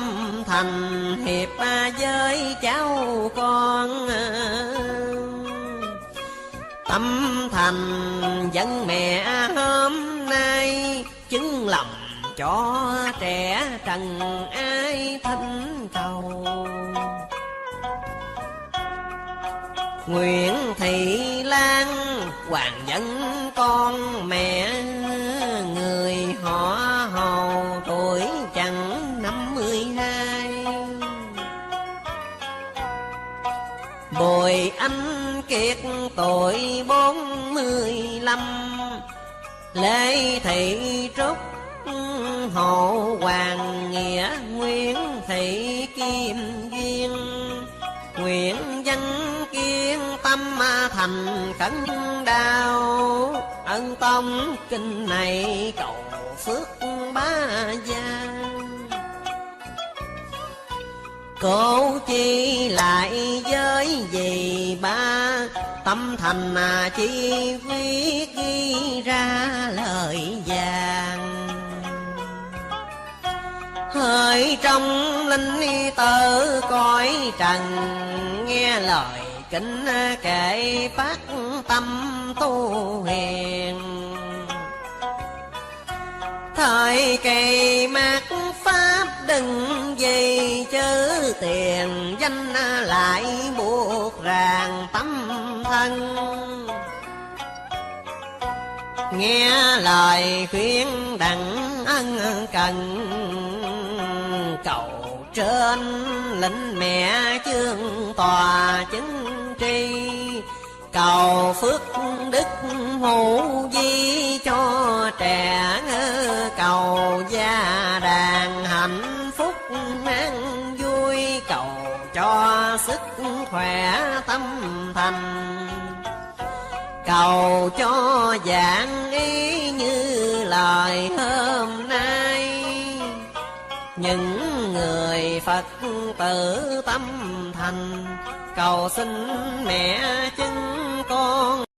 Speaker 6: thành hiệp với cháu con. Tâm thành dân mẹ hôm nay, chứng lòng cho trẻ trần ai thinh cầu. Nguyễn Thị Lan hoàng dân con mẹ, người họ Hồ tuổi chẳng 52. Bùi Anh Kiệt tuổi 45, Lê Thị Trúc Hộ Hoàng Nghĩa, Nguyễn Thị Kim Duyên, Nguyễn Văn Kiên tâm thành cấn đao. Ân tông kinh này cầu phước bá gia, cố chi lại với gì ba, tâm thành chi viết ghi ra lời vàng. Hỡi trong linh tử cõi trần, nghe lời kính kệ phát tâm tu hiền. Thời kỳ mạt pháp đừng gì chớ tiền danh, lại buộc ràng tâm thân. Nghe lời khuyên đặng ân cần, cầu trên lĩnh mẹ chương tòa chứng tri. Cầu phước đức hữu vi cho trẻ, cầu gia đàn hạnh phúc an vui. Cầu cho sức khỏe tâm thành, cầu cho dạng ý như lời hôm nay. Những người Phật tử tâm thành, cầu xin mẹ